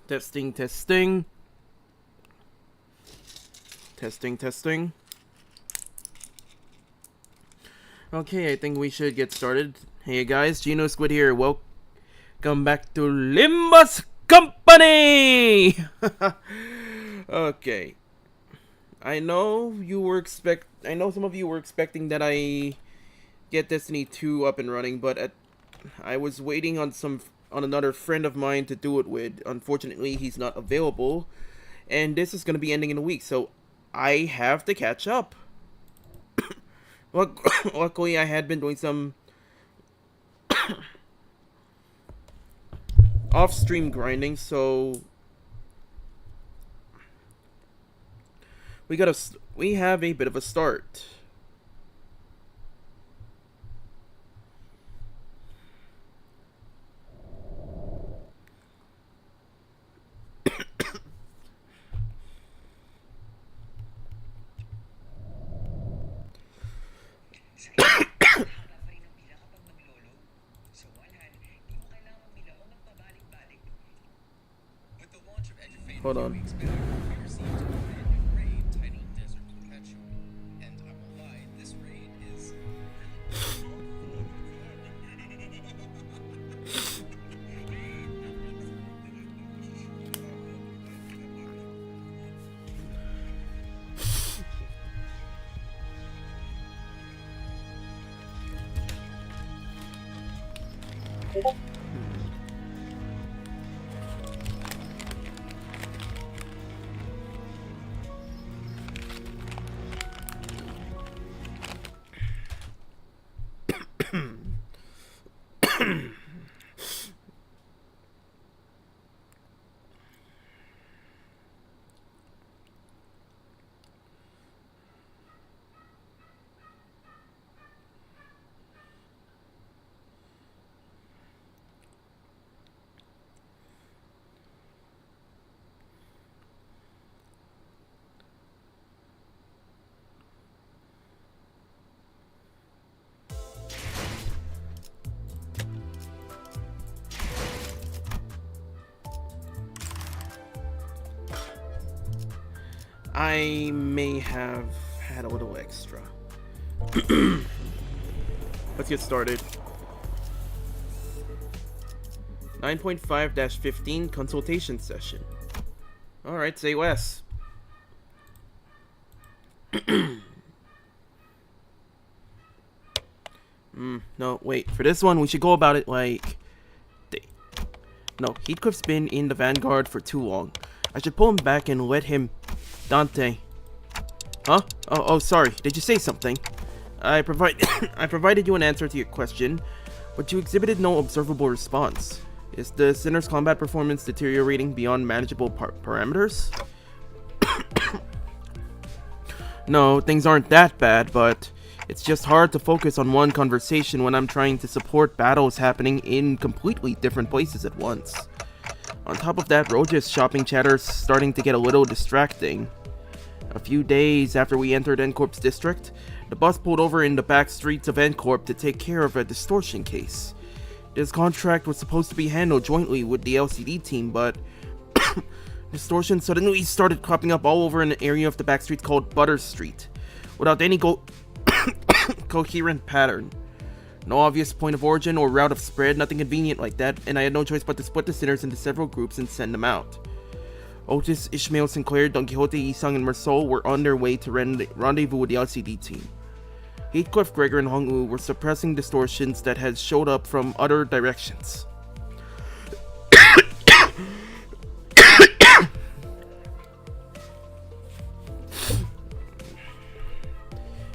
Testing, testing. Testing, testing. Okay, I think we should get started. Hey guys, Gino Squid here. Welcome back to Limbus Company! Okay. I know some of you were expecting that I get Destiny 2 up and running, but I was waiting on another friend of mine to do it with. Unfortunately, he's not available, and this is going to be ending in a week, so I have to catch up. Luckily, I had been doing some off-stream grinding, so we have a bit of a start. Hold on. I may have had a little extra. Let's get started. 9.5-15 consultation session. Alright, say less. No, wait. For this one, we should go about it like... No, Heathcliff's been in the Vanguard for too long. I should pull him back and let him... Dante. Huh? Oh, sorry. Did you say something? I provided you an answer to your question, but you exhibited no observable response. Is the Sinner's combat performance deteriorating beyond manageable parameters? No, things aren't that bad, but it's just hard to focus on one conversation when I'm trying to support battles happening in completely different places at once. On top of that, Roja's shopping chatter's starting to get a little distracting. A few days after we entered N Corp's district, the bus pulled over in the back streets of N Corp to take care of a distortion case. This contract was supposed to be handled jointly with the LCD team, but distortion suddenly started cropping up all over an area of the back streets called Butter Street, without any coherent pattern. No obvious point of origin or route of spread, nothing convenient like that, and I had no choice but to split the sinners into several groups and send them out. Otis, Ishmael, Sinclair, Don Quixote, Isang, and Marceau were on their way to rendezvous with the LCD team. Heathcliff, Gregor, and Hong Wu were suppressing distortions that had showed up from other directions.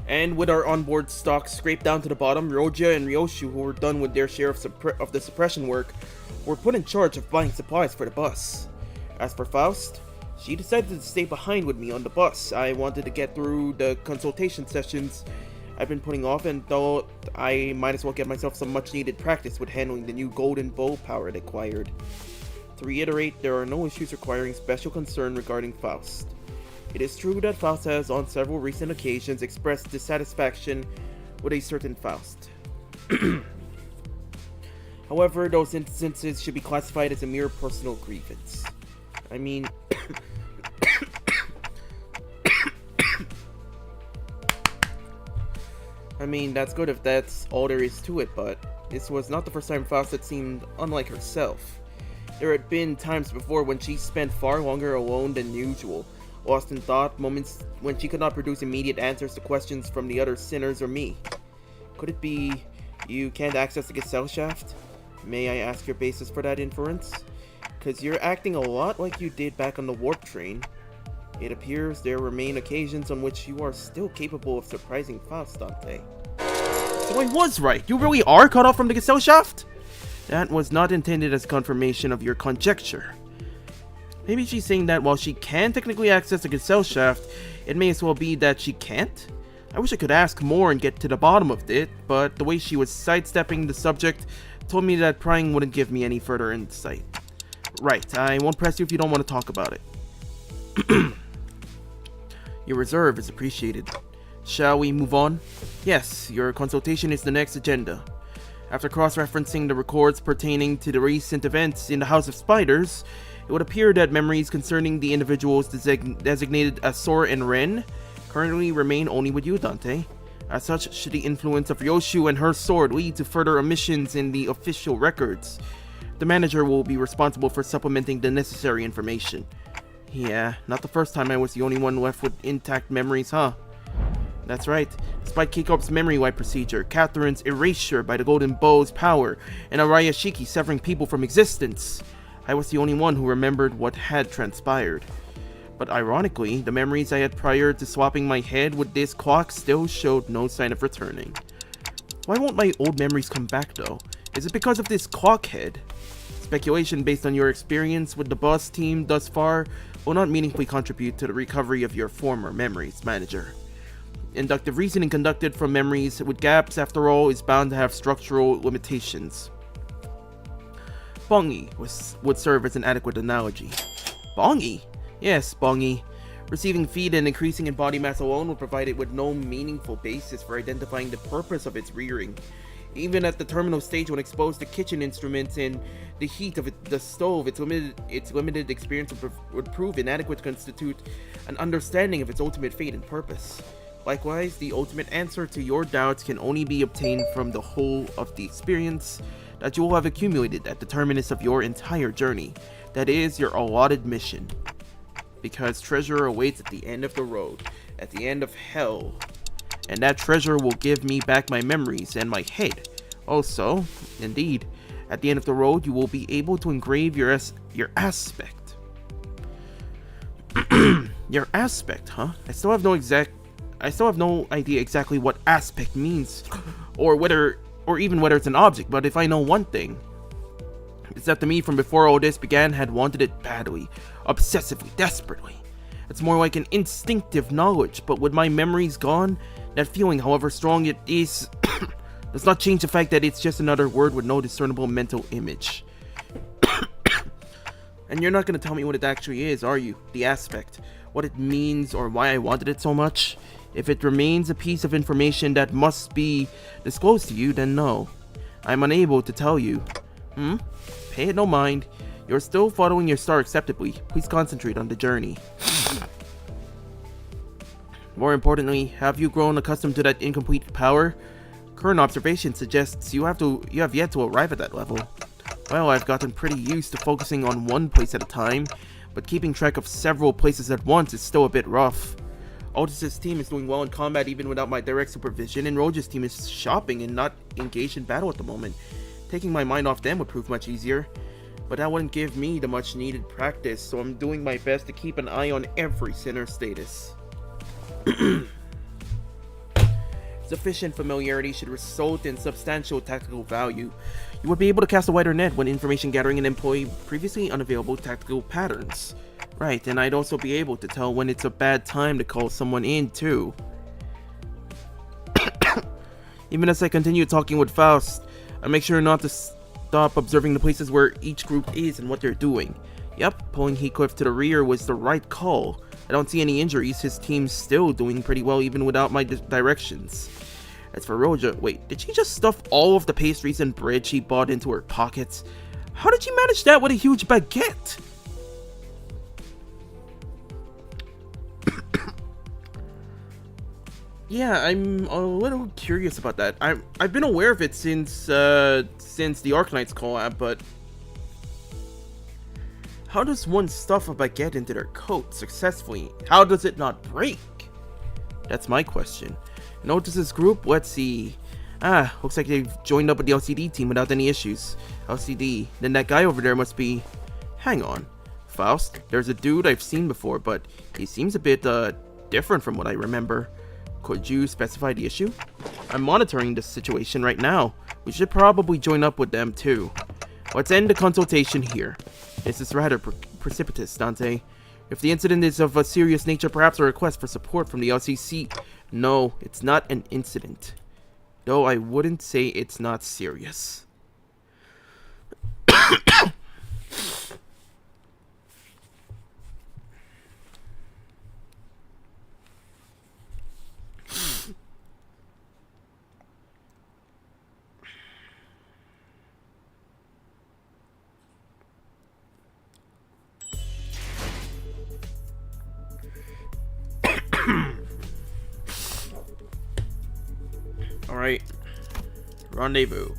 And with our onboard stock scraped down to the bottom, Roja and Ryoshu, who were done with their share of the suppression work, were put in charge of buying supplies for the bus. As for Faust, she decided to stay behind with me on the bus. I wanted to get through the consultation sessions I've been putting off, and thought I might as well get myself some much needed practice with handling the new golden bow power it acquired. To reiterate, there are no issues requiring special concern regarding Faust. It is true that Faust has on several recent occasions expressed dissatisfaction with a certain Faust. However, those instances should be classified as a mere personal grievance. I mean... that's good if that's all there is to it, but this was not the first time Faust had seemed unlike herself. There had been times before when she spent far longer alone than usual, lost in thought, moments when she could not produce immediate answers to questions from the other sinners or me. Could it be you can't access the Gazelle shaft? May I ask your basis for that inference? Cause you're acting a lot like you did back on the warp train. It appears there remain occasions on which you are still capable of surprising Faust, Dante. So I was right. You really are cut off from the Gazelle shaft? That was not intended as confirmation of your conjecture. Maybe she's saying that while she can technically access the Gazelle shaft, it may as well be that she can't? I wish I could ask more and get to the bottom of it, but the way she was sidestepping the subject told me that prying wouldn't give me any further insight. Right, I won't press you if you don't want to talk about it. Your reserve is appreciated. Shall we move on? Yes, your consultation is the next agenda. After cross-referencing the records pertaining to the recent events in the House of Spiders, it would appear that memories concerning the individuals designated as Sora and Ren currently remain only with you, Dante. As such, should the influence of Yoshu and her sword lead to further omissions in the official records, the manager will be responsible for supplementing the necessary information. Yeah, not the first time I was the only one left with intact memories, huh? That's right. Despite K-Corp's memory wipe procedure, Catherine's erasure by the Golden Bow's power, and Araya Shiki severing people from existence, I was the only one who remembered what had transpired. But ironically, the memories I had prior to swapping my head with this clock still showed no sign of returning. Why won't my old memories come back though? Is it because of this clock head? Speculation based on your experience with the boss team thus far will not meaningfully contribute to the recovery of your former memories, manager. Inductive reasoning conducted from memories with gaps, after all, is bound to have structural limitations. Bongi would serve as an adequate analogy. Bongi? Yes, Bongi. Receiving feed and increasing in body mass alone would provide it with no meaningful basis for identifying the purpose of its rearing. Even at the terminal stage when exposed to kitchen instruments and the heat of the stove, its limited experience would prove inadequate to constitute an understanding of its ultimate fate and purpose. Likewise, the ultimate answer to your doubts can only be obtained from the whole of the experience that you will have accumulated at the terminus of your entire journey, that is, your allotted mission. Because treasure awaits at the end of the road, at the end of hell. And that treasure will give me back my memories and my head. Also, indeed, at the end of the road, you will be able to engrave your aspect. Your aspect, huh? I still have no idea exactly what aspect means, or even whether it's an object, but if I know one thing, it's that the me from before all this began had wanted it badly, obsessively, desperately. It's more like an instinctive knowledge, but with my memories gone, that feeling, however strong it is, does not change the fact that it's just another word with no discernible mental image. And you're not going to tell me what it actually is, are you? The aspect. What it means or why I wanted it so much? If it remains a piece of information that must be disclosed to you, then no. I'm unable to tell you. Pay it no mind. You're still following your star acceptably. Please concentrate on the journey. More importantly, have you grown accustomed to that incomplete power? Current observation suggests you have yet to arrive at that level. Well, I've gotten pretty used to focusing on one place at a time, but keeping track of several places at once is still a bit rough. Otis's team is doing well in combat even without my direct supervision, and Roja's team is shopping and not engaged in battle at the moment. Taking my mind off them would prove much easier, but that wouldn't give me the much needed practice, so I'm doing my best to keep an eye on every sinner's status. Sufficient familiarity should result in substantial tactical value. You would be able to cast a wider net when information gathering and employ previously unavailable tactical patterns. Right, and I'd also be able to tell when it's a bad time to call someone in, too. Even as I continue talking with Faust, I make sure not to stop observing the places where each group is and what they're doing. Yep, pulling Heathcliff to the rear was the right call. I don't see any injuries, his team's still doing pretty well even without my directions. As for Roja, wait, did she just stuff all of the pastries and bread she bought into her pockets? How did she manage that with a huge baguette? Yeah, I'm a little curious about that. I've been aware of it since the Arknights collab, but how does one stuff a baguette into their coat successfully? How does it not break? That's my question. Notice this group? Let's see. Looks like they've joined up with the LCD team without any issues. LCD. Then that guy over there must be... Hang on. Faust? There's a dude I've seen before, but he seems a bit, different from what I remember. Could you specify the issue? I'm monitoring this situation right now. We should probably join up with them, too. Let's end the consultation here. This is rather precipitous, Dante. If the incident is of a serious nature, perhaps a request for support from the LCC. No, it's not an incident. Though I wouldn't say it's not serious. Alright. Rendezvous.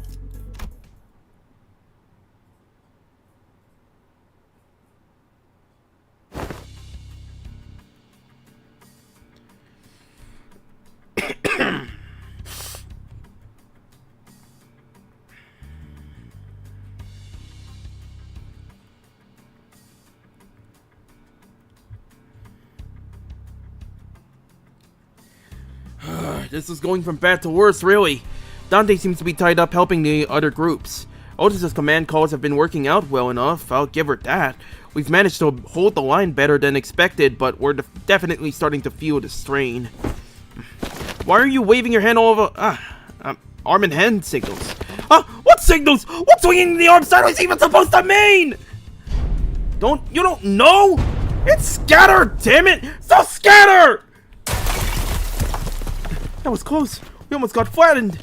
This is going from bad to worse, really. Dante seems to be tied up helping the other groups. Otis's command calls have been working out well enough, I'll give her that. We've managed to hold the line better than expected, but we're definitely starting to feel the strain. Why are you waving your hand all over? Arm and hand signals. What signals? What's swinging the arm sideways even supposed to mean? You don't know? It's scatter, damn it! So scatter! That was close. We almost got flattened.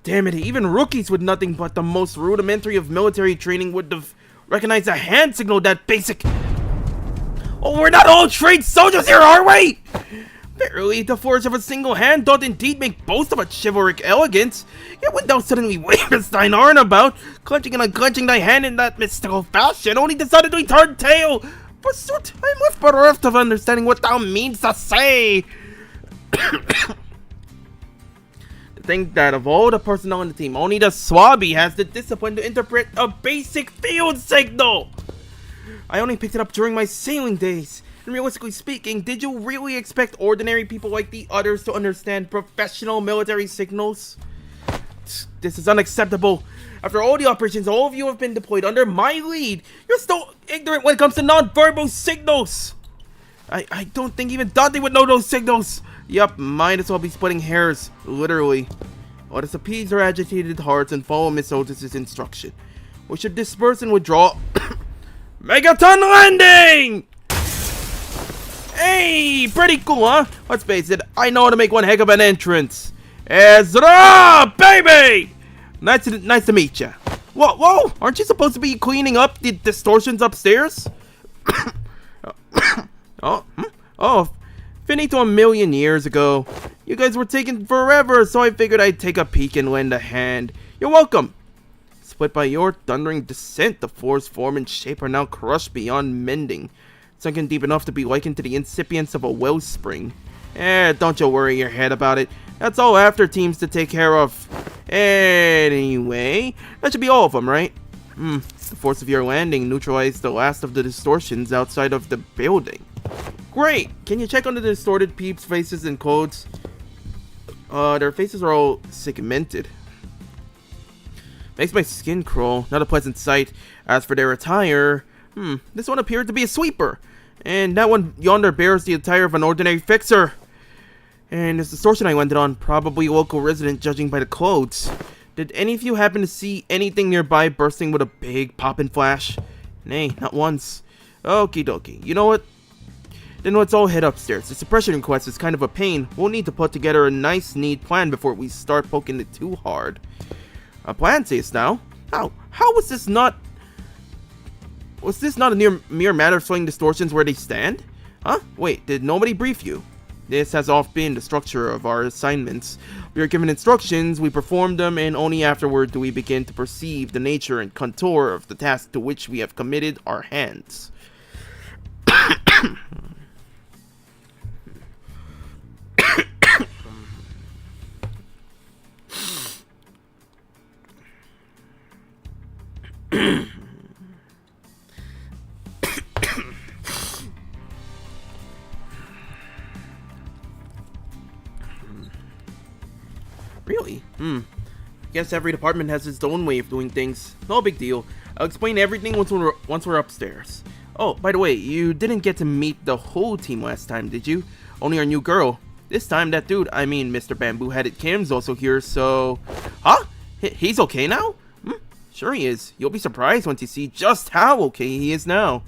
Damn it, even rookies with nothing but the most rudimentary of military training would have recognized a hand signal that basic. Oh, we're not all trained soldiers here, are we? Verily, the force of a single hand doth indeed make boast of a chivalric elegance. Yet when thou suddenly wavest thine arm about, clenching and unclenching thy hand in that mystical fashion, only decidedly turn tail. Forsooth, I am left bereft of understanding what thou means to say. Think that of all the personnel on the team, only the Swabby has the discipline to interpret a basic field signal. I only picked it up during my sailing days. And realistically speaking, did you really expect ordinary people like the others to understand professional military signals? This is unacceptable. After all the operations all of you have been deployed under my lead, you're still ignorant when it comes to non-verbal signals. I don't think even Dante would know those signals. Yup, might as well be splitting hairs, literally. Let us appease our agitated hearts and follow Miss Otis's instruction. We should disperse and withdraw. Megaton landing! Hey, pretty cool, huh? Let's face it, I know how to make one heck of an entrance. Ezra, baby! Nice to meet ya. Whoa, aren't you supposed to be cleaning up the distortions upstairs? Oh, finito a million years ago. You guys were taking forever, so I figured I'd take a peek and lend a hand. You're welcome. Split by your thundering descent, the floor's form and shape are now crushed beyond mending. Sunken deep enough to be likened to the incipience of a wellspring. Don't you worry your head about it. That's all after teams to take care of. Anyway, that should be all of them, right? The force of your landing neutralized the last of the distortions outside of the building. Great! Can you check on the distorted peeps' faces and codes? Their faces are all segmented. Makes my skin crawl. Not a pleasant sight. As for their attire, this one appeared to be a sweeper. And that one yonder bears the attire of an ordinary fixer. And this distortion I landed on, probably a local resident judging by the clothes. Did any of you happen to see anything nearby bursting with a big poppin' flash? Nay, not once. Okie dokie. You know what? Then let's all head upstairs. The suppression request is kind of a pain. We'll need to put together a nice, neat plan before we start poking it too hard. A plan, says now? How was this not... Was this not a mere matter of showing distortions where they stand? Huh? Wait, did nobody brief you? This has often been the structure of our assignments. We are given instructions, we perform them, and only afterward do we begin to perceive the nature and contour of the task to which we have committed our hands. Really? Guess every department has its own way of doing things. No big deal. I'll explain everything once we're upstairs. Oh, by the way, you didn't get to meet the whole team last time, did you? Only our new girl. This time, that dude, I mean Mr. Bamboo-Headed Kim's also here, so... Huh? He's okay now? Sure he is. You'll be surprised once you see just how okay he is now.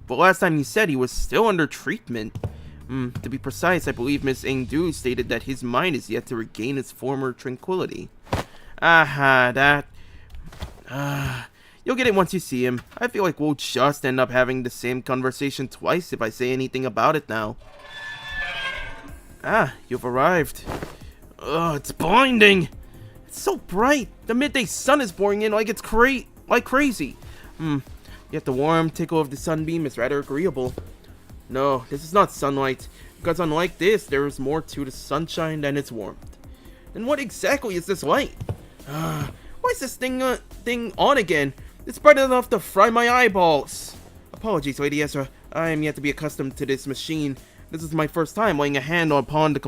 But last time you said he was still under treatment. To be precise, I believe Miss Engdu stated that his mind is yet to regain its former tranquility. You'll get it once you see him. I feel like we'll just end up having the same conversation twice if I say anything about it now. You've arrived. Ugh, it's blinding. It's so bright. The midday sun is pouring in like it's crazy. Yet the warm tickle of the sunbeam is rather agreeable. No, this is not sunlight, because unlike this, there is more to the sunshine than its warmth. Then what exactly is this light? Why is this thing on again? It's bright enough to fry my eyeballs. Apologies, Lady Ezra. I am yet to be accustomed to this machine. This is my first time laying a hand upon the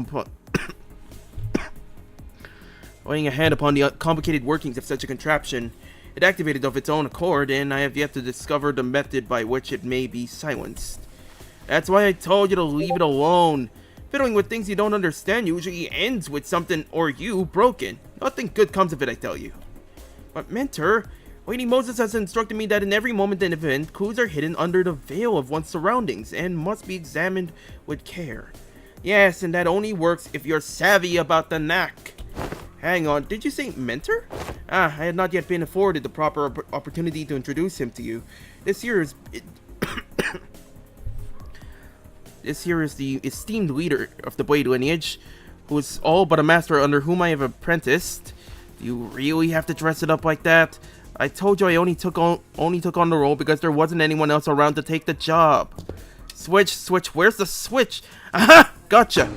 complicated workings of such a contraption. It activated of its own accord, and I have yet to discover the method by which it may be silenced. That's why I told you to leave it alone. Fiddling with things you don't understand usually ends with something or you broken. Nothing good comes of it, I tell you. But Mentor, Lady Moses has instructed me that in every moment and event, clues are hidden under the veil of one's surroundings and must be examined with care. Yes, and that only works if you're savvy about the knack. Hang on, did you say Mentor? I had not yet been afforded the proper opportunity to introduce him to you. This here is the esteemed leader of the Blade lineage, who is all but a master under whom I have apprenticed. Do you really have to dress it up like that? I told you I only took on the role because there wasn't anyone else around to take the job. Switch, where's the switch? Aha! Gotcha!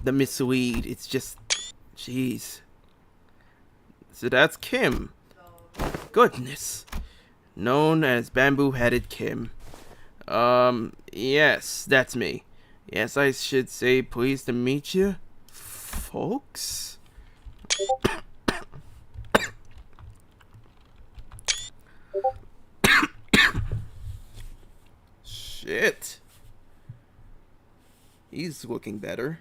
The mislead, it's just... Jeez. So that's Kim. Goodness. Known as Bamboo-Headed Kim. Yes, that's me. Yes, I should say pleased to meet you, folks. Shit. He's looking better.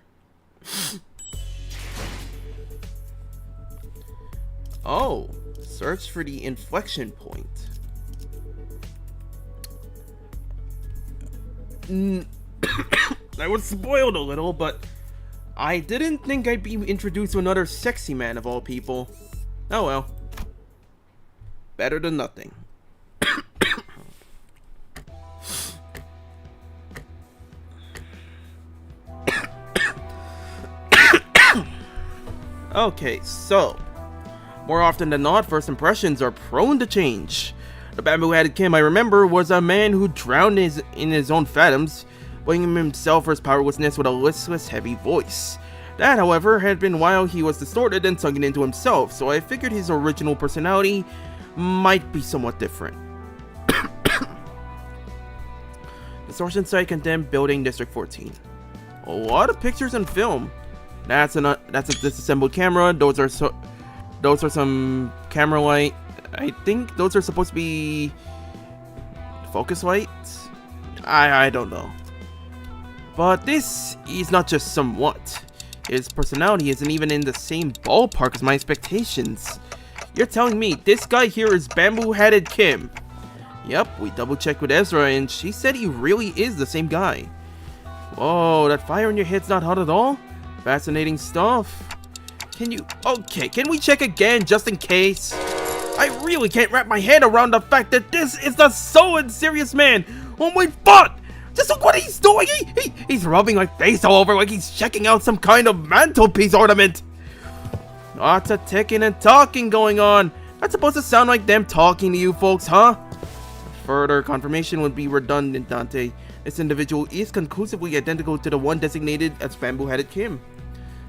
Oh, search for the inflection point. I was spoiled a little, but I didn't think I'd be introduced to another sexy man of all people. Oh well. Better than nothing. Okay, so more often than not, first impressions are prone to change. The Bamboo-Headed Kim I remember was a man who drowned in his own fathoms, blaming himself for his powerlessness with a listless, heavy voice. That, however, had been while he was distorted and sunken into himself, so I figured his original personality might be somewhat different. Distortion site condemned building District 14. A lot of pictures and film. That's a disassembled camera. Those are some camera light. I think those are supposed to be focus lights. I don't know. But this is not just somewhat. His personality isn't even in the same ballpark as my expectations. You're telling me this guy here is Bamboo-Headed Kim? Yep, we double-checked with Ezra and she said he really is the same guy. Whoa, that fire in your head's not hot at all? Fascinating stuff. Can we check again just in case? I really can't wrap my head around the fact that this is the so unserious man whom we fought! Just look what he's doing! He's rubbing my face all over like he's checking out some kind of mantelpiece ornament! Lots of ticking and talking going on. That's supposed to sound like them talking to you folks, huh? Further confirmation would be redundant, Dante. This individual is conclusively identical to the one designated as Bamboo-Headed Kim.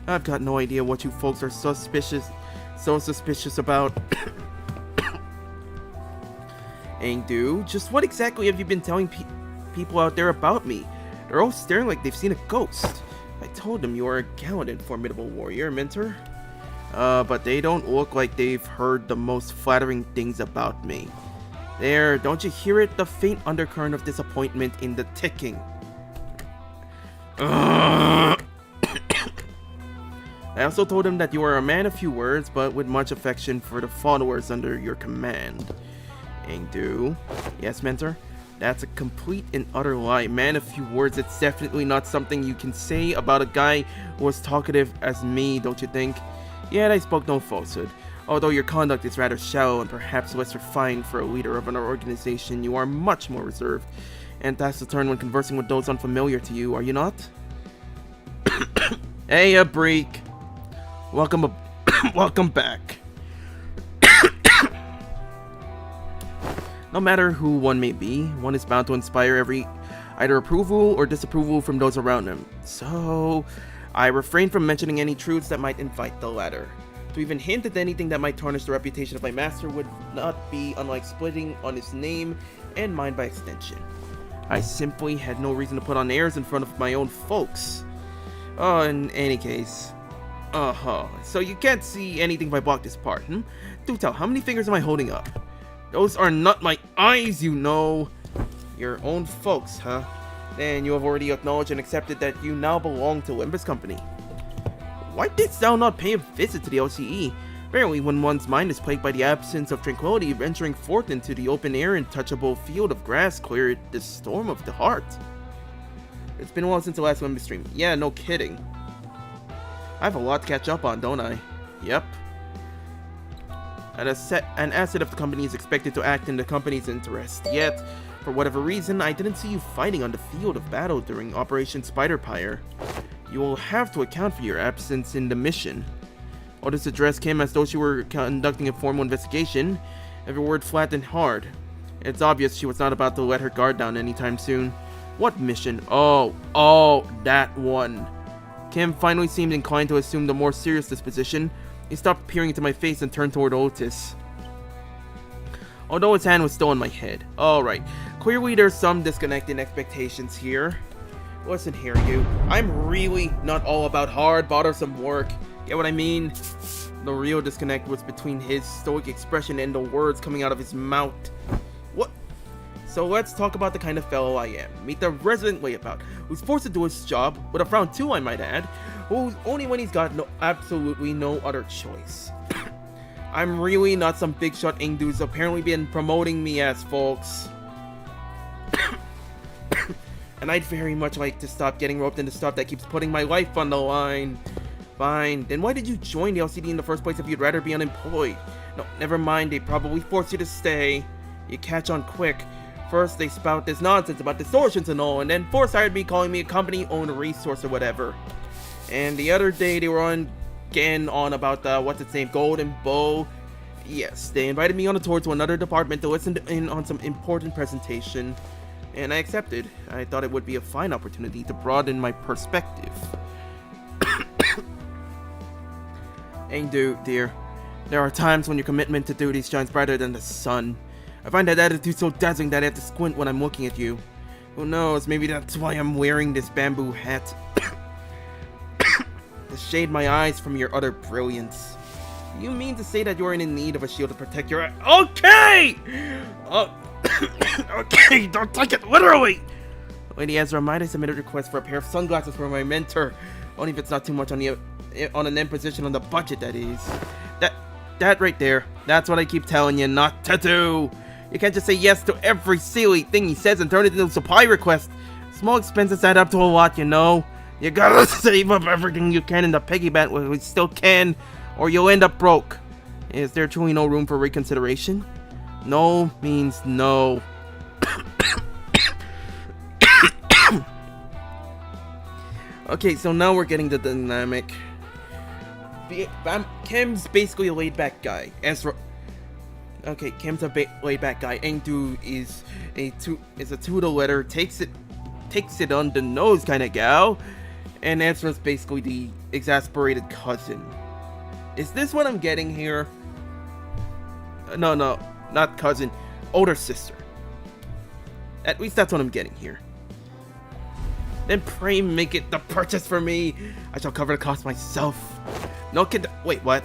I've got no idea what you folks are so suspicious about. Engdu, just what exactly have you been telling people out there about me? They're all staring like they've seen a ghost. I told them you are a gallant and formidable warrior, mentor. But they don't look like they've heard the most flattering things about me. There, don't you hear it? The faint undercurrent of disappointment in the ticking. I also told him that you are a man of few words, but with much affection for the followers under your command. Engdu. Yes, mentor? That's a complete and utter lie. Man of few words, it's definitely not something you can say about a guy who was talkative as me, don't you think? Yet I spoke no falsehood. Although your conduct is rather shallow and perhaps less refined for a leader of an organization, you are much more reserved and taciturn when conversing with those unfamiliar to you, are you not? Hey, Abreek. Welcome back. No matter who one may be, one is bound to inspire either approval or disapproval from those around him. So, I refrain from mentioning any truths that might invite the latter. To even hint at anything that might tarnish the reputation of my master would not be unlike splitting on his name and mine by extension. I simply had no reason to put on airs in front of my own folks. Oh, in any case. So you can't see anything if I block this part, hmm? Do tell, how many fingers am I holding up? Those are not my eyes, you know. Your own folks, huh? Then you have already acknowledged and accepted that you now belong to Limbus Company. Why didst thou not pay a visit to the LCE? Apparently, when one's mind is plagued by the absence of tranquility, venturing forth into the open air and touchable field of grass cleared the storm of the heart. It's been a while since the last Limbus stream. Yeah, no kidding. I have a lot to catch up on, don't I? Yep. An asset of the company is expected to act in the company's interest, yet, for whatever reason, I didn't see you fighting on the field of battle during Operation Spider-Pyre. You will have to account for your absence in the mission. Otis addressed Kim as though she were conducting a formal investigation, every word flat and hard. It's obvious she was not about to let her guard down anytime soon. What mission? Oh, that one. Kim finally seemed inclined to assume the more serious disposition. He stopped peering into my face and turned toward Otis. Although his hand was still on my head. Alright, clearly there's some disconnect in expectations here. Listen here, you. I'm really not all about hard, bothersome work. Get what I mean? The real disconnect was between his stoic expression and the words coming out of his mouth. What? So let's talk about the kind of fellow I am. Meet the resident layabout, who's forced to do his job, with a frown too, I might add, who's only when he's got absolutely no other choice. I'm really not some big shot Ing who's apparently been promoting me as, folks. And I'd very much like to stop getting roped into stuff that keeps putting my life on the line. Fine, then why did you join the LCD in the first place if you'd rather be unemployed? No, never mind, they probably forced you to stay. You catch on quick. First they spout this nonsense about distortions and all, and then force hired me calling me a company-owned resource or whatever. And the other day they were on about what's its name, Golden Bow. Yes, they invited me on a tour to another department to listen in on some important presentation. And I accepted. I thought it would be a fine opportunity to broaden my perspective. Engdu, dear, there are times when your commitment to duty shines brighter than the sun. I find that attitude so dazzling that I have to squint when I'm looking at you. Who knows, maybe that's why I'm wearing this bamboo hat. To shade my eyes from your utter brilliance. You mean to say that you're in need of a shield to protect your... Okay! Okay, don't take it literally! Lady Ezra, might I submit a request for a pair of sunglasses for my mentor? Only if it's not too much on an imposition on the budget, that is. That right there. That's what I keep telling you not to do. You can't just say yes to every silly thing he says and turn it into a supply request. Small expenses add up to a lot, you know. You gotta save up everything you can in the piggy bank while we still can, or you'll end up broke. Is there truly no room for reconsideration? No means no. Okay, so now we're getting the dynamic. Kim's basically a laid-back guy. Okay, Kim's a laid-back guy. Engdu is a to-the-letter, takes it on the nose kind of gal, and Ezra's basically the exasperated cousin. Is this what I'm getting here? No, not cousin, older sister. At least that's what I'm getting here. Then pray make it the purchase for me. I shall cover the cost myself. No kid. Wait, what?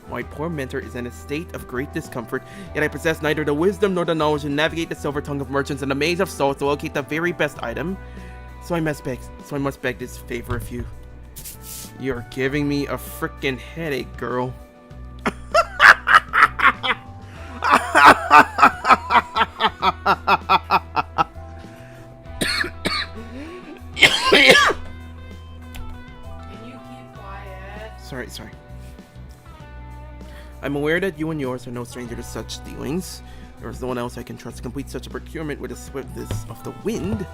My poor mentor is in a state of great discomfort, yet I possess neither the wisdom nor the knowledge to navigate the silver tongue of merchants and the maze of souls to locate the very best item. So I must beg this favor of you. You're giving me a frickin' headache, girl. Sorry. I'm aware that you and yours are no stranger to such dealings. There is no one else I can trust to complete such a procurement with the swiftness of the wind.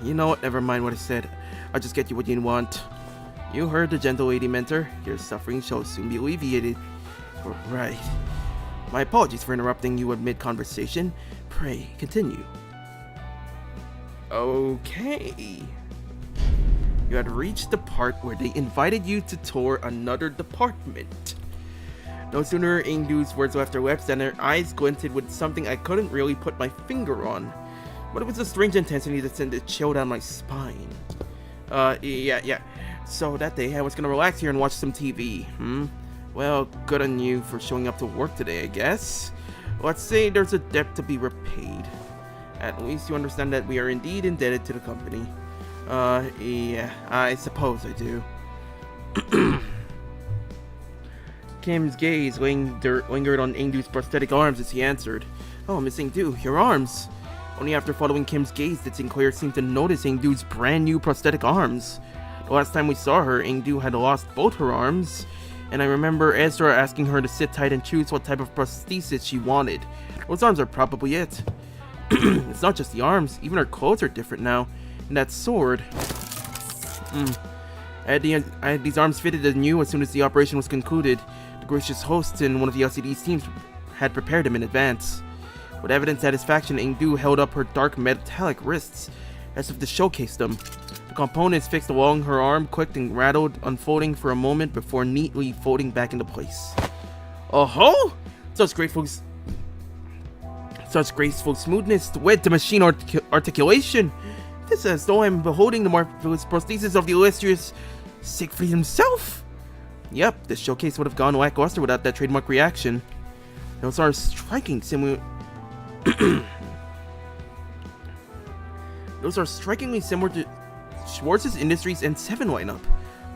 You know what? Never mind what I said. I'll just get you what you want. You heard the gentle lady mentor. Your suffering shall soon be alleviated. Right. My apologies for interrupting you mid-conversation. Pray, continue. Okay. You had reached the part where they invited you to tour another department. No sooner Ingdu's words left her lips than her eyes glinted with something I couldn't really put my finger on. But it was a strange intensity that sent a chill down my spine. Yeah. So that day I was gonna relax here and watch some TV, Well, good on you for showing up to work today, I guess. Let's say there's a debt to be repaid. At least you understand that we are indeed indebted to the company. Yeah, I suppose I do. Kim's gaze lingered on Ingdu's prosthetic arms as he answered. Oh, Miss Ingdu, your arms. Only after following Kim's gaze did Sinclair seem to notice Ingdu's brand new prosthetic arms. The last time we saw her, Ingdu had lost both her arms, and I remember Ezra asking her to sit tight and choose what type of prosthesis she wanted. Those arms are probably it. It's not just the arms, even her clothes are different now. And that sword. I had these arms fitted anew as soon as the operation was concluded. The gracious host in one of the LCD's teams had prepared them in advance. With evident satisfaction, Ingdu held up her dark metallic wrists as if to showcase them. The components fixed along her arm clicked and rattled, unfolding for a moment before neatly folding back into place. Oh-ho! Such graceful smoothness wed to machine articulation. This is as though I'm beholding the marvelous prosthesis of the illustrious Siegfried himself. Yep, this showcase would have gone lackluster without that trademark reaction. Those are strikingly similar to Schwartz's Industries and 7 lineup.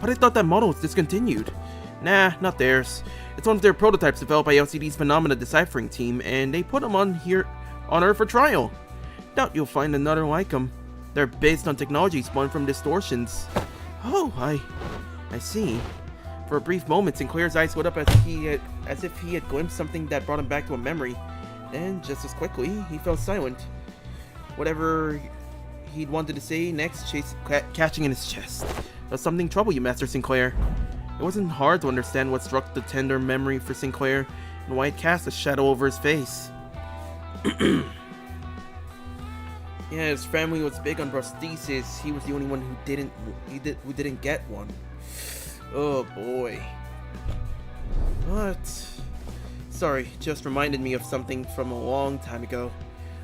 But I thought that model was discontinued. Nah, not theirs. It's one of their prototypes developed by LCD's Phenomena Deciphering team, and they put them on Earth for trial. Doubt you'll find another like them. They're based on technology spun from distortions. Oh, I see. For a brief moment, Sinclair's eyes lit up as if he had glimpsed something that brought him back to a memory. Then, just as quickly, he fell silent. Whatever he'd wanted to say next, catching in his chest. Does something trouble you, Master Sinclair? It wasn't hard to understand what struck the tender memory for Sinclair, and why it cast a shadow over his face. Yeah, his family was big on prosthesis. He was the only one who didn't get one. Oh boy. What? Sorry, just reminded me of something from a long time ago.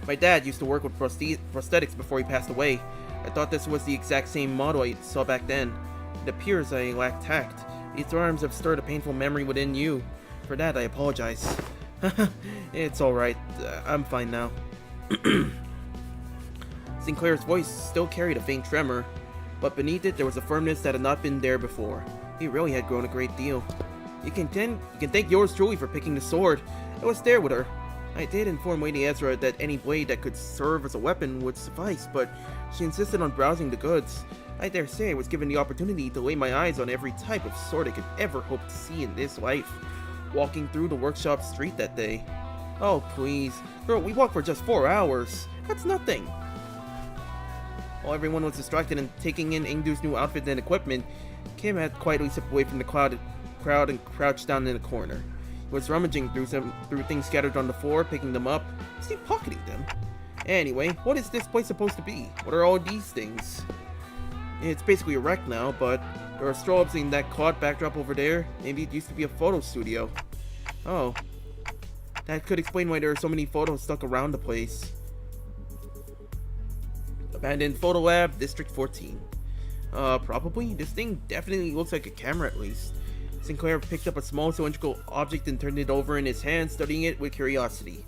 My dad used to work with prosthetics before he passed away. I thought this was the exact same model I saw back then. It appears I lack tact. These arms have stirred a painful memory within you. For that, I apologize. It's alright. I'm fine now. Sinclair's voice still carried a faint tremor, but beneath it there was a firmness that had not been there before. He really had grown a great deal. You can thank yours truly for picking the sword. I was there with her. I did inform Lady Ezra that any blade that could serve as a weapon would suffice, but she insisted on browsing the goods. I dare say I was given the opportunity to lay my eyes on every type of sword I could ever hope to see in this life, walking through the workshop street that day. Oh please, girl, we walked for just 4 hours. That's nothing. While everyone was distracted and taking in Ingdu's new outfit and equipment, Kim had quietly stepped away from the crowd and crouched down in a corner. He was rummaging through things scattered on the floor, picking them up. Was he pocketing them? Anyway, what is this place supposed to be? What are all these things? It's basically a wreck now, but there are strobes in that cloth backdrop over there. Maybe it used to be a photo studio. Oh. That could explain why there are so many photos stuck around the place. Abandoned photo lab, District 14. Probably. This thing definitely looks like a camera at least. Sinclair picked up a small cylindrical object and turned it over in his hand, studying it with curiosity.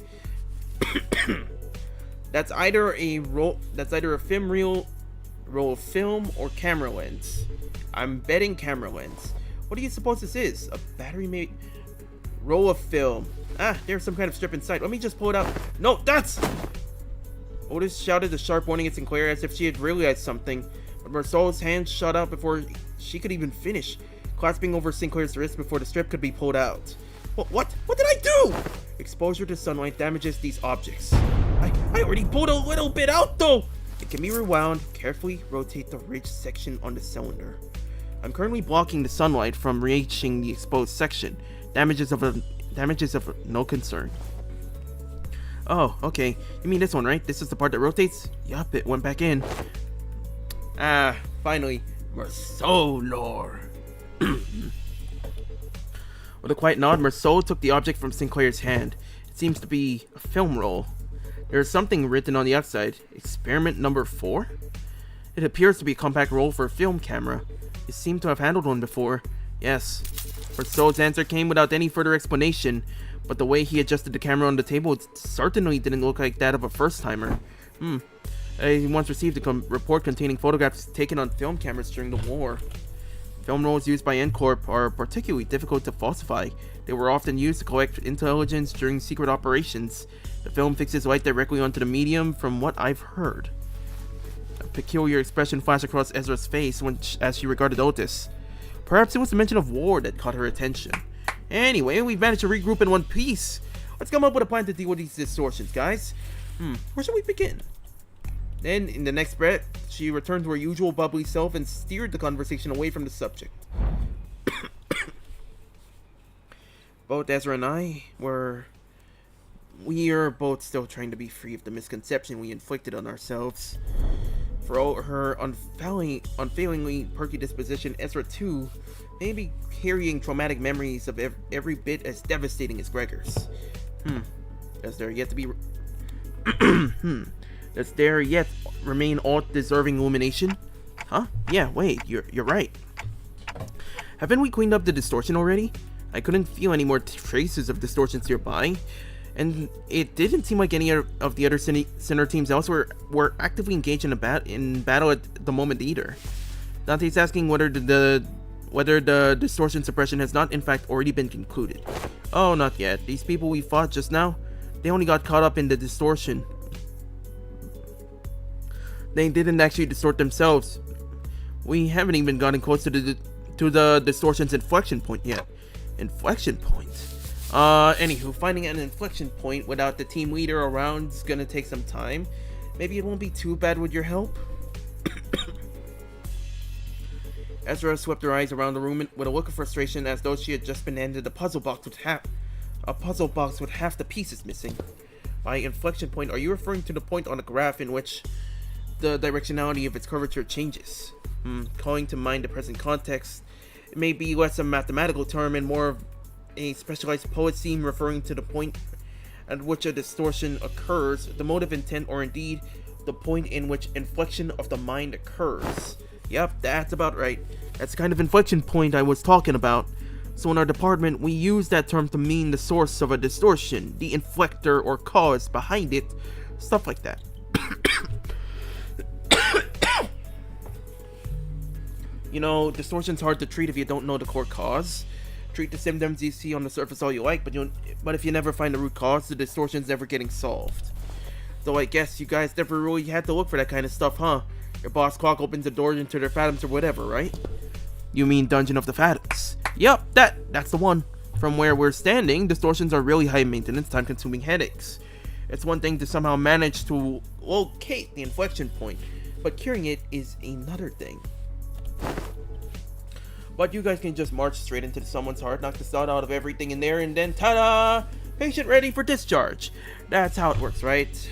That's either a film reel, roll of film, or camera lens. I'm betting camera lens. What do you suppose this is? A battery-made roll of film. Ah, there's some kind of strip inside. Let me just pull it out. No, that's... Otis shouted a sharp warning at Sinclair as if she had realized something, but Marceau's hand shot out before she could even finish, clasping over Sinclair's wrist before the strip could be pulled out. What did I do? Exposure to sunlight damages these objects. I already pulled a little bit out though! It can be rewound. Carefully rotate the ridge section on the cylinder. I'm currently blocking the sunlight from reaching the exposed section. Damages of no concern. Oh, okay. You mean this one, right? This is the part that rotates? Yup, it went back in. Ah, finally. Marceau lore. With a quiet nod, Marceau took the object from Sinclair's hand. It seems to be a film roll. There is something written on the outside. Experiment number 4? It appears to be a compact roll for a film camera. You seem to have handled one before. Yes. Marceau's answer came without any further explanation, but the way he adjusted the camera on the table certainly didn't look like that of a first-timer. I once received a report containing photographs taken on film cameras during the war. Film rolls used by N Corp are particularly difficult to falsify. They were often used to collect intelligence during secret operations. The film fixes light directly onto the medium, from what I've heard. A peculiar expression flashed across Ezra's face as she regarded Otis. Perhaps it was the mention of war that caught her attention. Anyway, we've managed to regroup in one piece. Let's come up with a plan to deal with these distortions, guys. Where should we begin? Then, in the next breath, she returned to her usual bubbly self and steered the conversation away from the subject. Both Ezra and I we are both still trying to be free of the misconception we inflicted on ourselves. For all her unfailingly perky disposition, Ezra too may be carrying traumatic memories of every bit as devastating as Gregor's. Does there yet remain aught deserving illumination? Huh? Yeah, wait, you're right. Haven't we cleaned up the distortion already? I couldn't feel any more traces of distortions nearby, and it didn't seem like any of the other center teams elsewhere were actively engaged in battle at the moment either. Dante's asking whether the distortion suppression has not in fact already been concluded. Oh, not yet. These people we fought just now, they only got caught up in the distortion. They didn't actually distort themselves. We haven't even gotten close to the distortion's inflection point yet. Inflection point? Anywho, finding an inflection point without the team leader around is gonna take some time. Maybe it won't be too bad with your help? Ezra swept her eyes around the room with a look of frustration, as though she had just been handed a puzzle box with half the pieces missing. By inflection point, are you referring to the point on the graph in which the directionality of its curvature changes? Calling to mind the present context, it may be less a mathematical term and more of a specialized poet seem referring to the point at which a distortion occurs, the mode of intent, or indeed the point in which inflection of the mind occurs. Yep, that's about right. That's the kind of inflection point I was talking about. So in our department, we use that term to mean the source of a distortion, the inflector or cause behind it, stuff like that. You know, distortion's hard to treat if you don't know the core cause. Treat the symptoms you see on the surface all you like, but if you never find the root cause, the distortion's never getting solved. So I guess you guys never really had to look for that kind of stuff, huh? Your boss clock opens the door into their phantoms or whatever, right? You mean Dungeon of the Phantoms? Yep, that's the one. From where we're standing, distortions are really high maintenance, time-consuming headaches. It's one thing to somehow manage to locate the inflection point, but curing it is another thing. But you guys can just march straight into someone's heart, knock the sod out of everything in there, and then ta-da! Patient ready for discharge. That's how it works, right?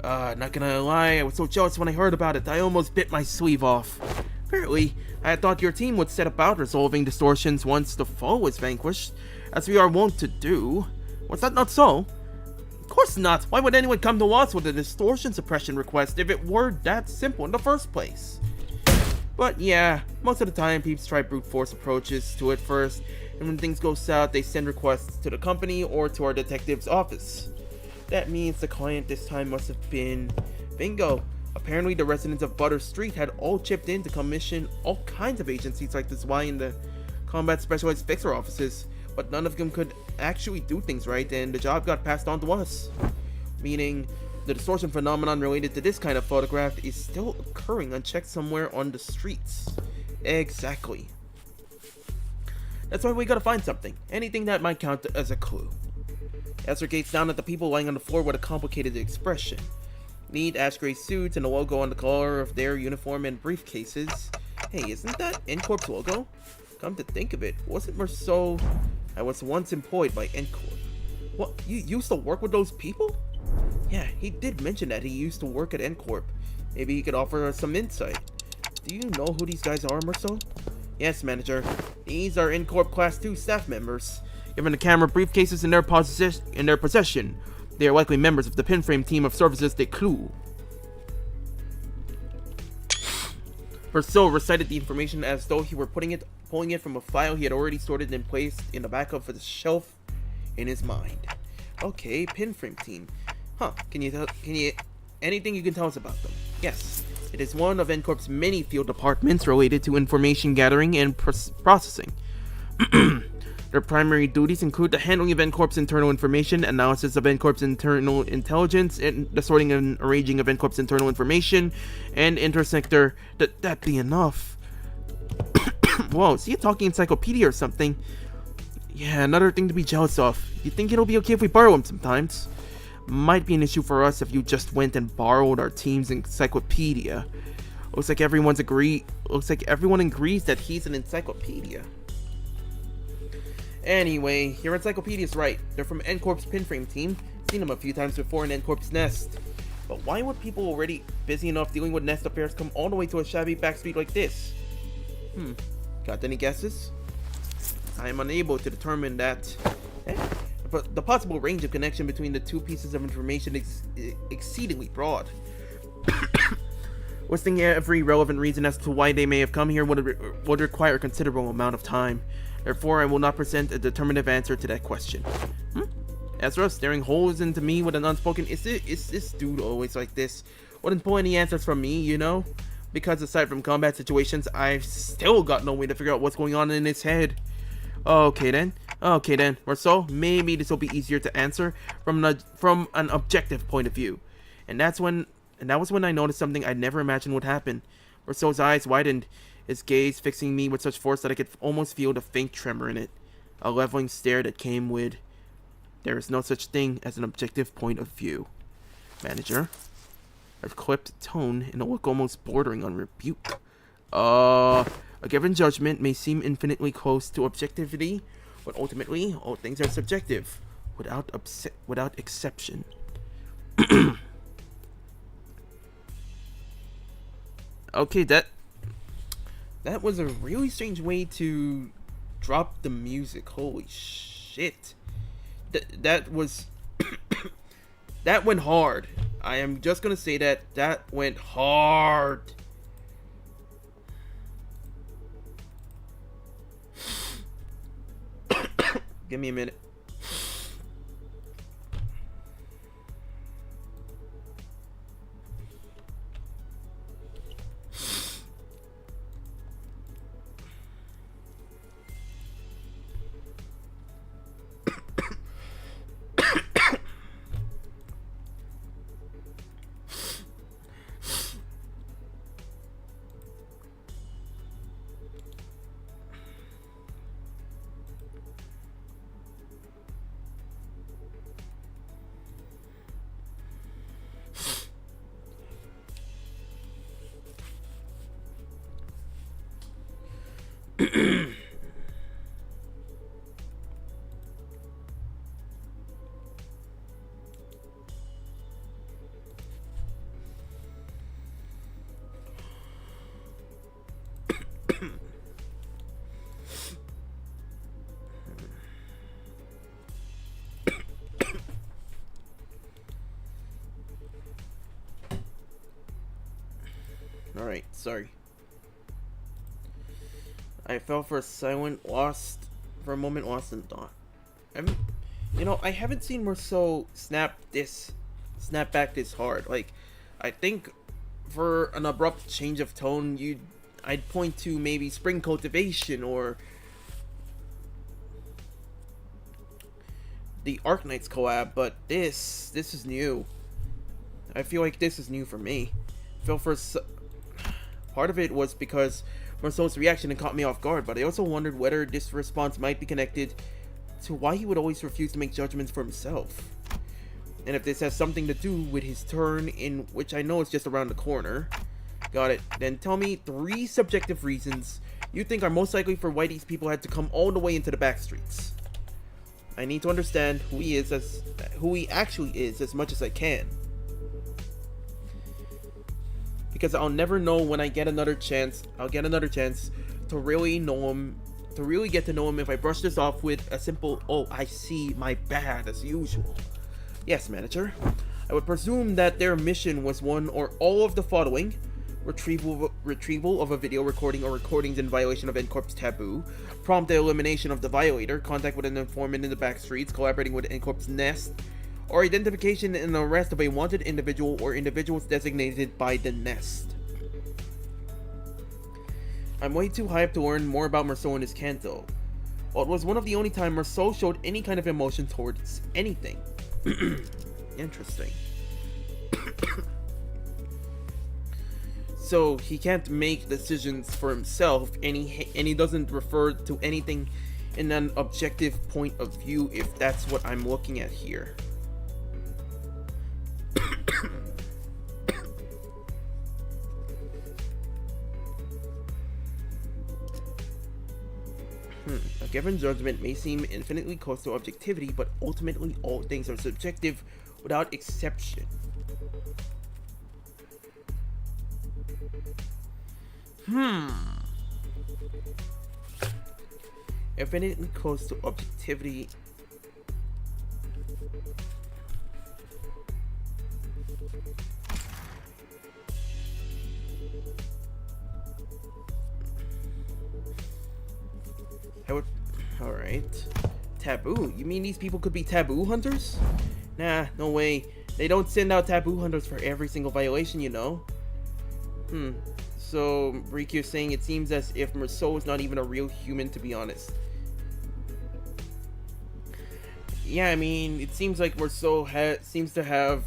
Not gonna lie, I was so jealous when I heard about it, I almost bit my sleeve off. Apparently, I had thought your team would set about resolving distortions once the foe was vanquished, as we are wont to do. Was that not so? Of course not! Why would anyone come to us with a distortion suppression request if it were that simple in the first place? But yeah, most of the time peeps try brute force approaches to it first, and when things go south they send requests to the company or to our detective's office. That means the client this time must have been... bingo! Apparently the residents of Butter Street had all chipped in to commission all kinds of agencies like this Y in the combat specialized fixer offices, but none of them could actually do things right and the job got passed on to us. Meaning, the distortion phenomenon related to this kind of photograph is still occurring unchecked somewhere on the streets. Exactly. That's why we gotta find something. Anything that might count as a clue. Ezra gazed down at the people lying on the floor with a complicated expression. Neat ash gray suits and a logo on the collar of their uniform and briefcases. Hey, isn't that N Corp's logo? Come to think of it, wasn't Merceau... I was once employed by N Corp. What, you used to work with those people? Yeah, he did mention that he used to work at N Corp. Maybe he could offer us some insight. Do you know who these guys are, Merceau? Yes, manager. These are N Corp Class 2 staff members. Given the camera briefcases in their possession, they are likely members of the pinframe team of Services de Clou. Merceau recited the information as though he were pulling it from a file he had already sorted and placed in the back of the shelf in his mind. Okay, pinframe team. Huh, anything you can tell us about them? Yes, it is one of N Corp's many field departments related to information gathering and processing. Their primary duties include the handling of N Corp's internal information, analysis of N Corp's internal intelligence, and the sorting and arranging of N Corp's internal information, and intersector. That be enough. Whoa, is he a talking encyclopedia or something? Yeah, another thing to be jealous of. You think it'll be okay if we borrow him sometimes? Might be an issue for us if you just went and borrowed our team's encyclopedia. Looks like everyone agrees that he's an encyclopedia. Anyway, your encyclopedia's right. They're from N Corp's pinframe team. Seen them a few times before in N Corp's nest. But why would people already busy enough dealing with nest affairs come all the way to a shabby back street like this? Got any guesses? I am unable to determine that. But the possible range of connection between the two pieces of information is exceedingly broad. Listing every relevant reason as to why they may have come here would require a considerable amount of time. Therefore, I will not present a determinative answer to that question. Ezra, staring holes into me with an unspoken, is this dude always like this? Wouldn't pull any answers from me, you know? Because aside from combat situations, I've still got no way to figure out what's going on in his head. Okay then, Merceau, maybe this will be easier to answer from an objective point of view. And that was when I noticed something I'd never imagined would happen. Merceau's eyes widened, his gaze fixing me with such force that I could almost feel the faint tremor in it. A leveling stare that came with, there is no such thing as an objective point of view. Manager, a clipped tone in a look almost bordering on rebuke. A given judgment may seem infinitely close to objectivity, but ultimately, all things are subjective, without exception. Okay, that was a really strange way to drop the music. Holy shit. That was... that went hard. I am just gonna say that went hard. Give me a minute. Alright, sorry. I fell for a moment lost in thought. I haven't seen Marceau snap back this hard. Like, I think for an abrupt change of tone, I'd point to maybe spring cultivation or the Arknights collab, but this is new. I feel like this is new for me. Part of it was because Marceau's reaction had caught me off guard, but I also wondered whether this response might be connected to why he would always refuse to make judgments for himself. And if this has something to do with his turn, in which I know is just around the corner. Got it. Then tell me 3 subjective reasons you think are most likely for why these people had to come all the way into the back streets. I need to understand who he actually is as much as I can. Because I'll never know when I get another chance. I'll get another chance to really know him, to really get to know him if I brush this off with a simple, "Oh, I see, my bad," as usual. Yes, manager. I would presume that their mission was one or all of the following: retrieval of a video recording or recordings in violation of N Corp's taboo, prompt elimination of the violator, contact with an informant in the back streets, collaborating with N Corp's Nest, or identification and arrest of a wanted individual or individuals designated by the Nest. I'm way too hyped to learn more about Marceau and his Kanto. Well, it was one of the only times Marceau showed any kind of emotion towards anything. Interesting. So he can't make decisions for himself, and he doesn't refer to anything in an objective point of view, if that's what I'm looking at here. A given judgment may seem infinitely close to objectivity, but ultimately all things are subjective without exception. Infinitely close to objectivity. Alright. Taboo? You mean these people could be taboo hunters? Nah, no way. They don't send out taboo hunters for every single violation, you know? So, Rikyo's saying it seems as if Marceau is not even a real human, to be honest. Yeah, I mean, it seems like Marceau seems to have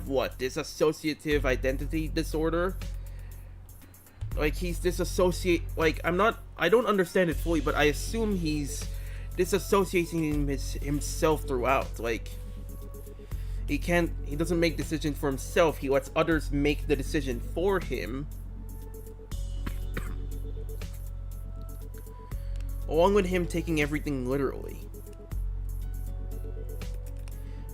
what? This associative identity disorder? Like, he's disassociate, like, I don't understand it fully, but I assume he's disassociating himself throughout. Like, he doesn't make decisions for himself, he lets others make the decision for him. Along with him taking everything literally.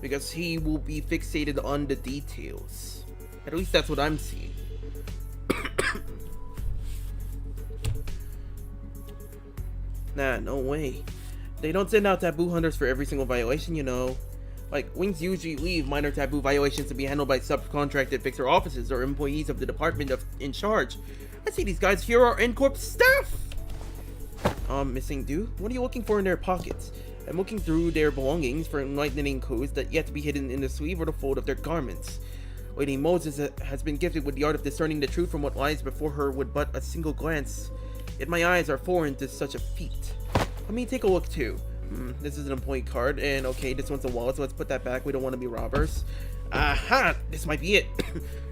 Because he will be fixated on the details. At least that's what I'm seeing. Nah, no way. They don't send out taboo hunters for every single violation, you know. Like, wings usually leave minor taboo violations to be handled by subcontracted fixer offices or employees of the department in charge. I see these guys here are N Corp staff! Missing dude? What are you looking for in their pockets? I'm looking through their belongings for enlightening clues that yet to be hidden in the sleeve or the fold of their garments. Lady Moses has been gifted with the art of discerning the truth from what lies before her with but a single glance. Yet my eyes are foreign to such a feat. Let me take a look too. This is an employee card, and okay, this one's a wallet, so let's put that back. We don't want to be robbers. Aha! This might be it.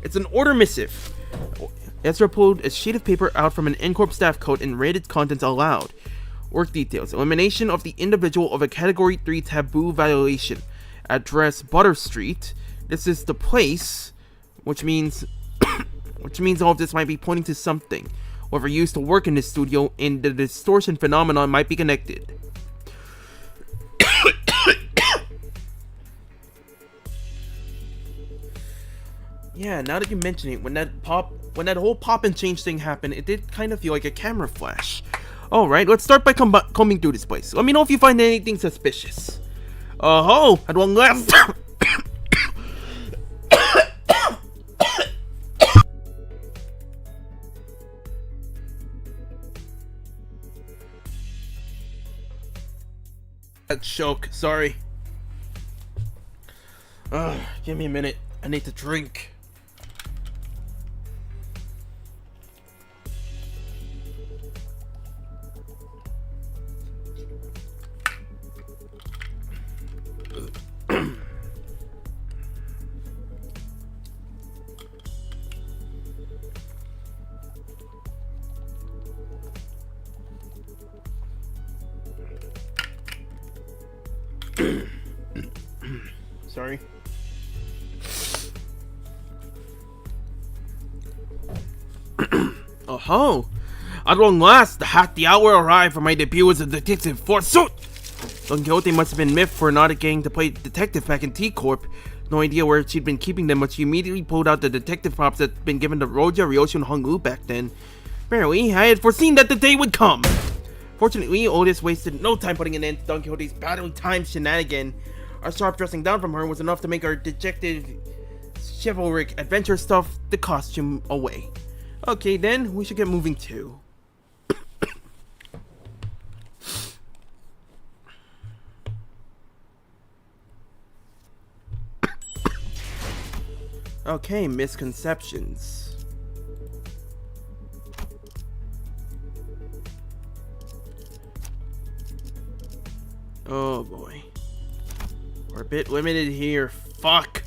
It's an order missive. Ezra pulled a sheet of paper out from an N Corp staff coat and read its contents aloud. Work details. Elimination of the individual of a Category 3 taboo violation. Address Butter Street. This is the place, which means all of this might be pointing to something. Whoever used to work in this studio and the distortion phenomenon might be connected. Yeah, now that you mention it, when that whole pop and change thing happened, it did kind of feel like a camera flash. Alright, let's start by combing through this place. Let me know if you find anything suspicious. Oh, at one last Choke, sorry. Give me a minute. I need to drink. Sorry. Oh ho! At long last, the hour arrived for my debut as a detective forsooth! Don Quixote must have been miffed for not getting to play detective back in T Corp. No idea where she'd been keeping them, but she immediately pulled out the detective props that'd been given to Roja, Ryoshi, and Hong-Woo back then. Apparently, I had foreseen that the day would come! Fortunately, Otis wasted no time putting an end to Don Quixote's battling time shenanigan. Our sharp dressing down from her was enough to make our dejected, chivalric adventure stuff the costume away. Okay then, we should get moving too. Okay, misconceptions. Oh boy. We're a bit limited here. Fuck!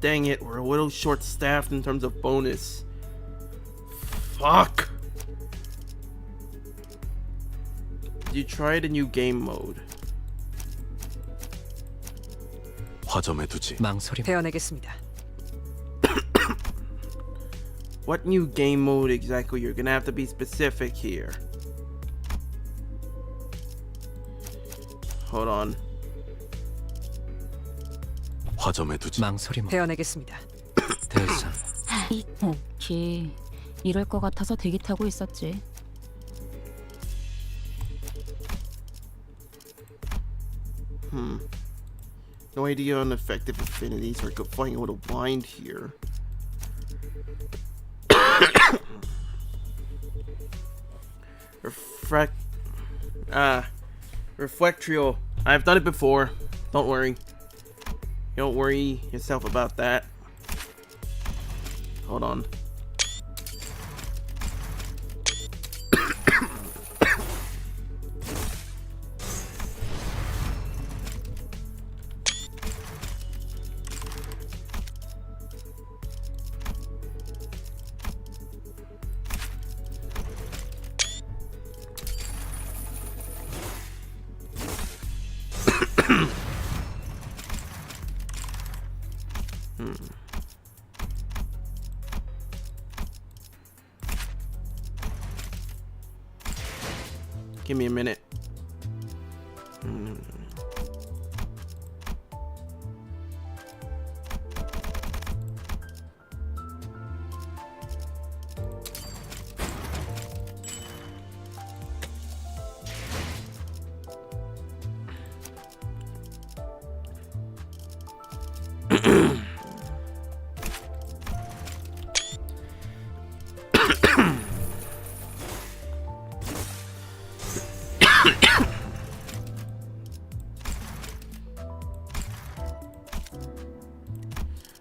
Dang it, we're a little short-staffed in terms of bonus. Fuck! Did you try the new game mode? 화점에 두지. 망설임. 배워내겠습니다. What new game mode exactly? You're gonna have to be specific here. Hold on. 화점에 두지. 망설임. 배워내겠습니다. 대상. 혹시 이럴 것 같아서 대기 타고 있었지. No idea on effective affinities. We're flying a little blind here. Reflectrio. I've done it before. Don't worry. Don't worry yourself about that. Hold on. Give me a minute.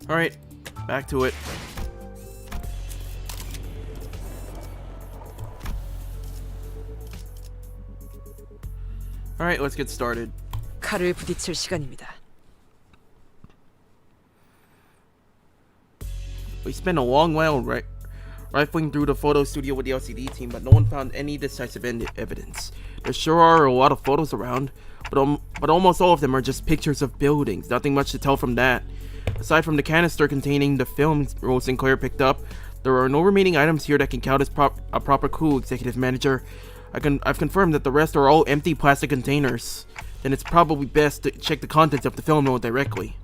Alright, back to it. Alright, let's get started. 칼을 부딪힐 시간입니다. We spent a long while rifling through the photo studio with the LCD team, but no one found any decisive evidence. There sure are a lot of photos around, but almost all of them are just pictures of buildings. Nothing much to tell from that. Aside from the canister containing the film Rose Sinclair picked up, there are no remaining items here that can count as a proper clue, Executive Manager. I've confirmed that the rest are all empty plastic containers. Then it's probably best to check the contents of the film roll directly.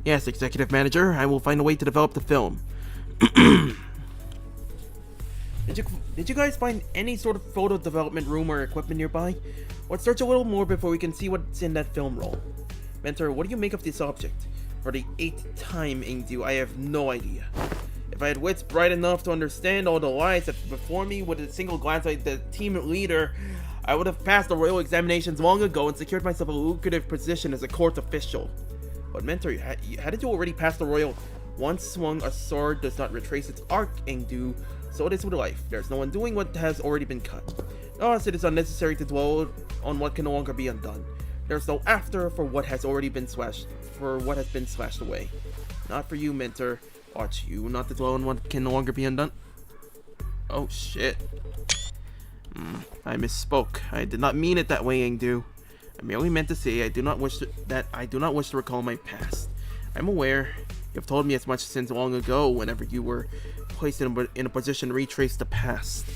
Yes, Executive Manager, I will find a way to develop the film. Did you guys find any sort of photo development room or equipment nearby? Let's search a little more before we can see what's in that film roll. Mentor, what do you make of this object? For the 8th time, Ingdu, I have no idea. If I had wits bright enough to understand all the lies that before me with a single glance at the team leader, I would have passed the royal examinations long ago and secured myself a lucrative position as a court official. But Mentor, hadn't you already passed the royal? Once swung, a sword does not retrace its arc, Ingdu. So it is with life. There's no undoing what has already been cut. Thus, it is unnecessary to dwell on what can no longer be undone. There's no after for what has already been slashed away. Not for you, Mentor. Watch you not to dwell on what can no longer be undone. Oh shit. I misspoke. I did not mean it that way, Ingdu. I merely meant to say I do not wish to recall my past. I'm aware. You have told me as much since long ago, whenever you were placed in a position to retrace the past.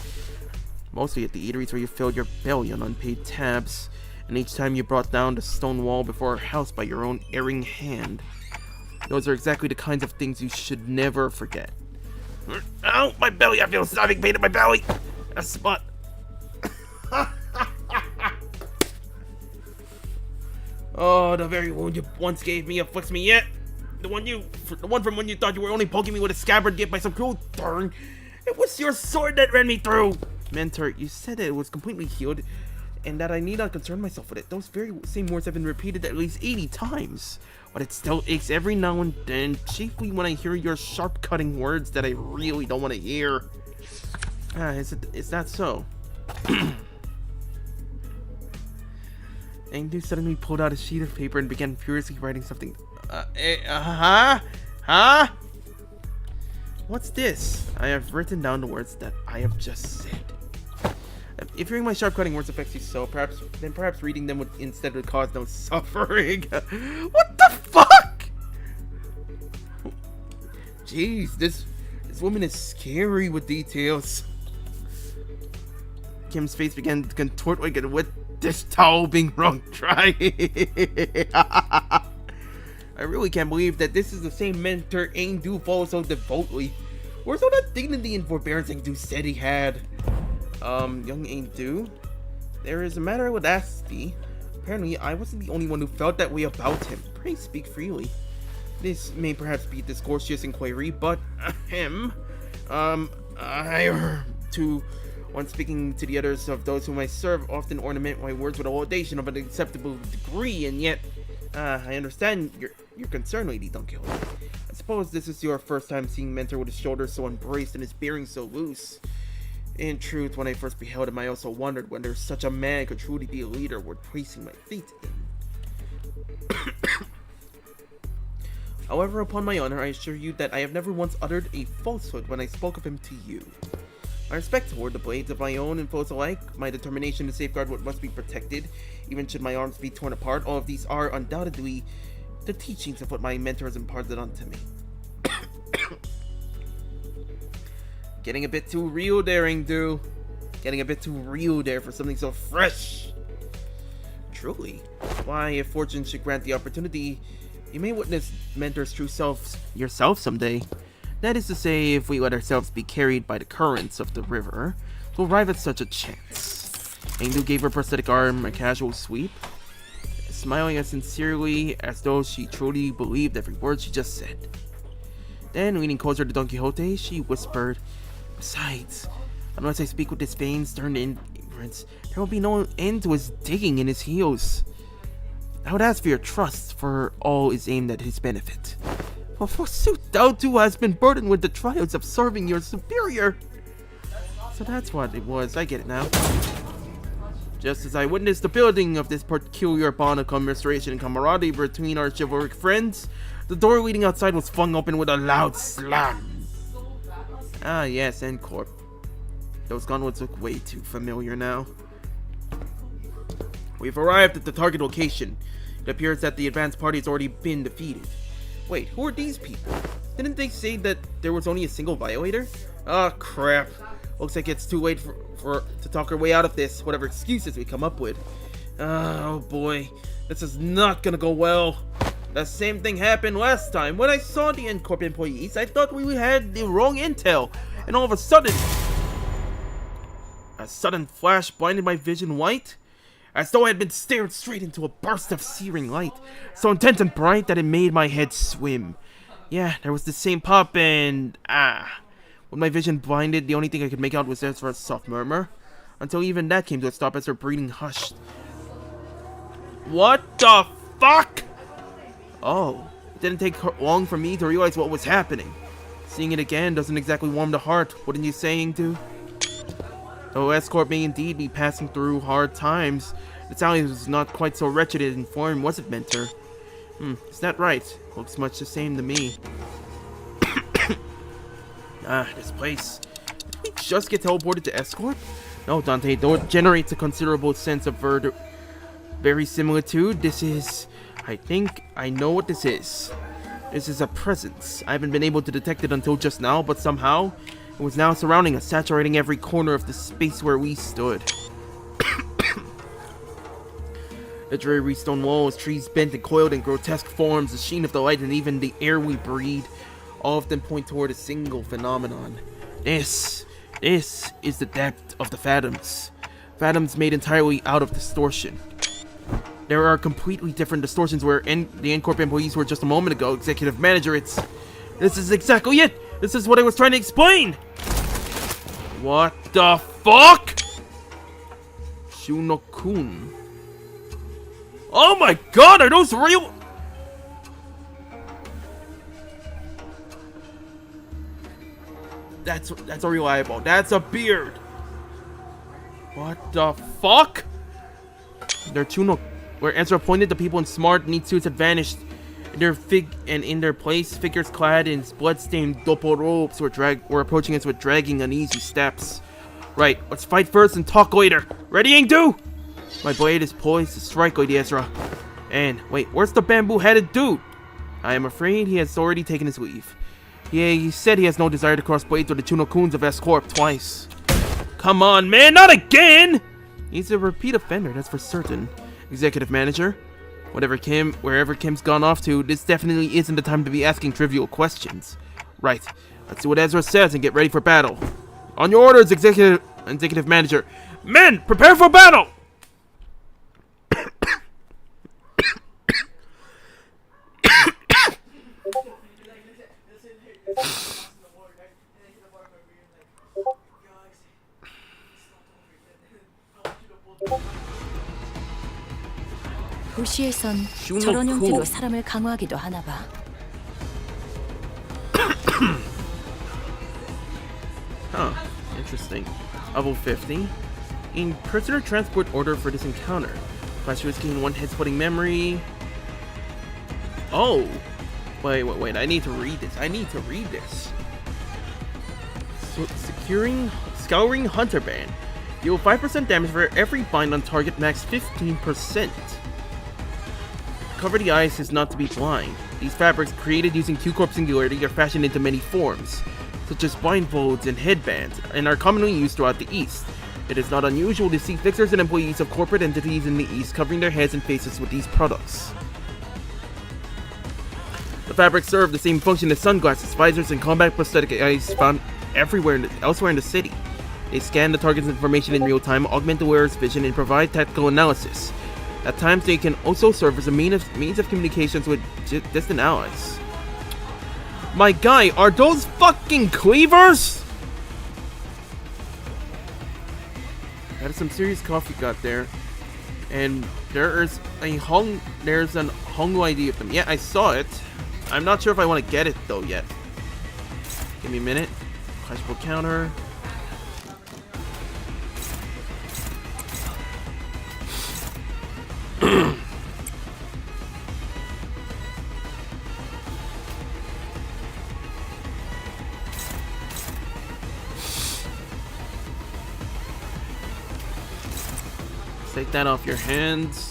Mostly at the eateries where you filled your belly on unpaid tabs, and each time you brought down the stone wall before our house by your own erring hand. Those are exactly the kinds of things you should never forget. Ow, my belly! I feel stabbing pain in my belly! A spot. Oh, the very wound you once gave me afflicts me yet. The one from when you thought you were only poking me with a scabbard gift by some cruel turn. It was your sword that ran me through. Mentor, you said that it was completely healed and that I need not concern myself with it. Those very same words have been repeated at least 80 times. But it still aches every now and then, chiefly when I hear your sharp-cutting words that I really don't want to hear. Is that so? Engdu suddenly pulled out a sheet of paper and began furiously writing something. Huh? What's this? I have written down the words that I have just said. If hearing my sharp-cutting words affects you so, perhaps reading them would instead cause no suffering. What the fuck? Jeez, this woman is scary with details. Kim's face began to contort like it with this towel being wrung dry. I really can't believe that this is the same mentor Ingdu follows so devoutly. Where's all that dignity and forbearance Ingdu said he had? Young Ingdu, there is a matter I would ask thee. Apparently, I wasn't the only one who felt that way about him. Pray speak freely. This may perhaps be a discourteous inquiry, but when speaking to the others of those whom I serve, often ornament my words with a laudation of an acceptable degree, and yet, I understand your concern, Lady Don Quixote. I suppose this is your first time seeing Mentor with his shoulders so embraced and his bearing so loose. In truth, when I first beheld him, I also wondered whether such a man could truly be a leader worth placing my faith in. However, upon my honor, I assure you that I have never once uttered a falsehood when I spoke of him to you. My respect toward the blades of my own and foes alike, my determination to safeguard what must be protected, even should my arms be torn apart, all of these are undoubtedly the teachings of what my mentor has imparted unto me. Getting a bit too real there, Ingdu. Getting a bit too real there for something so fresh. Truly. Why, if fortune should grant the opportunity, you may witness Mentor's true self yourself someday. That is to say, if we let ourselves be carried by the currents of the river, we'll arrive at such a chance. Ingdu gave her prosthetic arm a casual sweep, smiling as sincerely as though she truly believed every word she just said. Then, leaning closer to Don Quixote, she whispered, "Besides, unless I speak with this vain, stern ignorance, there will be no end to his digging in his heels. I would ask for your trust, for all is aimed at his benefit. For forsooth, thou too hast been burdened with the trials of serving your superior." So that's what it was, I get it now. Just as I witnessed the building of this peculiar bond of commiseration and camaraderie between our chivalric friends, the door leading outside was flung open with a loud slam. Ah yes, N Corp. Those gunwoods look way too familiar now. We've arrived at the target location. It appears that the advance party has already been defeated. Wait, who are these people? Didn't they say that there was only a single violator? Ah, crap. Looks like it's too late to talk our way out of this, whatever excuses we come up with. Oh boy, this is not gonna go well. The same thing happened last time. When I saw the N Corp employees, I thought we had the wrong intel, and all of a sudden... A sudden flash blinded my vision white, as though I had been stared straight into a burst of searing light, so intense and bright that it made my head swim. Yeah, there was the same pop and With my vision blinded, the only thing I could make out was Ezra's soft murmur, until even that came to a stop as her breathing hushed. What the fuck? Oh, it didn't take long for me to realize what was happening. Seeing it again doesn't exactly warm the heart, wouldn't you say, Ingdu? Though S Corp may indeed be passing through hard times, the Sally was not quite so wretched in form, was it, Mentor? Is that right? Looks much the same to me. This place. Did we just get teleported to S Corp? No, Dante, though it generates a considerable sense of verisimilitude, this is... I think I know what this is. This is a presence. I haven't been able to detect it until just now, but somehow... it was now surrounding us, saturating every corner of the space where we stood. The dreary stone walls, trees bent and coiled in grotesque forms, the sheen of the light, and even the air we breathe, all of them point toward a single phenomenon. This is the depth of the Phantoms. Phantoms made entirely out of distortion. There are completely different distortions where the N Corp employees were just a moment ago. Executive Manager, this is exactly it! This is what I was trying to explain! What the fuck? Shuno-kun. Oh my god, are those real? That's a real eyeball. That's a beard. What the fuck? Their Chuno, where Ezra pointed, the people in smart, neat suits had vanished. In their place, figures clad in blood-stained dopo robes were approaching us with dragging, uneasy steps. Right, let's fight first and talk later. Ready, Ingdu? My blade is poised to strike, Lady Ezra. And, wait, where's the bamboo-headed dude? I am afraid he has already taken his leave. He said he has no desire to cross blades with the Chuno-kuns of S Corp twice. Come on, man, not again! He's a repeat offender, that's for certain. Executive Manager? Wherever Kim's gone off to, this definitely isn't the time to be asking trivial questions. Right, let's see what Ezra says and get ready for battle. On your orders, Executive Manager. Men, prepare for battle! 도시에선 저런 형태로 사람을 강화하기도 하나 봐. Huh, interesting. Level 50. In prisoner transport order for this encounter. Class was gain 1 head-splitting memory. Oh! Wait, I need to read this. So, Scouring Hunter Band. Deal 5% damage for every bind on target, max 15%. Cover the eyes is not to be blind. These fabrics, created using Q Corp Singularity, are fashioned into many forms, such as blindfolds and headbands, and are commonly used throughout the East. It is not unusual to see fixers and employees of corporate entities in the East covering their heads and faces with these products. The fabrics serve the same function as sunglasses, visors, and combat prosthetic eyes found elsewhere in the city. They scan the target's information in real time, augment the wearer's vision, and provide tactical analysis. At times, they can also serve as a means of communications with distant allies. My guy, are those fucking cleavers? That is some serious coffee got there. And there's an Hongo ID of them. Yeah, I saw it. I'm not sure if I want to get it though yet. Give me a minute. Clashable counter. Take that off your hands.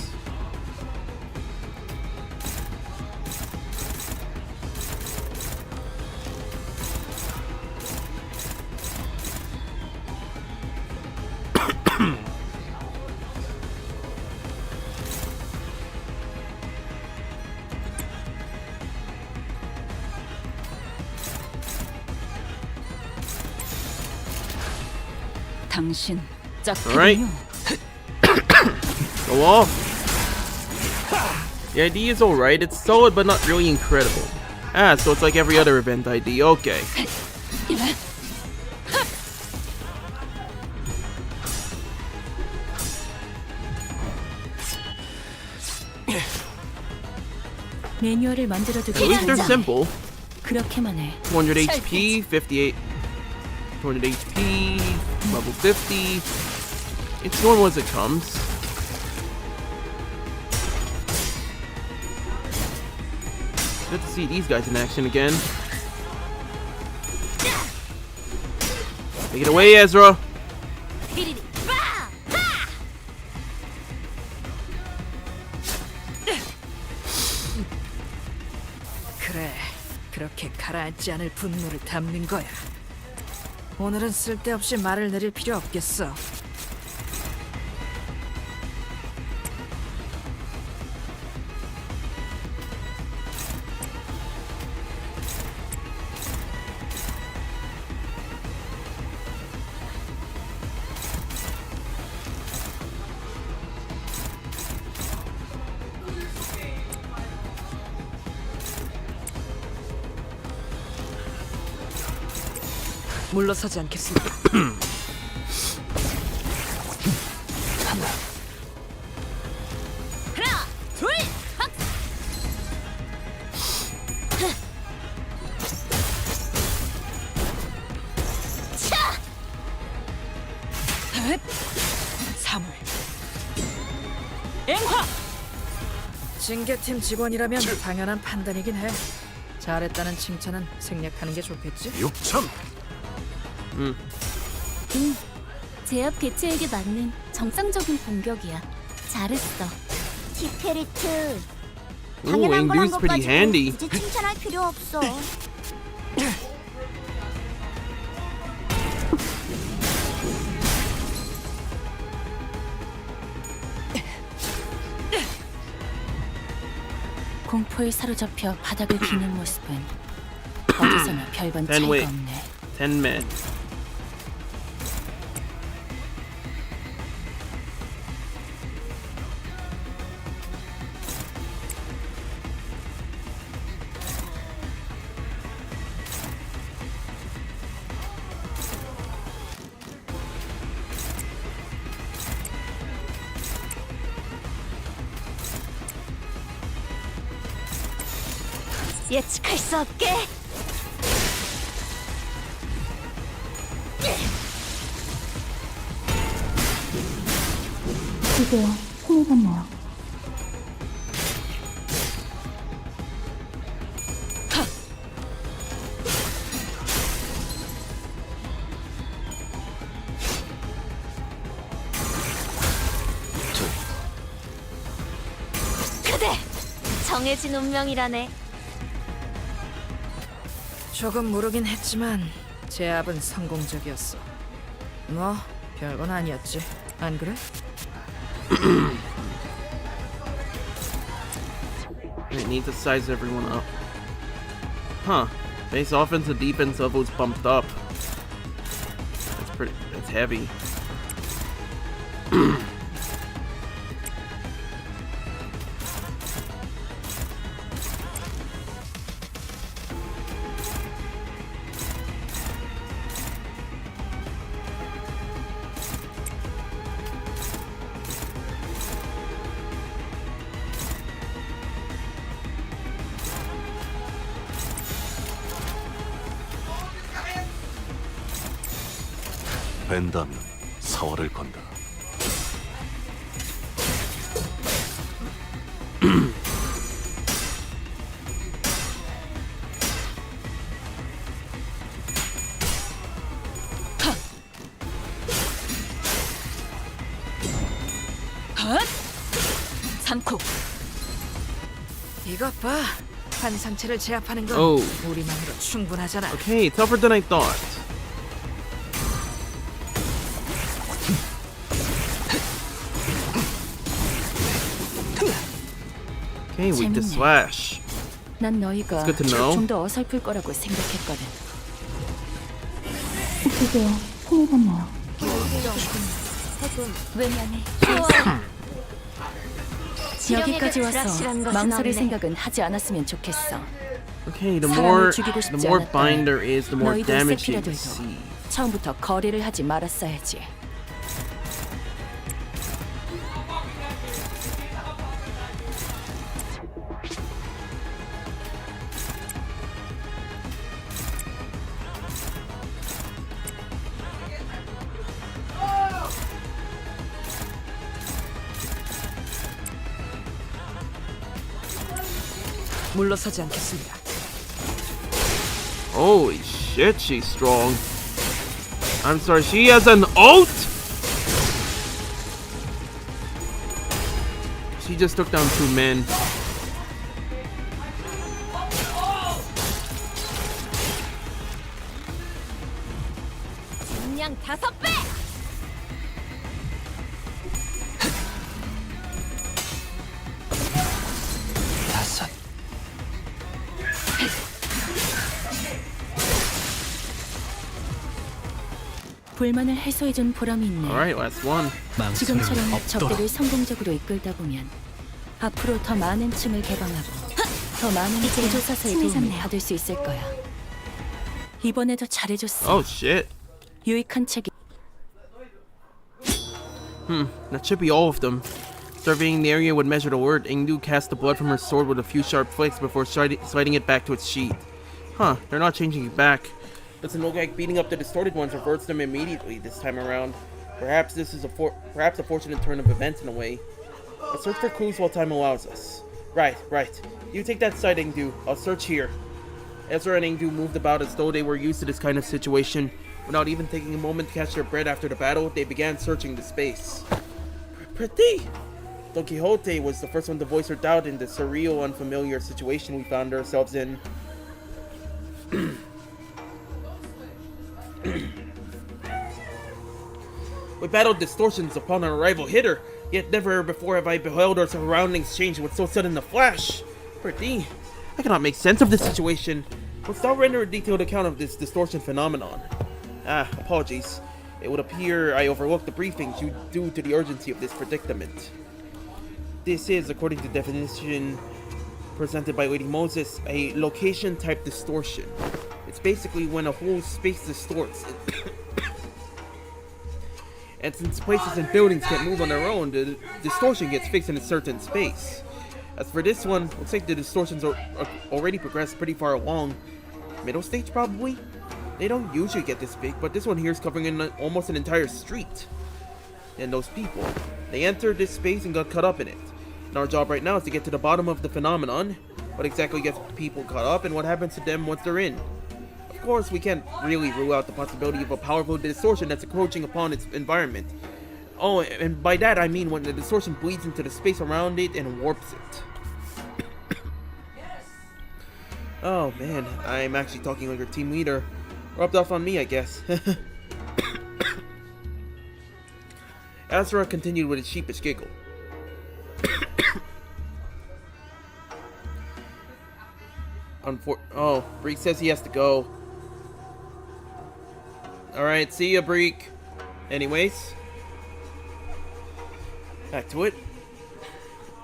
당신 Alright. Go off. The ID is alright. It's solid, but not really incredible. Ah, so it's like every other event ID. Okay. 매뉴얼을 만들어두기 At least they're simple. 그렇게만 해. 200 HP, 58, 200 HP, level 50. It's normal as it comes. Good to see these guys in action again. Take it away, Ezra. 그래, 그렇게 가라앉지 않을 분노를 담는 거야. 오늘은 쓸데없이 말을 내릴 필요 없겠어. 물러서지 않겠습니다. 하나, 둘, 학. 차. 사물. 앵화. 징계팀 직원이라면 당연한 판단이긴 해. 잘했다는 칭찬은 생략하는 게 좋겠지? 6천. 제압 개체에게 맞는 정상적인 공격이야. 잘했어. 티페리트. Ooh, 당연한 거란 Endu's 것 pretty 가지고 handy. 굳이 칭찬할 필요 없어. 공포에 사로잡혀 바닥을 기는 모습은 어디서나 별반 Then 차이가 wait. 없네. 10 men. 예측할 수 없게. 드디어 힘을 받네요. 그대 정해진 운명이라네. 조금 무르긴 했지만 제압은 성공적이었어. 뭐 별건 아니었지. 안 그래? I need to size everyone up. Huh. Base offense and defense levels bumped up. That's heavy. 벤다면 사활을 건다. 삼코. 이것 봐. 한 상체를 제압하는 건 Oh. 우리만으로 충분하잖아. Okay, tougher than I thought. Okay, weak to 재밌네. slash. 난 너희가 It's good to know. 좀 더 어설플 거라고 생각했거든. 드디어 힘을 받네요. 조금 외면해. 여기까지 와서 불확실한 것은 망설일 없네. 생각은 하지 않았으면 좋겠어. Okay, the 사람을 more 죽이고 싶지 bind 않았다면 there is, the more 너희들 damage they 세피라들도 receive. 처음부터 거래를 하지 말았어야지. 물러서지 않겠습니다. Holy shit, she's strong. I'm sorry, she has an ult? She just took down 2 men. 그냥 5배. 다섯. 불만을 해소해준 보람이 있네. Alright, last one. 지금처럼 적들을 성공적으로 이끌다 보면 앞으로 더 많은 층을 개방하고 더 많은 제조사서의 도움을 힘내세요. 받을 수 있을 거야. 이번에도 잘해줬어. Oh shit. 유익한 책이. That should be all of them. Surveying the area would measure the word. Ingdu cast the blood from her sword with a few sharp flicks before sliding it back to its sheath. Huh, they're not changing it back. Doesn't look like beating up the distorted ones reverts them immediately this time around. Perhaps this is perhaps a fortunate turn of events in a way. Let's search for clues while time allows us. Right. You take that side, Ingdu. I'll search here. Ezra and Ingdu moved about as though they were used to this kind of situation. Without even taking a moment to catch their breath after the battle, they began searching the space. Pretty! Don Quixote was the first one to voice her doubt in the surreal, unfamiliar situation we found ourselves in. We battled distortions upon our arrival hither, yet never before have I beheld our surroundings change with so sudden a flash. Pretty, I cannot make sense of this situation. Must thou render a detailed account of this distortion phenomenon? Apologies. It would appear I overlooked the briefings due to the urgency of this predicament. This is, according to the definition presented by Lady Moses, a location-type distortion. It's basically when a whole space distorts. And since places and buildings can't move on their own, the distortion gets fixed in a certain space. As for this one, looks like the distortions are already progressed pretty far along. Middle stage, probably? They don't usually get this big, but this one here is covering almost an entire street. And those people, they entered this space and got caught up in it. And our job right now is to get to the bottom of the phenomenon. What exactly gets people caught up and what happens to them once they're in. Of course, we can't really rule out the possibility of a powerful distortion that's encroaching upon its environment. Oh, and by that I mean when the distortion bleeds into the space around it and warps it. Oh man, I'm actually talking like our team leader. Rubbed off on me, I guess. Azra continued with a sheepish giggle. Oh, Breek says he has to go. Alright, see ya, Breek. Anyways, back to it.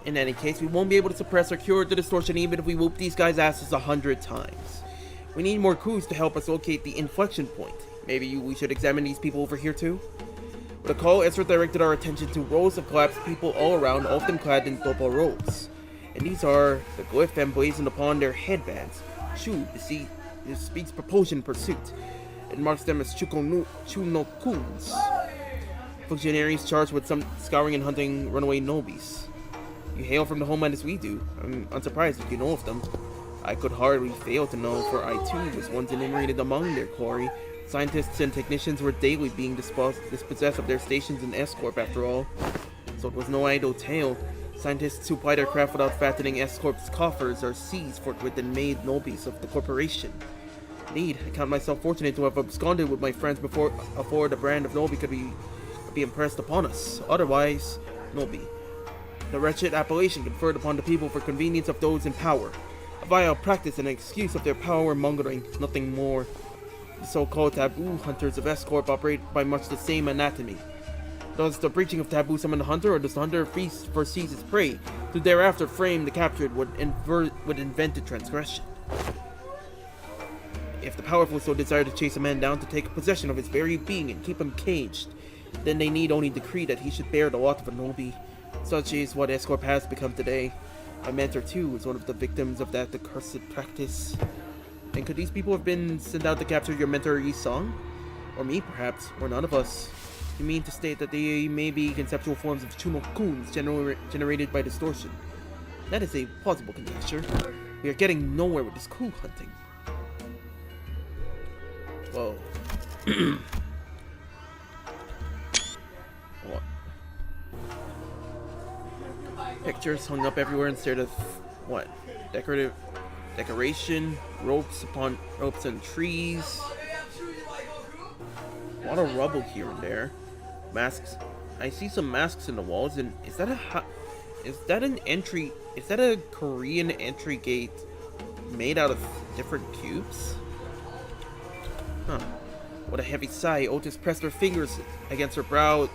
In any case, we won't be able to suppress or cure the distortion even if we whoop these guys' asses 100 times. We need more clues to help us locate the inflection point. Maybe we should examine these people over here too? With a call, Ezra directed our attention to rows of collapsed people all around, often clad in dopo robes. And these are the glyph emblazoned upon their headbands. Shu, this speaks propulsion pursuit. It marks them as Chunokuns, functionaries charged with some scouring and hunting runaway nobis. You hail from the homeland as we do. I'm unsurprised if you know of them. I could hardly fail to know, for I too was once enumerated among their quarry. Scientists and technicians were daily being dispossessed of their stations in S Corp after all. So it was no idle tale. Scientists who ply their craft without fattening S Corp's coffers are seized forthwith and made nobis of the corporation. Indeed, I count myself fortunate to have absconded with my friends before the brand of Nobi could be impressed upon us. Otherwise, Nobi, the wretched appellation conferred upon the people for convenience of those in power. A vile practice and an excuse of their power mongering, nothing more. The so-called taboo hunters of S Corp operate by much the same anatomy. Does the breaching of taboo summon the hunter, or does the hunter feast first seize his prey, to thereafter frame the captured with invented transgression? If the powerful so desire to chase a man down to take possession of his very being and keep him caged, then they need only decree that he should bear the lot of a nobi. Such is what N Corp has become today. My mentor too was one of the victims of that accursed practice. And could these people have been sent out to capture your mentor Yi-song? Or me, perhaps, or none of us? You mean to state that they may be conceptual forms of Chuno-kuns generated by distortion? That is a plausible conjecture. We are getting nowhere with this coup hunting. Whoa. What? Pictures hung up everywhere instead of what? Decoration, ropes and trees. A lot of rubble here and there. Masks. I see some masks in the walls, and is that a Korean entry gate made out of different cubes? Huh. What a heavy sigh. Otis pressed her fingers against her brow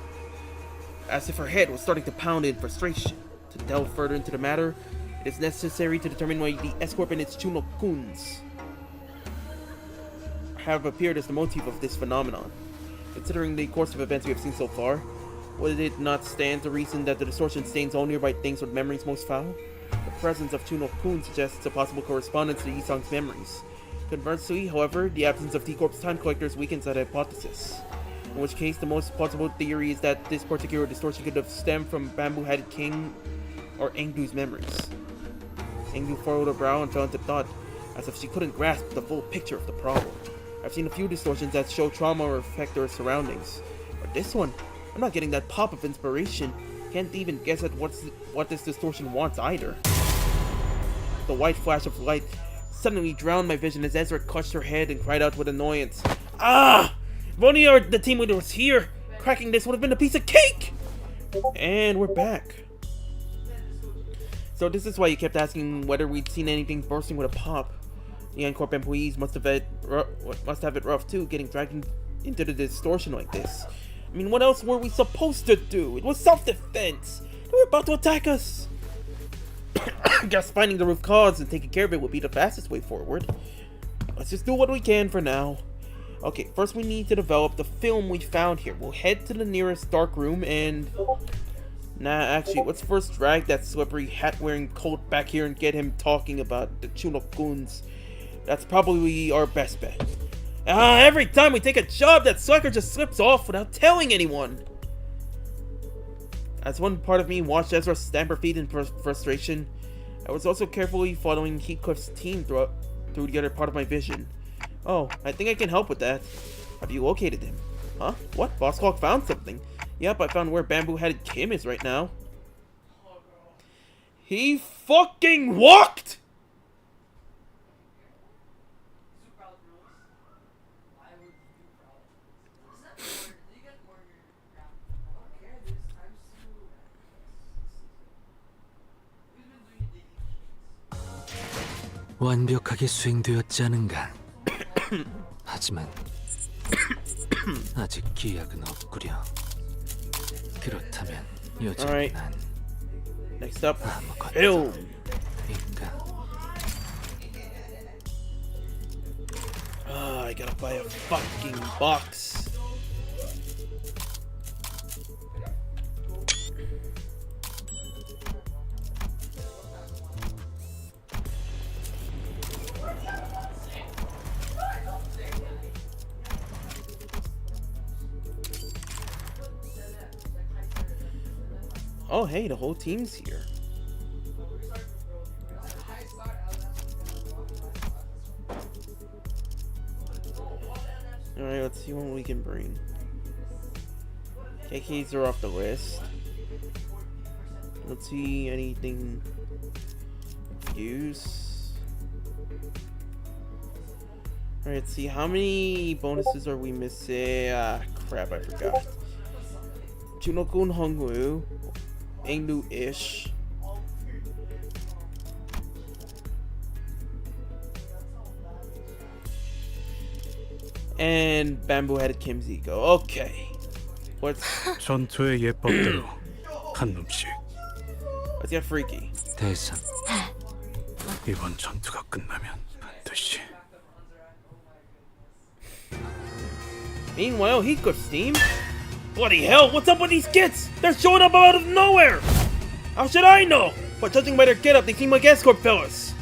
as if her head was starting to pound in frustration. To delve further into the matter, it is necessary to determine why the N Corp and its Chuno-kuns have appeared as the motif of this phenomenon. Considering the course of events we have seen so far, would it not stand to reason that the distortion stains all nearby things with memories most foul? The presence of Chuno-kun suggests a possible correspondence to Yi-song's memories. Conversely, however, the absence of T Corp's time collectors weakens that hypothesis. In which case, the most plausible theory is that this particular distortion could have stemmed from Bamboo-Headed King or Engdu's memories. Engdu furrowed her brow and fell into thought, as if she couldn't grasp the full picture of the problem. I've seen a few distortions that show trauma or affect their surroundings, but this one, I'm not getting that pop of inspiration. Can't even guess at what this distortion wants either. The white flash of light suddenly drowned my vision as Ezra clutched her head and cried out with annoyance. Ah! If only the team leader was here! Cracking this would have been a piece of cake! And we're back. So this is why you kept asking whether we'd seen anything bursting with a pop. The N Corp employees must have it rough too, getting dragged into the distortion like this. I mean, what else were we supposed to do? It was self-defense! They were about to attack us! Guess finding the root cause and taking care of it would be the fastest way forward. Let's just do what we can for now. Okay, first we need to develop the film we found here. We'll head to the nearest dark room and... Nah, actually, let's first drag that slippery hat-wearing colt back here and get him talking about the Chuno-kuns. That's probably our best bet. Every time we take a job, that sucker just slips off without telling anyone. As one part of me watched Ezra stamp her feet in frustration, I was also carefully following Heathcliff's team through the other part of my vision. Oh, I think I can help with that. Have you located him? Huh? What? Boss Hawk found something. Yep, I found where Bamboo-Headed Kim is right now. He fucking walked! 완벽하게 수행되었지 않은가? 하지만 아직 기약은 없구려. 그렇다면 여전히 Alright. 난 Next up, 아무것도 film. 인가? I gotta buy a fucking box. Oh, hey, the whole team's here. Alright, let's see what we can bring. KKs are off the list. Let's see anything use. Alright, let's see how many bonuses are we missing. Ah, crap, I forgot. Chuno-kun Hongwoo. Engdu-ish. And Bamboo-Headed Kim Zico. Okay. What's 전투의 예법대로 한 놈씩. that freaky? 대상. 이번 전투가 끝나면 반드시. Meanwhile, he could steam. Bloody hell! What's up with these kids? They're showing up out of nowhere. How should I know? But judging by their get-up, they seem like N Corp fellas.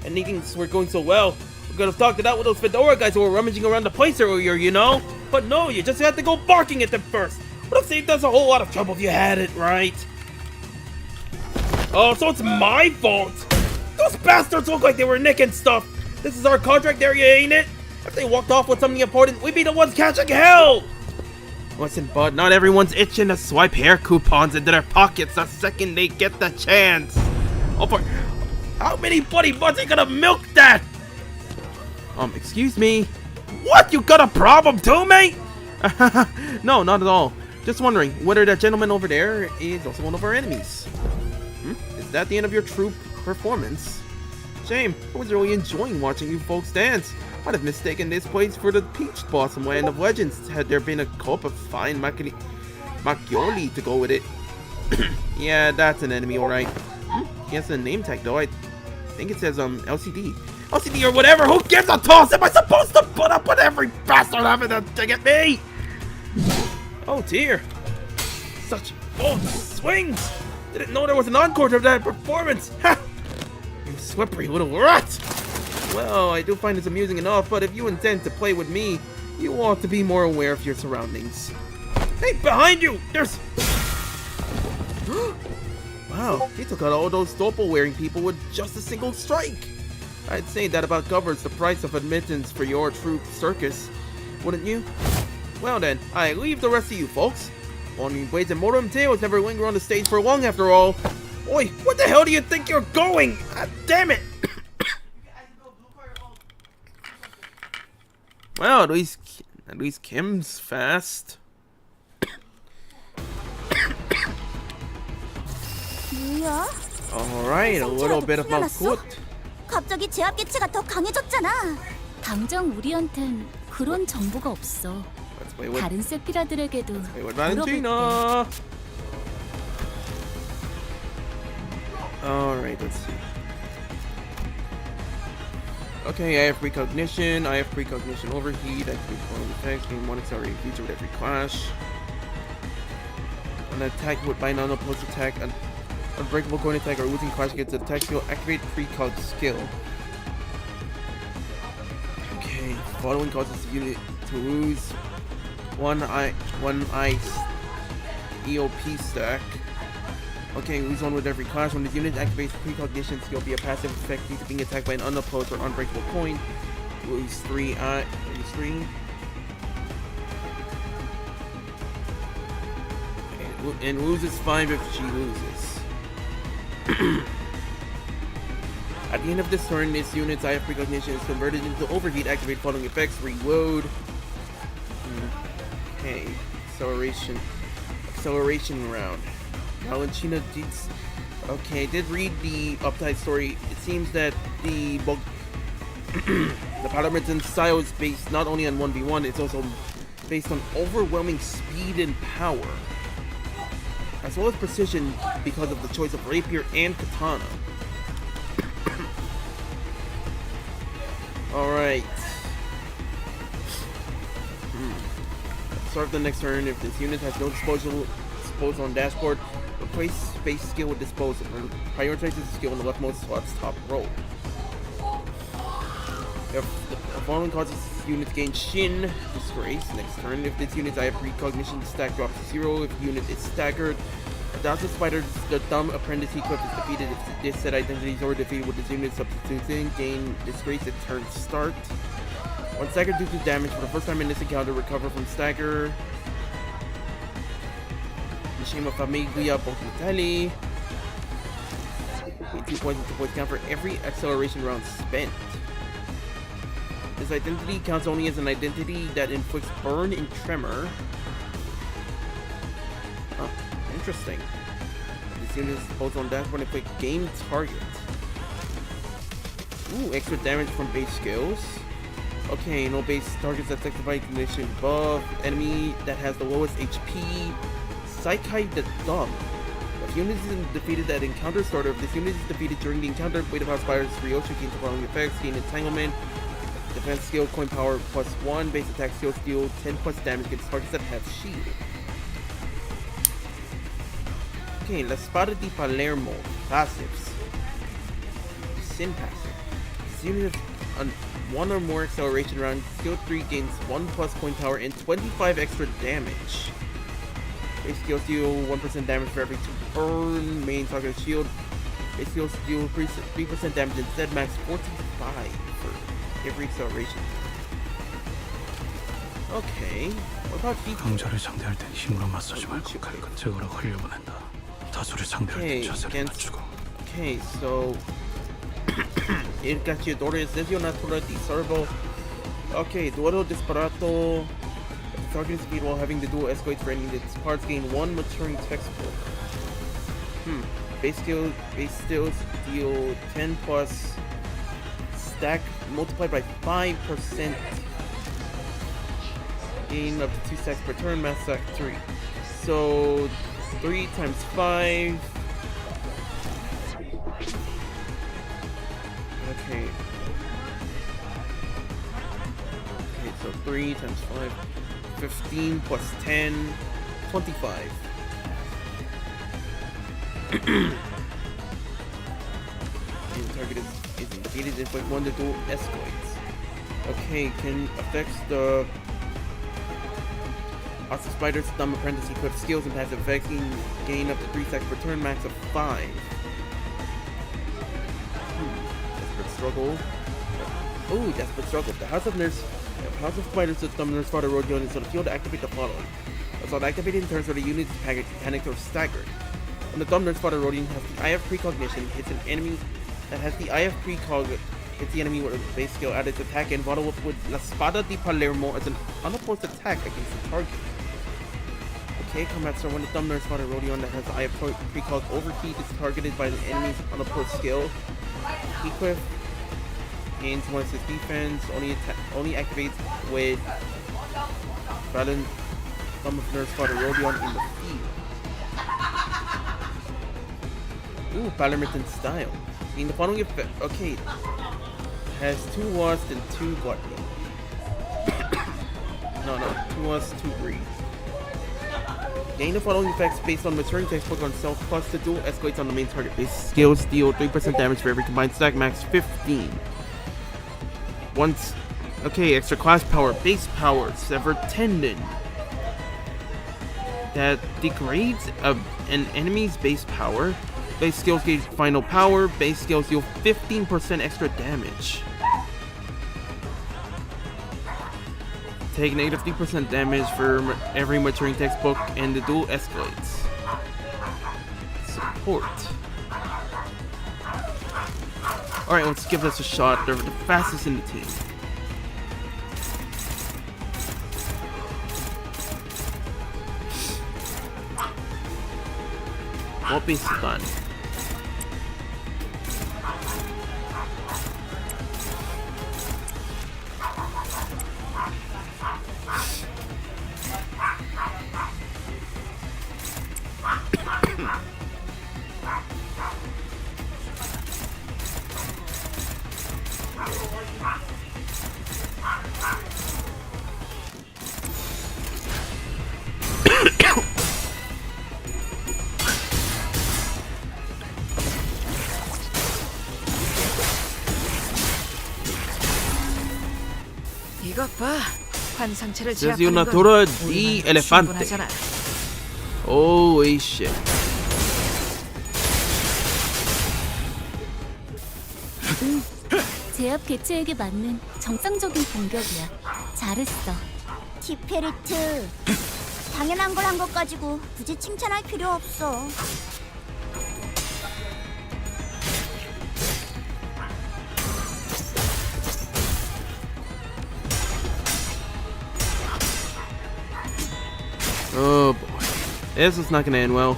And things were going so well. We could have talked it out with those Fedora guys who were rummaging around the place earlier, you know? But no, you just had to go barking at them first. Would have saved us a whole lot of trouble if you had it right. Oh, so it's my fault. Those bastards look like they were nicking stuff. This is our contract area, ain't it? If they walked off with something important, we'd be the ones catching hell. Listen, bud, not everyone's itching to swipe hair coupons into their pockets the second they get the chance. Oh, for how many bloody butts are you gonna milk that? Excuse me. What? You got a problem too, mate? No, not at all. Just wondering whether that gentleman over there is also one of our enemies. Is that the end of your troop performance? Shame. I was really enjoying watching you folks dance. Might have mistaken this place for the Peach Blossom Land of Legends had there been a cup of fine macchioli to go with it. Yeah, that's an enemy, alright. He has a name tag though. I think it says LCD. LCD or whatever, who gives a toss? Am I supposed to put up with every bastard having a dig at me? Oh dear. Such bold swings! Didn't know there was an encore to that performance! Ha! You slippery little rat! Well, I do find this amusing enough, but if you intend to play with me, you ought to be more aware of your surroundings. Hey, behind you! There's... Wow, he took out all those doppel-wearing people with just a single strike! I'd say that about covers the price of admittance for your troop circus, wouldn't you? Well then, I leave the rest of you folks. Only blades and mortal tails never linger on the stage for long after all. Oi, what the hell do you think you're going? God damn it! Well, at least Kim's fast. 뭐야? Alright, a little bit of Malkut. 갑자기 제압 개체가 더 강해졌잖아. 당장 우리한텐 그런 정보가 없어. Let's play with 다른 세피라들에게도 Valentina. Alright, let's see. Okay, I have precognition, overheat, activate following effects, gain 1 accelerated feature with every clash. An attack with by non-opposed attack, an unbreakable coin attack or losing clash against the attack skill, activate precog skill. Okay, following causes the unit to lose one ice EOP stack. Okay, lose one with every clash. When this unit activates precognition skill, be a passive effect due to being attacked by an unopposed or unbreakable coin. Lose 3 and loses 5 if she loses. At the end of this turn, this unit's eye of precognition is converted into overheat. Activate following effects. Reload. Okay, acceleration round. Valentina did. Okay, I did read the Uptide story. It seems that the Paladin style is based not only on 1v1, it's also based on overwhelming speed and power, as well as precision because of the choice of rapier and katana. Alright. Start the next turn. If this unit has no disposal on dashboard, replace space skill with disposal and prioritize the skill in the leftmost slot's top row. If the following causes this unit to gain Shin Disgrace next turn, if this unit's eye of precognition stack drops to 0, if the unit is staggered, a Dazzle Spider, the dumb apprentice equipped is defeated. If this set identities are defeated with this unit substituting, gain Disgrace at turn start. When staggered due to damage for the first time in this encounter, recover from stagger. Mishima Famiglia Bocatelli. Gain 2 points count for every acceleration round spent. This identity counts only as an identity that inflicts burn and tremor. Oh, interesting. This unit is both on dashboard and quick game target. Ooh, extra damage from base skills. Okay, no base targets affected by condition above. Enemy that has the lowest HP. Psyche the Dumb. If unit is defeated at encounter starter, if this unit is defeated during the encounter, Weight of House Fires Ryoshu gains the following effects: gain entanglement, defense skill, coin power +1, base attack skill, deal 10 plus damage against targets that have shield. Okay, La Spada di Palermo. Passives. Sin passive. This unit has one or more acceleration round. Skill 3 gains 1 plus coin power and 25 extra damage. Base skills deal 1% damage for every 2 burn. Main target shield. Base skills deal 3% damage instead. Max 45 for every acceleration. Okay. What about feet? 강자를 상대할 땐 힘으로 맞서지 말고 칼 근처로 흘려보낸다. 다수를 상대할 땐 자세를 낮추고. Okay, so il cacciatore sessionatura di servo. Okay, duelo disparato. The target is beat while having the dual escalate for any of its parts. Gain 1 maturing textbook. Base skills deal 10 plus stack multiplied by 5%. Gain up to 2 stacks per turn, mass stack 3. So 3 times 5. Okay. Okay, so 3 times 5. 15 plus 10. 25. The target is defeated if like 1 to dual escalates. Okay, can affects the Awesome Spider's Thumb Apprentice equips skills and passive effects. Gain up to 3 stacks per turn, max of 5. Desperate Struggle. Ooh, Desperate Struggle. The House of Spiders with Thumb Nurse Father Road units on the field to activate the following. Assault activated in turns where the unit is panicked or staggered. When the Thumb Nurse Father Rodian has the Eye of Precognition, hits an enemy that has the Eye of Precog, hits the enemy with a base skill at its attack and follow up with La Spada di Palermo as an unopposed attack against the target. Okay, Combat Star, when the Thumb Nurse Father Rodion that has the Eye of Precog overheat is targeted by the enemy's unopposed skill. Equip gains 1 assist defense, only activates with Balan Thumb Nurse Father Rodion in the field. Ooh, Palermitan style. In the following effect, okay, has 2 lust and 2 gluttony. no, 2 lust, 2 greed. Gain the following effects based on maturing textbook on self, plus the dual escalates on the main target. Base skills deal 3% damage for every combined stack, max 15. Once, okay, extra class power, base power, severed tendon. That degrades an enemy's base power. Base skills gain final power. Base skills deal 15% extra damage. Take negative 3% damage for every maturing textbook, and the duel escalates. Support. Alright, let's give this a shot. They're the fastest in the team. Won't be stunned. 이것 봐. 환상체를 Sesionatura 제압하는 건 di 얼마나 elefante. 충분하잖아. Holy shit. 제압 개체에게 맞는 정상적인 공격이야. 잘했어. 티페리트. 당연한 걸 한 것 가지고 굳이 칭찬할 필요 없어. Oh boy. This is not gonna end well.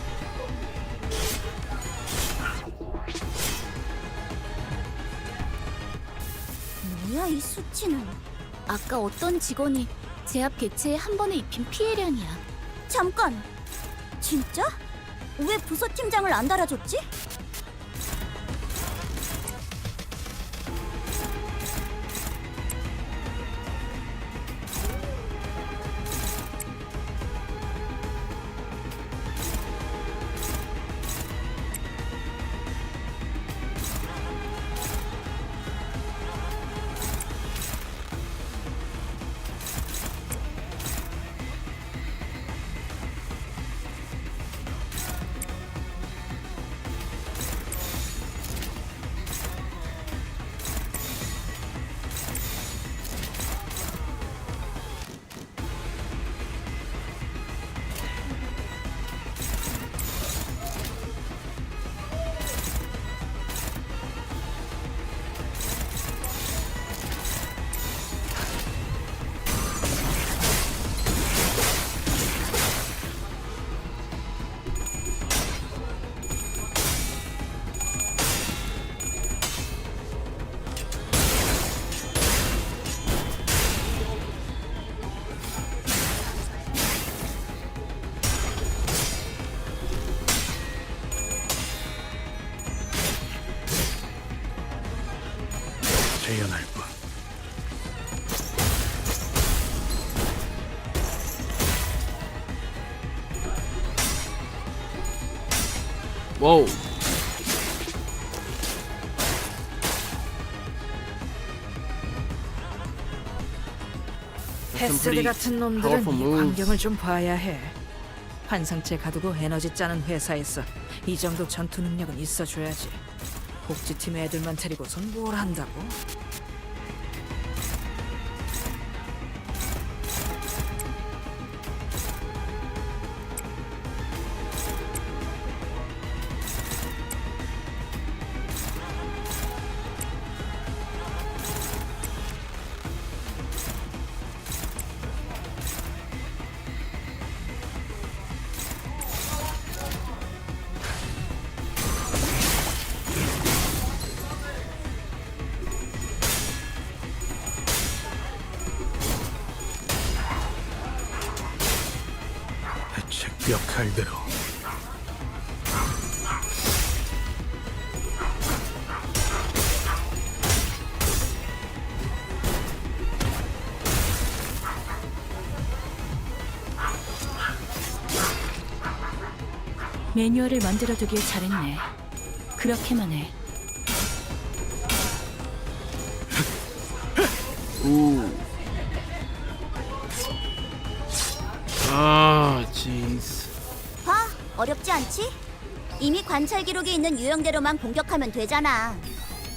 뭐야 이 수치는. 아까 어떤 직원이 제압 개체에 한 번에 입힌 피해량이야. 잠깐! 진짜? 왜 부서팀장을 안 달아줬지? 재현할 뿐. 와우. 패스리 같은 놈들은 powerful 이 moves. 광경을 좀 봐야 해. 환상체 가두고 에너지 짜는 회사에서 이 정도 전투 능력은 있어줘야지. 복지팀 애들만 데리고선 뭘 한다고? 해책 역할대로. 매뉴얼을 만들어두길 잘했네. 그렇게만 해. 오. 아, jeez. 봐, 어렵지 않지? 이미 관찰 기록에 있는 유형대로만 공격하면 되잖아.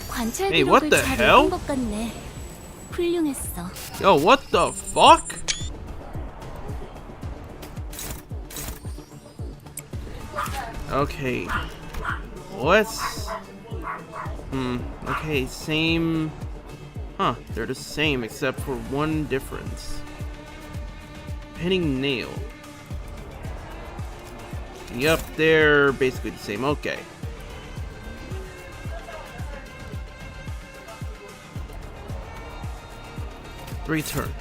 관찰 Hey, what 기록을 the 잘 hell? 읽은 것 같네. 훌륭했어. Yo, what the fuck? Okay. Let's... Okay, same... Huh, they're the same except for one difference. Pinning nail. Yep, they're basically the same. Okay. Three turns.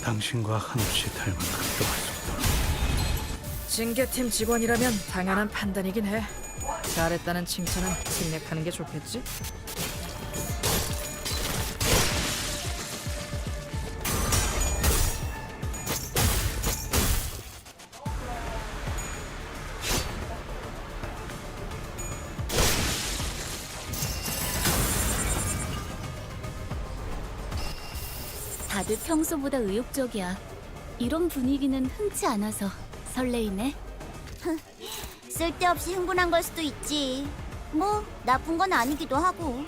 당신과 한없이 닮은 극도가 속도로. 징계팀 직원이라면 당연한 판단이긴 해. 잘했다는 칭찬은 생략하는 게 좋겠지? 다들 평소보다 의욕적이야. 이런 분위기는 흔치 않아서 설레이네. 쓸데없이 흥분한 걸 수도 있지. 뭐 나쁜 건 아니기도 하고.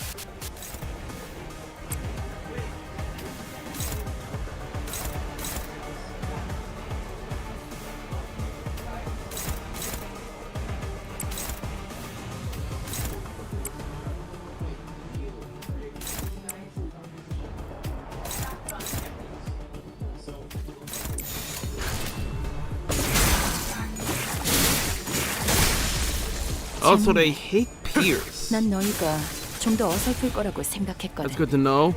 Also, they hate peers. 난 너희가 좀 더 어설플 거라고 That's 생각했거든. good to know.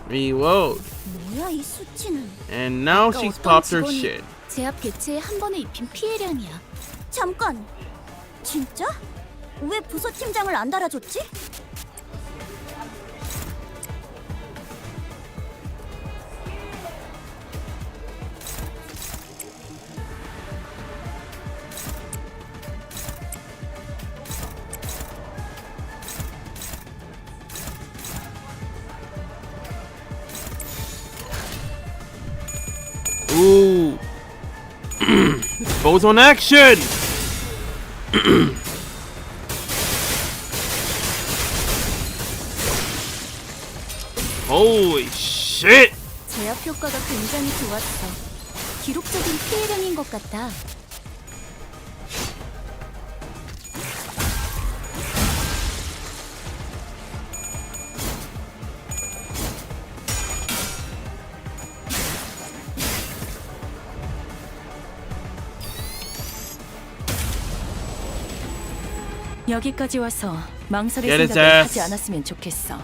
Reload. 뭐야 이 수치는? And now 아까 she's 어떤 popped her 직원이 shit. 제압 개체에 한 번에 입힌 피해량이야. 잠깐. 진짜? 왜 부서 팀장을 안 달아줬지? Ooh. Boson action! Holy shit! 제압 효과가 굉장히 좋았어. 기록적인 피해량인 것 같다. 여기까지 와서 망설일 Get his 생각을 ass. 하지 않았으면 좋겠어.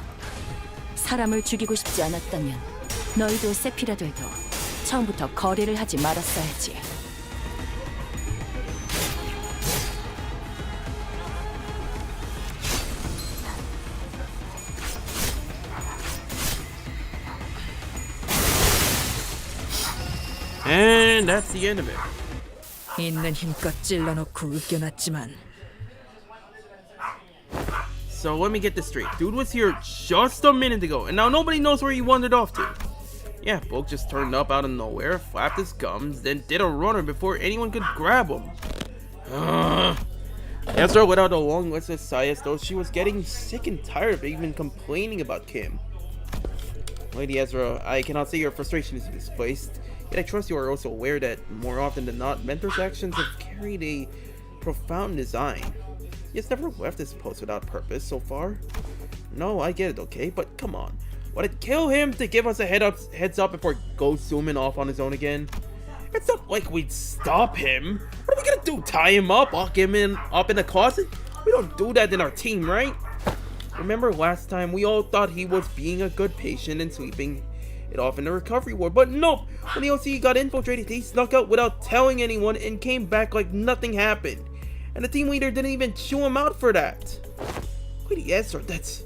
사람을 죽이고 싶지 않았다면 너희도 세피라들도 처음부터 거래를 하지 말았어야지. And that's the end of it. 있는 힘껏 찔러놓고 으깨놨지만 So let me get this straight. Dude was here just a minute ago, and now nobody knows where he wandered off to. Yeah, Bulk just turned up out of nowhere, flapped his gums, then did a runner before anyone could grab him. Ezra went out a long list of sighs, though she was getting sick and tired of even complaining about Kim. Lady Ezra, I cannot say your frustration is misplaced, yet I trust you are also aware that, more often than not, Mentor's actions have carried a profound design. He has never left this post without purpose so far. No, I get it, okay, but come on. Would it kill him to give us a heads up before he goes zooming off on his own again? It's not like we'd stop him. What are we gonna do? Tie him up? Lock him up in a closet? We don't do that in our team, right? Remember last time we all thought he was being a good patient and sleeping it off in the recovery ward, but nope. When the OCE got infiltrated, he snuck out without telling anyone and came back like nothing happened. And the team leader didn't even chew him out for that. Lady Ezra, that's...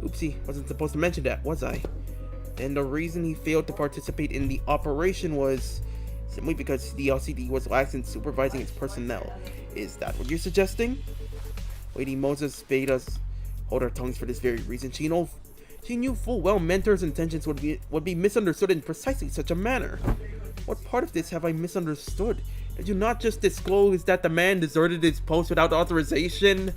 Oopsie, wasn't supposed to mention that, was I? And the reason he failed to participate in the operation was simply because the LCD was lax in supervising its personnel. Is that what you're suggesting? Lady Moses bade us hold our tongues for this very reason. She knew full well Mentor's intentions would be misunderstood in precisely such a manner. What part of this have I misunderstood? Did you not just disclose that the man deserted his post without authorization?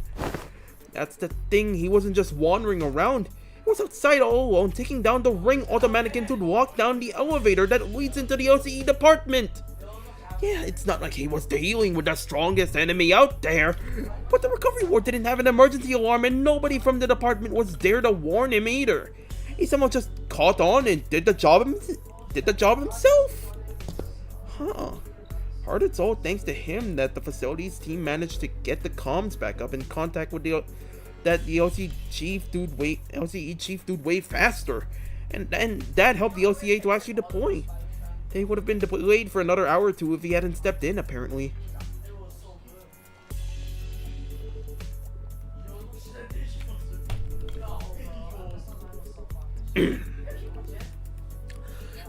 That's the thing, he wasn't just wandering around. He was outside all alone, taking down the ring automatic to walk down the elevator that leads into the OCE department. Yeah, it's not like he was dealing with the strongest enemy out there. But the recovery ward didn't have an emergency alarm and nobody from the department was there to warn him either. He somehow just caught on and did the job himself. Huh. Heard it's all thanks to him that the facilities team managed to get the comms back up in contact with the LCE chief dude way faster. And that helped the OCA to actually deploy. They would have been delayed for another hour or two if he hadn't stepped in, apparently.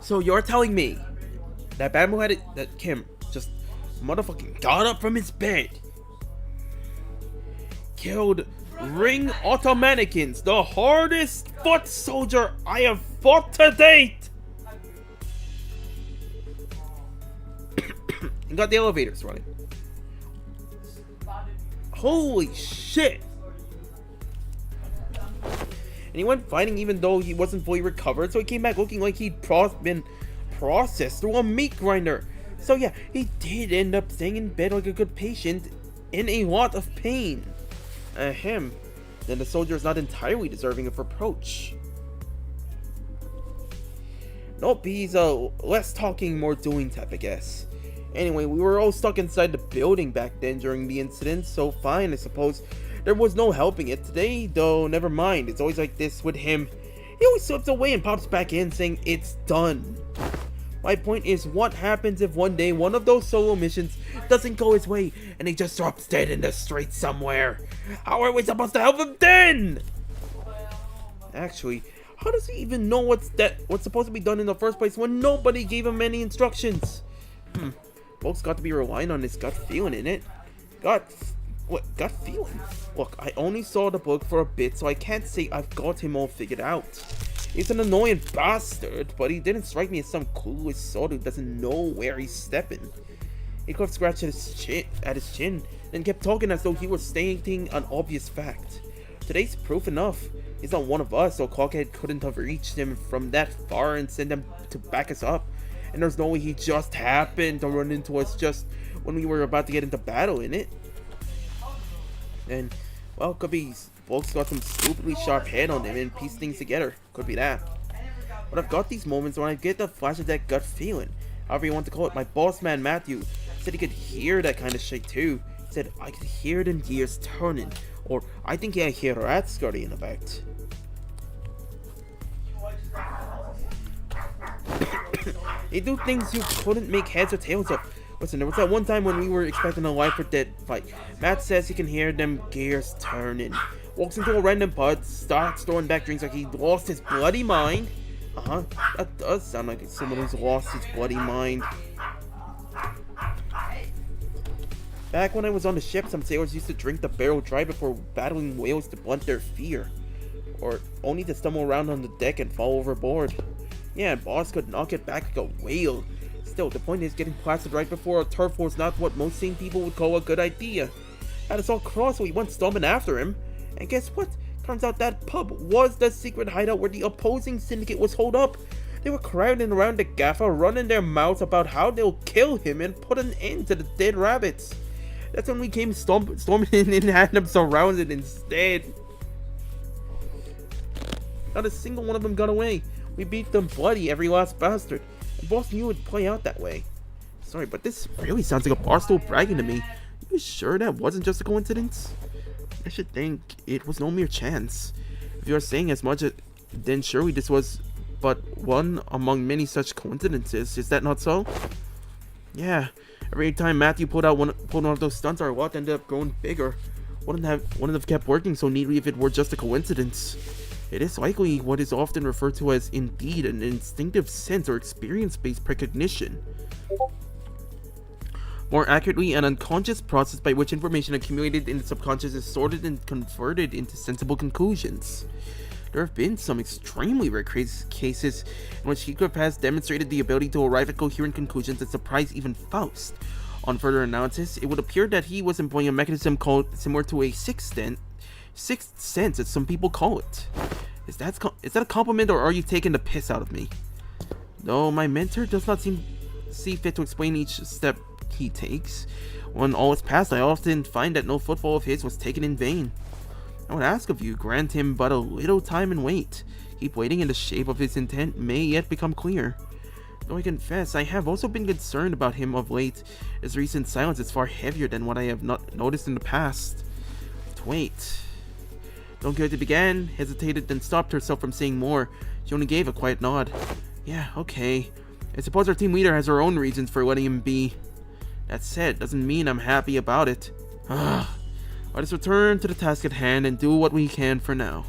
So you're telling me that Bamboo had it, that Kim just motherfucking got up from his bed, killed ring auto mannequins, the hardest foot soldier I have fought to date, and got the elevators running. Holy shit! And he went fighting even though he wasn't fully recovered, so he came back looking like he'd been processed through a meat grinder. So yeah, he did end up staying in bed like a good patient in a lot of pain. Ahem. Then the soldier is not entirely deserving of reproach. Nope, he's a less talking, more doing type, I guess. Anyway, we were all stuck inside the building back then during the incident, so fine, I suppose. There was no helping it. Today, though, never mind. It's always like this with him. He always slips away and pops back in saying it's done. My point is, what happens if one day one of those solo missions doesn't go his way and he just drops dead in the street somewhere? How are we supposed to help him then? Actually, how does he even know what's supposed to be done in the first place when nobody gave him any instructions? Folks got to be relying on his gut feeling in it. Gut feeling? Look, I only saw the book for a bit, so I can't say I've got him all figured out. He's an annoying bastard, but he didn't strike me as some clueless sort who doesn't know where he's stepping. He could have scratched at his chin, then kept talking as though he was stating an obvious fact. Today's proof enough. He's not one of us, so Cockhead couldn't have reached him from that far and sent him to back us up. And there's no way he just happened to run into us just when we were about to get into battle in it. And, well, could be folks got some stupidly sharp head on them and piece things together. Could be that. But I've got these moments when I get the flash of that gut feeling. However you want to call it. My boss man Matthew said he could hear that kind of shit too. He said, I could hear them gears turning. Or, I think I hear rats scurrying about. They do things you couldn't make heads or tails of. Listen, there was that one time when we were expecting a life or death fight. Matt says he can hear them gears turning. Walks into a random pub, starts throwing back drinks like he lost his bloody mind. That does sound like someone who's lost his bloody mind. Back when I was on the ship, some sailors used to drink the barrel dry before battling whales to blunt their fear. Or only to stumble around on the deck and fall overboard. Yeah, boss could knock it back like a whale. Still, the point is getting plastered right before a turf war is not what most sane people would call a good idea. Had us all cross, so we went storming after him. And guess what? Turns out that pub was the secret hideout where the opposing syndicate was holed up. They were crowding around the gaffer, running their mouths about how they'll kill him and put an end to the dead rabbits. That's when we came storming in and had them surrounded instead. Not a single one of them got away. We beat them bloody, every last bastard. And boss knew it would play out that way. Sorry, but this really sounds like a Barstool bragging to me. You sure that wasn't just a coincidence? I should think it was no mere chance. If you're saying as much, then surely this was but one among many such coincidences. Is that not so? Yeah. Every time Matthew pulled one of those stunts, our luck ended up growing bigger. Wouldn't have kept working so neatly if it were just a coincidence. It is likely what is often referred to as indeed an instinctive sense or experience-based precognition. More accurately, an unconscious process by which information accumulated in the subconscious is sorted and converted into sensible conclusions. There have been some extremely rare cases in which Heathcliff has demonstrated the ability to arrive at coherent conclusions that surprise even Faust. On further analysis, it would appear that he was employing a mechanism called similar to a sixth sense, as some people call it. Is that a compliment, or are you taking the piss out of me? Though my mentor does not see fit to explain each step he takes. When all is past, I often find that no footfall of his was taken in vain. I would ask of you, grant him but a little time and wait. Keep waiting, and the shape of his intent may yet become clear. Though I confess, I have also been concerned about him of late. His recent silence is far heavier than what I have not noticed in the past. But wait. Don Quixote began, hesitated, then stopped herself from saying more. She only gave a quiet nod. Yeah, okay. I suppose our team leader has her own reasons for letting him be. That said, doesn't mean I'm happy about it. Let us return to the task at hand and do what we can for now.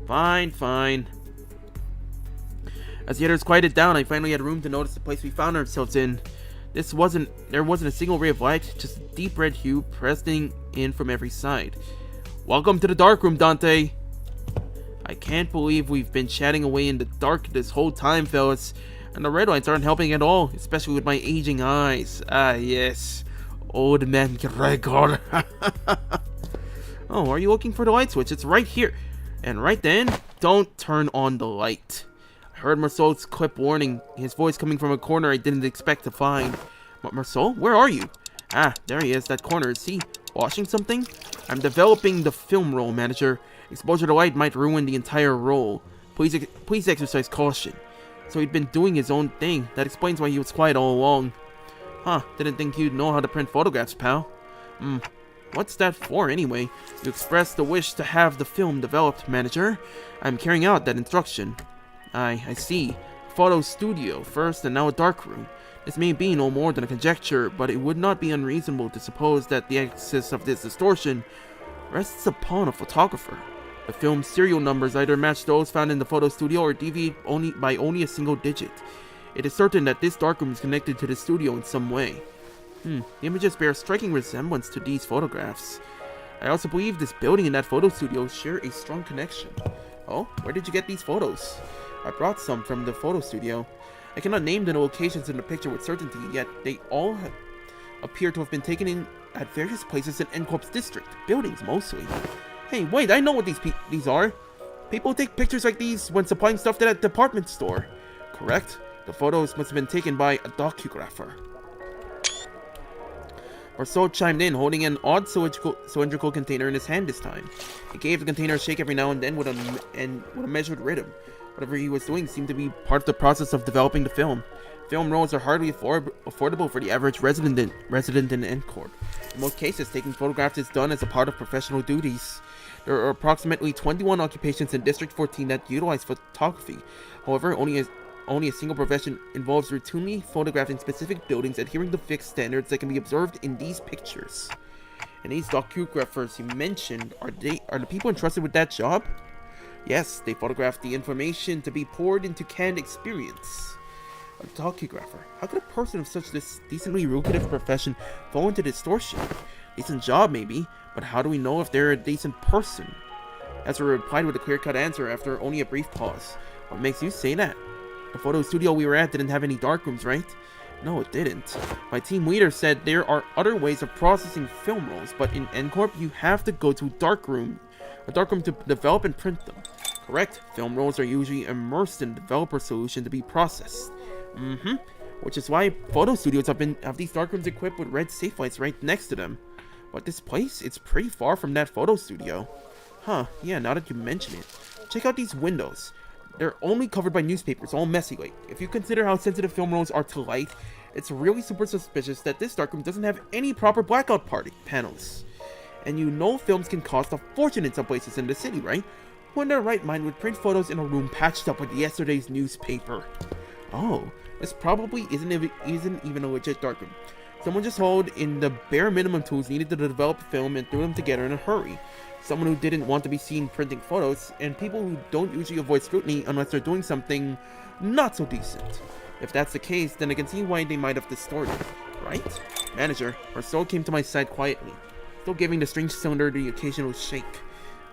Fine. As the others quieted down, I finally had room to notice the place we found ourselves in. There wasn't a single ray of light, just a deep red hue pressing in from every side. Welcome to the dark room, Dante. I can't believe we've been chatting away in the dark this whole time, fellas. And the red lights aren't helping at all, especially with my aging eyes. Ah, yes. Old man Gregor. Oh, are you looking for the light switch? It's right here. And right then, don't turn on the light. I heard Marceau's clip warning, his voice coming from a corner I didn't expect to find. Marceau, where are you? Ah, there he is, that corner. Is he washing something? I'm developing the film roll, manager. Exposure to light might ruin the entire roll. Please exercise caution. So he'd been doing his own thing. That explains why he was quiet all along. Huh, didn't think you'd know how to print photographs, pal. What's that for, anyway? You expressed the wish to have the film developed, manager. I'm carrying out that instruction. I see. Photo studio first and now a darkroom. This may be no more than a conjecture, but it would not be unreasonable to suppose that the axis of this distortion rests upon a photographer. The film's serial numbers either match those found in the photo studio or deviate by only a single digit. It is certain that this darkroom is connected to the studio in some way. The images bear striking resemblance to these photographs. I also believe this building and that photo studio share a strong connection. Oh, where did you get these photos? I brought some from the photo studio. I cannot name the locations in the picture with certainty, yet they all appear to have been taken in at various places in N Corp's district. Buildings, mostly. Hey, wait, I know what these are. People take pictures like these when supplying stuff to that department store. Correct? The photos must have been taken by a docugrapher. Marceau chimed in, holding an odd cylindrical container in his hand this time. He gave the container a shake every now and then with a measured rhythm. Whatever he was doing seemed to be part of the process of developing the film. Film rolls are hardly affordable for the average resident in N Corp. In most cases, taking photographs is done as a part of professional duties. There are approximately 21 occupations in District 14 that utilize photography. However, only a single profession involves routinely photographing specific buildings adhering to fixed standards that can be observed in these pictures. And these docugraphers you mentioned, are the people entrusted with that job? Yes, they photograph the information to be poured into canned experience. A docugrapher. How could a person of such this decently lucrative profession fall into distortion? Decent job, maybe, but how do we know if they're a decent person? Ezra replied with a clear-cut answer after only a brief pause. What makes you say that? The photo studio we were at didn't have any darkrooms, right? No, it didn't. My team leader said there are other ways of processing film rolls, but in N Corp you have to go to a darkroom to develop and print them. Correct. Film rolls are usually immersed in a developer solution to be processed. Which is why photo studios have these darkrooms equipped with red safe lights right next to them. But this place, it's pretty far from that photo studio. Huh, yeah, now that you mention it. Check out these windows. They're only covered by newspapers, all messy. Like, if you consider how sensitive film rolls are to light, it's really super suspicious that this darkroom doesn't have any proper blackout panels. And you know films can cost a fortune in some places in the city, right? Who in their right mind would print photos in a room patched up with yesterday's newspaper? Oh, this probably isn't even a legit darkroom. Someone just hauled in the bare minimum tools needed to develop film and threw them together in a hurry. Someone who didn't want to be seen printing photos, and people who don't usually avoid scrutiny unless they're doing something not so decent. If that's the case, then I can see why they might have distorted, right? Manager, Marceau came to my side quietly, still giving the strange cylinder the occasional shake.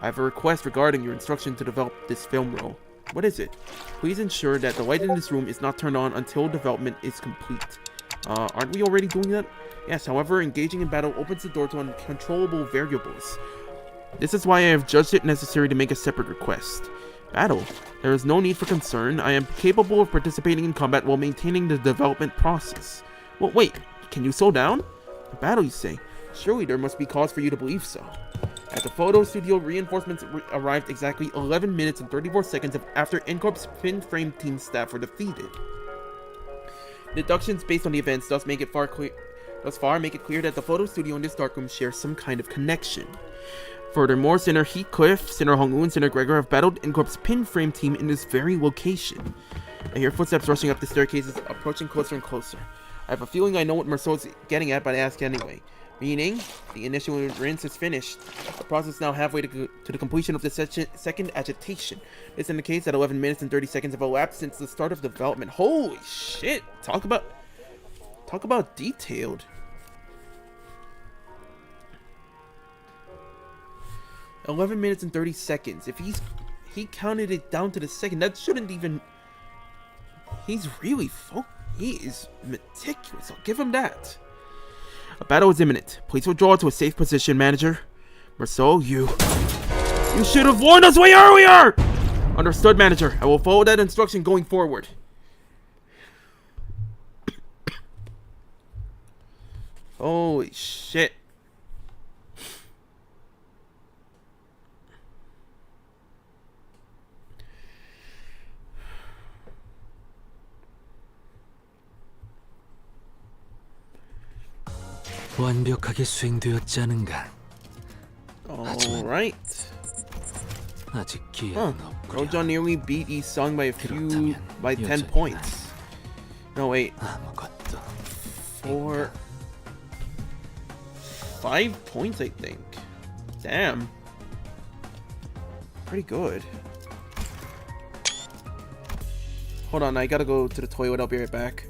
I have a request regarding your instruction to develop this film roll. What is it? Please ensure that the light in this room is not turned on until development is complete. Aren't we already doing that? Yes, however, engaging in battle opens the door to uncontrollable variables. This is why I have judged it necessary to make a separate request. Battle. There is no need for concern. I am capable of participating in combat while maintaining the development process. Well, wait. Can you slow down? A battle, you say? Surely there must be cause for you to believe so. At the photo studio, reinforcements arrived exactly 11 minutes and 34 seconds after N Corp's pin frame team staff were defeated. Deductions based on the events thus make it clear that the photo studio and this darkroom share some kind of connection. Furthermore, Senator Heathcliff, Senator Hongwoo, and Senator Gregor have battled N Corp's pin frame team in this very location. I hear footsteps rushing up the staircases, approaching closer and closer. I have a feeling I know what Marceau's getting at, but I ask anyway. meaning the initial rinse is finished. The process is now halfway to the completion of the second agitation. This indicates that 11 minutes and 30 seconds have elapsed since the start of development. Holy shit! Talk about detailed. 11 minutes and 30 seconds. If he counted it down to the second, that shouldn't even. He's really he is meticulous. I'll give him that. A battle is imminent. Please withdraw to a safe position, manager. Marceau, you should have warned us way earlier! Understood, manager. I will follow that instruction going forward. Holy shit. 완벽하게 수행되었지 않은가? Alright. 아직 기회는 없구려. Rojan nearly beat East Sung by 10 여전히 points. No, wait. 아무것도 5 points, I think. Damn. Pretty good. Hold on, I gotta go to the toilet. I'll be right back.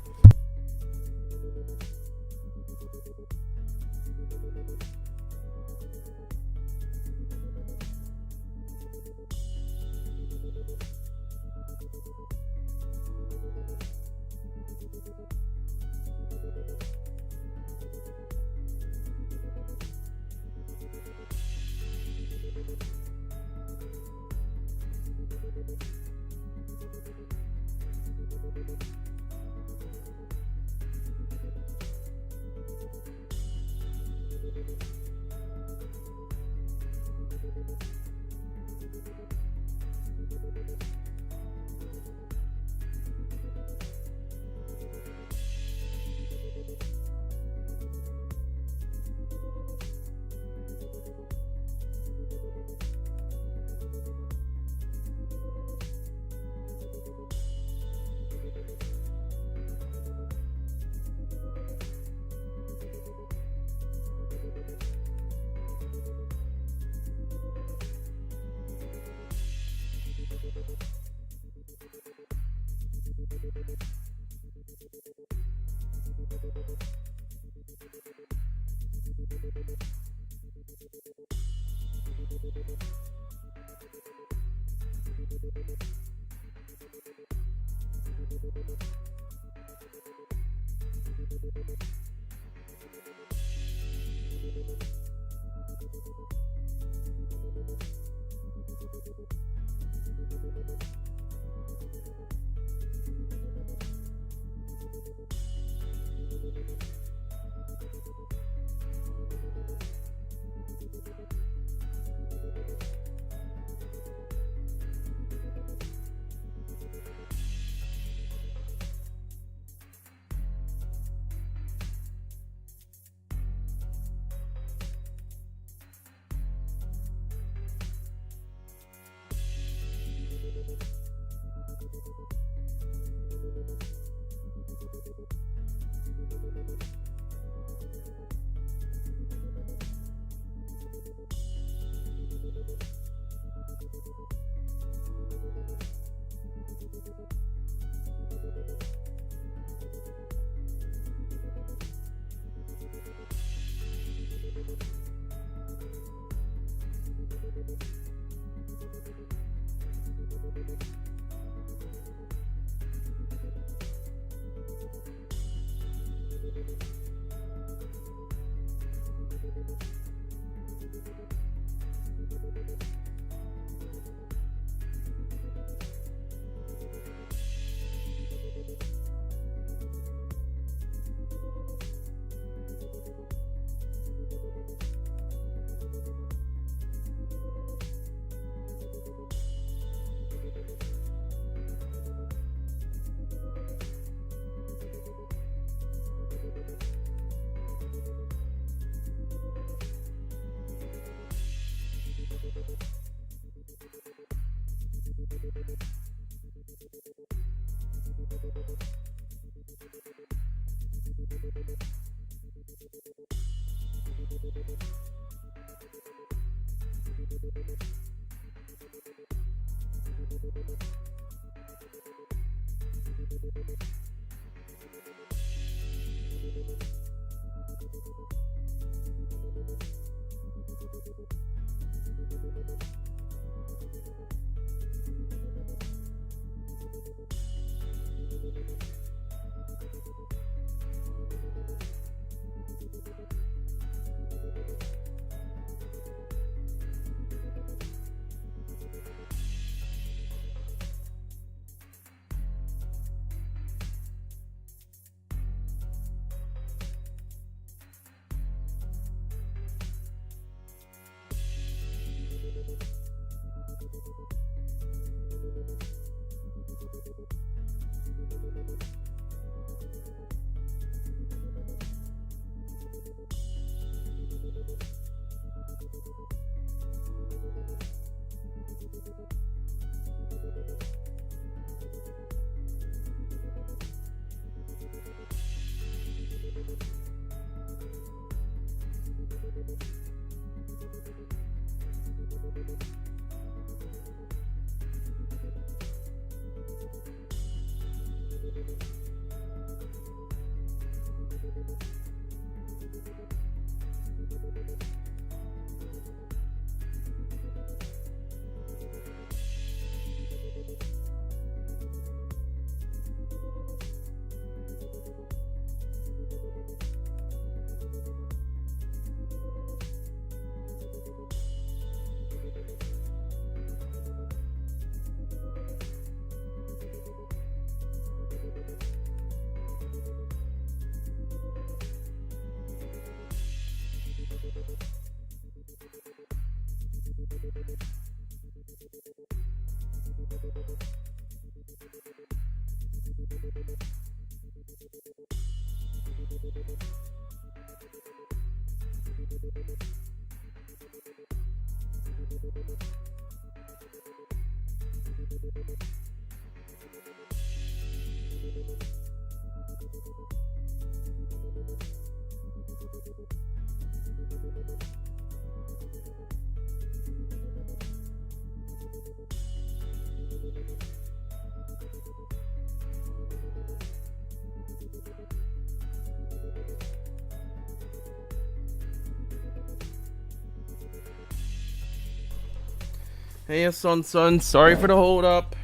Hey, son, sorry for the hold up.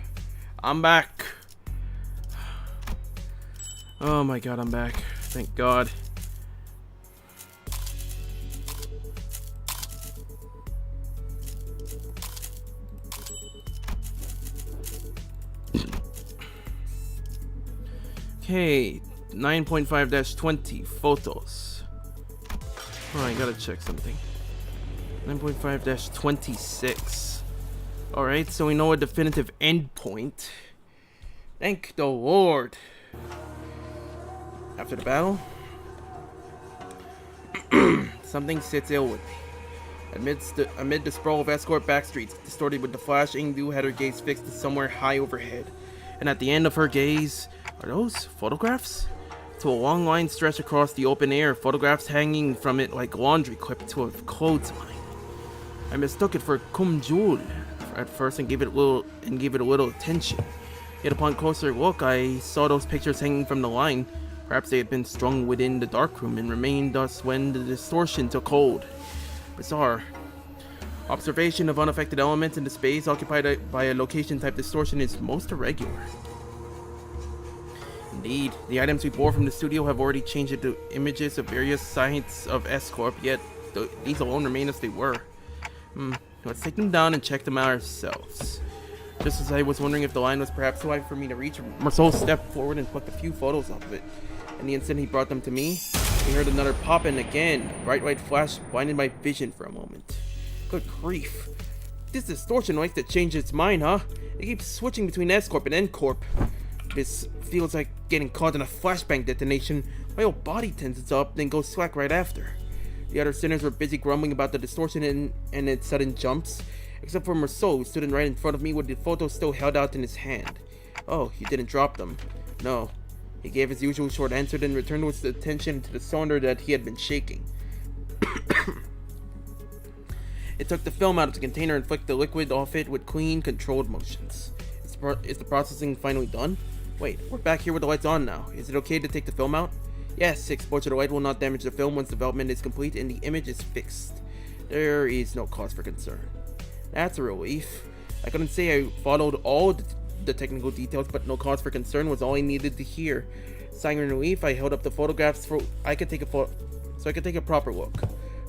I'm back. Oh my god, I'm back. Thank God. Okay, 9.5-20 photos. Oh, I gotta check something. 9.5-26. Alright, so we know a definitive endpoint. Thank the Lord. After the battle, something sits ill with me. Amid the sprawl of escort backstreets, distorted with the flash, Ingdu had her gaze fixed somewhere high overhead. And at the end of her gaze, are those photographs? To a long line stretched across the open air, photographs hanging from it like laundry clipped to a clothesline. I mistook it for Kumjul at first and gave it a little attention. Yet upon closer look, I saw those pictures hanging from the line. Perhaps they had been strung within the darkroom and remained thus when the distortion took hold. Bizarre. Observation of unaffected elements in the space occupied by a location-type distortion is most irregular. Indeed, the items we bore from the studio have already changed into images of various sites of S Corp, yet these alone remain as they were. Let's take them down and check them out ourselves. Just as I was wondering if the line was perhaps too high for me to reach, Marceau stepped forward and plucked a few photos off of it. And the instant he brought them to me, we heard another pop, and again, a bright white flash blinded my vision for a moment. Good grief. This distortion likes to change its mind, huh? It keeps switching between S Corp and N Corp. This feels like getting caught in a flashbang detonation. My whole body tenses up, then goes slack right after. The other sinners were busy grumbling about the distortion and its sudden jumps, except for Marceau, who stood right in front of me with the photos still held out in his hand. Oh, he didn't drop them. No. He gave his usual short answer, then returned his attention to the cylinder that he had been shaking. It took the film out of the container and flicked the liquid off it with clean, controlled motions. Is the processing finally done? Wait, we're back here with the lights on now. Is it okay to take the film out? Yes, exposure to light will not damage the film once development is complete and the image is fixed. There is no cause for concern. That's a relief. I couldn't say I followed all the technical details, but no cause for concern was all I needed to hear. Sighing in relief, I held up the photographs so I could take a proper look.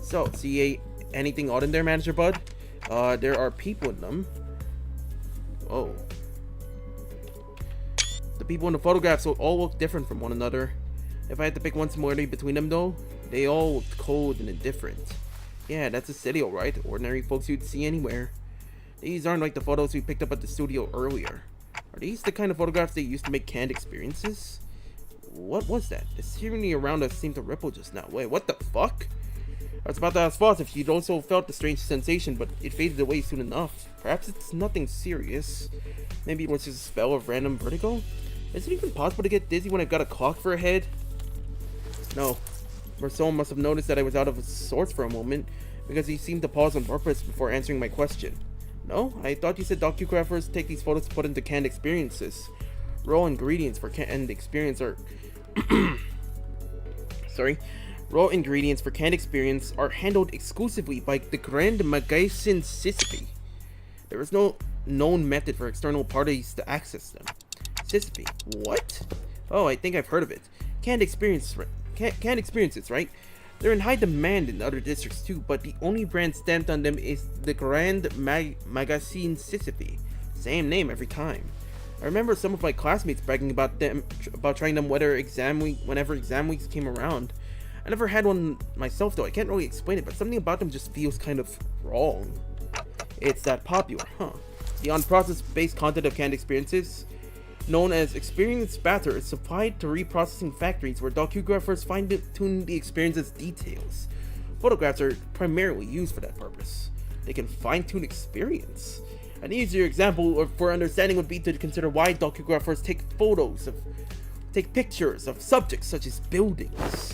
So, see anything odd in there, Manager Bud? There are people in them. Oh. The people in the photographs all look different from one another. If I had to pick one similarity between them though, they all looked cold and indifferent. Yeah, that's a city alright. Ordinary folks you'd see anywhere. These aren't like the photos we picked up at the studio earlier. Are these the kind of photographs they used to make canned experiences? What was that? The scenery around us seemed to ripple just now. Wait, what the fuck? I was about to ask Foss if she'd also felt the strange sensation, but it faded away soon enough. Perhaps it's nothing serious. Maybe it was just a spell of random vertigo? Is it even possible to get dizzy when I've got a clock for a head? No. Marcel must have noticed that I was out of sorts for a moment, because he seemed to pause on purpose before answering my question. No? I thought you said docugraphers take these photos to put into canned experiences. Raw ingredients for canned experience are... Raw ingredients for canned experience are handled exclusively by the Grand Magazine Sisyphe. There is no known method for external parties to access them. Sisyphe? What? Oh, I think I've heard of it. Canned experiences, right? They're in high demand in other districts too, but the only brand stamped on them is the Grand Magazine Sisyphe. Same name every time. I remember some of my classmates bragging about trying them whenever exam weeks came around. I never had one myself though. I can't really explain it, but something about them just feels kind of wrong. It's that popular, huh? The on-process-based content of canned experiences, known as experience batter, is supplied to reprocessing factories where docugraphers fine-tune the experience's details. Photographs are primarily used for that purpose. They can fine-tune experience. An easier example for understanding would be to consider why docugraphers take pictures of subjects such as buildings.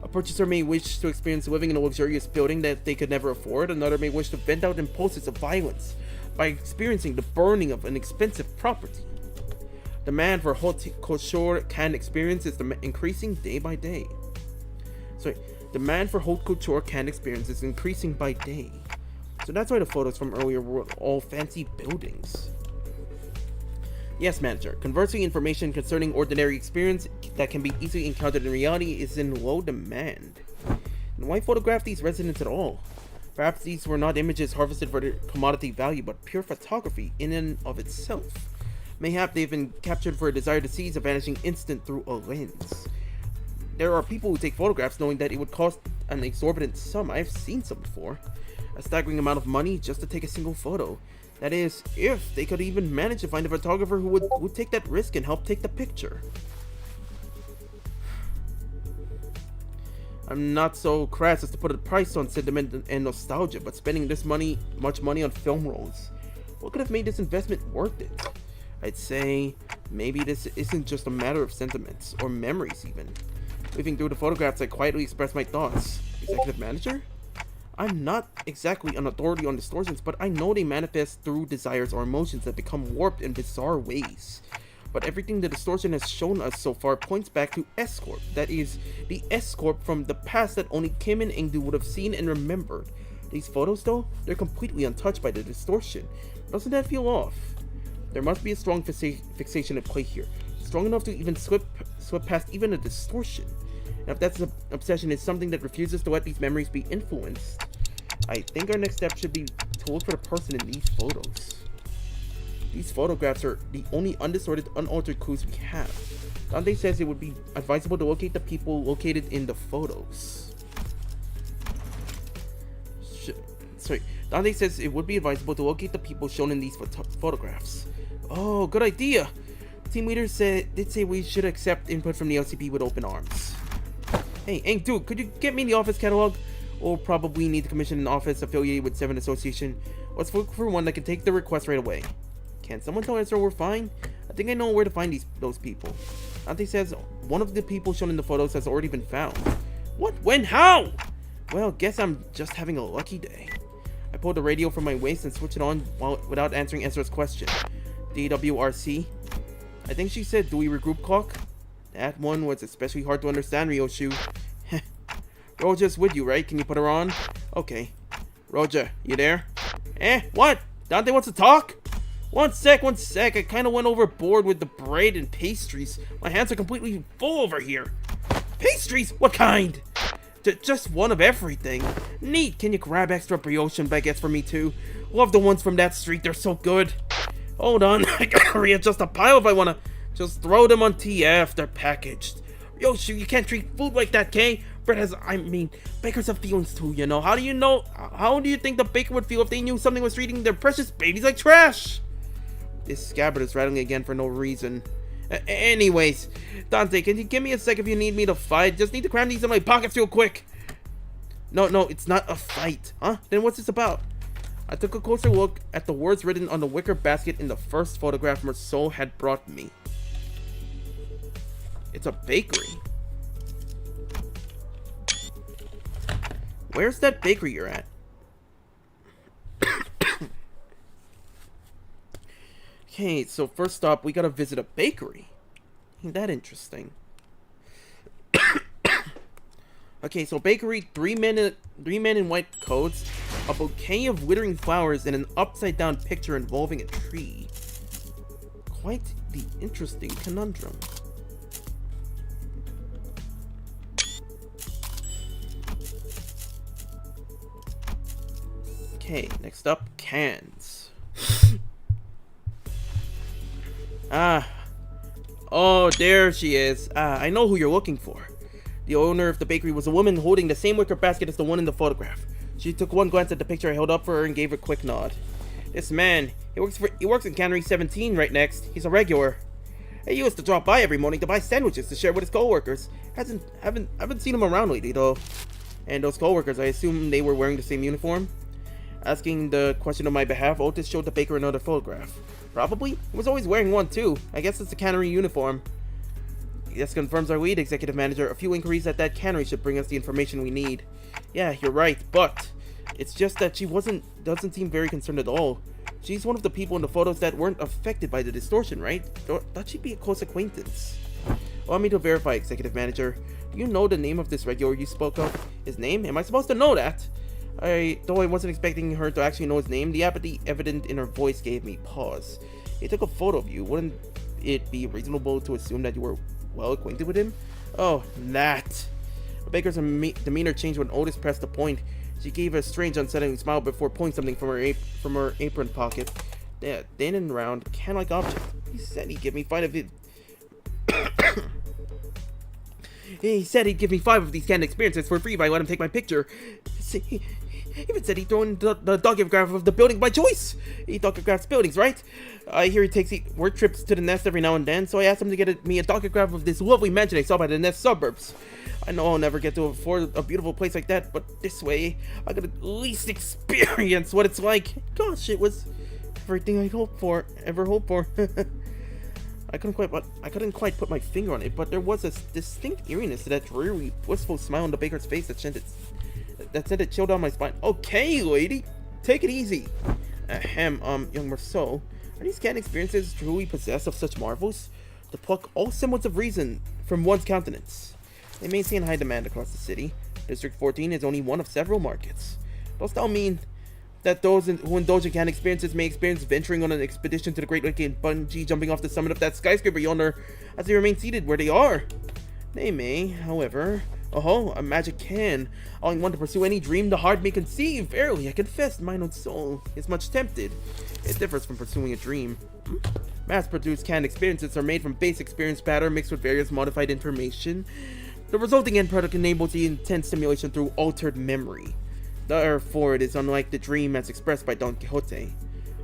A purchaser may wish to experience living in a luxurious building that they could never afford. Another may wish to vent out impulses of violence by experiencing the burning of an expensive property. Demand for haute couture canned experience is increasing day by day. Demand for haute couture canned experience is increasing by day. So that's why the photos from earlier were all fancy buildings. Yes, Manager. Conversely, information concerning ordinary experience that can be easily encountered in reality is in low demand. And why photograph these residents at all? Perhaps these were not images harvested for their commodity value, but pure photography in and of itself. Mayhap they've been captured for a desire to seize a vanishing instant through a lens. There are people who take photographs knowing that it would cost an exorbitant sum. I've seen some before. A staggering amount of money just to take a single photo. That is, if they could even manage to find a photographer who would take that risk and help take the picture. I'm not so crass as to put a price on sentiment and nostalgia, but spending this much money on film rolls, what could have made this investment worth it? I'd say maybe this isn't just a matter of sentiments, or memories even. Leafing through the photographs, I quietly expressed my thoughts. Executive Manager? I'm not exactly an authority on distortions, but I know they manifest through desires or emotions that become warped in bizarre ways. But everything the distortion has shown us so far points back to S Corp. That is, the S Corp from the past that only Kim and Engdu would have seen and remembered. These photos though, they're completely untouched by the distortion. Doesn't that feel off? There must be a strong fixation at play here. Strong enough to even slip past even a distortion. And if that's an obsession is something that refuses to let these memories be influenced, I think our next step should be to look for the person in these photos. These photographs are the only undistorted, unaltered clues we have. Dante says it would be advisable to locate the people located in the photos. Dante says it would be advisable to locate the people shown in these photographs. Oh, good idea! Team leader did say we should accept input from the LCP with open arms. Hey, dude, could you get me the office catalog? We'll probably need to commission an office affiliated with 7 Association. Let's look for one that can take the request right away. Can someone tell Ezra we're fine? I think I know where to find those people. Dante says one of the people shown in the photos has already been found. What? When? How? Well, guess I'm just having a lucky day. I pulled the radio from my waist and switched it on without answering Ezra's question. DWRC? I think she said, do we regroup, Clock? That one was especially hard to understand, Ryoshu. Roja's with you, right? Can you put her on? Okay. Roja, you there? What? Dante wants to talk? One sec. I kind of went overboard with the bread and pastries. My hands are completely full over here. Pastries? What kind? Just one of everything. Neat. Can you grab extra brioche and baguettes for me too? Love the ones from that street. They're so good. Hold on. I gotta readjust a pile if I wanna just throw them on TF. They're packaged. Yoshu, you can't treat food like that, Kay. Bread has, bakers have feelings too, you know. How do you think the baker would feel if they knew something was treating their precious babies like trash? This scabbard is rattling again for no reason. Anyways, Dante, can you give me a sec if you need me to fight? Just need to cram these in my pockets real quick. No, it's not a fight. Huh? Then what's this about? I took a closer look at the words written on the wicker basket in the first photograph Marceau had brought me. It's a bakery. Where's that bakery you're at? Okay, so first stop, we gotta visit a bakery. Ain't that interesting? Okay, so bakery, three men in white coats, a bouquet of withering flowers, and an upside-down picture involving a tree. Quite the interesting conundrum. Okay, next up, cans. Oh, there she is. I know who you're looking for. The owner of the bakery was a woman holding the same wicker basket as the one in the photograph. She took one glance at the picture I held up for her and gave a quick nod. This man, he works in Cannery 17 right next. He's a regular. He used to drop by every morning to buy sandwiches to share with his coworkers. Haven't seen him around lately though. And those coworkers, I assume they were wearing the same uniform? Asking the question on my behalf, Otis showed the baker another photograph. Probably. He was always wearing one too. I guess it's a cannery uniform. This confirms our lead, executive manager. A few inquiries at that cannery should bring us the information we need. Yeah, you're right, but it's just that she doesn't seem very concerned at all. She's one of the people in the photos that weren't affected by the distortion, right? Thought she'd be a close acquaintance. Allow me to verify, executive manager. Do you know the name of this regular you spoke of? His name? Am I supposed to know that? Though I wasn't expecting her to actually know his name, the apathy evident in her voice gave me pause. He took a photo of you. Wouldn't it be reasonable to assume that you were well acquainted with him? Oh, that. The baker's demeanor changed when Otis pressed the point. She gave a strange, unsettling smile before pulling something from her apron pocket. Yeah, thin and round, can-like object. He said he'd give me 5 of it. He said he'd give me 5 of these canned experiences for free if I let him take my picture. He even said he'd throw in the docugraph of the building by choice. He docugraphs buildings, right? I hear he takes work trips to the Nest every now and then, so I asked him to get me a docugraph of this lovely mansion I saw by the Nest suburbs. I know I'll never get to afford a beautiful place like that, but this way, I could at least experience what it's like. Gosh, it was everything I ever hoped for. I couldn't quite put my finger on it, but there was a distinct eeriness to that dreary, wistful smile on the baker's face that sent it chill down my spine. Okay, lady, take it easy. Young Marceau, are these canned experiences truly possessed of such marvels? To pluck all semblance of reason from one's countenance. They may see in high demand across the city. District 14 is only one of several markets. Does that mean that those who indulge in canned experiences may experience venturing on an expedition to the Great Lake and bungee jumping off the summit of that skyscraper yonder as they remain seated where they are? They may, however. Oh, a magic can, allowing one to pursue any dream the heart may conceive. Verily, I confess, mine own soul is much tempted. It differs from pursuing a dream. Mass-produced canned experiences are made from base experience matter mixed with various modified information. The resulting end product enables the intense stimulation through altered memory. Therefore, it is unlike the dream as expressed by Don Quixote.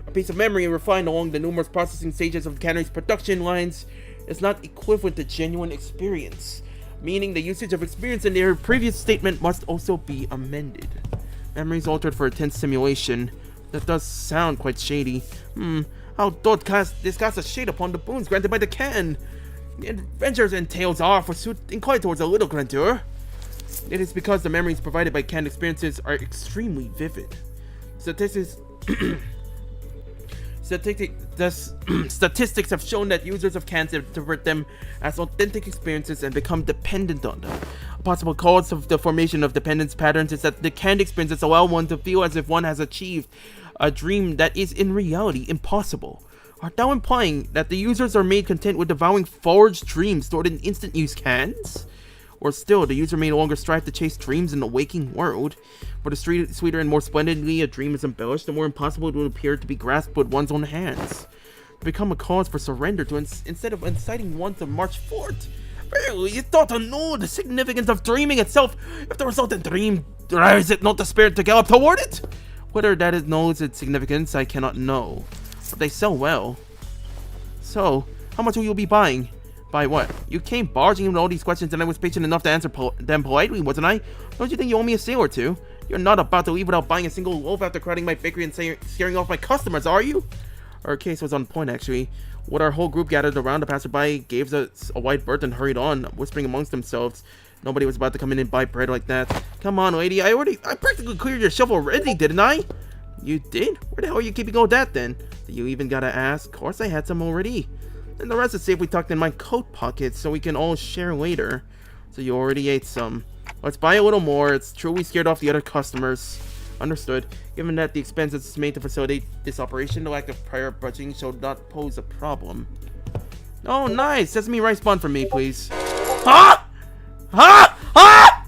A piece of memory refined along the numerous processing stages of the cannery's production lines is not equivalent to genuine experience, meaning the usage of experience in their previous statement must also be amended. Memories altered for intense simulation. That does sound quite shady. How doth this cast a shade upon the boons granted by the can? The adventures and tales are, forsooth, inclined towards a little grandeur. It is because the memories provided by canned experiences are extremely vivid. Statistics have shown that users of cans interpret them as authentic experiences and become dependent on them. A possible cause of the formation of dependence patterns is that the canned experiences allow one to feel as if one has achieved a dream that is in reality impossible. Art thou implying that the users are made content with devouring forged dreams stored in instant use cans? Or still, the user may no longer strive to chase dreams in the waking world. For the sweeter and more splendidly a dream is embellished, the more impossible it will appear to be grasped with one's own hands. To become a cause for surrender to instead of inciting one to march forth. Really, you thought to know the significance of dreaming itself. If the resultant dream drives it not the spirit to gallop toward it? Whether that it knows its significance, I cannot know. But they sell well. So, how much will you be buying? By what? You came barging in with all these questions and I was patient enough to answer them politely, wasn't I? Don't you think you owe me a sale or two? You're not about to leave without buying a single loaf after crowding my bakery and scaring off my customers, are you? Our case was on point, actually. When our whole group gathered around, the passerby gave us a wide berth and hurried on, whispering amongst themselves. Nobody was about to come in and buy bread like that. Come on, lady, I practically cleared your shelf already, didn't I? You did? Where the hell are you keeping all that then? Do you even gotta ask? Of course I had some already. And the rest is safely tucked in my coat pocket so we can all share later. So you already ate some. Let's buy a little more. It's true we scared off the other customers. Understood. Given that the expenses made to facilitate this operation, the lack of prior budgeting should not pose a problem. Oh, nice. Sesame rice bun for me, please. Huh? Huh? Huh?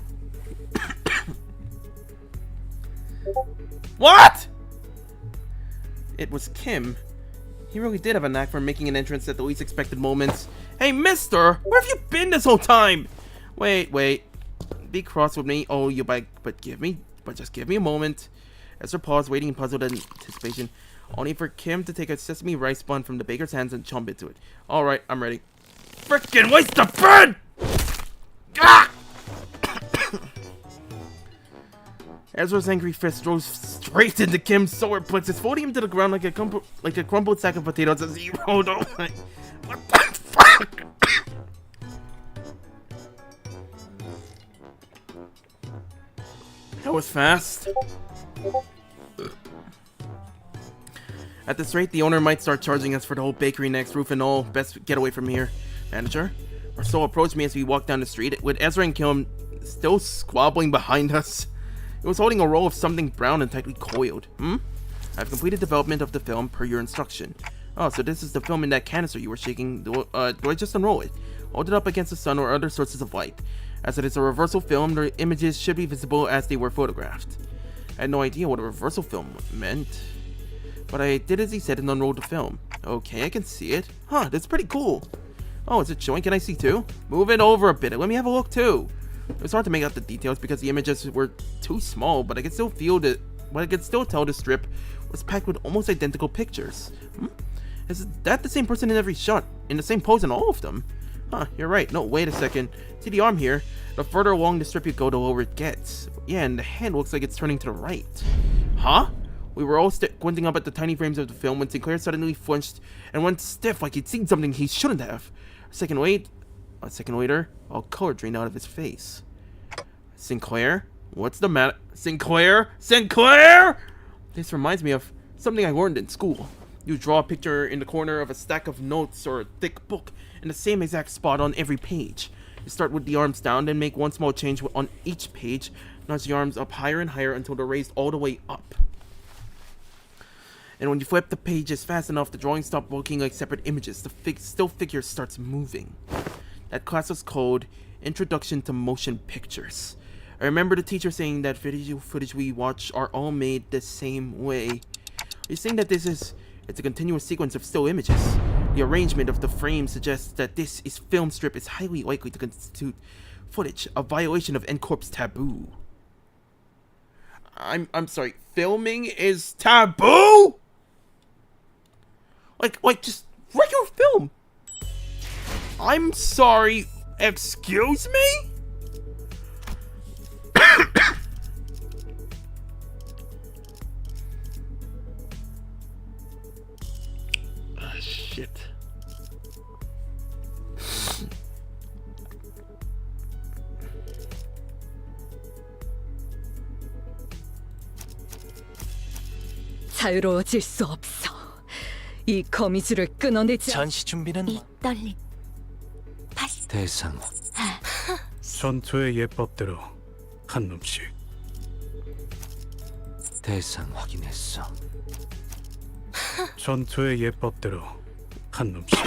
What? It was Kim. He really did have a knack for making an entrance at the least expected moments. Hey, mister! Where have you been this whole time? Wait. Be cross with me. Oh, you but just give me a moment. Ezra paused, waiting in puzzled anticipation, only for Kim to take a sesame rice bun from the baker's hands and chomp into it. Alright, I'm ready. Frickin' waste of bread! Ah! Ezra's angry fist drove straight into Kim's solar plexus, folding him to the ground like a crumbled sack of potatoes as he rolled over. What the fuck? That was fast. At this rate, the owner might start charging us for the whole bakery next, roof and all. Best get away from here. Manager? Marceau approached me as we walked down the street, with Ezra and Kim still squabbling behind us. It was holding a roll of something brown and tightly coiled. I've completed development of the film per your instruction. Oh, so this is the film in that canister you were shaking. Do I just unroll it? Hold it up against the sun or other sources of light. As it is a reversal film, the images should be visible as they were photographed. I had no idea what a reversal film meant, but I did as he said and unrolled the film. Okay, I can see it. Huh, that's pretty cool. Oh, is it showing? Can I see too? Move it over a bit. Let me have a look too. It was hard to make out the details because the images were too small, but I could still tell the strip was packed with almost identical pictures. Is that the same person in every shot, in the same pose in all of them? Huh, you're right. No, wait a second. See the arm here? The further along the strip you go, the lower it gets. Yeah, and the hand looks like it's turning to the right. Huh? We were all squinting up at the tiny frames of the film when Sinclair suddenly flinched and went stiff like he'd seen something he shouldn't have. A second later, all color drained out of his face. Sinclair? What's the matter? Sinclair? This reminds me of something I learned in school. You draw a picture in the corner of a stack of notes or a thick book in the same exact spot on every page. You start with the arms down, then make one small change on each page. Nudge the arms up higher and higher until they're raised all the way up. And when you flip the pages fast enough, the drawings stop looking like separate images. The still figure starts moving. That class was called Introduction to Motion Pictures. I remember the teacher saying that video footage we watch are all made the same way. You're saying that it's a continuous sequence of still images. The arrangement of the frame suggests that this film strip is highly likely to constitute footage, a violation of N Corp's taboo. I'm sorry, filming is taboo? Like just regular film. I'm sorry, excuse me? Shit. 자유로워질 수 없어. 이 거미줄을 끊어내지. 전시 준비는 이 떨림. 대상 전투의 예법대로 한 놈씩. 대상 확인했어. 전투의 예법대로 한 놈씩.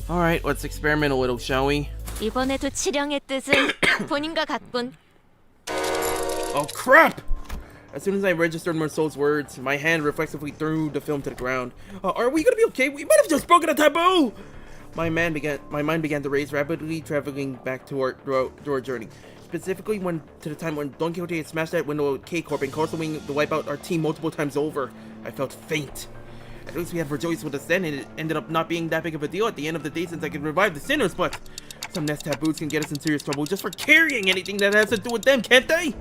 Alright, let's experiment a little, shall we? 이번에도 치령의 뜻은 본인과 같군. Oh crap! As soon as I registered Marceau's words, my hand reflexively threw the film to the ground. Are we gonna be okay? We might have just broken a taboo! My mind began to race, rapidly traveling back to our journey. Specifically to the time when Don Quixote had smashed that window at N Corp and caused to wipe out our team multiple times over. I felt faint. At least we had Rejoice with us then, and it ended up not being that big of a deal at the end of the day since I could revive the sinners, but some nest taboos can get us in serious trouble just for carrying anything that has to do with them, can't they?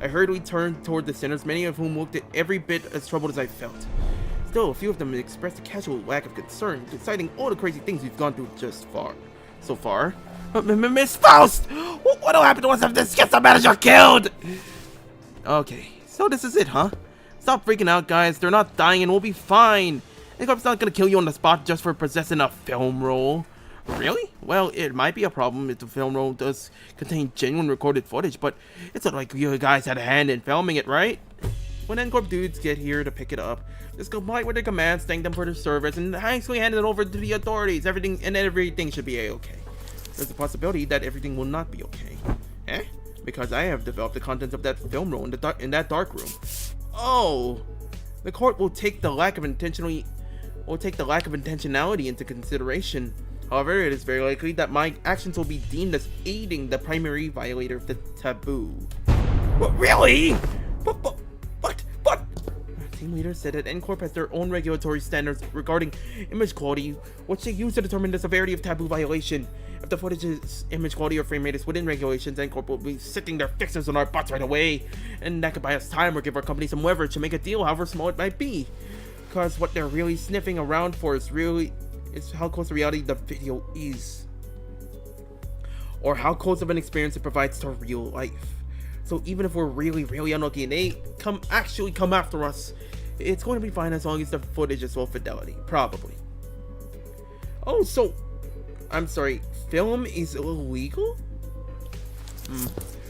I hurriedly turned toward the sinners, many of whom looked every bit as troubled as I felt. Still, a few of them expressed a casual lack of concern, citing all the crazy things we've gone through so far. Miss Faust! What'll happen to us if this gets the manager killed? Okay, so this is it, huh? Stop freaking out, guys. They're not dying and we'll be fine. N Corp's not gonna kill you on the spot just for possessing a film roll. Really? Well, it might be a problem if the film roll does contain genuine recorded footage, but it's not like you guys had a hand in filming it, right? When N Corp dudes get here to pick it up, just comply with their commands, thank them for their service, and actually hand it over to the authorities. Everything should be a-okay. There's a possibility that everything will not be okay. Eh? Because I have developed the contents of that film roll in that dark room. Oh! The court will take the lack of intentionality into consideration. However, it is very likely that my actions will be deemed as aiding the primary violator of the taboo. What, really? What? Team leader said that N Corp has their own regulatory standards regarding image quality, which they use to determine the severity of taboo violation. If the footage's image quality or frame rate is within regulations, N Corp will be sitting their fixers on our butts right away, and that could buy us time or give our company some leverage to make a deal, however small it might be. Because what they're really sniffing around for is how close to reality the video is, or how close of an experience it provides to real life. So even if we're really unlucky and they actually come after us, it's going to be fine as long as the footage is low fidelity, probably. Oh, so I'm sorry, film is illegal?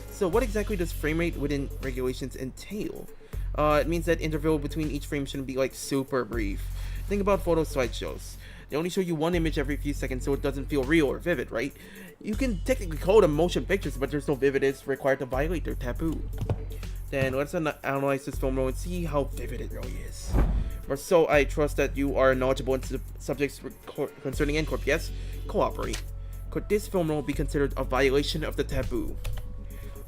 So what exactly does frame rate within regulations entail? It means that interval between each frame shouldn't be like super brief. Think about photo slideshows. They only show you one image every few seconds so it doesn't feel real or vivid, right? You can technically call them motion pictures, but there's no vividness required to violate their taboo. Then let's analyze this film roll and see how vivid it really is. Marceau, I trust that you are knowledgeable in subjects concerning N Corp, yes? Cooperate. Could this film roll be considered a violation of the taboo?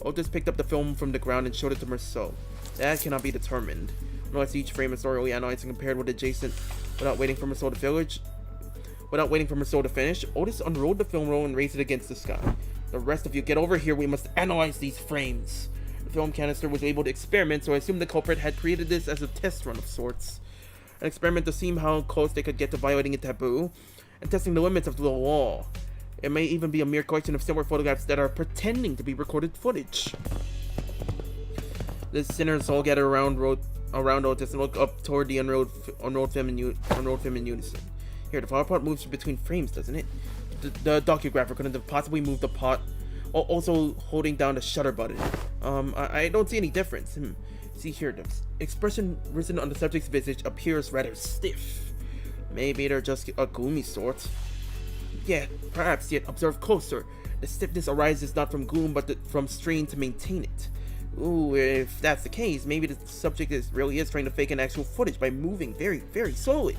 Otis picked up the film from the ground and showed it to Marceau. That cannot be determined, unless each frame is thoroughly analyzed and compared with adjacent without waiting for Marceau to finish. Otis unrolled the film roll and raised it against the sky. The rest of you, get over here, we must analyze these frames. The film canister was able to experiment, so I assume the culprit had created this as a test run of sorts. An experiment to see how close they could get to violating a taboo, and testing the limits of the law. It may even be a mere collection of similar photographs that are pretending to be recorded footage. The sinners all gather around Otis and look up toward the unrolled film in unison. Here, the flower pot moves between frames, doesn't it? The docugrapher couldn't have possibly moved the pot, also holding down the shutter button. I don't see any difference. See here, the expression written on the subject's visage appears rather stiff. Maybe they're just a gloomy sort. Yeah, perhaps, yet observe closer. The stiffness arises not from gloom, but from strain to maintain it. Ooh, if that's the case, maybe the subject really is trying to fake an actual footage by moving very slowly.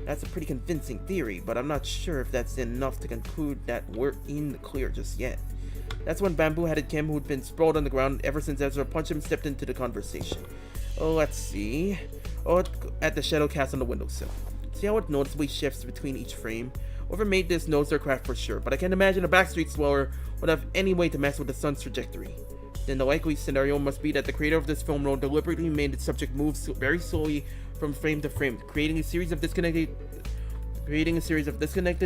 That's a pretty convincing theory, but I'm not sure if that's enough to conclude that we're in the clear just yet. That's when bamboo-headed Kim, who'd been sprawled on the ground ever since Ezra punched him, stepped into the conversation. Oh, let's see. Oh, at the shadow cast on the windowsill. See how it noticeably shifts between each frame? Whoever made this knows their craft for sure, but I can't imagine a backstreet slower would have any way to mess with the sun's trajectory. Then the likely scenario must be that the creator of this film roll deliberately made its subject move very slowly from frame to frame, creating a series of disconnected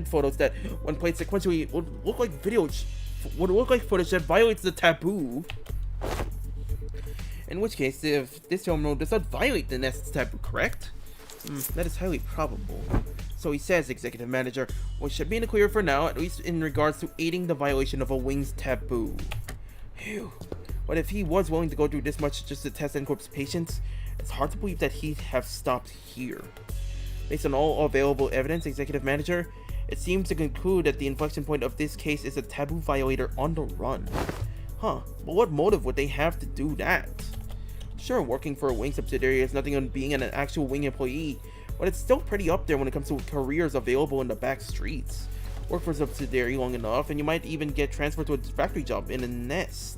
photos that, when played sequentially, would look like footage that violates the taboo. In which case, if this terminal does not violate the nest's taboo, correct? That is highly probable. So he says, Executive Manager, we should be in the clear for now, at least in regards to aiding the violation of a wing's taboo. Phew. But if he was willing to go through this much just to test N Corp's patience, it's hard to believe that he'd have stopped here. Based on all available evidence, Executive Manager, it seems to conclude that the inflection point of this case is a taboo violator on the run. Huh, but what motive would they have to do that? Sure, working for a wing subsidiary is nothing on being an actual wing employee, but it's still pretty up there when it comes to careers available in the back streets. Work for a subsidiary long enough, and you might even get transferred to a factory job in a nest.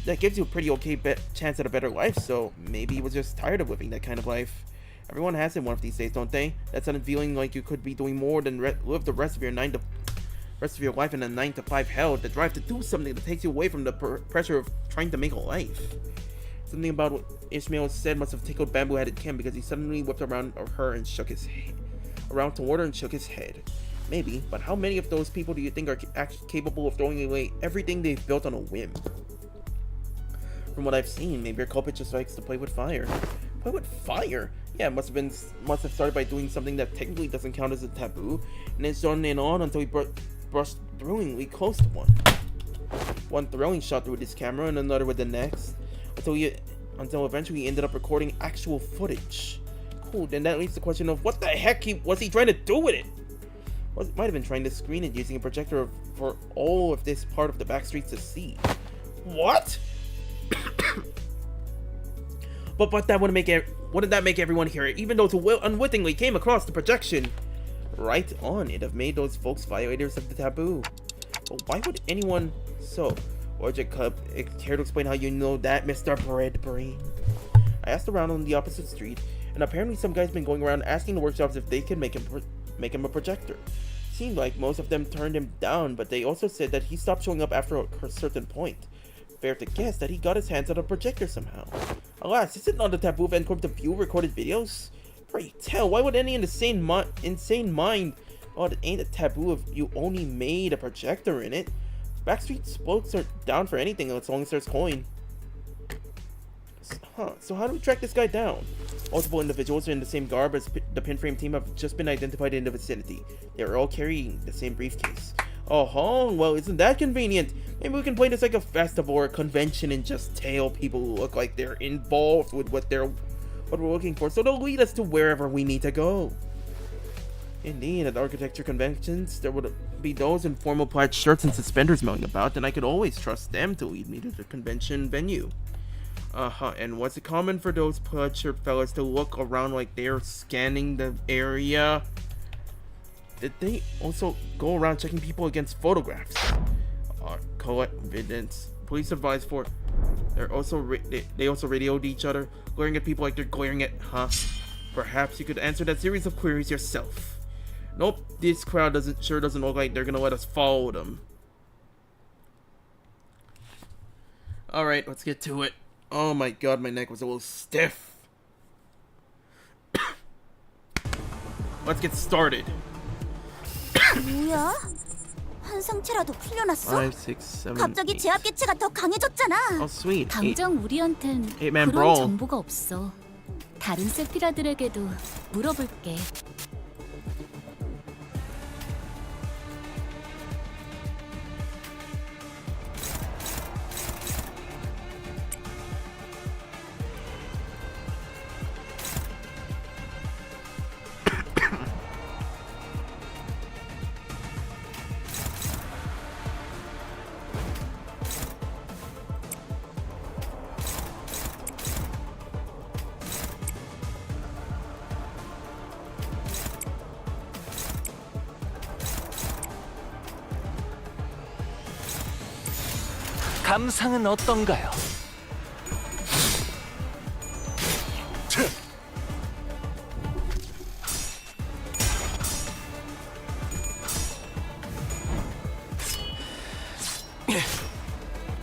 That gives you a pretty okay chance at a better life, so maybe he was just tired of living that kind of life. Everyone has it one of these days, don't they? That sudden feeling like you could be doing more than live the rest of your life in a 9-to-5 hell. The drive to do something that takes you away from the pressure of trying to make a life. Something about what Ishmael said must have tickled bamboo-headed Kim, because he suddenly whipped around her and shook his head. Around toward her and shook his head. Maybe, but how many of those people do you think are actually capable of throwing away everything they've built on a whim? From what I've seen, maybe your culprit just likes to play with fire. Play with fire? Yeah, must have started by doing something that technically doesn't count as a taboo, and then on and on until he brushed thrillingly close to one. One throwing shot through his camera and another with the next, until eventually he ended up recording actual footage. Cool, then that leaves the question of what the heck was he trying to do with it? Might have been trying to screen it using a projector for all of this part of the back streets to see. What? But that wouldn't that make everyone hear it, even though it unwittingly came across the projection? Right on, it'd have made those folks violators of the taboo. But why would anyone so? Orchid Cup, care to explain how you know that, Mr. Bread Brain? I asked around on the opposite street, and apparently some guy's been going around asking the workshops if they could make him a projector. Seemed like most of them turned him down, but they also said that he stopped showing up after a certain point. Fair to guess that he got his hands on a projector somehow. Alas, is it not the taboo of N Corp to view recorded videos? Pray tell, why would any insane mind? Oh, it ain't a taboo if you only made a projector in it. Backstreet spokes are down for anything as long as there's coin. So how do we track this guy down? Multiple individuals in the same garb as the pinframe team have just been identified in the vicinity. They are all carrying the same briefcase. Oh, well, isn't that convenient? Maybe we can play this like a festival or a convention and just tail people who look like they're involved with what we're looking for, so they'll lead us to wherever we need to go. Indeed, at architecture conventions, there would be those in formal plaid shirts and suspenders milling about, and I could always trust them to lead me to the convention venue. And was it common for those plaid shirt fellas to look around like they're scanning the area? Did they also go around checking people against photographs? Collect evidence. Police advised for. They also radioed each other, glaring at people like they're glaring at. Perhaps you could answer that series of queries yourself. Nope, this crowd doesn't look like they're gonna let us follow them. All right, let's get to it. Oh my god, my neck was a little stiff. Let's get started. 뭐야? 한 상체라도 풀려났어? 5, 6, 7, 갑자기 8. 제압 기체가 더 강해졌잖아. Oh sweet. 당장 우리한텐 Eight-man 그런 brawl. 정보가 없어. 다른 세피라들에게도 물어볼게. 감상은 어떤가요?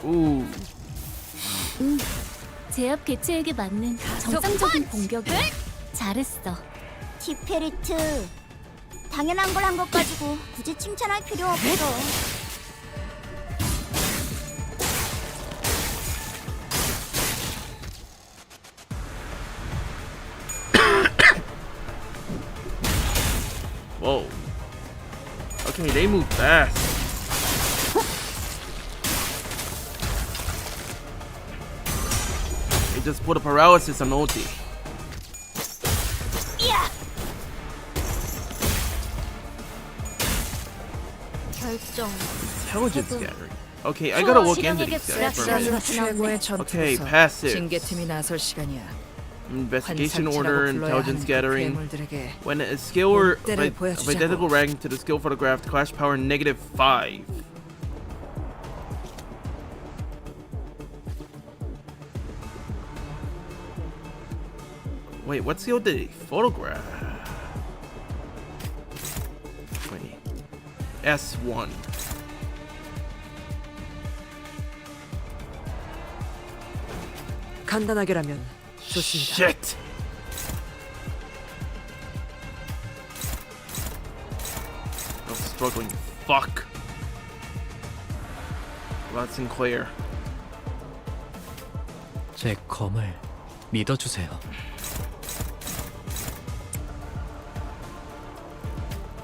Ooh. 제압 개체에게 맞는 정상적인 공격이야. 잘했어. 티페리트. 당연한 걸 한 것 가지고 굳이 칭찬할 필요 없어. Whoa. Okay, they move fast. They just put a paralysis on ulti. 결정. Intelligence scattering. Okay, I gotta look into these guys for a minute. 싹 최고의 Okay, 전투에서 passive. 징계팀이 나설 시간이야. Investigation 환상체라고 order, 불러야 intelligence 하는 그 scattering. 괴물들에게 When a skill or 본때를 of 보여주자고. identical rank to the skill photographed, clash power -5. Wait, what skill did he photograph? Wait. S1. 간단하게라면 좋습니다. Shit! I'm struggling. Fuck. What about Sinclair? 제 검을 믿어주세요.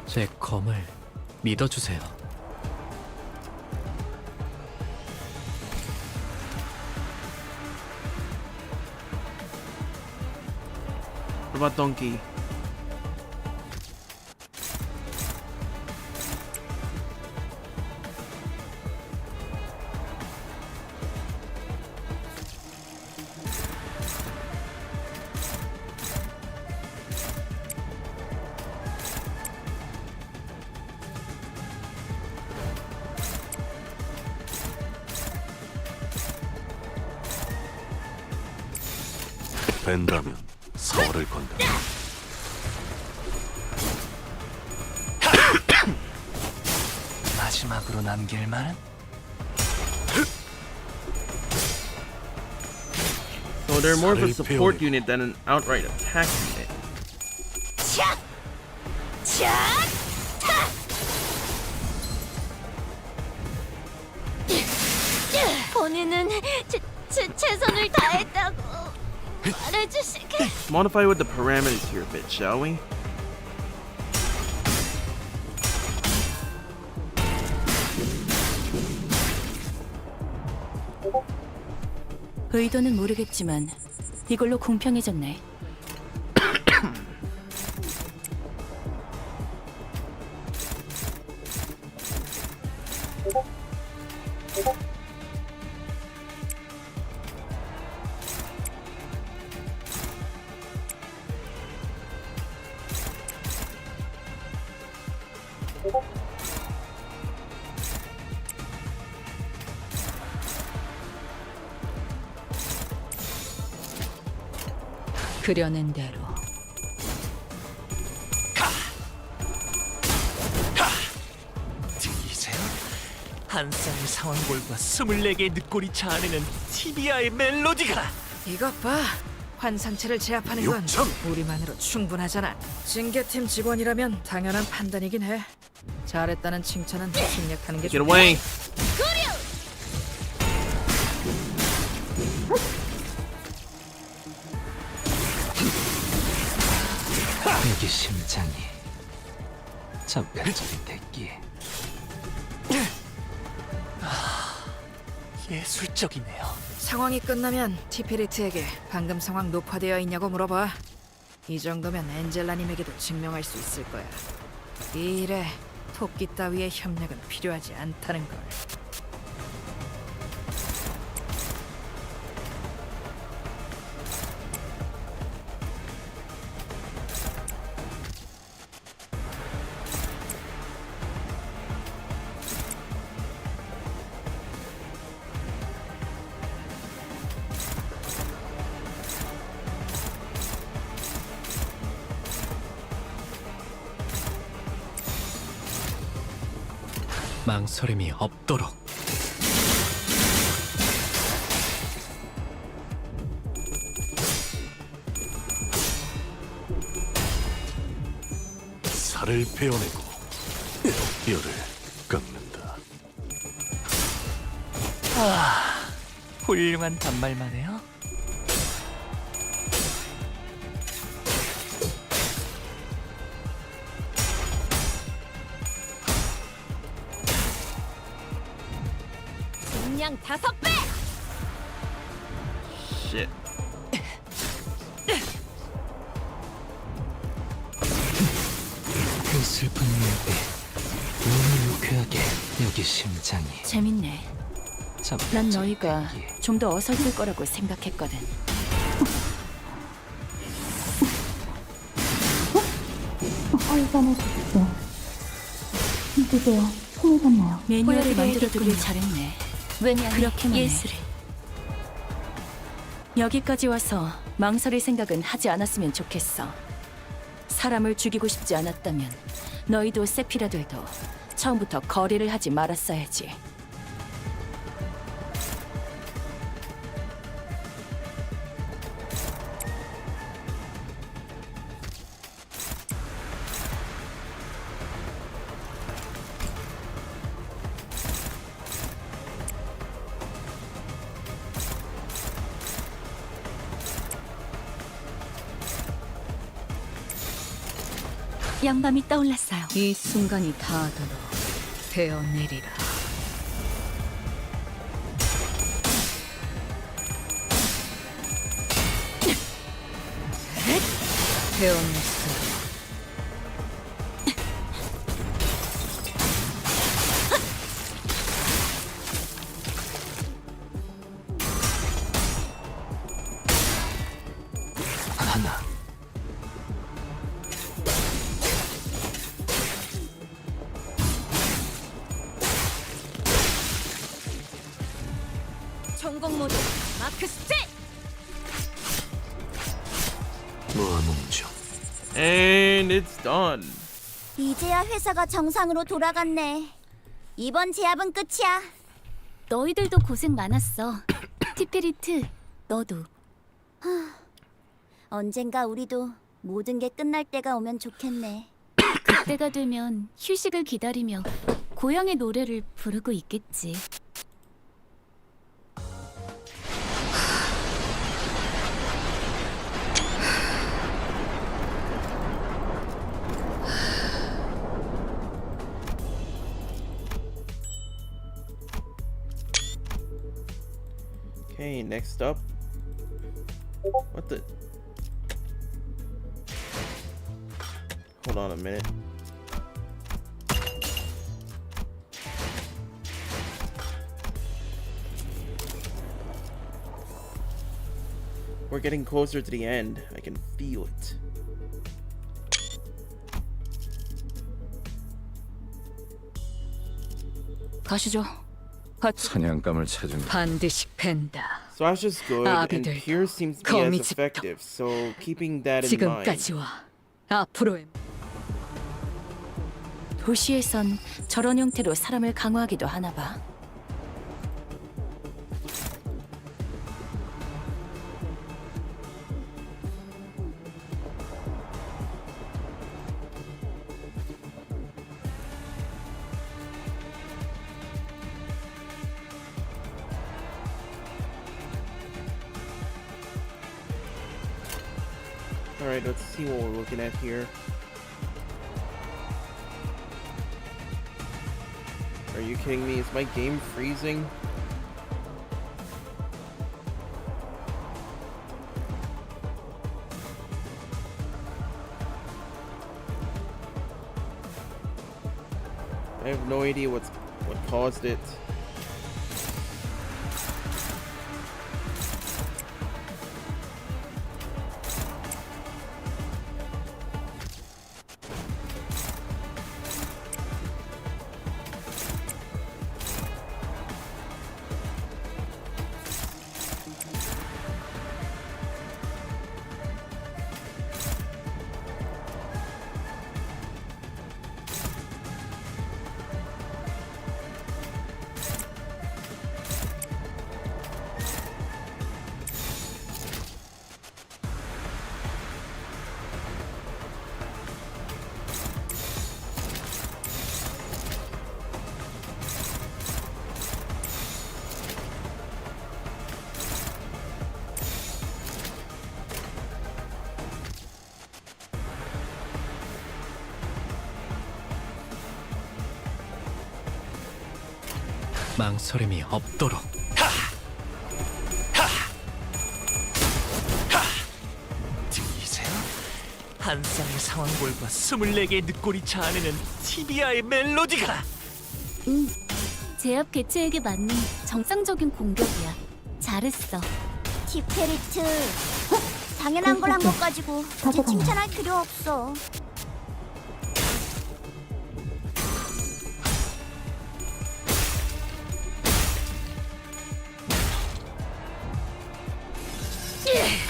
제 검을 믿어주세요. What about Donkey? 벤다면 서울을 건다. 마지막으로 남길 말은? So they're more of a Sorry, support Peony. unit than an outright attack unit. 본인은 최선을 다했다고 말해주시게. Modify with the parameters here a bit, shall we? 의도는 모르겠지만 이걸로 공평해졌네. 그려낸 대로. 들리세요? 한 쌍의 상황골과 24개의 늑골이 자아내는 티비아의 멜로디가! 이것 봐. 환상체를 제압하는 건 우리만으로 충분하잖아. 징계팀 직원이라면 당연한 판단이긴 해. 잘했다는 칭찬은 생략하는 게 Get 좋다. away! 여기 심장이 잠깐짜리 대기에 예술적이네요. 상황이 끝나면 티페리트에게 방금 상황 녹화되어 있냐고 물어봐. 이 정도면 엔젤라님에게도 증명할 수 있을 거야. 이 일에 토끼 따위의 협력은 필요하지 않다는 걸. 망설임이 없도록. 살을 베어내고 뼈를 깎는다. 훌륭한 단말만 해요. 그냥 5배! Shit. 그 슬픈 눈빛 너무 유쾌하게 여기 심장이 재밌네. 난 너희가 좀 더 어설플 거라고 생각했거든. 매뉴얼을 만들어두길 잘했네. 왜냐면 그렇게만 해. 예술을. 여기까지 와서 망설일 생각은 하지 않았으면 좋겠어. 사람을 죽이고 싶지 않았다면 너희도 세피라들도 처음부터 거래를 하지 말았어야지. 양밤이 떠올랐어요. 이 순간이 닿아도록 베어내리라. 베어냈어. 하나 전공 모드 마크 스택! 모아놓은 중. And it's done. 이제야 회사가 정상으로 돌아갔네. 이번 제압은 끝이야. 너희들도 고생 많았어. 티페리트, 너도. 언젠가 우리도 모든 게 끝날 때가 오면 좋겠네. 그때가 되면 휴식을 기다리며 고향의 노래를 부르고 있겠지. Okay, next up. What the? Hold on a minute. We're getting closer to the end. I can feel it. 가시죠. 사냥감을 찾은 반드시 팬다. Slash is good, and 아비들도 Pierce seems to be as 거미집도 effective, so keeping that in mind. 지금까지와 앞으로의 도시에선 저런 형태로 사람을 강화하기도 하나 봐. Alright, let's see what we're looking at here. Are you kidding me? Is my game freezing? I have no idea what caused it. 망설임이 없도록 한 쌍의 상황골과 24개의 늑골이 자아내는 티비아의 멜로디가 제압 개체에게 맞는 정상적인 공격이야. 잘했어. 티페리트. 당연한 걸 한 것 가지고 굳이 칭찬할 필요 없어.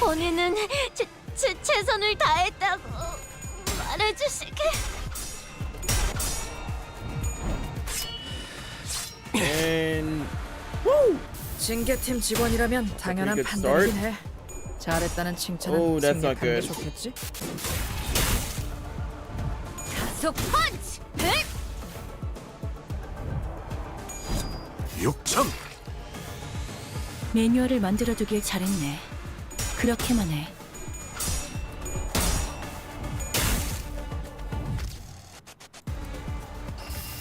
본인은 최선을 다했다고 말해주시게. And 징계팀 직원이라면 당연한 good 판단이긴 해. 잘했다는 칭찬은 Oh, that's not 생략하는 게 good. 좋겠지? 가속 펀치! 육천. 매뉴얼을 만들어두길 잘했네. 그렇게만 해.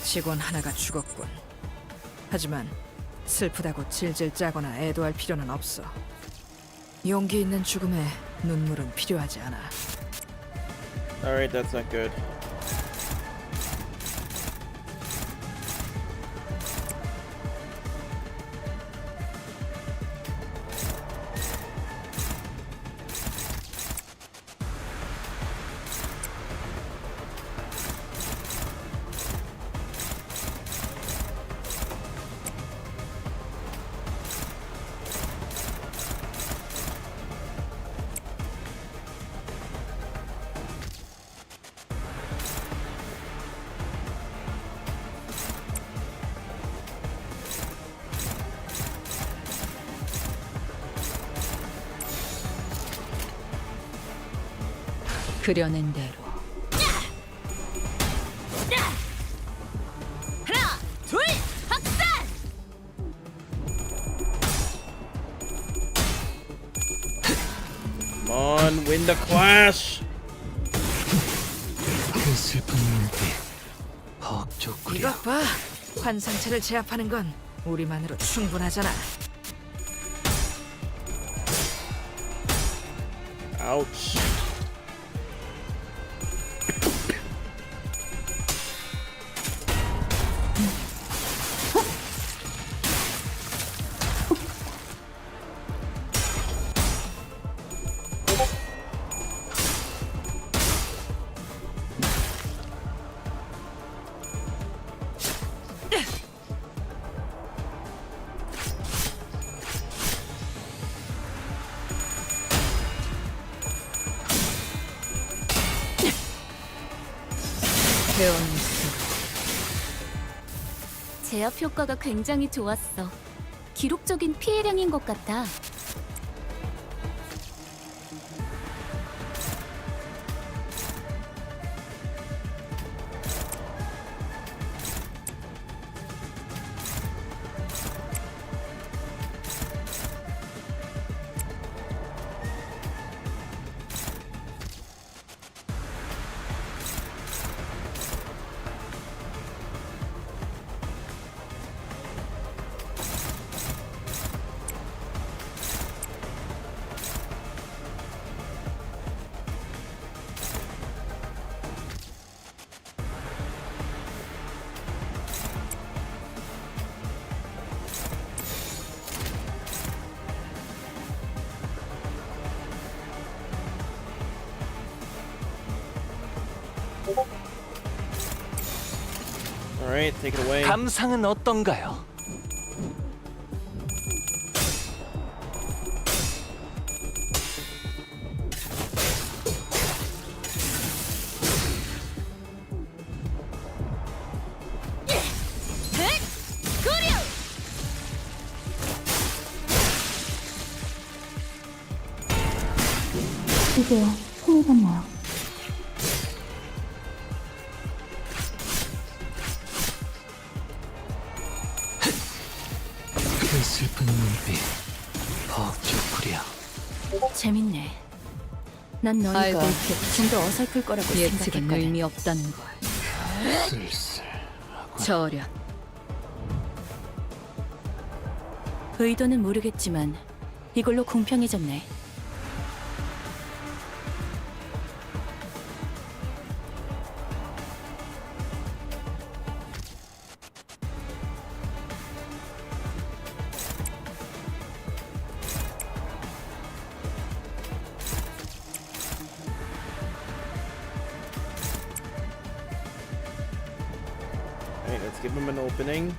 직원 하나가 죽었군. 하지만 슬프다고 질질 짜거나 애도할 필요는 없어. 용기 있는 죽음에 눈물은 필요하지 않아. alright, that's not good. 그려낸 대로. 하나, 둘, 확산! Come on, win the clash! 그 슬픈 눈빛 벅적거려. 이것 봐. 환상체를 제압하는 건 우리만으로 충분하잖아. Ouch. 배운 제압 효과가 굉장히 좋았어. 기록적인 피해량인 것 같아. Alright, take it away. 감상은 어떤가요? 이제야 힘이 샀나요? 그 슬픈 눈빛 벅적거려. 재밌네. 난 너희가 알고 좀 더 어설플 거라고 예측은 생각했거든. 의미 없다는 걸. 슬슬 저련. 의도는 모르겠지만 이걸로 공평해졌네. give him an opening.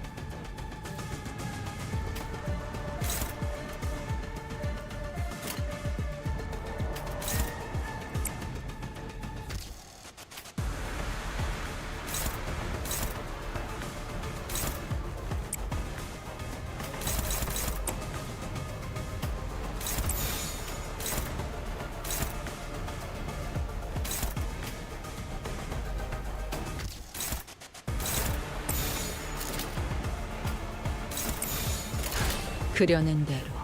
그려낸 대로.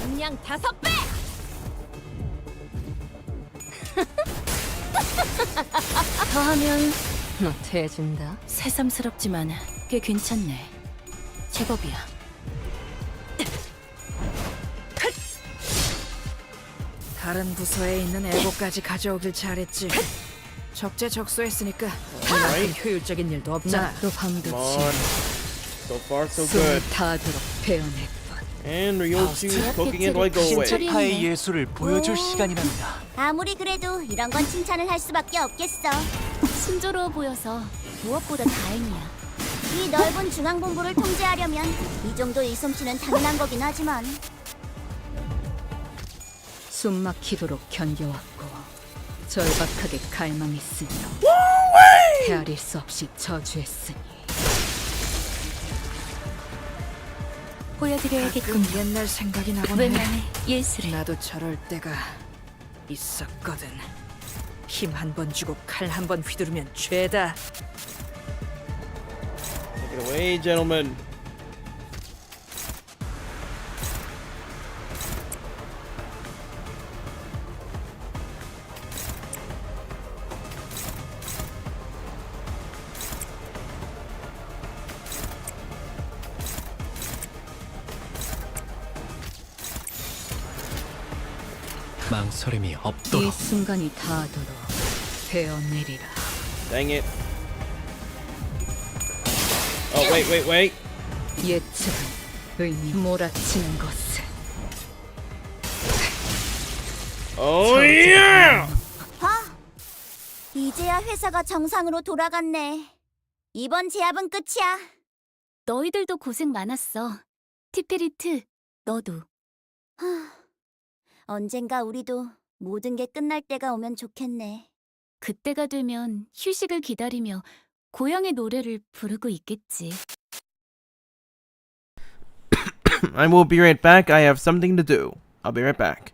그냥 5배! 더하면 너 돼준다. 새삼스럽지만 꽤 괜찮네. 제법이야. 다른 부서에 있는 애고까지 가져오길 잘했지. 적재적소했으니까 그만큼 효율적인 일도 없잖아. 나도 방금 Come on. So far, so 숨을 good. 다하도록 배워냈군. And Ryochu's cooking it like always. 신체파의 예술을 보여줄 시간이랍니다. 아무리 그래도 이런 건 칭찬을 할 수밖에 없겠어. 순조로워 보여서 무엇보다 다행이야. 이 넓은 중앙본부를 통제하려면 이 정도 일솜씨는 당연한 거긴 하지만 숨막히도록 견뎌왔고 절박하게 갈망했으며 헤아릴 수 없이 저주했으니 보여드려야겠군. 가끔 옛날 생각이 나곤 해. 외면의 예술을. 나도 저럴 때가 있었거든. 힘 한 번 주고 칼 한 번 휘두르면 죄다. Take it away, gentlemen. 망설임이 이 없도록 순간이 닿도록 베어내리라. Dang it. Oh, wait. 예측은 의미 몰아치는 것을. Oh, yeah! 봐! 이제야 회사가 정상으로 돌아갔네. 이번 제압은 끝이야. 너희들도 고생 많았어. 티페리트, 너도. 언젠가 우리도 모든 게 끝날 때가 오면 좋겠네. 그때가 되면 휴식을 기다리며 고향의 노래를 부르고 있겠지. I will be right back. I have something to do. I'll be right back.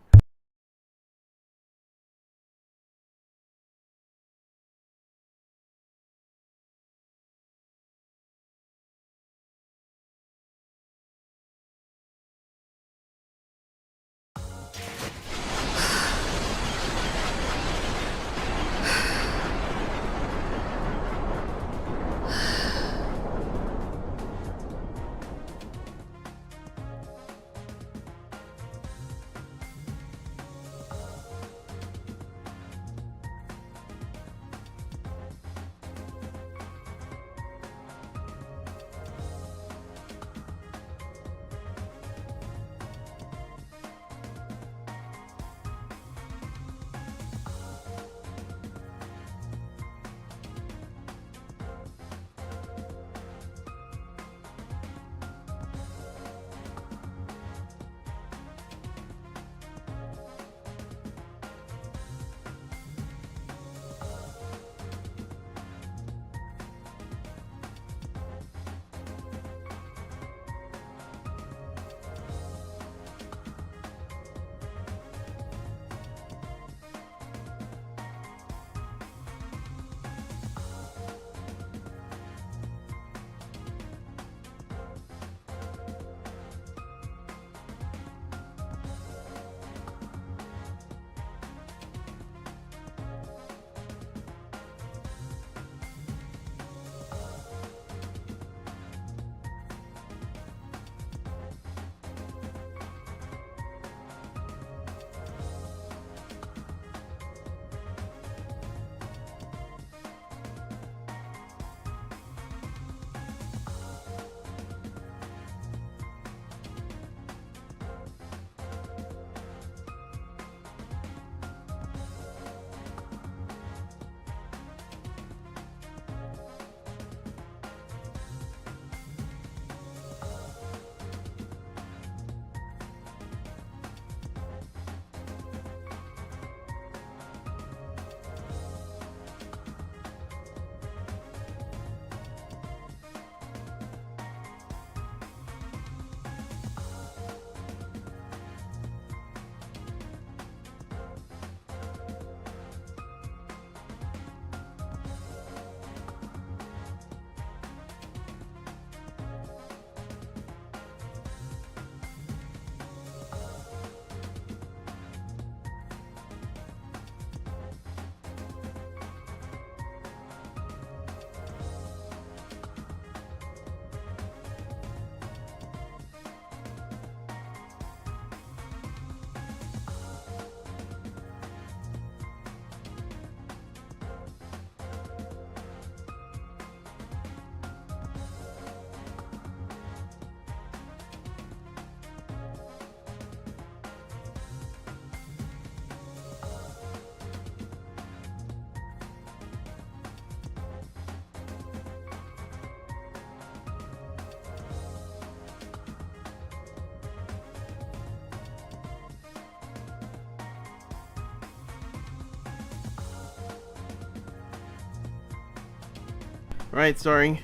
Right, sorry.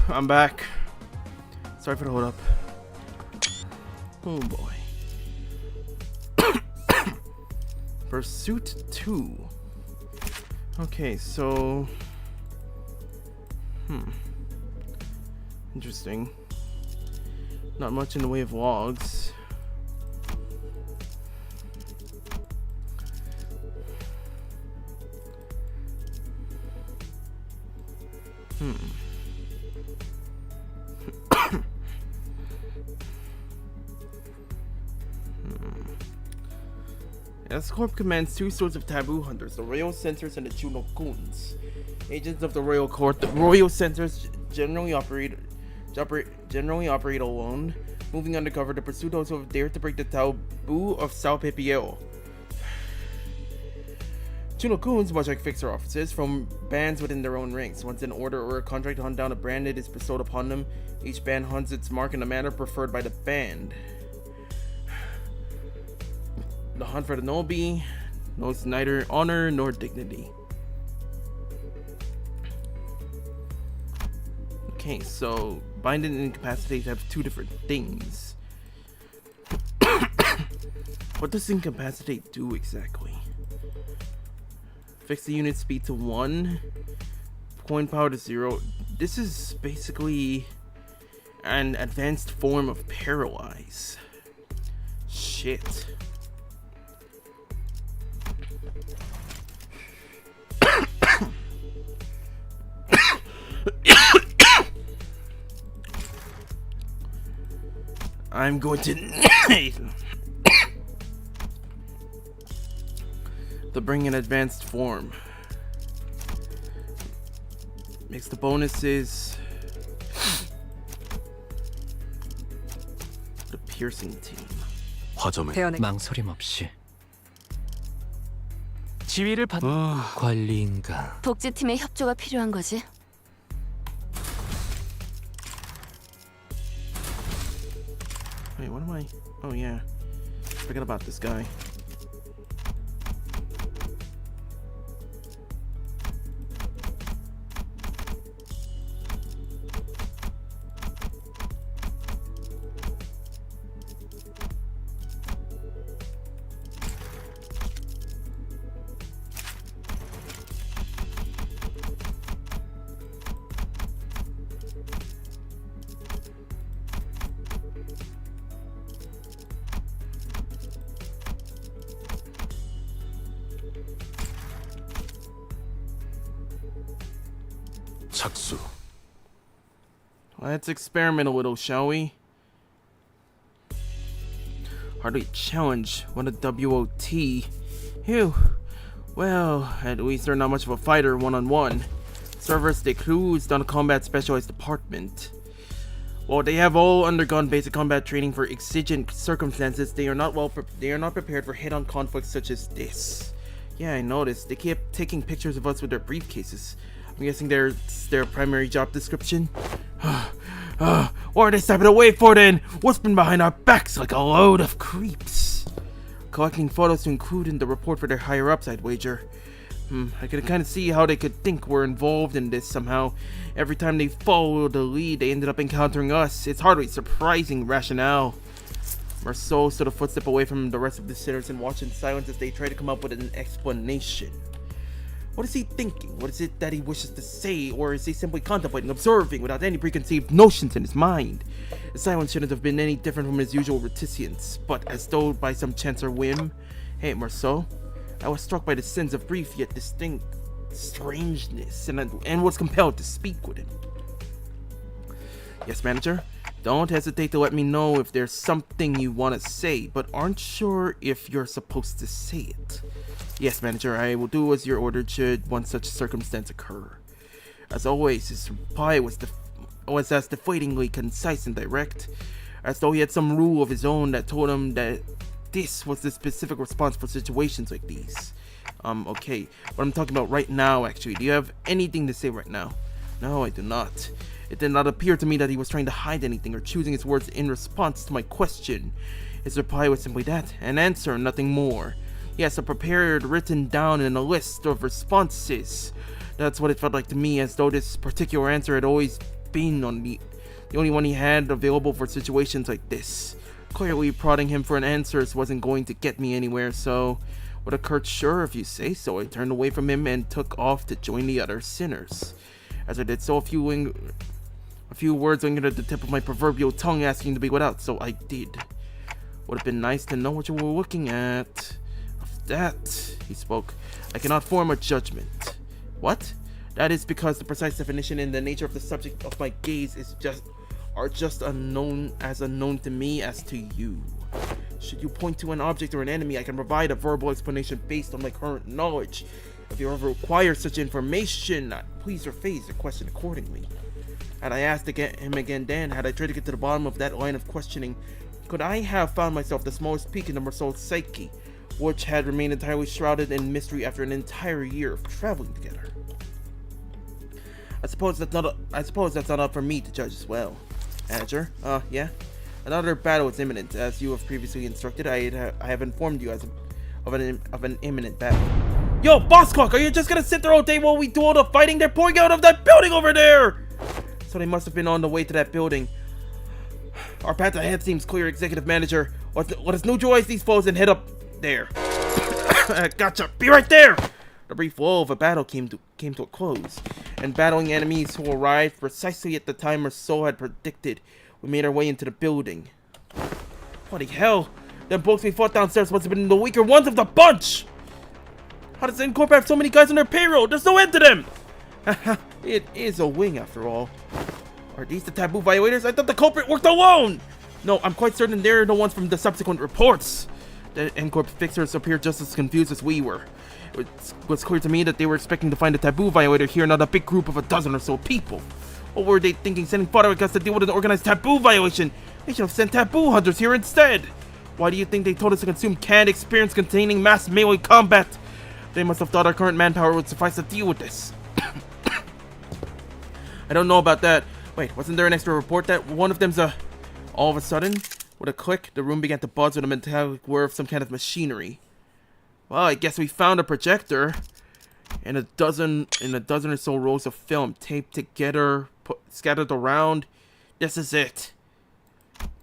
I'm back. Sorry for the hold up. Oh boy. Pursuit 2. Okay, so... Interesting. Not much in the way of logs. N Corp commands two sorts of taboo hunters, the Royal Censors and the Juno-kuns. Agents of the Royal Court, the Royal Censors generally operate alone, moving undercover to pursue those who have dared to break the taboo of Sao Pepiel. Juno-kuns, much like fixer officers, from bands within their own ranks. Once an order or a contract to hunt down a bandit is bestowed upon them, each band hunts its mark in a manner preferred by the band. The hunt for the Nobi knows neither honor nor dignity. Okay, so bind and incapacitate have two different things. What does incapacitate do exactly? Fix the unit speed to 1, point power to 0. This is basically an advanced form of paralyze. Shit. I'm going to bring an advanced form. Makes the bonuses the piercing team. 화점을 태연의 망설임 없이 지휘를 받. 관리인가. 복지팀의 협조가 필요한 거지. Wait, what am I? Oh yeah, forget about this guy. 착수. Let's experiment a little, shall we? Hardly challenge. What a WOT. Phew. Well, at least they're not much of a fighter one-on-one. Servers de Cruz done a combat specialized department. While they have all undergone basic combat training for exigent circumstances, they are not prepared for head-on conflicts such as this. Yeah, I noticed. They kept taking pictures of us with their briefcases. I'm guessing that's their primary job description. What are they stepping away for then? What's been behind our backs like a load of creeps? Collecting photos to include in the report for their higher-ups, I'd wager. I can kind of see how they could think we're involved in this somehow. Every time they followed the lead, they ended up encountering us. It's hardly surprising rationale. Marceau stood a footstep away from the rest of the sinners and watched in silence as they tried to come up with an explanation. What is he thinking? What is it that he wishes to say? Or is he simply contemplating, observing, without any preconceived notions in his mind? The silence shouldn't have been any different from his usual reticence, but as though by some chance or whim. Hey, Marceau, I was struck by the sense of brief yet distinct strangeness, and was compelled to speak with him. Yes, manager? Don't hesitate to let me know if there's something you want to say, but aren't sure if you're supposed to say it. Yes, manager, I will do as you're ordered should one such circumstance occur. As always, his reply was as deflatingly concise and direct, as though he had some rule of his own that told him that this was the specific response for situations like these. Okay, what I'm talking about right now, actually. Do you have anything to say right now? No, I do not. It did not appear to me that he was trying to hide anything or choosing his words in response to my question. His reply was simply that, an answer, nothing more. Yes, a prepared, written down in a list of responses That's what it felt like to me, as though this particular answer had always been the only one he had available for situations like this. Clearly, prodding him for an answer wasn't going to get me anywhere, so with a curt "sure if you say so," I turned away from him and took off to join the other sinners. As I did so, a few words lingered at the tip of my proverbial tongue, asking to be let out, so I did. Would have been nice to know what you were looking at. Of that, he spoke, I cannot form a judgment. What? That is because the precise definition and the nature of the subject of my gaze are just unknown to me as to you. Should you point to an object or an enemy, I can provide a verbal explanation based on my current knowledge. If you ever require such information, please rephrase your question accordingly. Had I asked him again then, had I tried to get to the bottom of that line of questioning, could I have found myself the smallest peak in the Marceau's psyche, which had remained entirely shrouded in mystery after an entire year of traveling together? I suppose that's not up for me to judge as well. Manager, yeah? Another battle is imminent. As you have previously instructed, I have informed you of an imminent battle. Yo, Boss Clock, are you just gonna sit there all day while we do all the fighting? They're pouring out of that building over there! So they must have been on the way to that building. Our path ahead seems clear, Executive Manager. Let us neutralize these foes and head up there. Gotcha! Be right there! The brief lull of a battle came to a close, and battling enemies who arrived precisely at the time Marceau had predicted, we made our way into the building. Bloody hell! Them blokes we fought downstairs must have been the weaker ones of the bunch! How does N Corp have so many guys on their payroll? There's no end to them! It is a wing after all. Are these the taboo violators? I thought the culprit worked alone! No, I'm quite certain they're the ones from the subsequent reports. The N Corp fixers appeared just as confused as we were. It was clear to me that they were expecting to find a taboo violator here, not a big group of a dozen or so people. What were they thinking, sending fodder like us to deal with an organized taboo violation? They should have sent taboo hunters here instead. Why do you think they told us to consume canned experience containing mass melee combat? They must have thought our current manpower would suffice to deal with this. I don't know about that. Wait, wasn't there an extra report that one of them's all of a sudden, with a click, the room began to buzz with a metallic whir of some kind of machinery. Well, I guess we found a projector and a dozen or so rolls of film taped together, scattered around. This is it.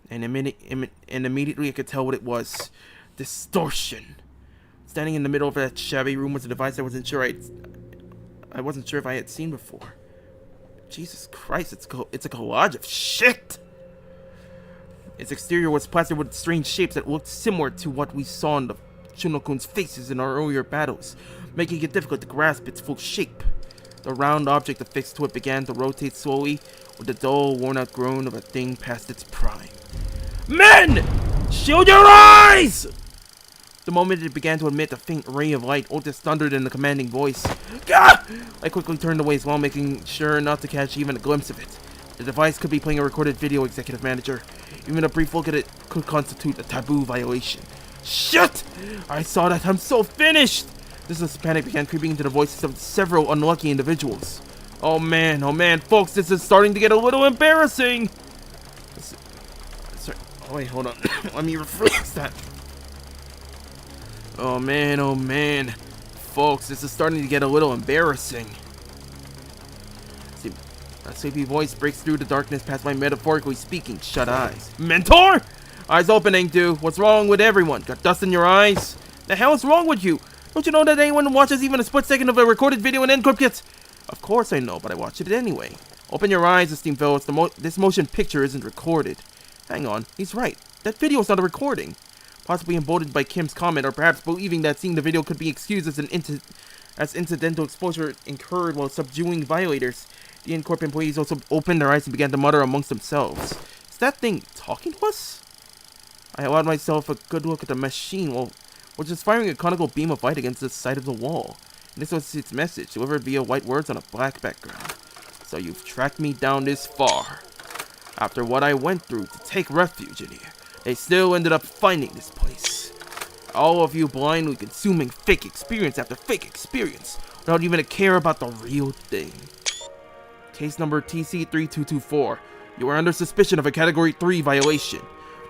And immediately I could tell what it was. Distortion. Standing in the middle of that shabby room was a device I wasn't sure if I had seen before. Jesus Christ, it's a collage of shit! Its exterior was plastered with strange shapes that looked similar to what we saw in the Shinokun's faces in our earlier battles, making it difficult to grasp its full shape. The round object affixed to it began to rotate slowly, with the dull, worn-out groan of a thing past its prime. Men! Shield your eyes! The moment it began to emit a faint ray of light, Otis thundered in a commanding voice. Gah! I quickly turned away as well, making sure not to catch even a glimpse of it. The device could be playing a recorded video, Executive Manager. Even a brief look at it could constitute a taboo violation. Shit! I saw that. I'm so finished! This panic began creeping into the voices of several unlucky individuals. Oh man, folks, this is starting to get a little embarrassing! Sorry. Oh wait, hold on. Let me rephrase that. Oh man. Folks, this is starting to get a little embarrassing. See, a sleepy voice breaks through the darkness past my metaphorically speaking shut eyes. Mentor! Eyes opening, dude. What's wrong with everyone? Got dust in your eyes? The hell is wrong with you? Don't you know that anyone who watches even a split second of a recorded video in N Corp gets... Of course I know, but I watched it anyway. Open your eyes, esteemed fellows. This motion picture isn't recorded. Hang on, he's right. That video is not a recording. Possibly emboldened by Kim's comment, or perhaps believing that seeing the video could be excused as incidental exposure incurred while subduing violators, the N Corp employees also opened their eyes and began to mutter amongst themselves. Is that thing talking to us? I allowed myself a good look at the machine while just firing a conical beam of light against the side of the wall. And this was its message, delivered via white words on a black background. So you've tracked me down this far. After what I went through to take refuge in here, they still ended up finding this place. All of you blindly consuming fake experience after fake experience, without even a care about the real thing. Case number TC3224. You are under suspicion of a Category 3 violation.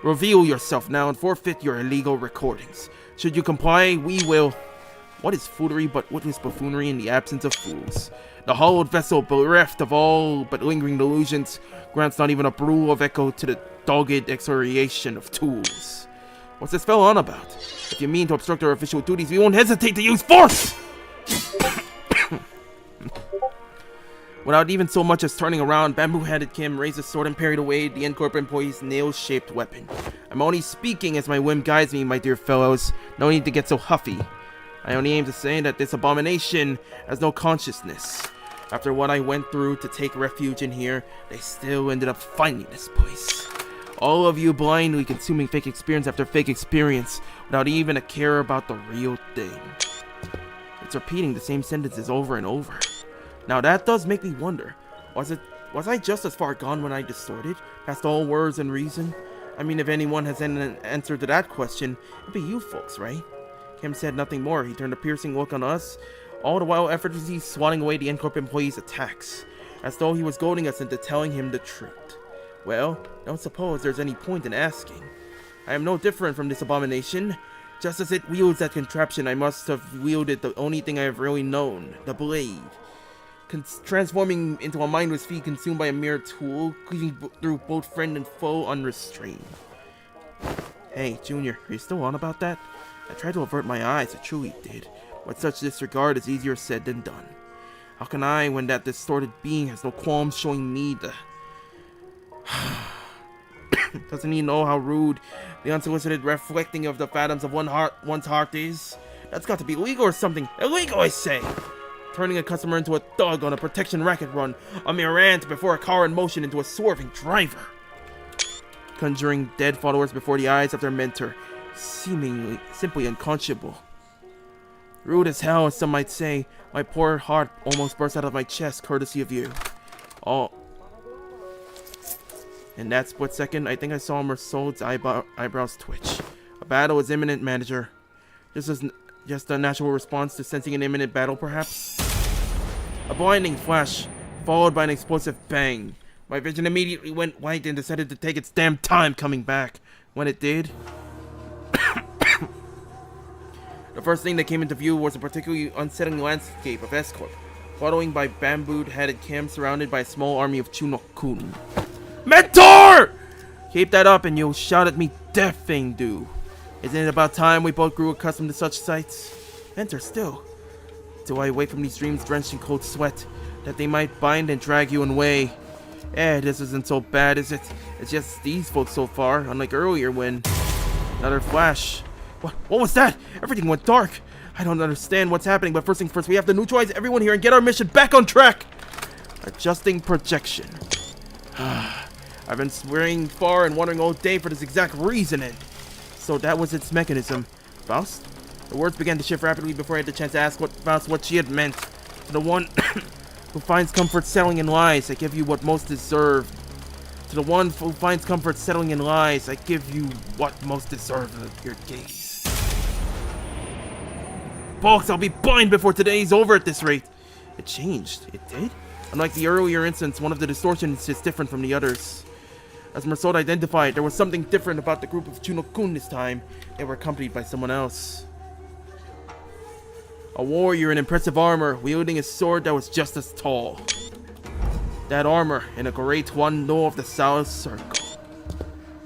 Reveal yourself now and forfeit your illegal recordings. Should you comply, we will... What is foolery but what is buffoonery in the absence of fools? The hollowed vessel, bereft of all but lingering delusions, grants not even a brew of echo to the dogged exoriation of tools. What's this fellow on about? If you mean to obstruct our official duties, we won't hesitate to use force! Without even so much as turning around, bamboo-headed Kim raised his sword and parried away the N Corp employee's nail-shaped weapon. I'm only speaking as my whim guides me, my dear fellows. No need to get so huffy. I only aim to say that this abomination has no consciousness. After what I went through to take refuge in here, they still ended up finding this place. All of you blindly consuming fake experience after fake experience without even a care about the real thing. It's repeating the same sentences over and over. Now that does make me wonder, was I just as far gone when I distorted, past all words and reason? I mean, if anyone has an answer to that question, it'd be you folks, right? Kim said nothing more. He turned a piercing look on us, all the while effortlessly swatting away the N Corp employee's attacks, as though he was goading us into telling him the truth. Well, don't suppose there's any point in asking. I am no different from this abomination. Just as it wields that contraption, I must have wielded the only thing I have really known, the blade. Transforming into a mindless feat consumed by a mere tool, cleaving through both friend and foe unrestrained. Hey, Junior, are you still on about that? I tried to avert my eyes, I truly did, but such disregard is easier said than done. How can I, when that distorted being has no qualms showing me the... Doesn't he know how rude the unsolicited reflecting of the phantoms of one's heart is? That's got to be illegal or something. Illegal, I say! Turning a customer into a thug on a protection racket run, a mere ant before a car in motion into a swerving driver. Conjuring dead followers before the eyes of their mentor, seemingly simply unconscionable. Rude as hell, as some might say. My poor heart almost burst out of my chest, courtesy of you. Oh. In that split second, I think I saw Mersault's eyebrows twitch. A battle is imminent, manager. This is just a natural response to sensing an imminent battle, perhaps? A blinding flash, followed by an explosive bang. My vision immediately went white and decided to take its damn time coming back. When it did... The first thing that came into view was a particularly unsettling landscape of S Corp, following by bamboo-headed Kim surrounded by a small army of Chunokun. Mentor! Keep that up and you'll shout at me deaf thing do. Isn't it about time we both grew accustomed to such sights? Mentor still. Till I wake from these dreams drenched in cold sweat, that they might bind and drag you away. This isn't so bad, is it? It's just these folks so far, unlike earlier when... Another flash. What was that? Everything went dark. I don't understand what's happening, but first things first, we have to neutralize everyone here and get our mission back on track. Adjusting projection. I've been swearing far and wondering all day for this exact reasoning. So that was its mechanism. Faust? The words began to shift rapidly before I had the chance to ask Faust what she had meant. To the one who finds comfort settling in lies, I give you what most deserve. To the one who finds comfort settling in lies, I give you what most deserve of your gaze. Folks, I'll be blind before today's over at this rate. It changed. It did? Unlike the earlier instance, one of the distortions is different from the others. As Mersault identified, there was something different about the group of Chunokun this time. They were accompanied by someone else. A warrior in impressive armor, wielding a sword that was just as tall. That armor, in a great one know of the South Circle.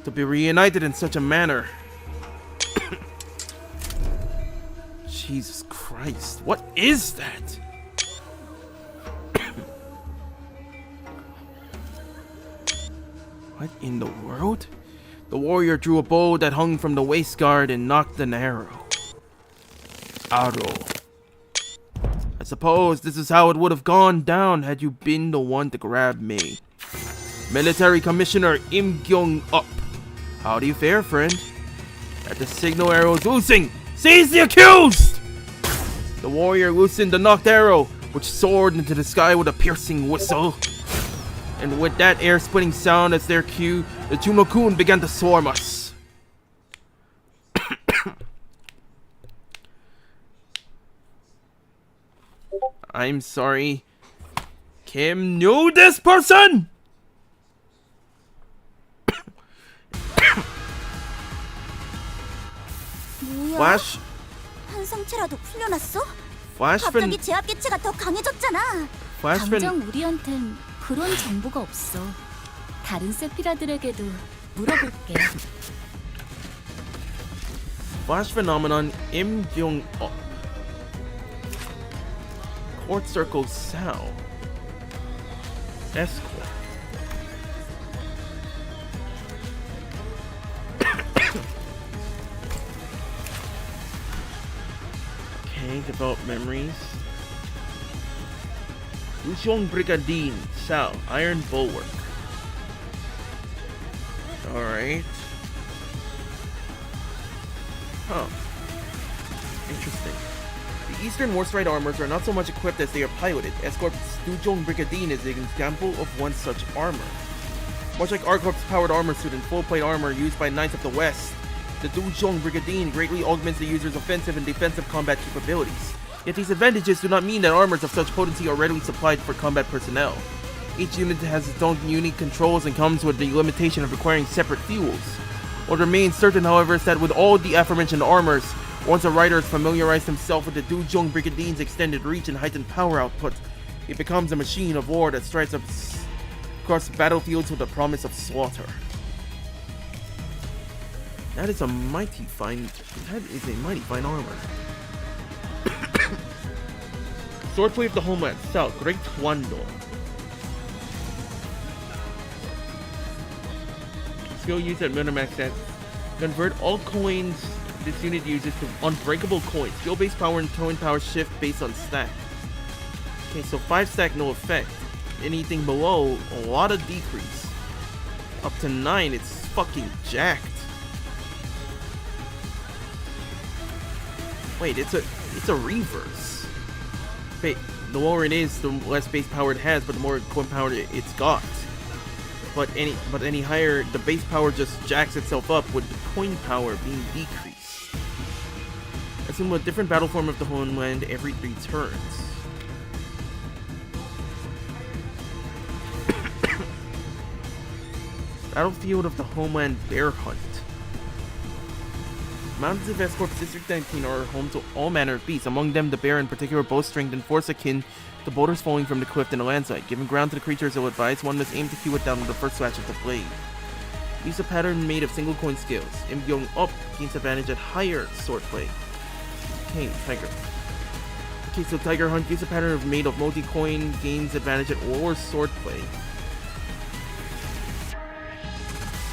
To be reunited in such a manner. Jesus Christ, what is that? What in the world? The warrior drew a bow that hung from the waist guard and knocked an arrow. Arrow. I suppose this is how it would have gone down had you been the one to grab me. Military Commissioner Im Gyung-up. How do you fare, friend? At the signal arrow's loosing, seize the accused! The warrior loosened the knocked arrow, which soared into the sky with a piercing whistle. And with that air-splitting sound as their cue, the Chunokun began to swarm us. I'm sorry. Kim knew this person? 뭐야? Flash? 한 상체라도 풀려났어? Flashman. 갑자기 제압 기체가 더 강해졌잖아. Flashman. 당장 우리한텐 그런 정보가 없어. 다른 세피라들에게도 물어볼게. Flash phenomenon 임종 Court Circle Cell S Corp. Okay, develop memories. Luciong Brigadine Cell Iron Bulwark. Alright. Huh. Interesting. The Eastern Warstride armors are not so much equipped as they are piloted. S-Corp's Dujong Brigadine is an example of one such armor. Much like R-Corp's powered armor suit and full-plate armor used by Knights of the West, the Dujong Brigadine greatly augments the user's offensive and defensive combat capabilities. Yet these advantages do not mean that armors of such potency are readily supplied for combat personnel. Each unit has its own unique controls and comes with the limitation of requiring separate fuels. What remains certain, however, is that with all the aforementioned armors, once a rider has familiarized himself with the Dujong Brigadine's extended reach and heightened power output, it becomes a machine of war that strides across battlefields with the promise of slaughter. That is a mighty fine armor. Swordplay of the Homeland, South, Great Wando. Skill used at Minamax stats. Convert all coins this unit uses to unbreakable coins. Skill based power and coin power shift based on stack. Okay, so 5 stack no effect. Anything below, a lot of decrease. Up to 9, it's fucking jacked. Wait, it's a reverse. Wait, the lower it is, the less base power it has, but the more coin power it's got. But any higher, the base power just jacks itself up with the coin power being decreased. Assume a different battle form of the Homeland every 3 turns. Battlefield of the Homeland Bear Hunt. Mountains of S-Corp's District 19 are home to all manner of beasts, among them the bear in particular boasts strength and force akin to boulders falling from the cliff in a landslide. Giving ground to the creatures ill-advised, one must aim to hew it down with the first slash of the blade. Use a pattern made of single coin skills. Imbyong up gains advantage at higher swordplay. Okay, Tiger. Okay, so Tiger Hunt, use a pattern made of multi-coin, gains advantage at lower swordplay.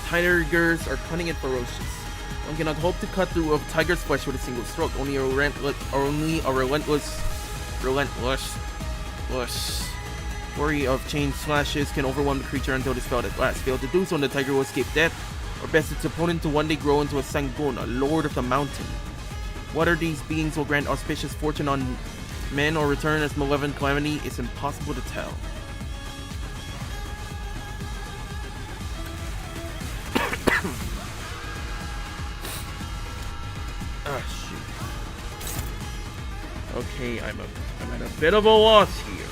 Tigers are cunning and ferocious. One cannot hope to cut through a tiger's flesh with a single stroke. Only a relentless flurry of chain slashes can overwhelm the creature until dispelled at last. Fail to do so and the tiger will escape death, or best its opponent to one day grow into a Sangun, a lord of the mountain. Whether these beings will grant auspicious fortune on men or return as malevolent calamity is impossible to tell. Ah, shoot. Okay, I'm at a bit of a loss here.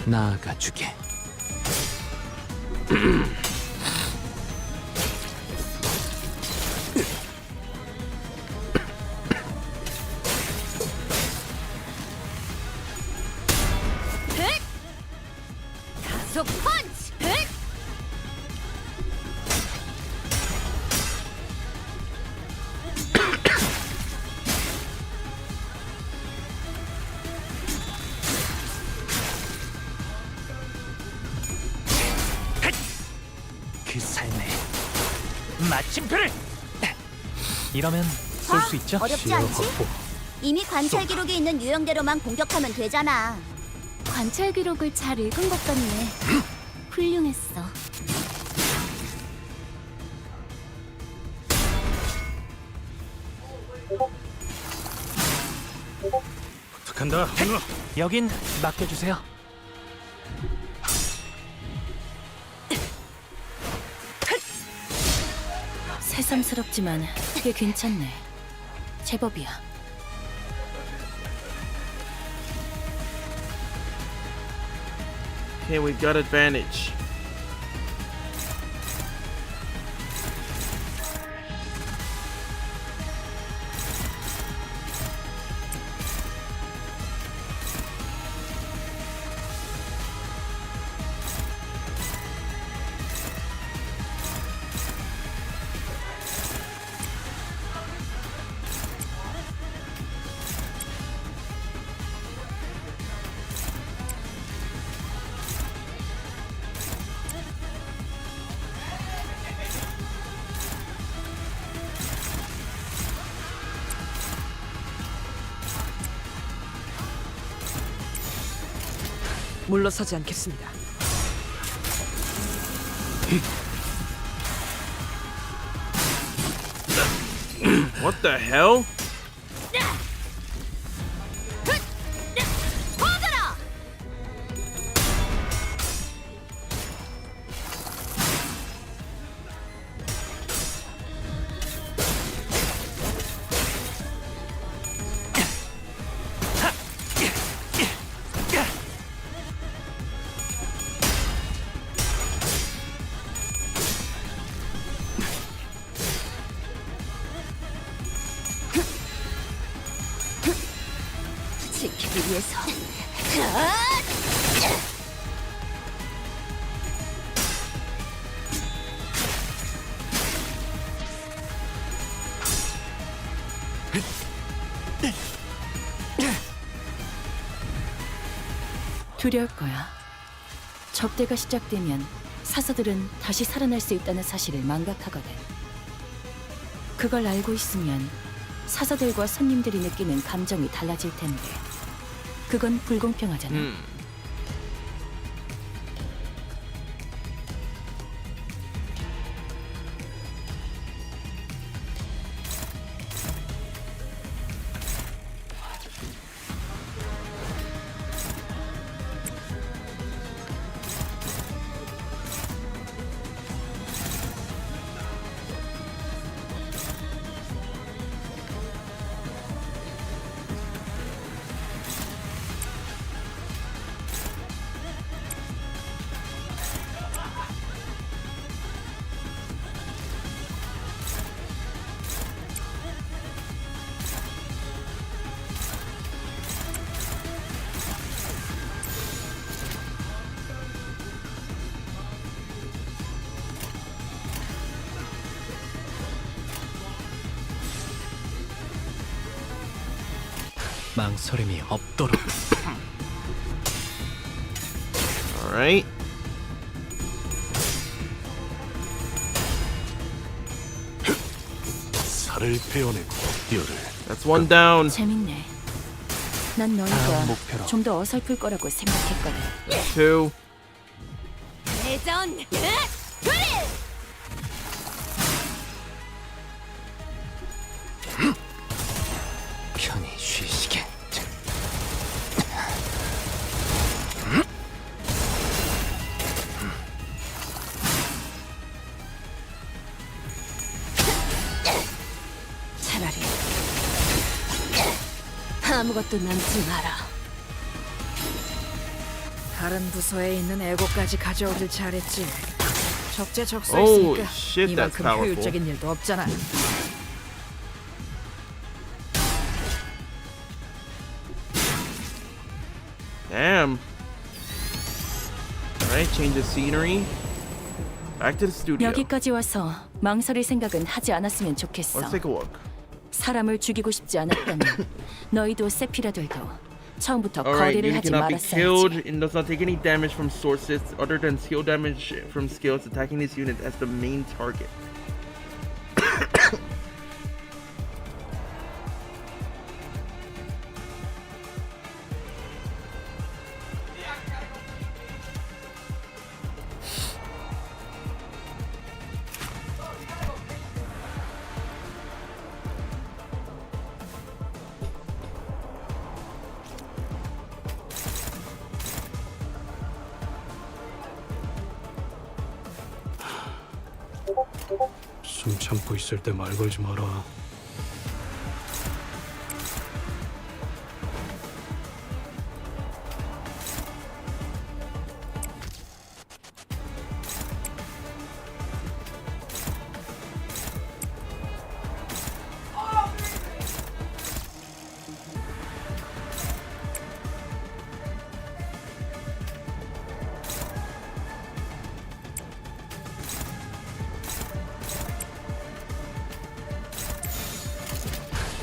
나아가주게. 가속 펀치! 흑! 그 삶의 마침표를! 이러면 쏠 수 있죠? 어렵지 않지? 이미 관찰 기록에 있는 유형대로만 공격하면 되잖아. 관찰 기록을 잘 읽은 것 같네. 훌륭했어. 부탁한다. 여긴 맡겨주세요. 새삼스럽지만 꽤 괜찮네. 제법이야. Okay, we've got advantage. 물러서지 않겠습니다. What the hell? 지키기 위해서. 두려울 거야. 접대가 시작되면 사서들은 다시 살아날 수 있다는 사실을 망각하거든. 그걸 알고 있으면 사서들과 손님들이 느끼는 감정이 달라질 텐데 그건 불공평하잖아. 망설임이 없도록. Alright. 살을 베어내고 뼈를. That's one down. 재밌네. 난 다음 너희가 목표로. 좀 더 어설플 거라고 생각했거든. Two. 대전. 편히 쉬시게. 차라리 아무것도 남지 마라. 다른 부서에 있는 에고까지 가져오길 잘했지. Oh, 적재적소했으니까 shit, that's 이만큼 powerful. 효율적인 일도 없잖아. Damn. Alright, change the scenery. Back to the studio. 여기까지 와서 망설일 생각은 하지 않았으면 좋겠어. Let's take a look. 사람을 죽이고 싶지 않았다면 너희도 세피라들도 처음부터 Alright, 거래를 you 하지 cannot be killed 말았어야지. and does not take any damage from sources other than skill damage from skills attacking this unit as the main target. 숨 참고 있을 때 말 걸지 마라.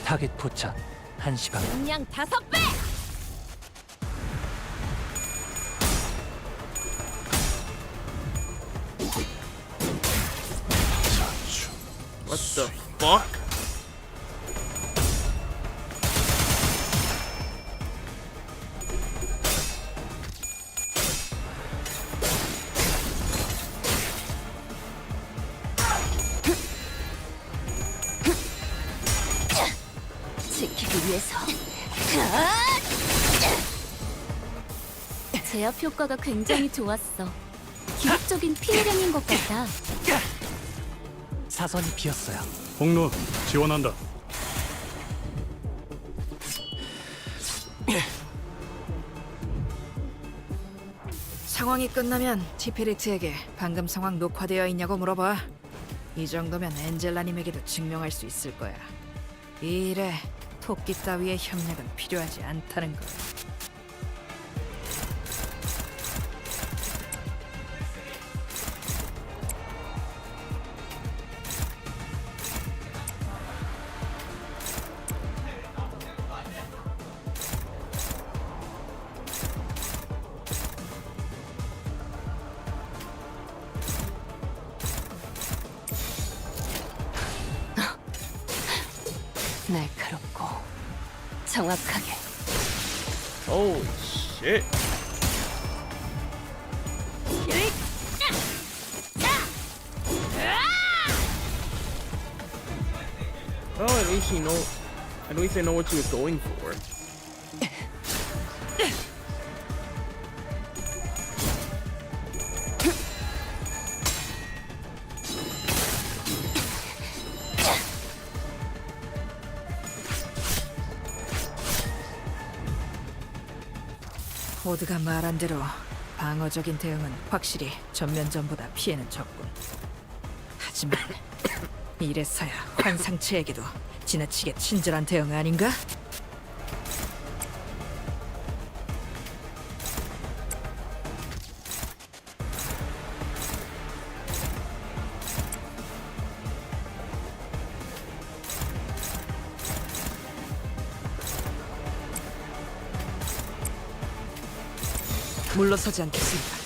타겟 포착 1시 방. 그냥 5배! What the fuck? 지키기 위해서. 제압 효과가 굉장히 좋았어. 기록적인 피해량인 것 같아. 사선이 비었어요. 홍로 지원한다. 상황이 끝나면 티페리트에게 방금 상황 녹화되어 있냐고 물어봐. 이 정도면 엔젤라님에게도 증명할 수 있을 거야. 이 일에 토끼 따위의 협력은 필요하지 않다는 걸. 날카롭고 정확하게. Holy shit. Oh, at least you know. At least I know what she was going for. 호드가 말한 대로 방어적인 대응은 확실히 전면전보다 피해는 적군. 하지만 이래서야 환상체에게도 지나치게 친절한 대응 아닌가? 물러서지 않겠습니다.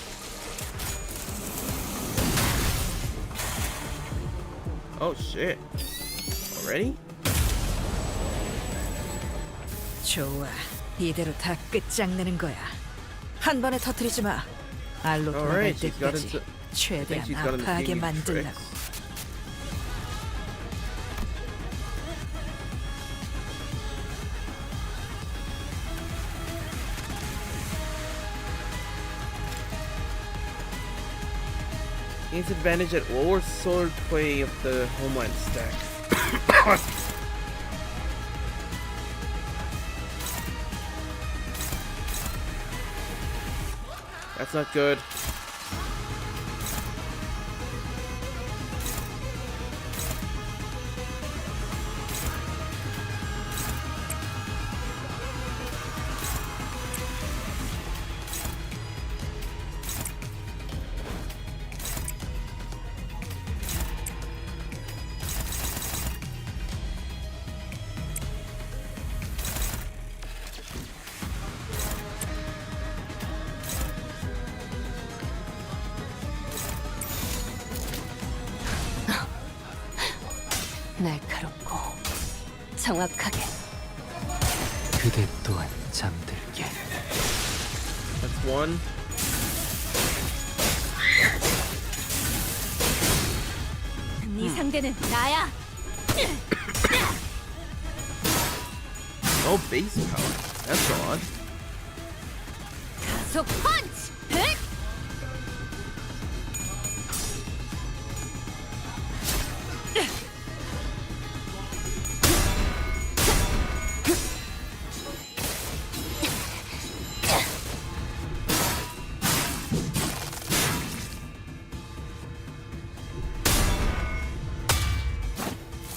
Oh shit. Already? 좋아, 이대로 다 끝장내는 거야. 한 번에 터뜨리지 마. 알로 돌아갈 Alright, she's got 때까지 into. I think 최대한 she's got into 아파하게 these 만들라고. tricks. Gains advantage at lower sword play of the homeland stack. That's not good. 날카롭고 정확하게. 그대 또한 잠들게. That's one. 네 상대는 나야. No base power. That's odd. 가속 펀치. 흑!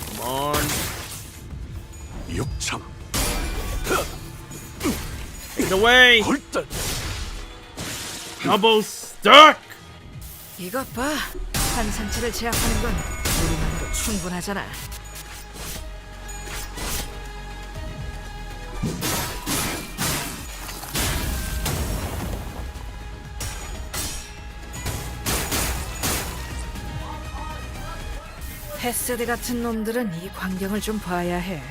Come on. 육참 Take it away. 헐떡. Double stuck. 이것 봐. 한 상체를 제압하는 건 우리만으로 충분하잖아. 헤세드 같은 놈들은 이 광경을 좀 봐야 해.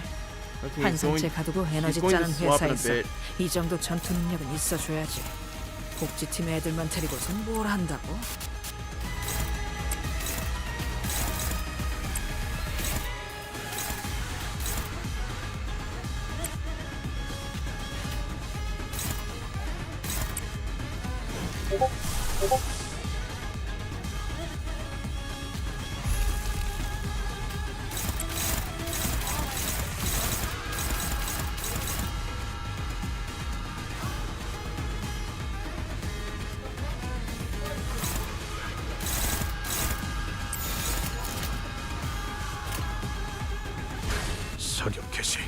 Okay, 한 he's going, 상체 가두고 에너지 he's going to 짜는 swap in a 회사에서 bit. 이 정도 전투 능력은 있어줘야지. 복지팀 애들만 데리고선 뭘 한다고? 사격 개시.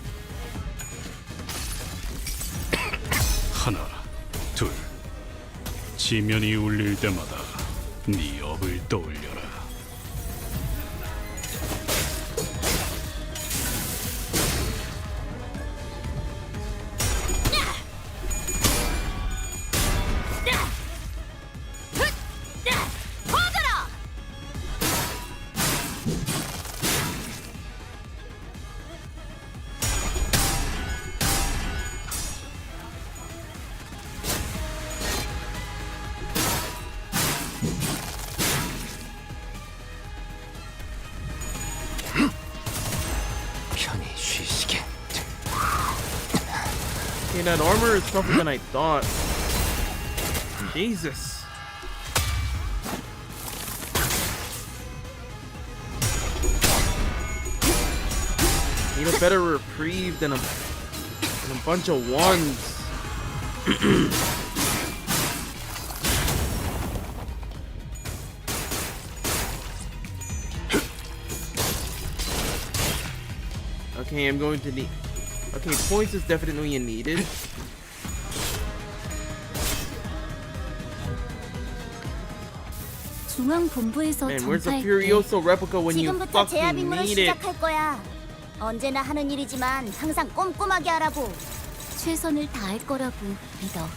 하나, 둘. 지면이 울릴 때마다 네 업을 떠올려라. 편히 쉬시게. Okay, that armor is tougher than I thought. Jesus. Need a better reprieve than a bunch of ones. Okay, I'm going to need. Okay, points is definitely needed. 중앙 본부에서 Man, where's the 전파할 때 Furioso replica when you 지금부터 fucking 제압 임무를 need it? 시작할 거야. 언제나 하는 일이지만 항상 꼼꼼하게 하라고. 최선을 다할 거라고 믿어.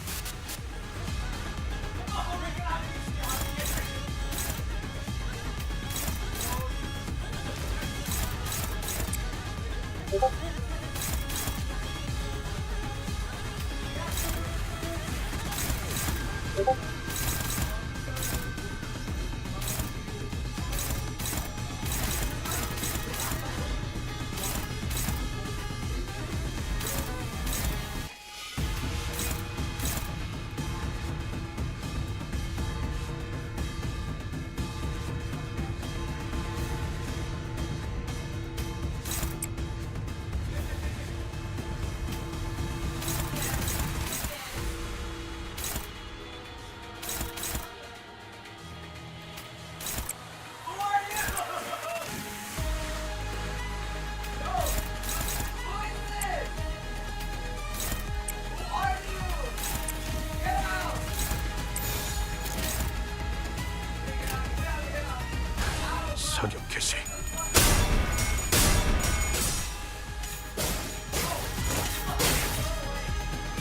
사격 개시.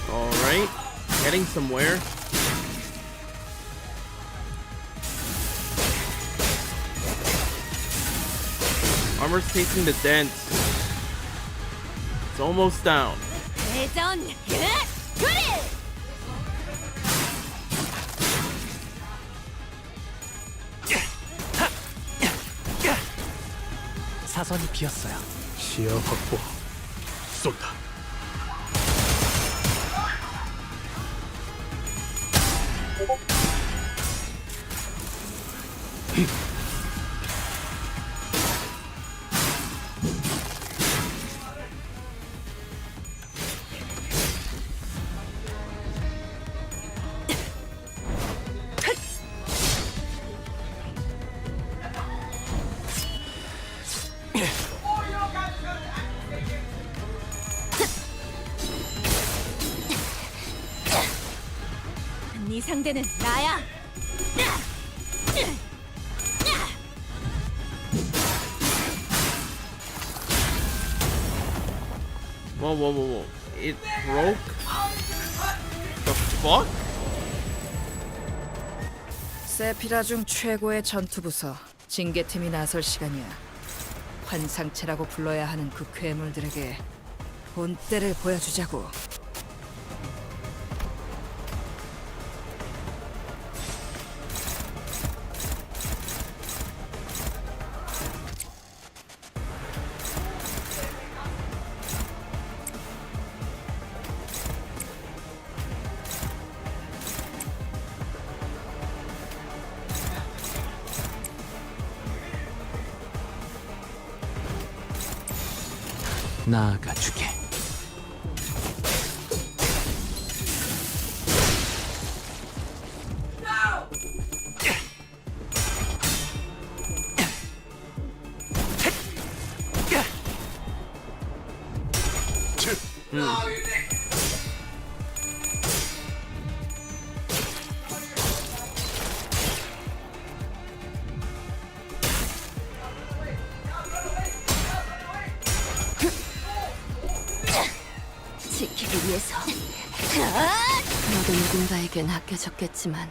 Alright, getting somewhere. Armor's taking the dent. It's almost down. 대전 그리. 사선이 비었어요. 시야 확보. 쏜다. 네 상대는 나야. Whoa. It broke? The fuck? 세피라 중 최고의 전투 부서 징계팀이 나설 시간이야. 환상체라고 불러야 하는 그 괴물들에게 본때를 보여주자고. 나아가 주게. 지키기 위해서. 너도 누군가에겐 아껴졌겠지만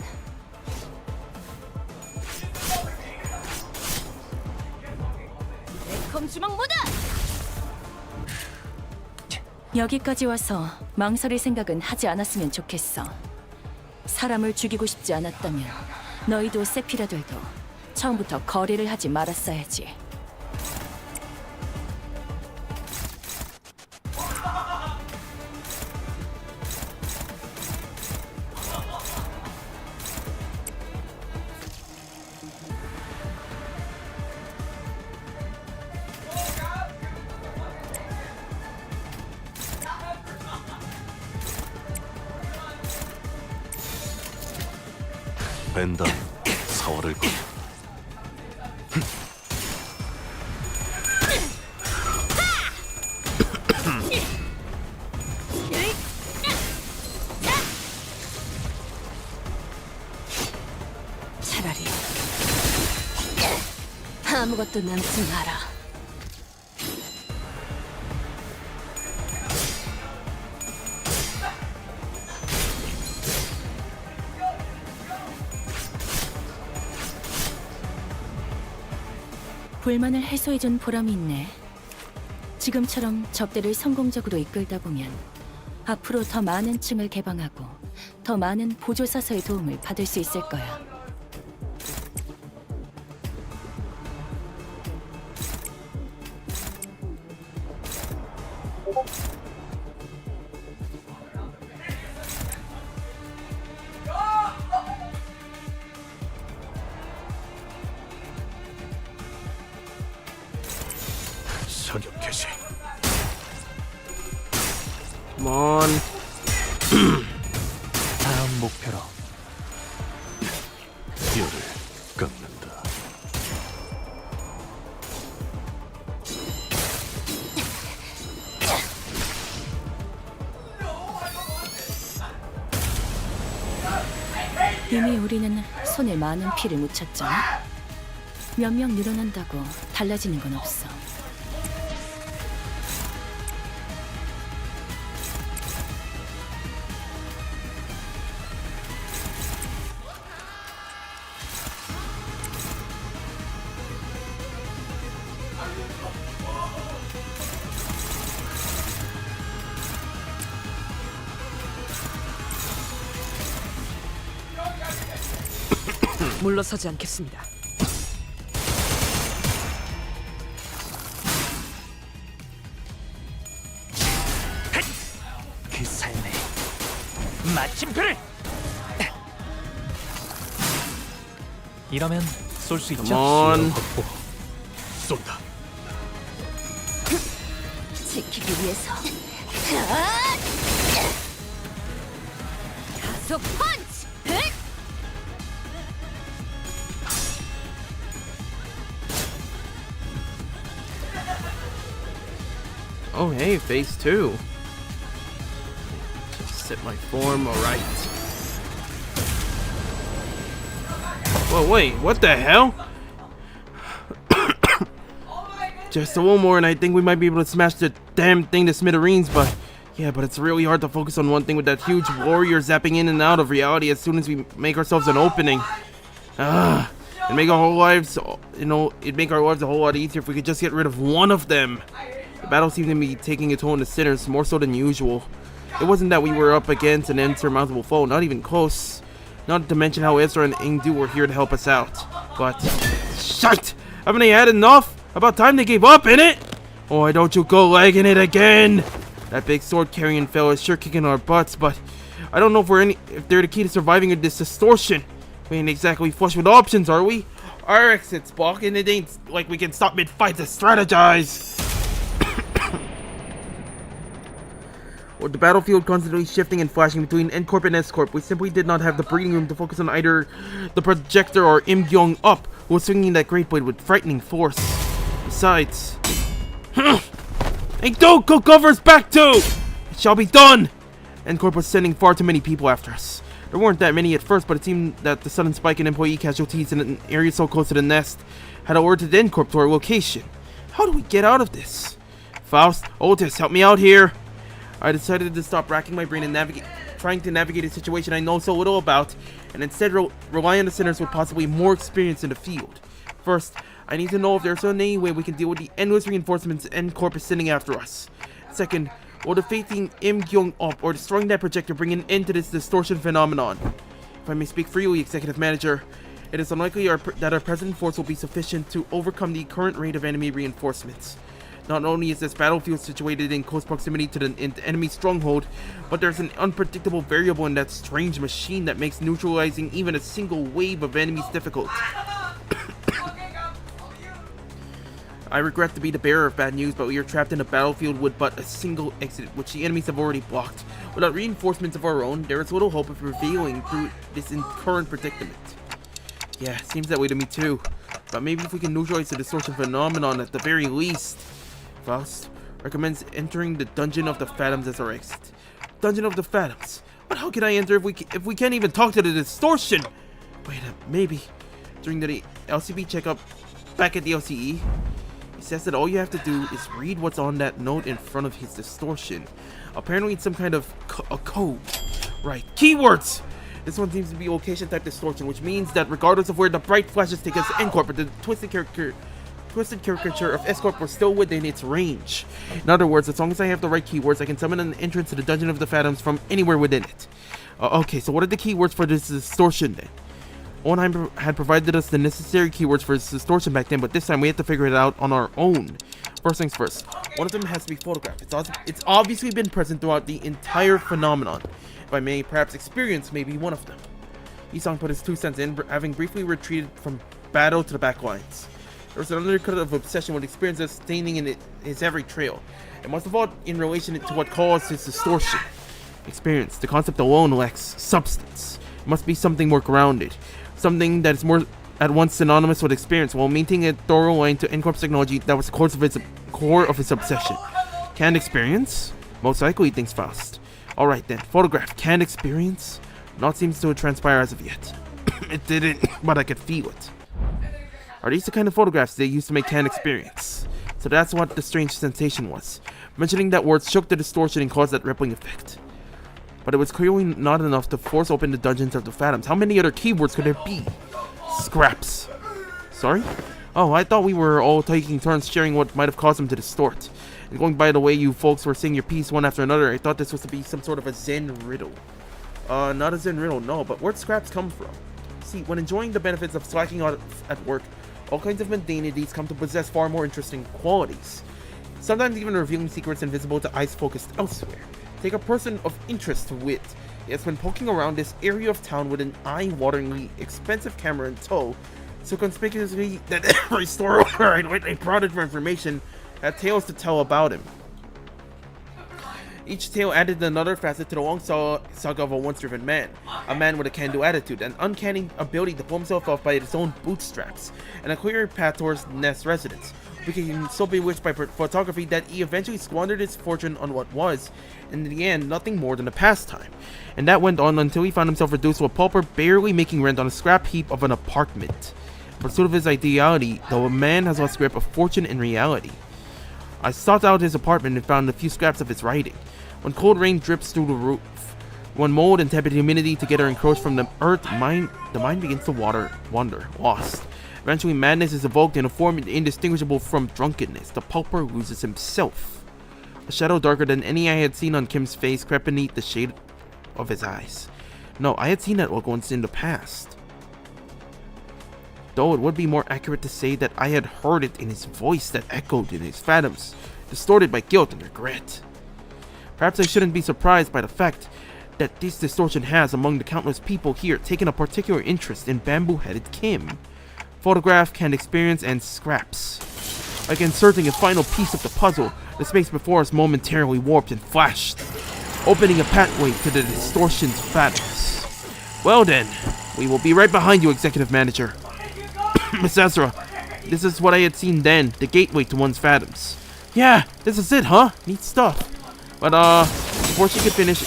검주먹 모드. 여기까지 와서 망설일 생각은 하지 않았으면 좋겠어. 사람을 죽이고 싶지 않았다면 너희도 세피라들도 처음부터 거래를 하지 말았어야지. 벤다 사활을 걸. 차라리 아무것도 남지 마라. 불만을 해소해준 보람이 있네. 지금처럼 접대를 성공적으로 이끌다 보면 앞으로 더 많은 층을 개방하고 더 많은 보조사서의 도움을 받을 수 있을 거야. 사격 개시. Come on. 다음 목표로. 뼈를 깎는다. 이미 우리는 손에 많은 피를 묻혔잖아. 몇 명 늘어난다고 달라지는 건 없어. 물러서지 않겠습니다. 그 삶의 마침표를! 이러면 쏠 수 있죠? Come on. 확보. 쏜다. 지키기 위해서 가속 펀치! Oh, hey, phase 2. Just set my form, alright. Whoa, wait, what the hell? Just a little more and I think we might be able to smash the damn thing to smithereens, but yeah, but it's really hard to focus on one thing with that huge warrior zapping in and out of reality as soon as we make ourselves an opening. It'd make our whole lives, it'd make our lives a whole lot easier if we could just get rid of one of them. The battle seemed to be taking a toll on the sinners, more so than usual. It wasn't that we were up against an insurmountable foe, not even close. Not to mention how Ezra and Ingdu were here to help us out. But, shite! Haven't they had enough? About time they gave up, innit? Oh, why don't you go legging it again? That big sword-carrying fella is sure kicking our butts, but I don't know if they're the key to surviving in this distortion. We ain't exactly flush with options, are we? Our exit's blocked, and it ain't like we can stop mid-fight to strategize. With the battlefield constantly shifting and flashing between N Corp and S Corp, we simply did not have the breathing room to focus on either the projector or Im Gyung Up, who was swinging that great blade with frightening force. Besides, hey, don't go covers back too! It shall be done! N Corp was sending far too many people after us. There weren't that many at first, but it seemed that the sudden spike in employee casualties in an area so close to the nest had alerted N Corp to our location. How do we get out of this? Faust, Otis, help me out here! I decided to stop racking my brain and trying to navigate a situation I know so little about, and instead rely on the sinners with possibly more experience in the field. First, I need to know if there's any way we can deal with the endless reinforcements N Corp is sending after us. Second, will defeating Im Gyung Up or destroying that projector bring an end to this distortion phenomenon? If I may speak freely, Executive Manager, it is unlikely that our present force will be sufficient to overcome the current rate of enemy reinforcements. Not only is this battlefield situated in close proximity to the enemy stronghold, but there's an unpredictable variable in that strange machine that makes neutralizing even a single wave of enemies difficult. I regret to be the bearer of bad news, but we are trapped in a battlefield with but a single exit, which the enemies have already blocked. Without reinforcements of our own, there is little hope of prevailing through this current predicament. Yeah, seems that way to me too. But maybe if we can neutralize the distortion phenomenon at the very least. Faust recommends entering the Dungeon of the Phantoms as our exit. Dungeon of the Phantoms? But how can I enter if we can't even talk to the distortion? Wait, maybe during the LCB checkup back at the LCE, he says that all you have to do is read what's on that note in front of his distortion. Apparently it's some kind of a code. Right, keywords! This one seems to be location type distortion, which means that regardless of where the bright flashes take us, N Corp, the twisted caricature of S Corp were still within its range. In other words, as long as I have the right keywords, I can summon an entrance to the Dungeon of the Phantoms from anywhere within it. Okay, so what are the keywords for this distortion then? Owenheim had provided us the necessary keywords for this distortion back then, but this time we have to figure it out on our own. First things first, one of them has to be photographed. It's obviously been present throughout the entire phenomenon. If I may, perhaps experience may be one of them. Isang put his 2 cents in, having briefly retreated from battle to the back lines. There was an undercut of obsession with experiences staining in his every trail. It must have all in relation to what caused his distortion. Experience, the concept alone lacks substance. It must be something more grounded. Something that is more at once synonymous with experience, while maintaining a thorough line to N Corp's technology that was the core of his obsession. Canned experience? Most likely, thinks Faust. Alright then, photograph, canned experience? Not seems to transpire as of yet. It didn't, but I could feel it. Are these the kind of photographs they used to make Can experience? So that's what the strange sensation was. Mentioning that word shook the distortion and caused that rippling effect. But it was clearly not enough to force open the dungeons of the Phantoms. How many other keywords could there be? Scraps. Sorry? Oh, I thought we were all taking turns sharing what might have caused them to distort. And going by the way you folks were saying your piece one after another, I thought this was to be some sort of a Zen riddle. Not a Zen riddle, no, but where'd scraps come from? See, when enjoying the benefits of slacking out at work, all kinds of mundanities come to possess far more interesting qualities. Sometimes even revealing secrets invisible to eyes focused elsewhere. Take a person of interest to wit. He has been poking around this area of town with an eye-wateringly expensive camera in tow, so conspicuously that every store owner I prodded for information had tales to tell about him. Each tale added another facet to the long saga of a once-driven man. A man with a can-do attitude, an uncanny ability to pull himself off by his own bootstraps, and a clear path towards Nest residence. Became so bewitched by photography that he eventually squandered his fortune on what was, in the end, nothing more than a pastime. And that went on until he found himself reduced to a pauper barely making rent on a scrap heap of an apartment. In pursuit of his ideality, though, a man has lost grip of fortune and reality. I sought out his apartment and found a few scraps of his writing. When cold rain drips through the roof, when mold and tepid humidity together encroach from the earth, the mind begins to wander, lost. Eventually, madness is evoked in a form indistinguishable from drunkenness. The pauper loses himself. A shadow darker than any I had seen on Kim's face crept beneath the shade of his eyes. No, I had seen that look once in the past. Though it would be more accurate to say that I had heard it in his voice that echoed in his phantoms, distorted by guilt and regret. Perhaps I shouldn't be surprised by the fact that this distortion has, among the countless people here, taken a particular interest in bamboo-headed Kim. Photograph, canned experience, and scraps. Like inserting a final piece of the puzzle, the space before us momentarily warped and flashed, opening a pathway to the distortion's phantoms. Well then, we will be right behind you, Executive Manager. Miss Ezra, this is what I had seen then, the gateway to one's phantoms. Yeah, this is it, huh? Neat stuff. But, before she could finish,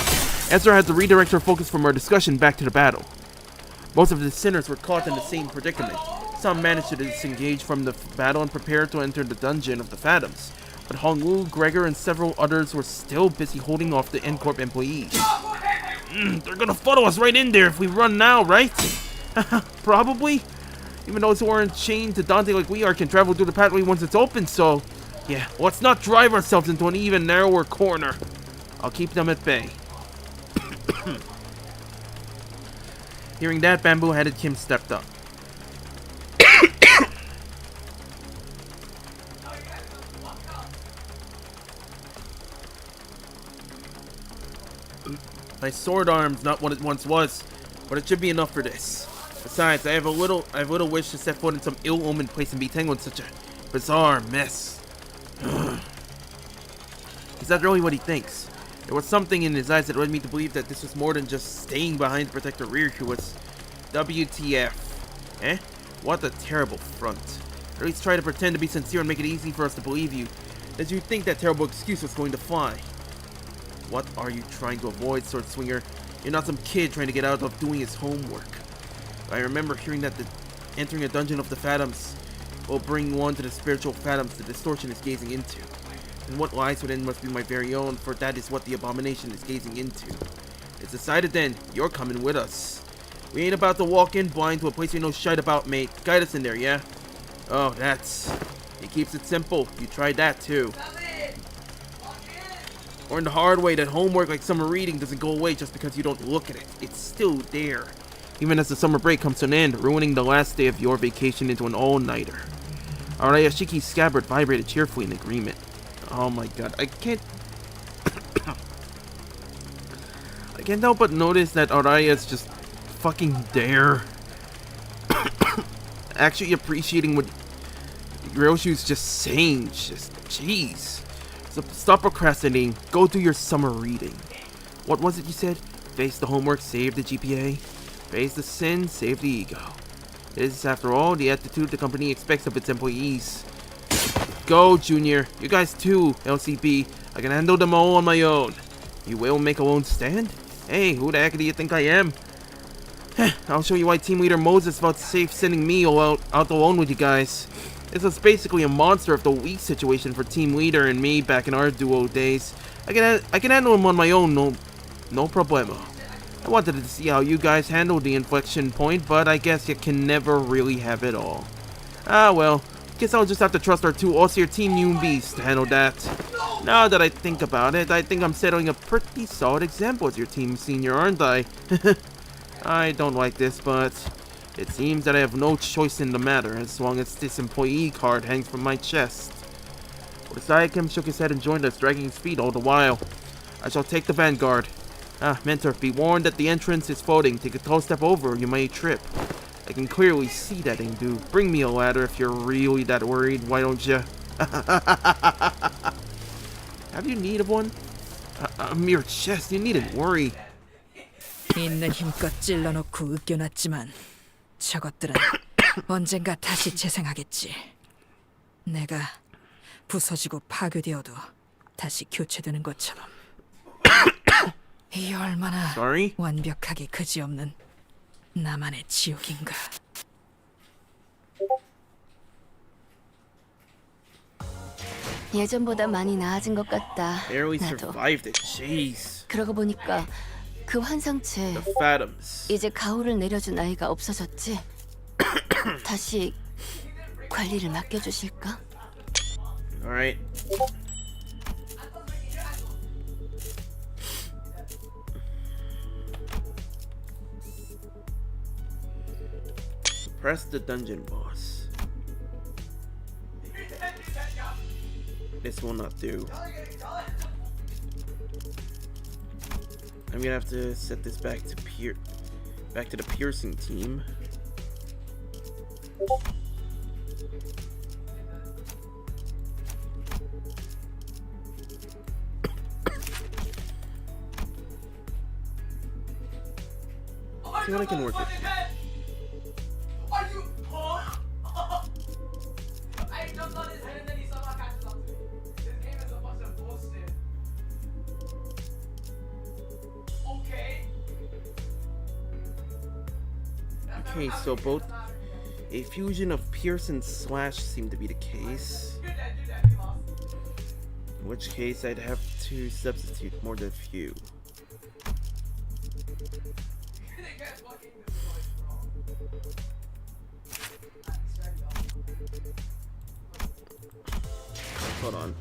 Ezra had to redirect her focus from our discussion back to the battle. Most of the sinners were caught in the same predicament. Some managed to disengage from the battle and prepare to enter the dungeon of the Phantoms. But Hongwu, Gregor, and several others were still busy holding off the N Corp employees. They're gonna follow us right in there if we run now, right? Probably. Even those who aren't chained to Dante like we are can travel through the pathway once it's open, so... yeah, let's not drive ourselves into an even narrower corner. I'll keep them at bay. Hearing that, bamboo-headed Kim stepped up. My sword arm's not what it once was, but it should be enough for this. Besides, I have little wish to set foot in some ill-omened place and be tangled in such a bizarre mess. Is that really what he thinks? There was something in his eyes that led me to believe that this was more than just staying behind to protect the rear. He was WTF. Eh? What a terrible front. Or at least try to pretend to be sincere and make it easy for us to believe you. That you think that terrible excuse was going to fly. What are you trying to avoid, Sword Swinger? You're not some kid trying to get out of doing his homework. I remember hearing that entering a dungeon of the Phantoms will bring one to the spiritual phantoms the distortion is gazing into. And what lies within must be my very own, for that is what the abomination is gazing into. It's decided then, you're coming with us. We ain't about to walk in blind to a place we know shite about, mate. Guide us in there, yeah? Oh, that's... He keeps it simple. You tried that too. Learn the hard way that homework like summer reading doesn't go away just because you don't look at it. It's still there. Even as the summer break comes to an end, ruining the last day of your vacation into an all-nighter. Arayashiki's scabbard vibrated cheerfully in agreement. Oh my god, I can't help but notice that Araya's just fucking there. Actually appreciating what Ryoshu's just saying. Just, jeez. So stop procrastinating. Go do your summer reading. What was it you said? Face the homework, save the GPA. Face the sin, save the ego. This is, after all, the attitude the company expects of its employees. Go, Junior. You guys too, LCB. I can handle them all on my own. You will make a lone stand? Hey, who the heck do you think I am? I'll show you why Team Leader Moses felt safe sending me out alone with you guys. This was basically a monster of the week situation for Team Leader and me back in our duo days. I can handle him on my own, no problemo. I wanted to see how you guys handled the inflection point, but I guess you can never really have it all. Ah well, guess I'll just have to trust our two Aussie Team newbies to handle that. Now that I think about it, I think I'm setting a pretty solid example as your team senior, aren't I? I don't like this, but it seems that I have no choice in the matter as long as this employee card hangs from my chest. Osaikim shook his head and joined us, dragging his feet all the while. I shall take the vanguard. Mentor, be warned that the entrance is floating. Take a tall step over or you may trip. I can clearly see that, Indu. Bring me a ladder if you're really that worried, why don't you? Have you need of one? A mere chest, you needn't worry. 있는 힘껏 찔러놓고 으깨놨지만 저것들은 언젠가 다시 재생하겠지. 내가 부서지고 파괴되어도 다시 교체되는 것처럼. 이 얼마나 Sorry? 완벽하게 그지없는 나만의 지옥인가. 예전보다 많이 나아진 것 같다. Barely 나도. survived it. Jeez. 그러고 보니까 그 환상체 The Phantoms. 이제 가호를 내려준 아이가 없어졌지. 다시 관리를 맡겨주실까? Alright. Suppress the dungeon boss. This will not do. I'm gonna have to set this back to the piercing team. See what I can work with. Okay, so both a fusion of Pierce and Slash seem to be the case. In which case I'd have to substitute more than a few. Hold on.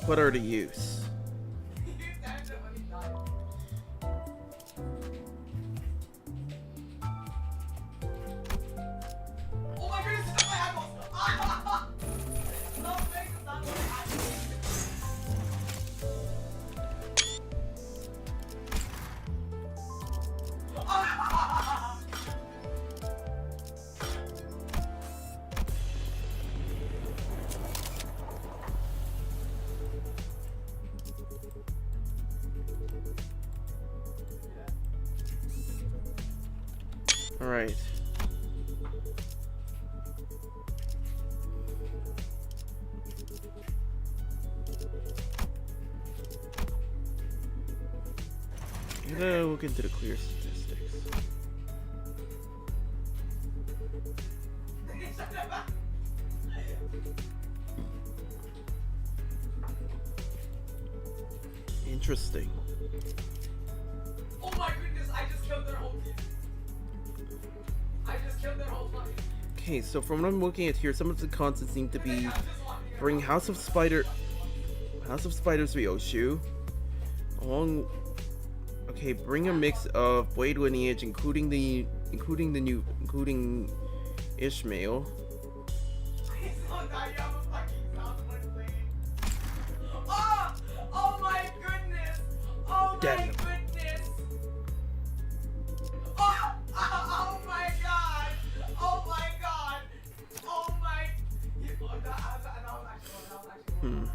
What are the use? All right. I'm gonna look into the clear statistics. Interesting. Oh my goodness, I just killed their whole team. I just killed their whole fucking team. Okay, so from what I'm looking at here, some of the constants seem to be bring House of Spiders Ryoshu, along. Okay, bring a mix of Blade lineage, including Ishmael. Oh my goodness! Oh my Damn. goodness! Oh! Dang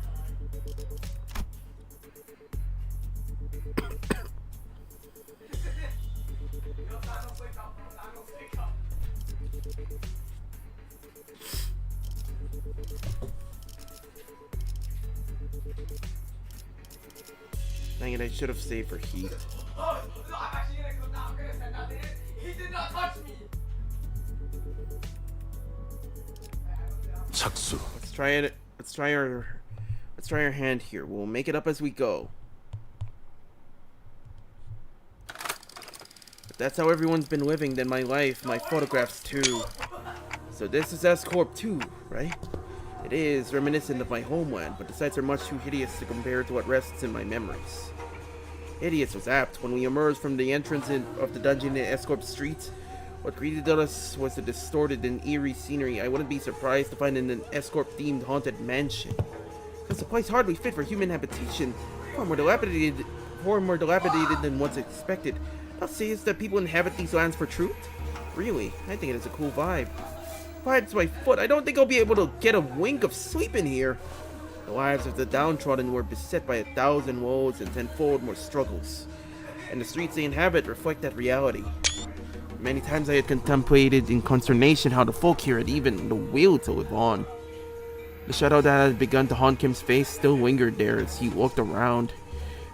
it, I should have saved for heat. Oh, no, I'm actually gonna come down. I'm gonna send out there. He did not touch me. 착수. Let's try it. Let's try our hand here. We'll make it up as we go. If that's how everyone's been living, then my life, my photographs too. So this is S Corp 2, right? It is reminiscent of my homeland, but the sights are much too hideous to compare to what rests in my memories. Hideous was apt. When we emerged from the entrance of the dungeon in S Corp streets, what greeted us was the distorted and eerie scenery. I wouldn't be surprised to find in an S Corp themed haunted mansion. Because the place hardly fit for human habitation, far more dilapidated than once expected. I'll say is that people inhabit these lands for truth? Really, I think it is a cool vibe. Vibes my foot. I don't think I'll be able to get a wink of sleep in here. The lives of the downtrodden were beset by 1,000 woes and tenfold more struggles, and the streets they inhabit reflect that reality. Many times I had contemplated in consternation how the folk here had even the will to live on. The shadow that had begun to haunt Kim's face still lingered there as he walked around.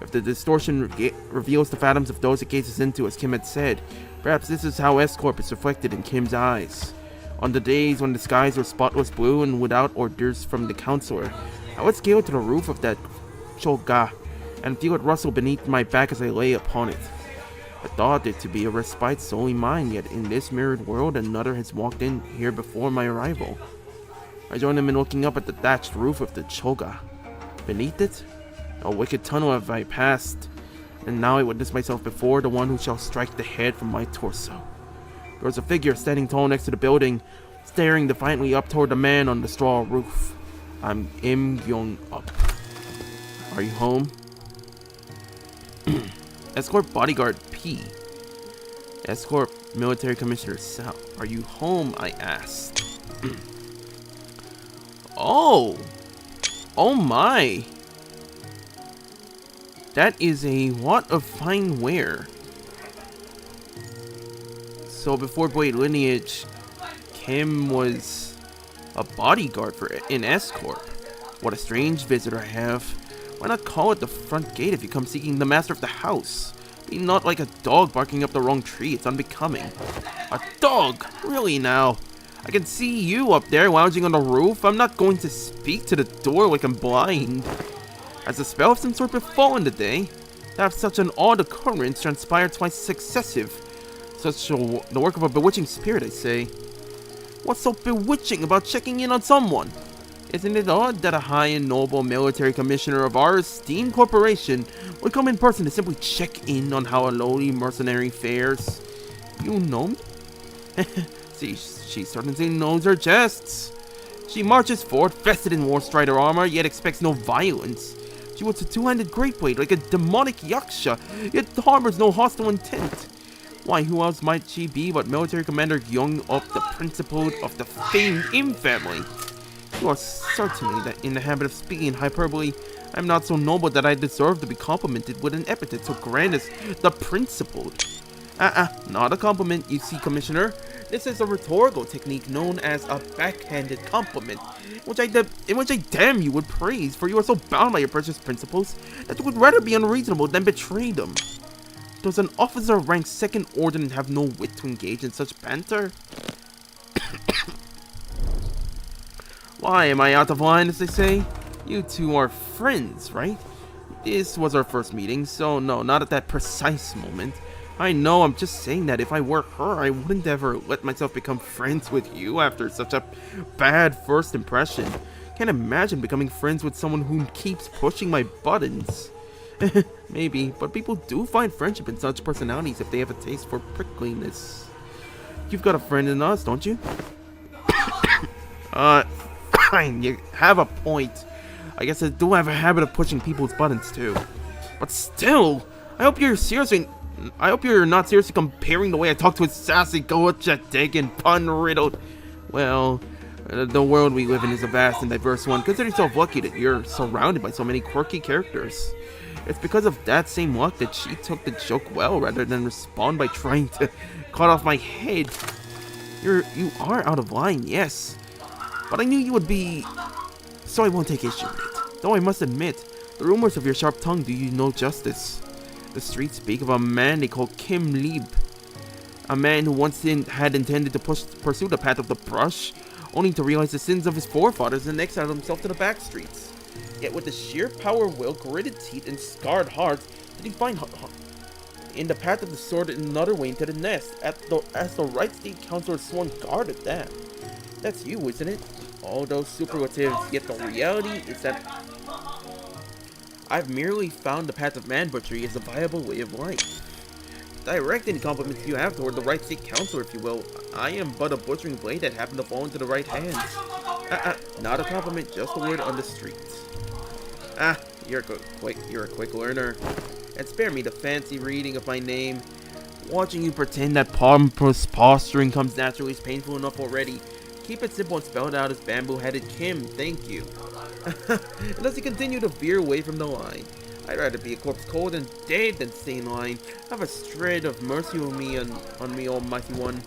If the distortion reveals the phantoms of those it gazes into, as Kim had said, perhaps this is how S Corp is reflected in Kim's eyes. On the days when the skies were spotless blue and without orders from the counselor, I would scale to the roof of that choga and feel it rustle beneath my back as I lay upon it. I thought it to be a respite solely mine, yet in this mirrored world another has walked in here before my arrival. I joined him in looking up at the thatched roof of the choga. Beneath it, a wicked tunnel have I passed, and now I witness myself before the one who shall strike the head from my torso. There was a figure standing tall next to the building, staring defiantly up toward the man on the straw roof. I'm Im Young Up. Are you home? Escort Bodyguard P. Escort Military Commissioner Sal. Are you home? I asked. Oh! Oh my! That is a lot of fine wear. So before Blade Lineage, Kim was a bodyguard for in S Corp. What a strange visitor I have. Why not call it the front gate if you come seeking the master of the house? Be not like a dog barking up the wrong tree. It's unbecoming. A dog? Really now? I can see you up there lounging on the roof. I'm not going to speak to the door like I'm blind. Has a spell of some sort befallen today? To have such an odd occurrence transpire twice successive. The work of a bewitching spirit, I say. What's so bewitching about checking in on someone? Isn't it odd that a high and noble military commissioner of our esteemed corporation would come in person to simply check in on how a lowly mercenary fares? You know me? See, she certainly knows her jests. She marches forward, vested in war strider armor, yet expects no violence. She wields a two-handed great blade like a demonic yaksha, yet harbors no hostile intent. Why, who else might she be but Military Commander Young Up, the principal of the famed Im family? You are certainly in the habit of speaking in hyperbole. I'm not so noble that I deserve to be complimented with an epithet so grand as the principled. Not a compliment, you see, Commissioner. This is a rhetorical technique known as a backhanded compliment, in which I damn you would praise, for you are so bound by your precious principles that you would rather be unreasonable than betray them. Does an officer rank second ordinance have no wit to engage in such banter? Why, am I out of line, as they say? You two are friends, right? This was our first meeting, so no, not at that precise moment. I know, I'm just saying that if I were her, I wouldn't ever let myself become friends with you after such a bad first impression. Can't imagine becoming friends with someone who keeps pushing my buttons. Maybe, but people do find friendship in such personalities if they have a taste for prickliness. You've got a friend in us, don't you? Fine, you have a point. I guess I do have a habit of pushing people's buttons too. But still, I hope you're not seriously comparing the way I talk to a sassy, goachadig and pun-riddled, well, The world we live in is a vast and diverse one. Consider yourself lucky that you're surrounded by so many quirky characters. It's because of that same luck that she took the joke well rather than respond by trying to cut off my head. You are out of line, yes. But I knew you would be, so I won't take issue with it. Though I must admit, the rumors of your sharp tongue do you no justice. The streets speak of a man they call Kim Lieb. A man who once had intended to pursue the path of the brush, only to realize the sins of his forefathers and exile himself to the back streets. Yet with the sheer power of will, gritted teeth, and scarred heart, did he find in the path of the sword in another way into the nest, as the right state counselor swung guard at that. That's you, isn't it? All those superlatives, yet the reality is that I've merely found the path of man butchery as a viable way of life. Direct any compliments you have toward the right state counselor, if you will. I am but a butchering blade that happened to fall into the right hands. Not a compliment, just a word on the streets. You're a quick learner. And spare me the fancy reading of my name. Watching you pretend that pompous posturing comes naturally is painful enough already. Keep it simple and spell it out as bamboo-headed Kim, thank you. Unless you continue to veer away from the line. I'd rather be a corpse cold and dead than stay in line. Have a shred of mercy on me, almighty one.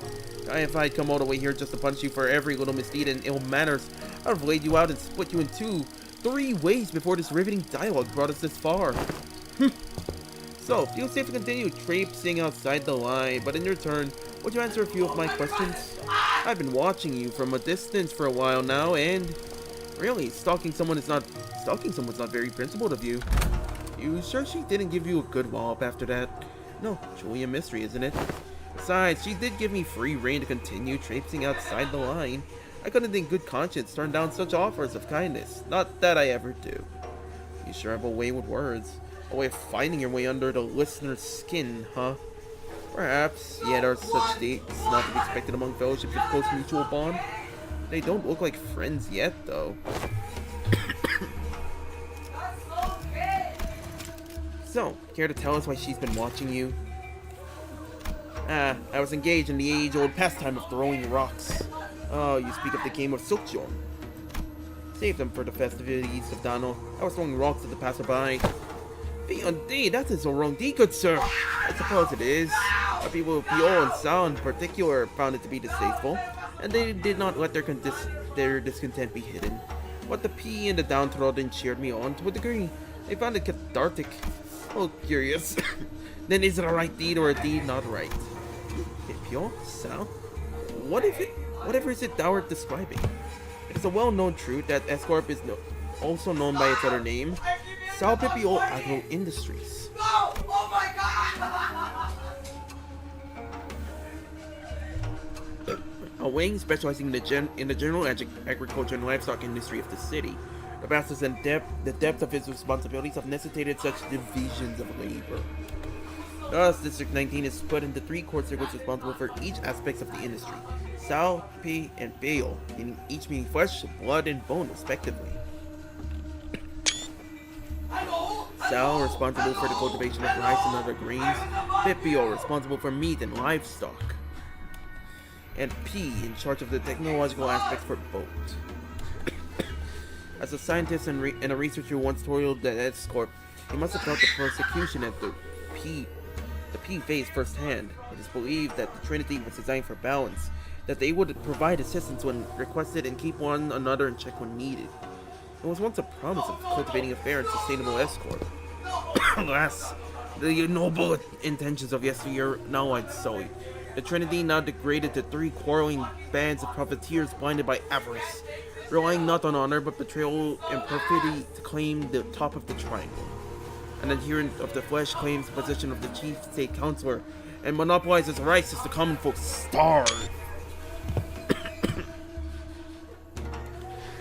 If I'd come all the way here just to punish you for every little misdeed and ill manners, I'd have laid you out and split you in 2, 3 ways before this riveting dialogue brought us this far. So, feel safe to continue traipsing outside the line, but in your turn, would you answer a few of my questions? I've been watching you from a distance for a while now, and really, stalking someone's not very principled of you. You sure she didn't give you a good wallop after that? No, truly a mystery, isn't it? Besides, she did give me free rein to continue traipsing outside the line. I couldn't in good conscience turn down such offers of kindness. Not that I ever do. You sure have a way with words. A way of finding your way under the listener's skin, huh? Perhaps, yet are such dates not to be expected among fellowships with close mutual bond? They don't look like friends yet, though. So, care to tell us why she's been watching you? I was engaged in the age-old pastime of throwing rocks. Oh, you speak of the game of Sukjo. Save them for the festivities of Dano. I was throwing rocks at the passerby. Indeed, that is a wrong deed, good sir. I suppose it is. Our people of Pio and Sao in particular found it to be distasteful, and they did not let their discontent be hidden. But the P and the downtrodden cheered me on to a degree. They found it cathartic. Oh, curious. Then is it a right deed or a deed not right? Pio? Sao? Whatever is it thou art describing? It is a well-known truth that N Corp is also known by its other name, Sao Pipio Agro Industries. No! Oh my god! A wing specializing in the general agriculture and livestock industry of the city. The vastness and the depth of his responsibilities have necessitated such divisions of labor. Thus, District 19 is split into 3 court circuits responsible for each aspect of the industry. Sao, Pi, and Peo, each meaning flesh, blood, and bone, respectively. Sao, responsible for the cultivation of rice and other grains. Pipio, responsible for meat and livestock. And P, in charge of the technological aspects for both. As a scientist and a researcher once toiled at N Corp, he must have felt the persecution at the P faced firsthand. It is believed that the Trinity was designed for balance, that they would provide assistance when requested and keep one another in check when needed. It was once a promise of cultivating a fair and sustainable S Corp. Alas, the noble intentions of yesteryear now lie sullied. The Trinity now degraded to 3 quarreling bands of profiteers blinded by avarice, relying not on honor but betrayal and perfidy to claim the top of the triangle. An adherent of the flesh claims the position of the chief state counselor and monopolizes rights as the common folk starve.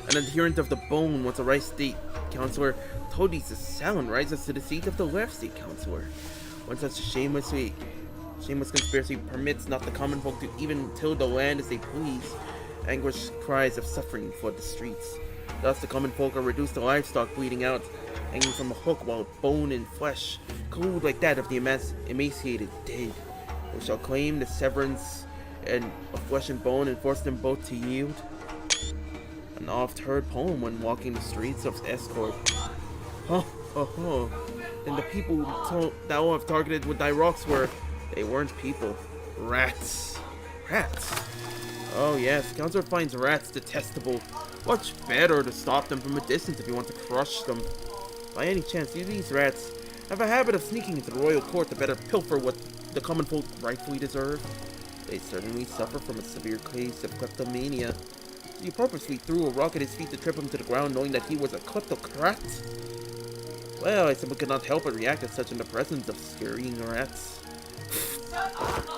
An adherent of the bone was a right state counselor told these to sound rises to the seat of the left state counselor. One such shameless conspiracy permits not the common folk to even till the land as they please. Anguished cries of suffering flood the streets. Thus the common folk are reduced to livestock bleeding out, hanging from a hook while bone and flesh, cold like that of the emaciated dead, who shall claim the severance of flesh and bone and force them both to yield. An oft-heard poem when walking the streets of S Corp. Huh, and the people that I've targeted with thy rocks they weren't people. Rats. Rats. Oh yes, Counselor finds rats detestable. Much better to stop them from a distance if you want to crush them. By any chance, do these rats have a habit of sneaking into the royal court to better pilfer what the common folk rightfully deserve? They certainly suffer from a severe case of kleptomania. You purposely threw a rock at his feet to trip him to the ground, knowing that he was a kleptocrat? Well, I simply could not help but react as such in the presence of scurrying rats.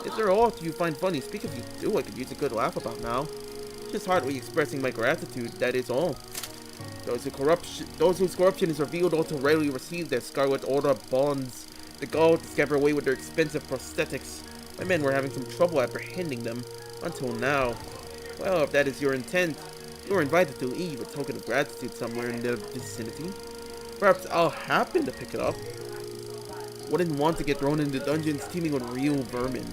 Is there aught you find funny? Speak if you do, I could use a good laugh about now. Just hardly expressing my gratitude, that is all. Those whose corruption is revealed ought to rarely receive their Scarlet Order bonds. The gall to scamper away with their expensive prosthetics. My men were having some trouble apprehending them, until now. Well, if that is your intent, you are invited to leave a token of gratitude somewhere in the vicinity. Perhaps I'll happen to pick it up. Wouldn't want to get thrown into dungeons teeming with real vermin.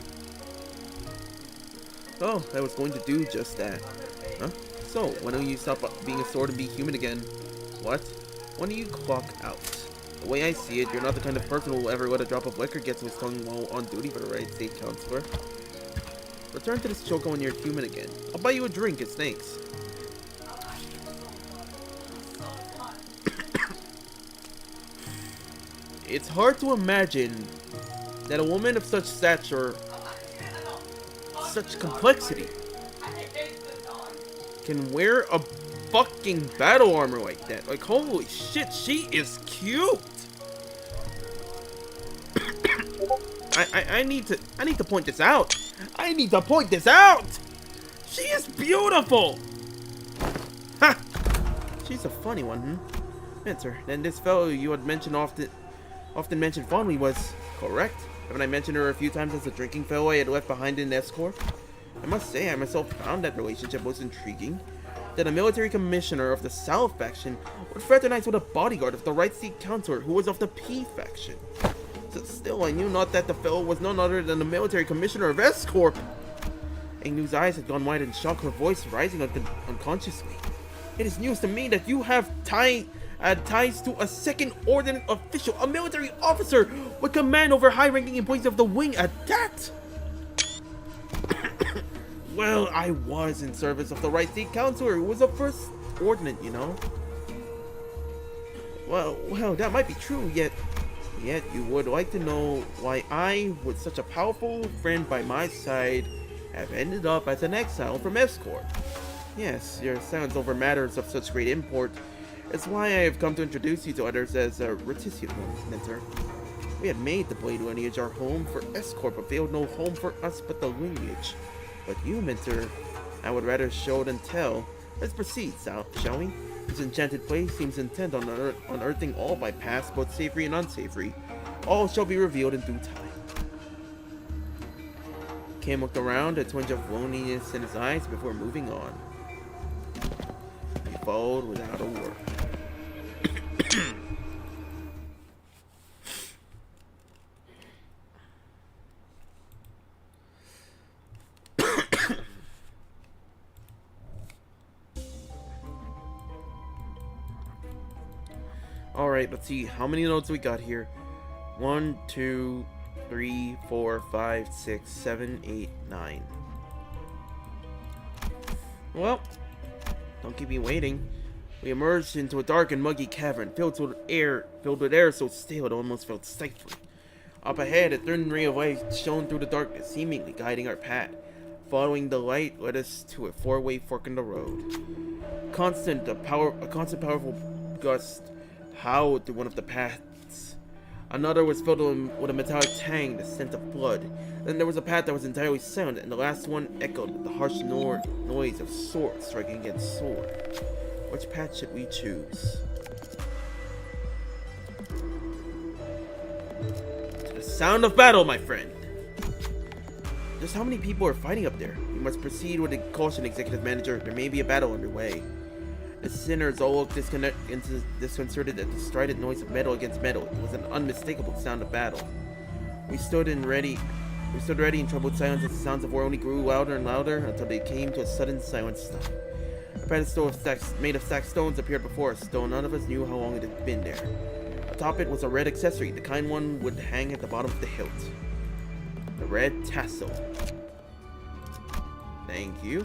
Oh, I was going to do just that. Huh? So, when will you stop being a sword and be human again? What? When do you clock out? The way I see it, you're not the kind of person who will ever let a drop of liquor get to his tongue while on duty for the right state counselor. Return to this choco when you're human again. I'll buy you a drink, it's thanks. It's hard to imagine that a woman of such stature, such complexity, can wear a fucking battle armor like that. Like, holy shit, she is cute. I need to point this out. I need to point this out. She is beautiful. Ha! She's a funny one, Answer. Then this fellow you had mentioned often mentioned fondly was correct. Haven't I mentioned her a few times as a drinking fellow I had left behind in S Corp? I must say I myself found that relationship most intriguing. That a military commissioner of the South faction would fraternize with a bodyguard of the Right Seat Counselor who was of the P faction. So still, I knew not that the fellow was none other than the military commissioner of S Corp. Engnu's eyes had gone wide in shock, her voice rising unconsciously. It is news to me that you have ties to a second ordinate official, a military officer with command over high-ranking employees of the wing at that. Well, I was in service of the Right State Counselor, who was a first ordinate, you know. Well, that might be true, yet you would like to know why I, with such a powerful friend by my side, have ended up as an exile from S Corp. Yes, your silence over matters of such great import is why I have come to introduce you to others as a reticent one, Mentor. We had made the Blade lineage our home for S Corp, but failed no home for us but the lineage. But you, Mentor, I would rather show than tell. Let's proceed, shall we? This enchanted place seems intent on unearthing all by past, both savory and unsavory. All shall be revealed in due time. Cam looked around, a twinge of loneliness in his eyes before moving on. He followed without a word. Alright, let's see how many notes we got here. 1, 2, 3, 4, 5, 6, 7, 8, 9. Well, don't keep me waiting. We emerged into a dark and muggy cavern filled with air so stale it almost felt stifling. Up ahead, a thin ray of light shone through the darkness, seemingly guiding our path. Following the light led us to a four-way fork in the road. A constant powerful gust howled through one of the paths. Another was filled with a metallic tang, the scent of blood. Then there was a path that was entirely silent, and the last one echoed with the harsh noise of sword striking against sword. Which path should we choose? To the sound of battle, my friend! Just how many people are fighting up there? We must proceed with caution, Executive Manager. There may be a battle underway. The sinners all looked disconcerted at the strident noise of metal against metal. It was an unmistakable sound of battle. We stood ready in troubled silence as the sounds of war only grew louder and louder until they came to a sudden silent stop. A pedestal made of stacked stones appeared before us, though none of us knew how long it had been there. Atop it was a red accessory, the kind one would hang at the bottom of the hilt. The red tassel. Thank you.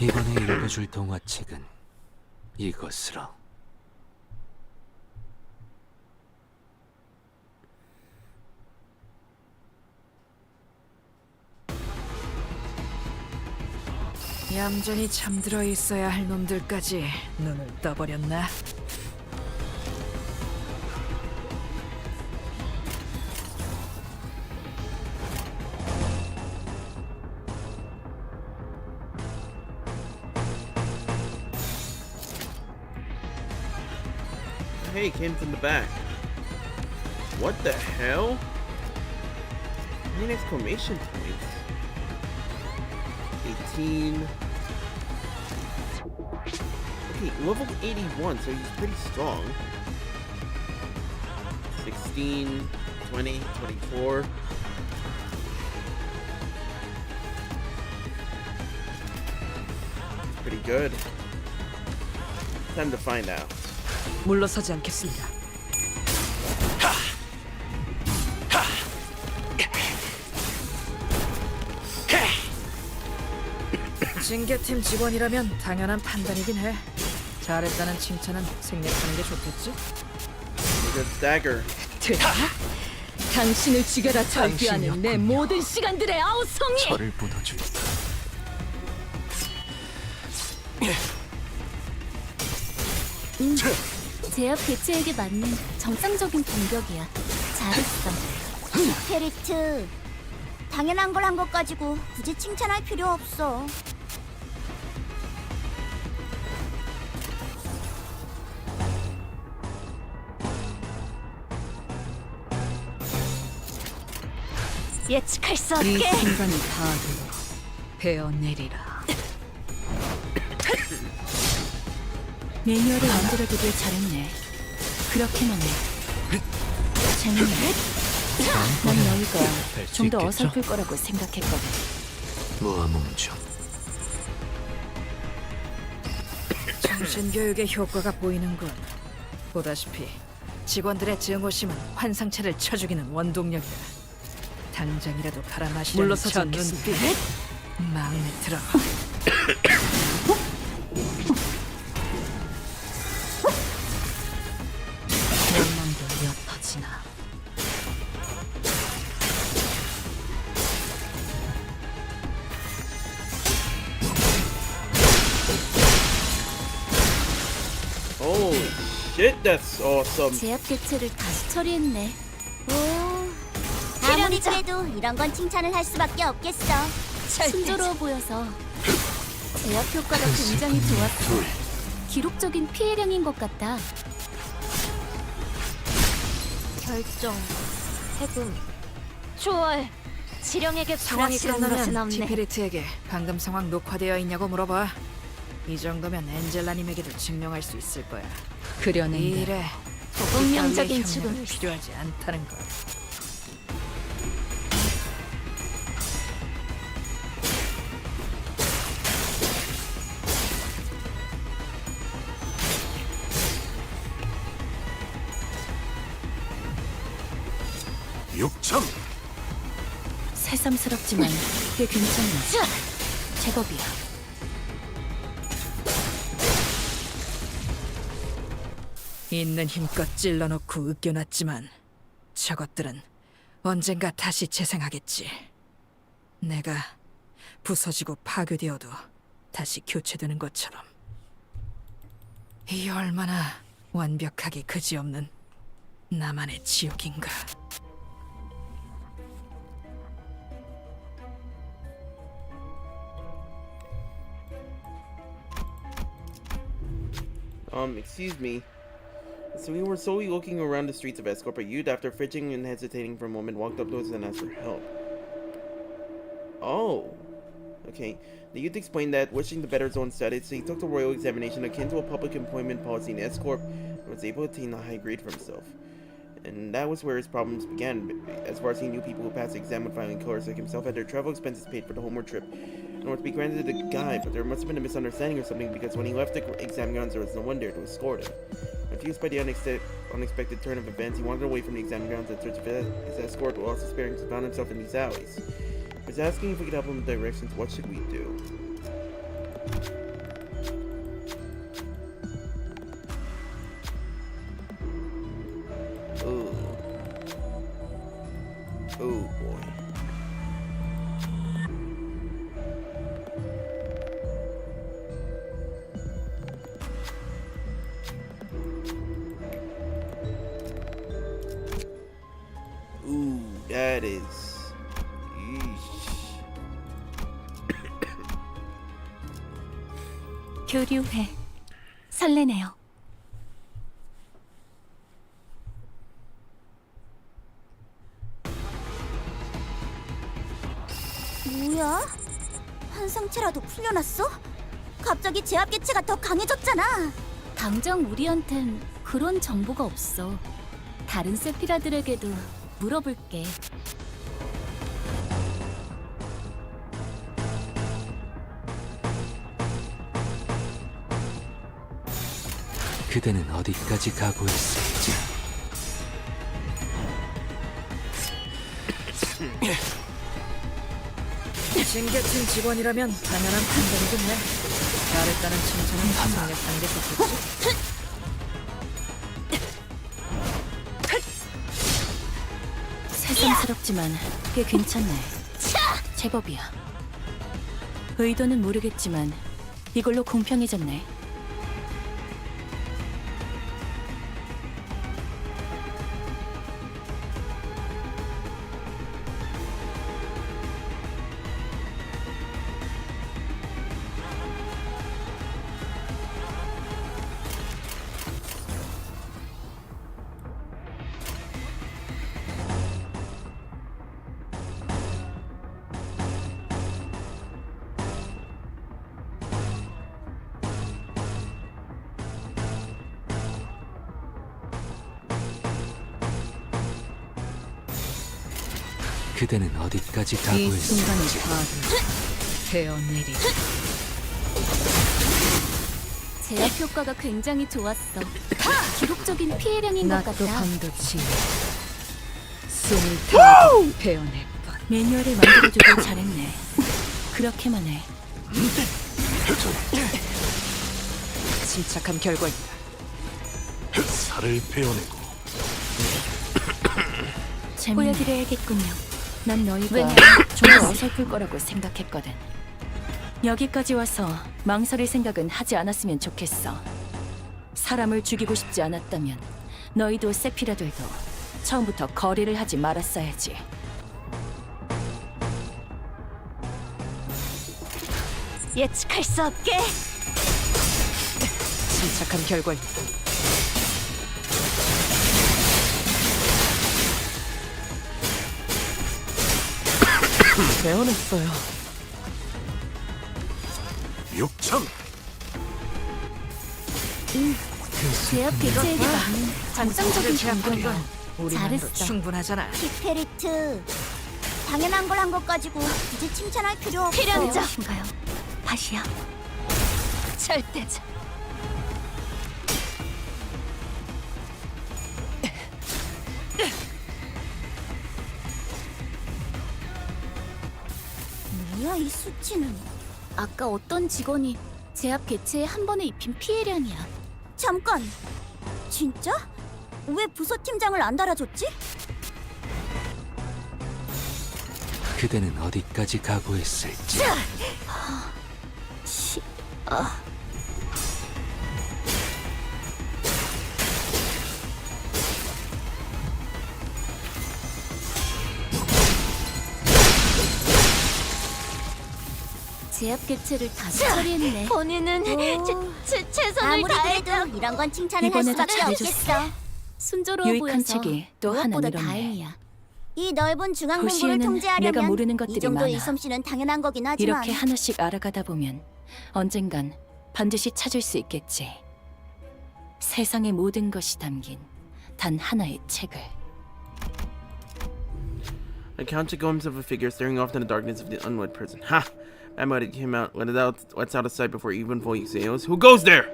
이번에 읽어줄 동화책은 이것으로. 얌전히 잠들어 있어야 할 놈들까지 눈을 떠버렸나? Hey, came from the back. What the hell? 9 exclamation points. 18. Okay, level 81, so he's pretty strong. 16, 20, 24. Pretty good. Time to find out. 물러서지 않겠습니다. 징계팀 직원이라면 당연한 판단이긴 해. 잘했다는 칭찬은 생략하는 게 좋겠지? Good dagger. 들어? 당신을 죽여라 절규하는 내 모든 시간들의 아우성이! 저를 묻어줄. 제압 개체에게 맞는 정상적인 공격이야. 잘했어. 티페리트. 당연한 걸 한 것 가지고 굳이 칭찬할 필요 없어. 예측할 수 이 없게. 순간이 다 베어내리라. 매뉴얼을 만들어두길 잘했네. 그렇게만 해. 재밌네. 난 너희가 좀 더 어설플 거라고 생각했거든. 무아몽주. 정신교육의 효과가 보이는군. 보다시피 직원들의 증오심은 환상체를 쳐 죽이는 원동력이다. 당장이라도 갈아마시려는 물러서지 저 않겠습니다. 눈빛 마음에 들어. 원망도 엿터지나. Holy shit, that's awesome. 제압 개체를 다시 처리했네. 오. 아무리 그래도 이런 건 칭찬을 할 수밖에 없겠어. 순조로워 보여서 제압 효과가 굉장히 좋았어. 기록적인 피해량인 것 같다. 결정, 해금, 초월, 지령에게 상황이 불확실한 것은 끝나면 없네. 티페리트에게 방금 상황 녹화되어 있냐고 물어봐. 이 정도면 엔젤라님에게도 증명할 수 있을 거야. 이 그려낸다. 일에 공명적인 협력은 죽음을 필요하지 않다는 걸. 육참. 새삼스럽지만 꽤 괜찮아. 제법이야. 있는 힘껏 찔러놓고 으깨놨지만 저것들은 언젠가 다시 재생하겠지. 내가 부서지고 파괴되어도 다시 교체되는 것처럼. 이 얼마나 완벽하게 그지없는 나만의 지옥인가. Excuse me. So we were slowly looking around the streets of N Corp, a youth, after fidgeting and hesitating for a moment, walked up to us and asked for help. Oh. Okay. The youth explained that, wishing to better his own status, he took the royal examination akin to a public employment policy in N Corp and was able to attain a high grade for himself. And that was where his problems began. As far as he knew, people who passed the exam with violent killers like himself had their travel expenses paid for the homeward trip in order to be granted a guide, but there must have been a misunderstanding or something, because when he left the exam grounds, there was no one there to escort him. Confused by the unexpected turn of events, he wandered away from the exam grounds in search of his escort, while also sparing and found himself in these alleys. He was asking if we could help him with directions. What should we do? Oh. Oh boy. Ooh, that is. Yeesh. 교류회. 설레네요. 뭐야? 환상체라도 풀려났어? 갑자기 제압 개체가 더 강해졌잖아. 당장 우리한텐 그런 정보가 없어. 다른 세피라들에게도 물어볼게. 그대는 어디까지 각오했을지. 신계층 직원이라면 당연한 판단이겠네. 잘했다는 칭찬은 승리 단계였겠지. 새삼스럽지만 꽤 괜찮네. 제법이야. 의도는 모르겠지만 이걸로 공평해졌네. 그대는 어디까지 이 순간의 각오했을지. 파도 베어내리. 제압 효과가 굉장히 좋았어. 기록적인 피해량인 것 낮도 같아. 밤도 지나 숨을 다 베어낼 것. 매뉴얼을 만들어주길 잘했네. 그렇게만 해. 침착한 결과입니다. 살을 베어내고 보여드려야겠군요. 난 너희가 왜냐? 좀 더 어설플 거라고 생각했거든. 여기까지 와서 망설일 생각은 하지 않았으면 좋겠어. 사람을 죽이고 싶지 않았다면 너희도 세피라들도 처음부터 거래를 하지 말았어야지. 예측할 수 없게. 침착한 결과입니다. 배워냈어요. 육천. 제압 개체에게 맞는 정상적인 정보야. 우리만도 잘했어. 충분하잖아. 키페리트. 당연한 걸 한 것 가지고 굳이 칭찬할 필요 없어. 필연자신가요? 다시야. 절대자. 뭐야 이 수치는? 아까 어떤 직원이 제압 개체에 한 번에 입힌 피해량이야. 잠깐. 진짜? 왜 부서팀장을 안 달아줬지? 그대는 어디까지 각오했을지. 제압 개체를 다시 처리했네. 본인은 최선을 아무리 다했다. 그래도 이런 건 칭찬을 할 이번에도 수밖에 잘해줬어. 없겠어. 순조로워 유익한 보여서 책이 또 하나 무엇보다 늘었네. 다행이야. 이 넓은 중앙 공부를 도시에는 통제하려면 내가 모르는 이 것들이 정도의 많아. 솜씨는 당연한 거긴 하지만 이렇게 하나씩 알아가다 보면 언젠간 반드시 찾을 수 있겠지. 세상의 모든 것이 담긴 단 하나의 책을. A counted glimpse of a figure staring off in the darkness of the unlit prison. Ha! Ammo came out, lets out of sight before even fully exhales. Who goes there?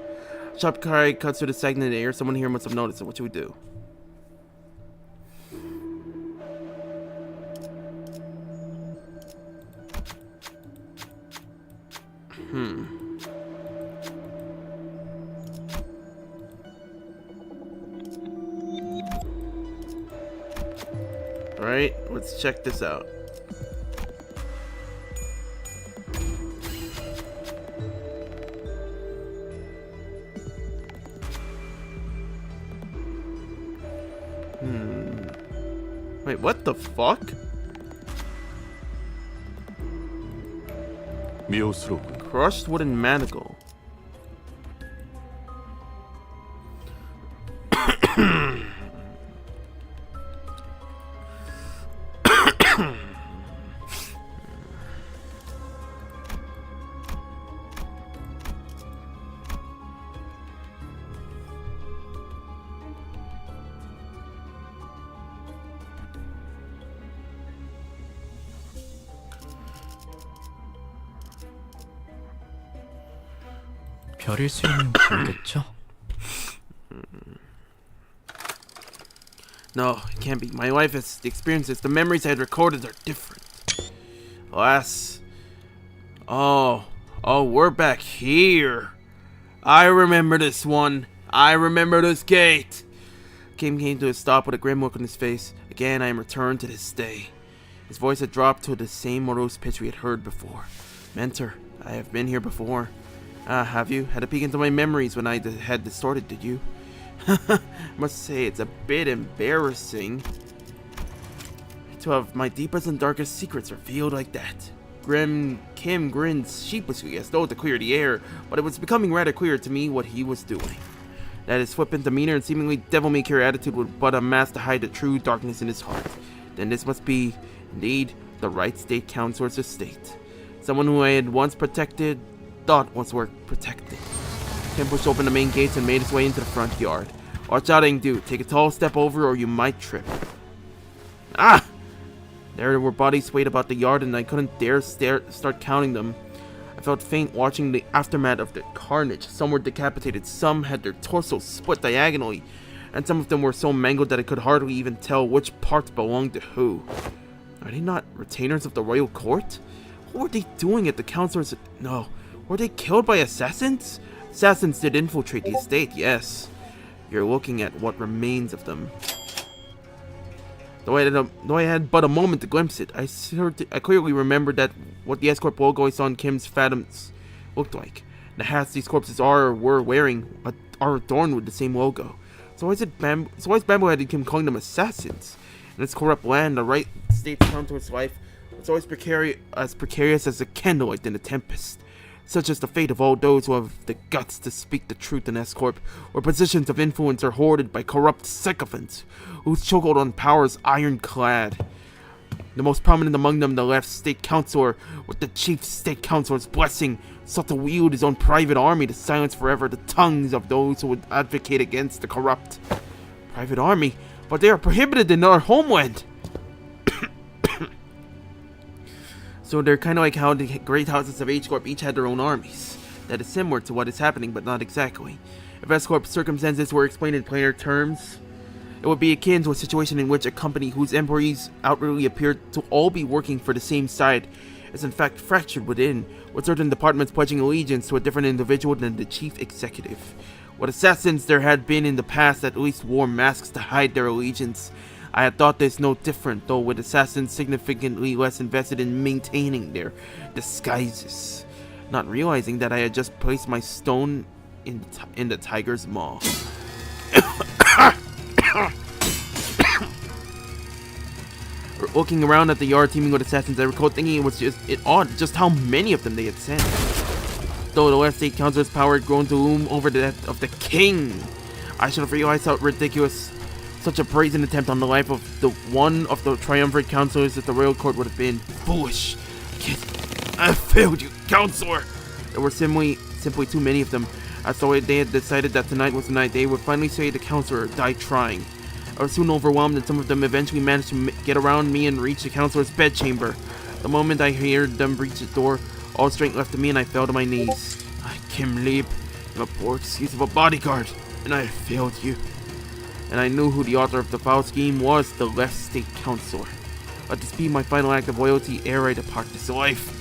Sharp cry cuts through the stagnant air. Someone here must have noticed it. What should we do? Alright, let's check this out. Wait, what the fuck? 미호스럽군. Crushed wooden manacle. 별일 수 있는 거겠죠? No, it can't be. My life is the experiences, the memories I had recorded are different. Alas. Oh, we're back here. I remember this one. I remember this gate. Kim came to a stop with a grim look on his face. Again, I am returned to this day. His voice had dropped to the same morose pitch we had heard before. Mentor, I have been here before. Ah, have you? Had a peek into my memories when I had distorted, did you? Must say it's a bit embarrassing to have my deepest and darkest secrets revealed like that. Kim grins sheepishly as though to clear the air, but it was becoming rather clear to me what he was doing. That his flippant demeanor and seemingly devil-may-care attitude would but a mask to hide the true darkness in his heart. Then this must be, indeed, the right state counselor's estate. Someone who I had once protected, thought was worth protecting. Kim pushed open the main gates and made his way into the front yard. Watch out, Engdu. Take a tall step over or you might trip. Ah! There were bodies swayed about the yard and I couldn't dare start counting them. I felt faint watching the aftermath of the carnage. Some were decapitated, some had their torsos split diagonally, and some of them were so mangled that I could hardly even tell which parts belonged to who. Are they not retainers of the royal court? What were they doing at the counselor's... No. Were they killed by assassins? Assassins did infiltrate the estate, yes. You're looking at what remains of them. Though I had but a moment to glimpse it, I clearly remembered that what the S Corp logo I saw in Kim's phantoms looked like. The hats these corpses were wearing are adorned with the same logo. So why is Bamboo-headed Kim calling them assassins? In its corrupt land, the right state's counselor's life was always precarious as a candlelight in a tempest. Such is the fate of all those who have the guts to speak the truth in S Corp, where positions of influence are hoarded by corrupt sycophants, whose chokehold on power is ironclad. The most prominent among them, the left state counselor, with the chief state counselor's blessing, sought to wield his own private army to silence forever the tongues of those who would advocate against the corrupt. Private army? But they are prohibited in our homeland! So they're kind of like how the great houses of H Corp each had their own armies. That is similar to what is happening, but not exactly. If S Corp's circumstances were explained in plainer terms, it would be akin to a situation in which a company whose employees outwardly appeared to all be working for the same side is in fact fractured within, with certain departments pledging allegiance to a different individual than the chief executive. What assassins there had been in the past at least wore masks to hide their allegiance. I had thought this no different, though with assassins significantly less invested in maintaining their disguises, not realizing that I had just placed my stone in the tiger's maw. looking around at the yard teeming with assassins, I recall thinking it was odd just how many of them they had sent. Though the last state councilor's power had grown to loom over the death of the king, I should have realized how ridiculous such a brazen attempt on the life of the one of the triumvirate councilors at the royal court would have been. Foolish kid, I failed you, counselor. There were simply too many of them, as though they had decided that tonight was the night they would finally say the counselor died trying. I was soon overwhelmed, and some of them eventually managed to get around me and reach the counselor's bedchamber. The moment I heard them breach the door, all strength left me and I fell to my knees. I, Kim Leap, am a poor excuse of a bodyguard, and I have failed you. And I knew who the author of the foul scheme was, the left state counselor. Let this be my final act of loyalty ere I depart this life.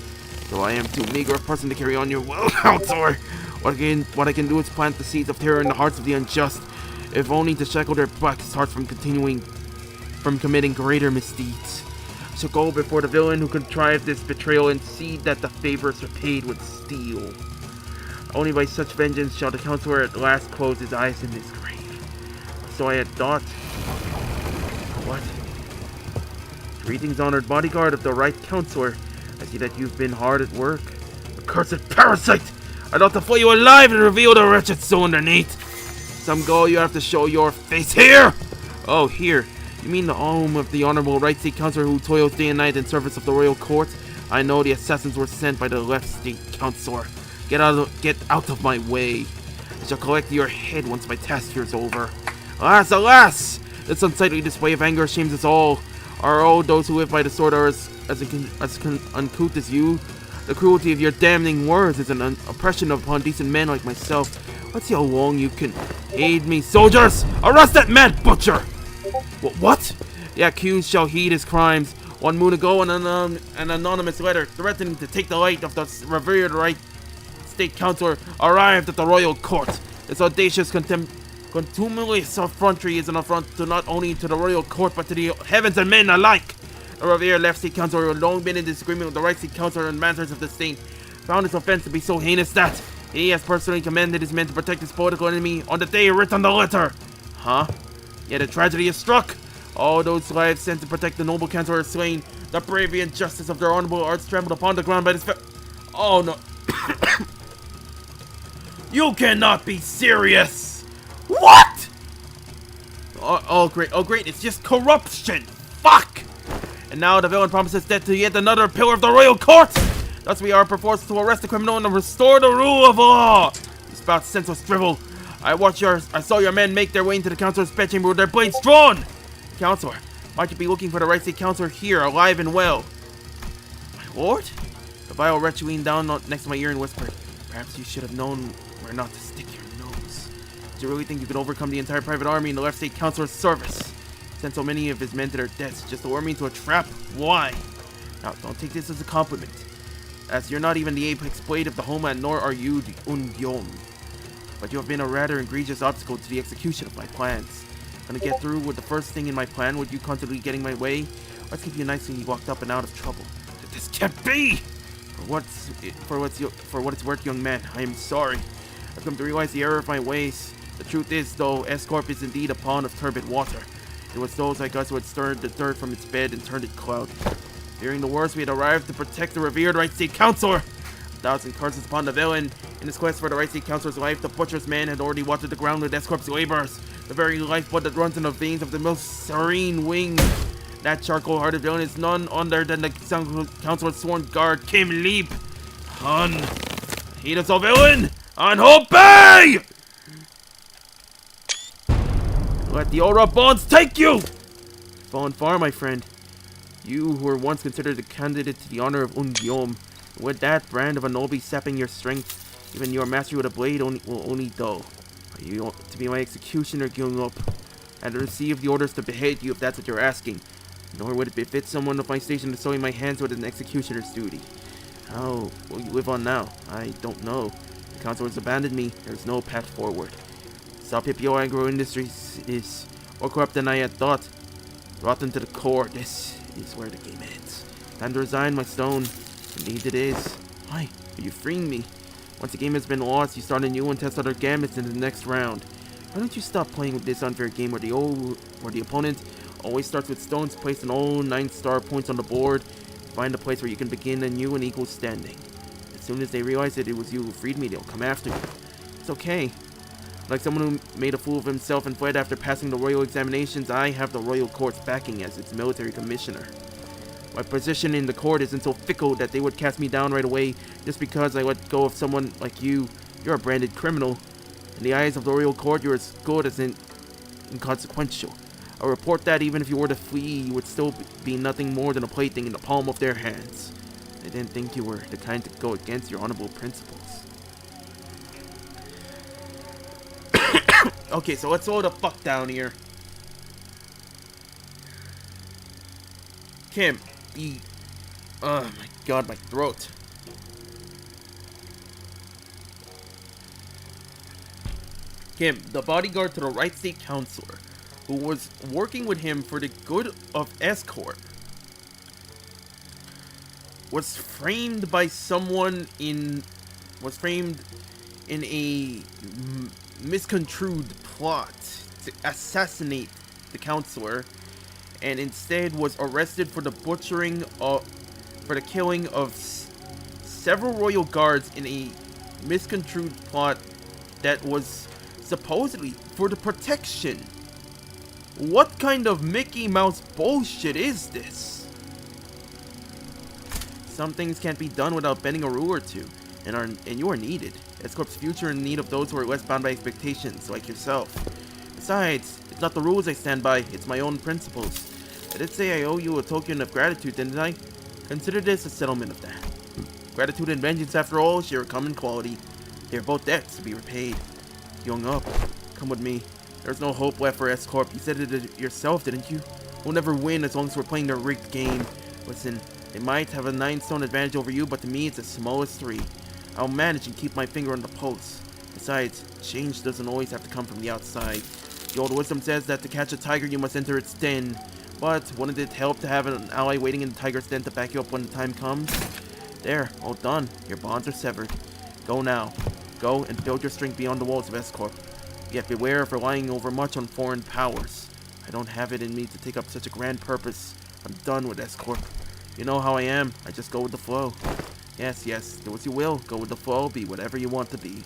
Though I am too meager a person to carry on your will, counselor, what I can do is plant the seeds of terror in the hearts of the unjust, if only to shackle their blackest hearts from committing greater misdeeds. I shall go before the villain who contrived this betrayal and see that the favor is repaid with steel. Only by such vengeance shall the counselor at last close his eyes in his grave. So I had thought. What? Greetings, honored bodyguard of the right counselor. I see that you've been hard at work. Accursed parasite! I thought to flay you alive and reveal the wretched soul underneath. Some go, you have to show your face here! Oh, here. You mean the home of the honorable right state counselor who toils day and night in service of the royal court? I know the assassins were sent by the left state counselor. Get out of my way. I shall collect your head once my task here is over. Alas, alas! This unsightly display of anger shames us all. Are all those who live by the sword are as uncouth as you? The cruelty of your damning words is an oppression upon decent men like myself. Let's see how long you can aid me. Soldiers! Arrest that mad butcher! What? The accused shall heed his crimes. 1 moon ago, an anonymous letter threatening to take the life of the revered right state counselor arrived at the royal court. This audacious contumelious effrontery is an affront to not only to the royal court but to the heavens and men alike. The revered left state counselor, who had long been in disagreement with the right state counselor on matters of the state, found his offense to be so heinous that he has personally commanded his men to protect his political enemy on the day written on the letter. Huh? Yet a tragedy is struck. All those lives sent to protect the noble counselor are slain. The bravery and justice of their honorable arts trampled upon the ground by this Oh no. You cannot be serious! What? Oh great, it's just corruption! Fuck! And now the villain promises death to yet another pillar of the royal court! Thus we are perforced to arrest the criminal and restore the rule of law! You spout senseless drivel. I saw your men make their way into the counselor's bedchamber with their blades drawn! Counselor, might you be looking for the right state counselor here, alive and well? My lord? The vile wretch leaned down next to my ear and whispered, perhaps you should have known where not to stick your nose. Did you really think you could overcome the entire private army in the left state counselor's service? Sent so many of his men to their deaths just to lure me into a trap? Why? Now, don't take this as a compliment, as you're not even the apex blade of the homeland, nor are you the Ungyom. But you have been a rather egregious obstacle to the execution of my plans. Gonna get through with the first thing in my plan, with you constantly getting my way? Let's keep you nicely locked up and out of trouble. This can't be! For what it's worth, young man, I am sorry. I've come to realize the error of my ways. The truth is, though, S Corp is indeed a pond of turbid water. It was those like us who had stirred the dirt from its bed and turned it cloudy. Fearing the worst, we had arrived to protect the revered right state counselor. 1,000 curses upon the villain. In his quest for the right state counselor's life, the butcher's man had already watered the ground with S Corp's laborers. The very lifeblood that runs in the veins of the most serene wing. That charcoal-hearted villain is none other than the counselor's sworn guard, Kim Leap. Hun, heed us, O villain, and obey! Let the aura bonds take you! Fallen far, my friend. You who were once considered a candidate to the honor of Ungyom. With that brand of a noble sapping your strength, even your mastery with a blade will only dull. Are you to be my executioner, Gyung-up? And to receive the orders to behead you if that's what you're asking. Nor would it befit someone of my station to soil my hands with an executioner's duty. How will you live on now? I don't know. The council has abandoned me. There's no path forward. South Pipio Agro Industries is more corrupt than I had thought. Rotten to the core. This is where the game ends. Time to resign, my stone. Indeed it is. Why are you freeing me? Once the game has been lost, you start a new one, test other gambits in the next round. Why don't you stop playing with this unfair game where the opponent always starts with stones placed on all 9 star points on the board? Find a place where you can begin anew in equal standing. As soon as they realize that it was you who freed me, they'll come after you. It's okay. Like someone who made a fool of himself and fled after passing the royal examinations, I have the royal court's backing as its military commissioner. My position in the court isn't so fickle that they would cast me down right away just because I let go of someone like you. You're a branded criminal. In the eyes of the royal court, you're as good as inconsequential. I'll report that even if you were to flee, you would still be nothing more than a plaything in the palm of their hands. I didn't think you were the kind to go against your honorable principles. Okay, so let's slow the fuck down here. Kim, oh my god, my throat. Kim, the bodyguard to the Right State Counselor, who was working with him for the good of S Corp, was framed in a misconstrued plot to assassinate the counselor, and instead was arrested for the killing of several royal guards in a misconstrued plot that was supposedly for the protection. What kind of Mickey Mouse bullshit is this? Some things can't be done without bending a rule or two, and you are needed. S-Corp's future in need of those who are less bound by expectations, like yourself. Besides, it's not the rules I stand by, it's my own principles. I did say I owe you a token of gratitude, didn't I? Consider this a settlement of that. Gratitude and vengeance, after all, share a common quality. They are both debts to be repaid. Young up, come with me. There's no hope left for S-Corp. You said it yourself, didn't you? We'll never win as long as we're playing their rigged game. Listen, they might have a 9-stone advantage over you, but to me it's the smallest 3. I'll manage and keep my finger on the pulse. Besides, change doesn't always have to come from the outside. The old wisdom says that to catch a tiger you must enter its den. But wouldn't it help to have an ally waiting in the tiger's den to back you up when the time comes? There, all done. Your bonds are severed. Go now. Go and build your strength beyond the walls of S-Corp. Yet beware of relying overmuch on foreign powers. I don't have it in me to take up such a grand purpose. I'm done with S-Corp. You know how I am. I just go with the flow. Yes, do as you will. Go with the flow. Be whatever you want to be.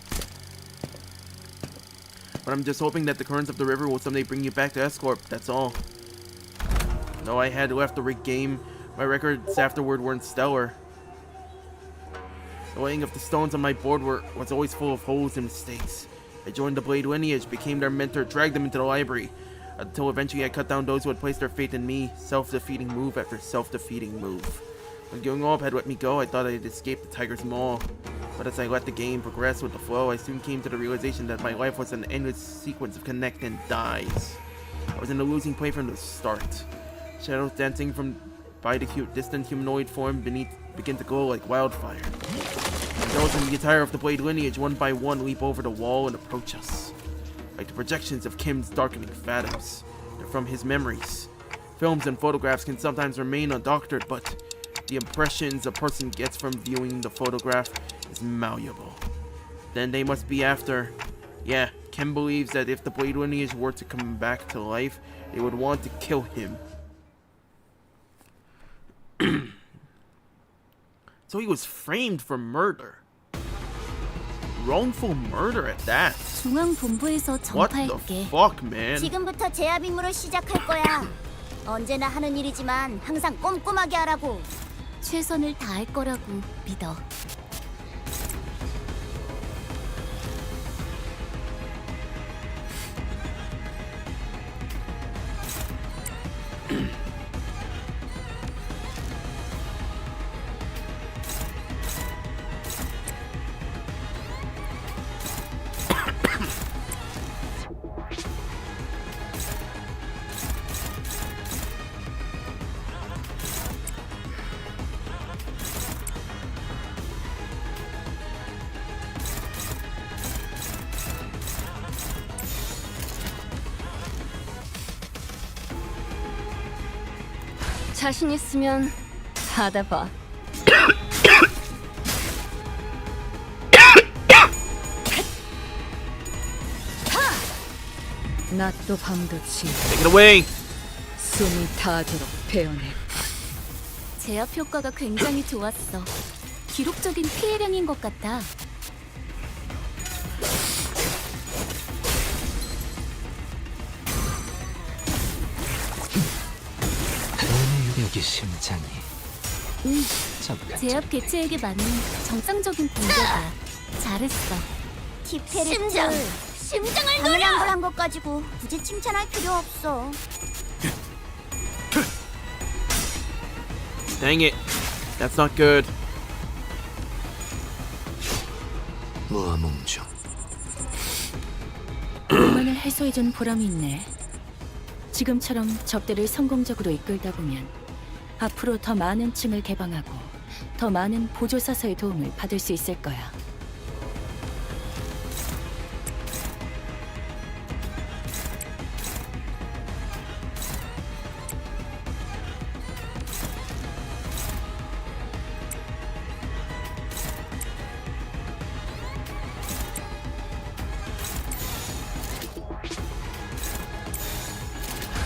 But I'm just hoping that the currents of the river will someday bring you back to S-Corp. That's all. Though I had left the rigged game, my records afterward weren't stellar. The weighing of the stones on my board was always full of holes and mistakes. I joined the Blade lineage, became their mentor, dragged them into the library, until eventually I cut down those who had placed their faith in me, self-defeating move after self-defeating move. When Young Up had let me go, I thought I'd escaped the tiger's maw. But as I let the game progress with the flow, I soon came to the realization that my life was an endless sequence of connect and dies. I was in a losing play from the start. Shadows dancing from by the distant humanoid form beneath begin to glow like wildfire. Those in the attire of the Blade lineage, one by one, leap over the wall and approach us. Like the projections of Kim's darkening phantoms. They're from his memories. Films and photographs can sometimes remain undoctored, but the impressions a person gets from viewing the photograph is malleable. Then they must be after. Yeah, Kim believes that if the Blade lineage were to come back to life, they would want to kill him. So he was framed for murder. Wrongful murder at that. 중앙본부에서 What the 전파할게. fuck, man? 지금부터 제압 임무를 시작할 거야. 언제나 하는 일이지만 항상 꼼꼼하게 하라고. 최선을 다할 거라고 믿어. 자신 있으면 받아봐. 낮도 밤도 지 Take it away. 숨이 닿도록 베어내. 제압 효과가 굉장히 좋았어. 기록적인 피해량인 것 같아. 여기 심장이 잠깐 제압 개체에게 맞는 정상적인 공격이야. 잘했어. 티페레트. 심장을 당연한 걸 한 것 가지고 굳이 칭찬할 필요 없어. Dang it. That's not good. 무어몽 중 불만을 해소해준 보람이 있네. 지금처럼 접대를 성공적으로 이끌다 보면 앞으로 더 많은 층을 개방하고 더 많은 보조사서의 도움을 받을 수 있을 거야.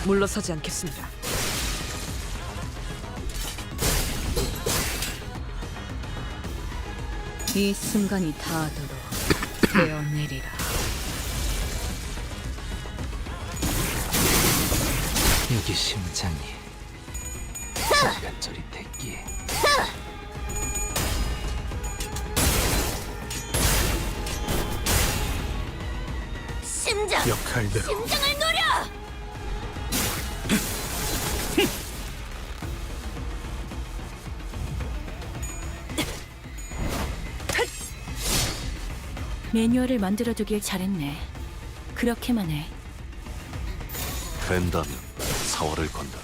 물러서지 않겠습니다. 이 순간이 닿도록 베어내리라. 여기 심장이 잠깐 저릿했기에 심장. 역할대로 심장을 노려. 매뉴얼을 만들어두길 잘했네. 그렇게만 해. 된다면 사활을 건다.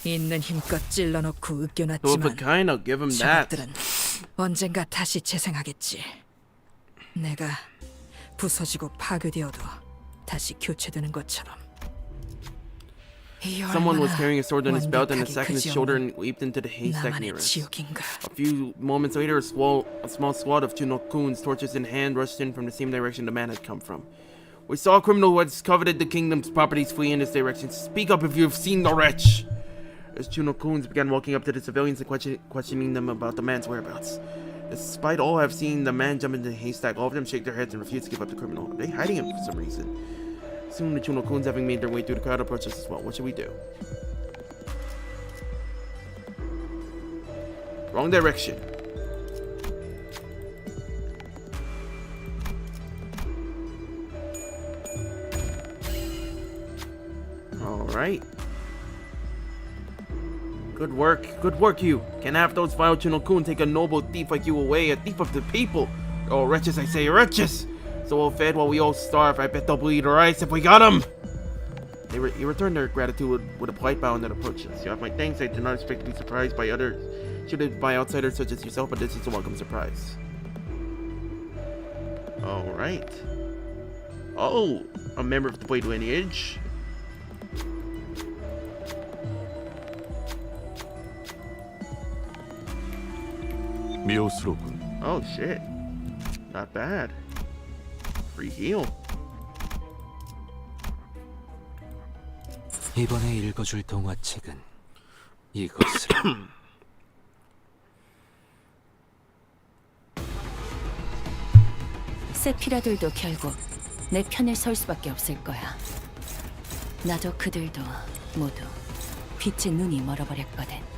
있는 힘껏 찔러놓고 So if 으깨놨지만 it kinda give him that. 저것들은 언젠가 다시 재생하겠지. 내가 부서지고 파괴되어도 다시 교체되는 것처럼. Someone was carrying a sword on his belt and a sack on his shoulder and leaped into the haystack near 나만의 us. 지옥인가? A few moments later, a small squad of two Nokuns, torches in hand, rushed in from the same direction the man had come from. We saw a criminal who had coveted the kingdom's properties flee in this direction. Speak up if you've seen the wretch! As two Nokuns began walking up to the civilians and questioning them about the man's whereabouts. Despite all have seen the man jump into the haystack, all of them shake their heads and refuse to give up the criminal. Are they hiding him for some reason? Soon the two Nokuns, having made their way through the crowd, approach us as well. What should we do? Wrong direction. Alright. Good work you. Can't have those vile Chinokun take a noble thief like you away, a thief of the people. Oh, wretches, I say, wretches! So well fed while we all starve, I bet they'll bleed our eyes if we got them! He returned their gratitude with a polite bow and then approached us. You have my thanks, I did not expect to be surprised by others. Should by outsiders such as yourself, but this is a welcome surprise. Alright. Oh, a member of the Blade lineage. 미오스로군. Oh shit. Not bad. Free heal. 이번에 읽어줄 동화책은 이것을 세피라들도 결국 내 편에 설 수밖에 없을 거야. 나도 그들도 모두 빛의 눈이 멀어버렸거든.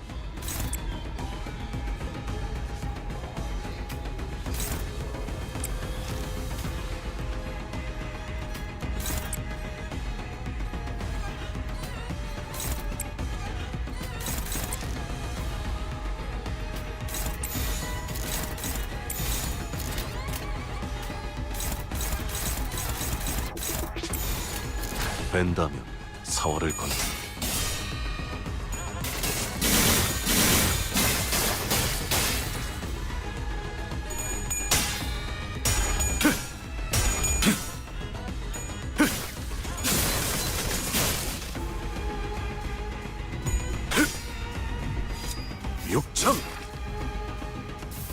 된다면 사활을 건다.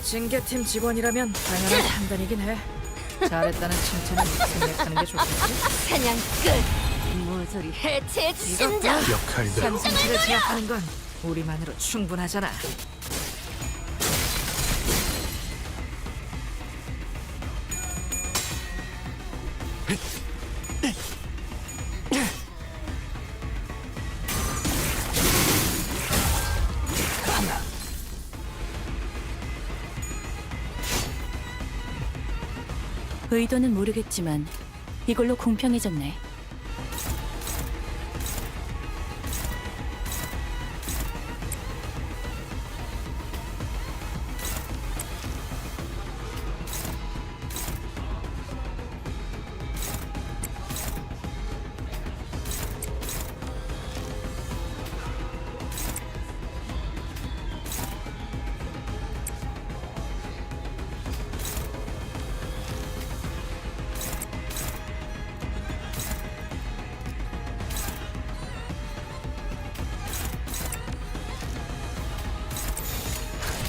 지 징계팀 직원이라면 당연한 판단이긴 해. 잘했다는 칭찬은 생략하는 게 좋겠지? 사냥 끝. 모조리 해체해 주신다. 역할들 산신체를 제압하는 건 우리만으로 충분하잖아. 의도는 모르겠지만 이걸로 공평해졌네.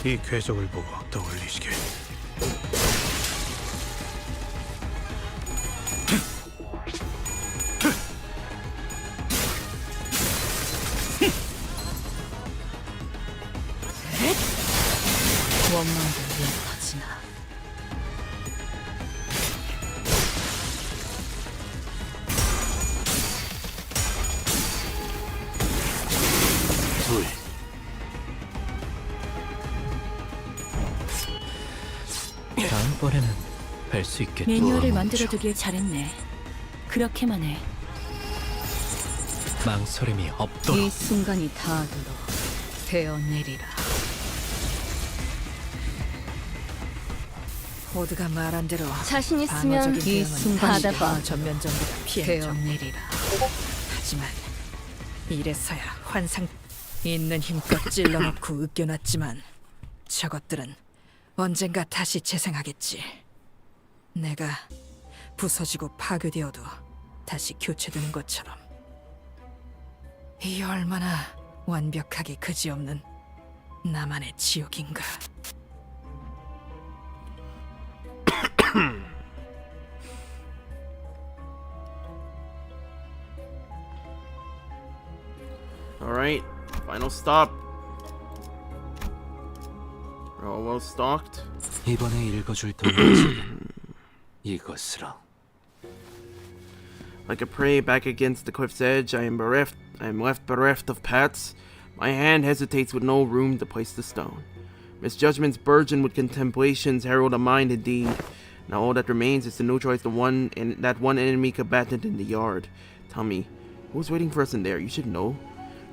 이 궤적을 보고 떠올리시게. 원망도 위에 터지나. 둘. 다음번에는 뵐 수 있겠죠. 매뉴얼을 만들어두길 잘했네. 그렇게만 해. 망설임이 없도록. 이 순간이 닿아도록 베어내리라. 모두가 말한 대로 자신 있으면 방어적인 이 대응은 순간이 받아봐. 전면전보다 피해죠. 베어내리라. 하지만 이래서야 환상 있는 힘껏 찔러놓고 으깨놨지만 저것들은 언젠가 다시 재생하겠지. 내가 부서지고 파괴되어도 다시 교체되는 것처럼. 이 얼마나 완벽하게 그지없는 나만의 지옥인가. Alright, final stop. We're all well stocked. 이번에 읽어줄 동화책은 이것으로. Like a prey back against the cliff's edge, I am left bereft of paths. My hand hesitates with no room to place the stone. Misjudgments burgeon with contemplations herald a mind indeed. Now all that remains is to neutralize that one enemy combatant in the yard. Tell me, who's waiting for us in there? You should know.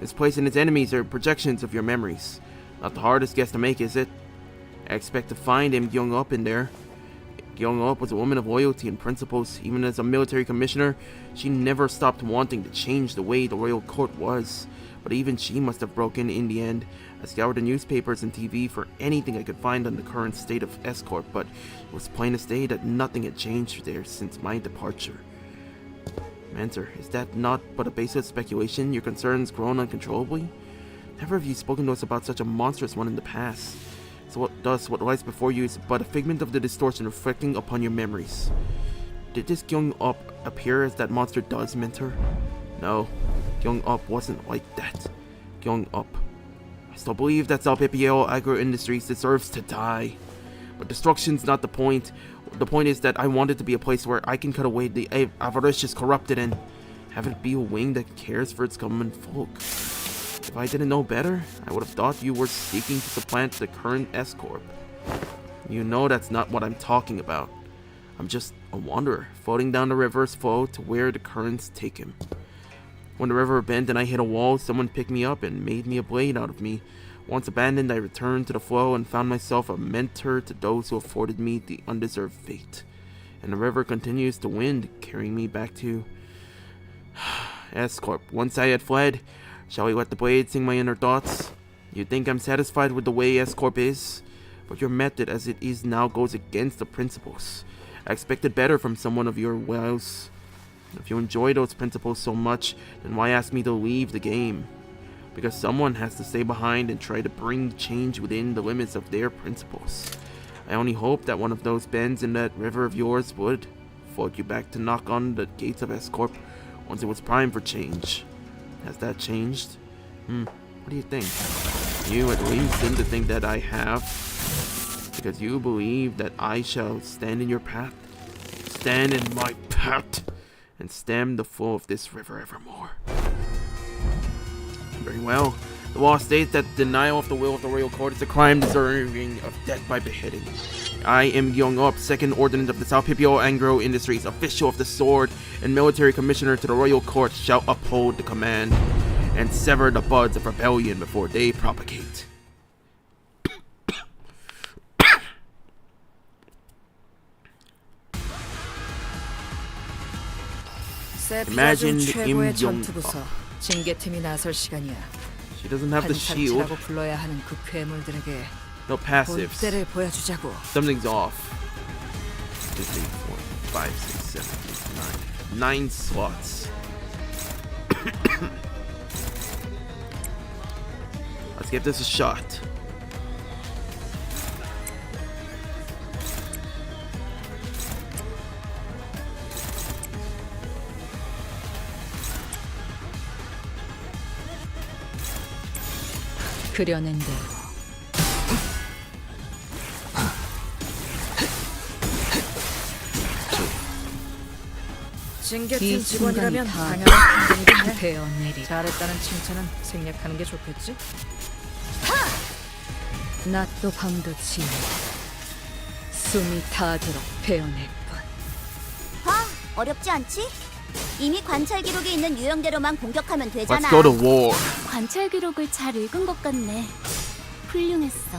This place and its enemies are projections of your memories. Not the hardest guess to make, is it? I expect to find him Gyung Up in there. Gyung Up was a woman of loyalty and principles. Even as a military commissioner, she never stopped wanting to change the way the royal court was. But even she must have broken in the end. I scoured the newspapers and TV for anything I could find on the current state of S Corp, but it was plain as day that nothing had changed there since my departure. Mentor, is that not but a baseless speculation? Your concerns grown uncontrollably? Never have you spoken to us about such a monstrous one in the past. So what lies before you is but a figment of the distortion reflecting upon your memories. Did this Gyung Up appear as that monster does, Mentor? No, Gyung Up wasn't like that. Gyung Up. I still believe that Zalpipio Agro Industries deserves to die. But destruction's not the point. The point is that I want it to be a place where I can cut away the avaricious, corrupted, and have it be a wing that cares for its common folk. If I didn't know better, I would have thought you were seeking to supplant the current S Corp. You know that's not what I'm talking about. I'm just a wanderer, floating down the river's flow to where the currents take him. When the river bent and I hit a wall, someone picked me up and made me a blade out of me. Once abandoned, I returned to the flow and found myself a mentor to those who afforded me the undeserved fate. And the river continues to wind, carrying me back to S Corp. Once I had fled, shall we let the blade sing my inner thoughts? You think I'm satisfied with the way S Corp is? But your method as it is now goes against the principles. I expected better from someone of your wiles. If you enjoy those principles so much, then why ask me to leave the game? Because someone has to stay behind and try to bring change within the limits of their principles. I only hope that one of those bends in that river of yours would force you back to knock on the gates of S Corp once it was primed for change. Has that changed? What do you think? You at least seem to think that I have, because you believe that I shall stand in your path, stand in my path, and stem the flow of this river evermore. Very well. The law states that denial of the will of the royal court is a crime deserving of death by beheading. I am Young-up, second ordinance of the South Pipio Angro Industries, official of the sword, and military commissioner to the royal court, shall uphold the command and sever the buds of rebellion before they propagate. Imagine 최고의 Im 전투부서 징계팀이 나설 시간이야. She doesn't have the shield. 한산치라고 불러야 하는 그 괴물들에게 No passives. 본때를 보여주자고. Something's off. 2, 3, 4, 5, 6, 7, 8, 9. 9 slots. Let's give this a shot. 그려낸 대로 징계팀 이 직원이라면 순간이 당연한 판단이겠네. 베어내리 잘했다는 칭찬은 생략하는 게 좋겠지? 낮도 밤도 지나 숨이 닿도록 베어낼 뿐. 봐, 어렵지 않지? 이미 관찰 기록에 있는 유형대로만 공격하면 되잖아. Let's go to war. 관찰 기록을 잘 읽은 것 같네. 훌륭했어.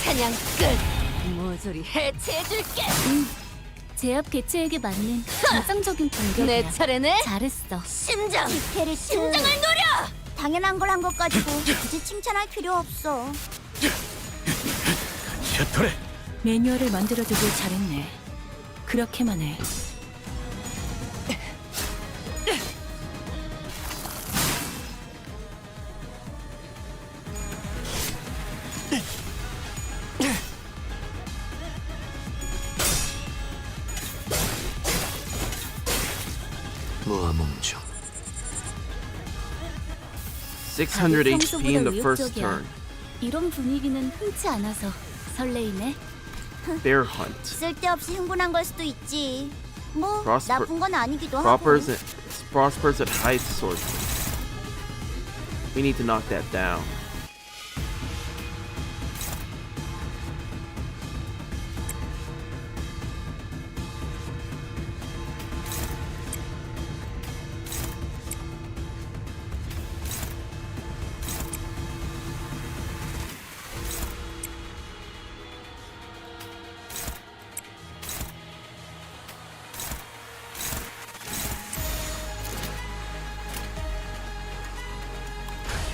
사냥 끝. 모조리 해체해줄게. 제압 개체에게 맞는 정상적인 공격이야. 내 차례네. 잘했어. 심장. 심장을 노려. 당연한 걸 한 것 가지고 굳이 칭찬할 필요 없어. 매뉴얼을 만들어두길 잘했네. 그렇게만 해. 모아몽중 600 HP in the first turn. 이런 분위기는 흔치 않아서 설레이네. Bear hunt. 쓸데없이 흥분한 걸 수도 있지. 뭐 Prosper- 나쁜 건 아니기도 하고. Prospers at high sword. We need to knock that down.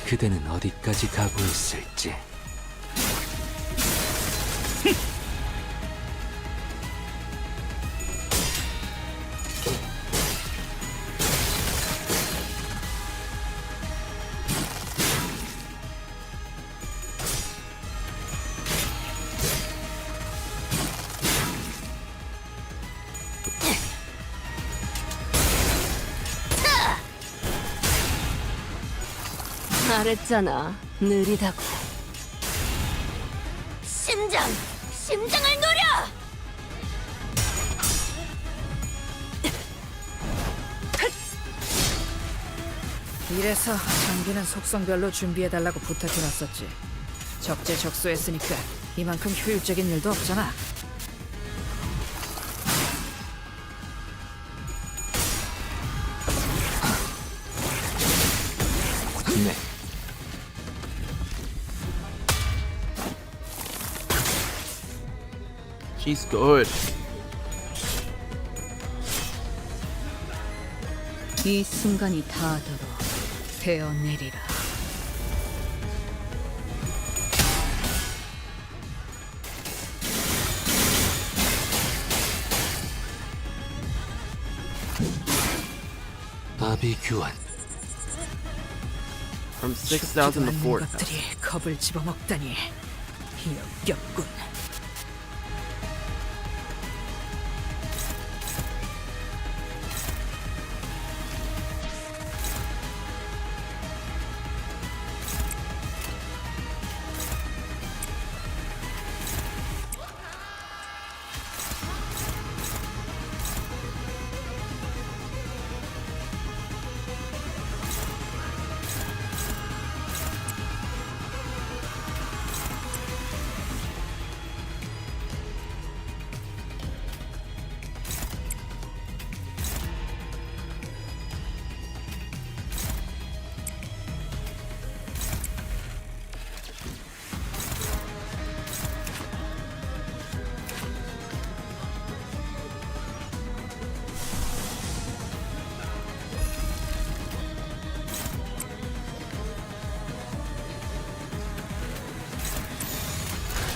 그대는 어디까지 각오했을지. 말했잖아. 느리다고. 심장을 노려. 이래서 장비는 속성별로 준비해달라고 부탁해놨었지. 적재적소했으니까 이만큼 효율적인 일도 없잖아. 네. She's good. 이 순간이 닿도록 베어내리라. 자비 교환. From 6,000 to 않는 4,000. 것들이 겁을 집어먹다니 역겹군.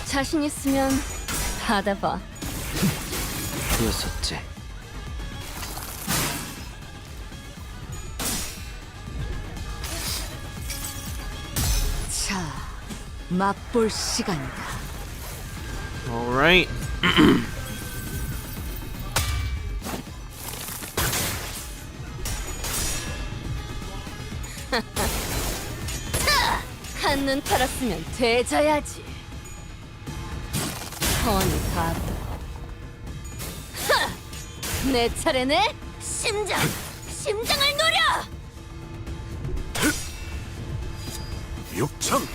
자신 있으면 받아봐. 여섯째. 자, 맛볼 시간이다. Alright. 한눈 팔았으면 되져야지. 허니 바보. 내 차례네. 심장을 노려. 육청.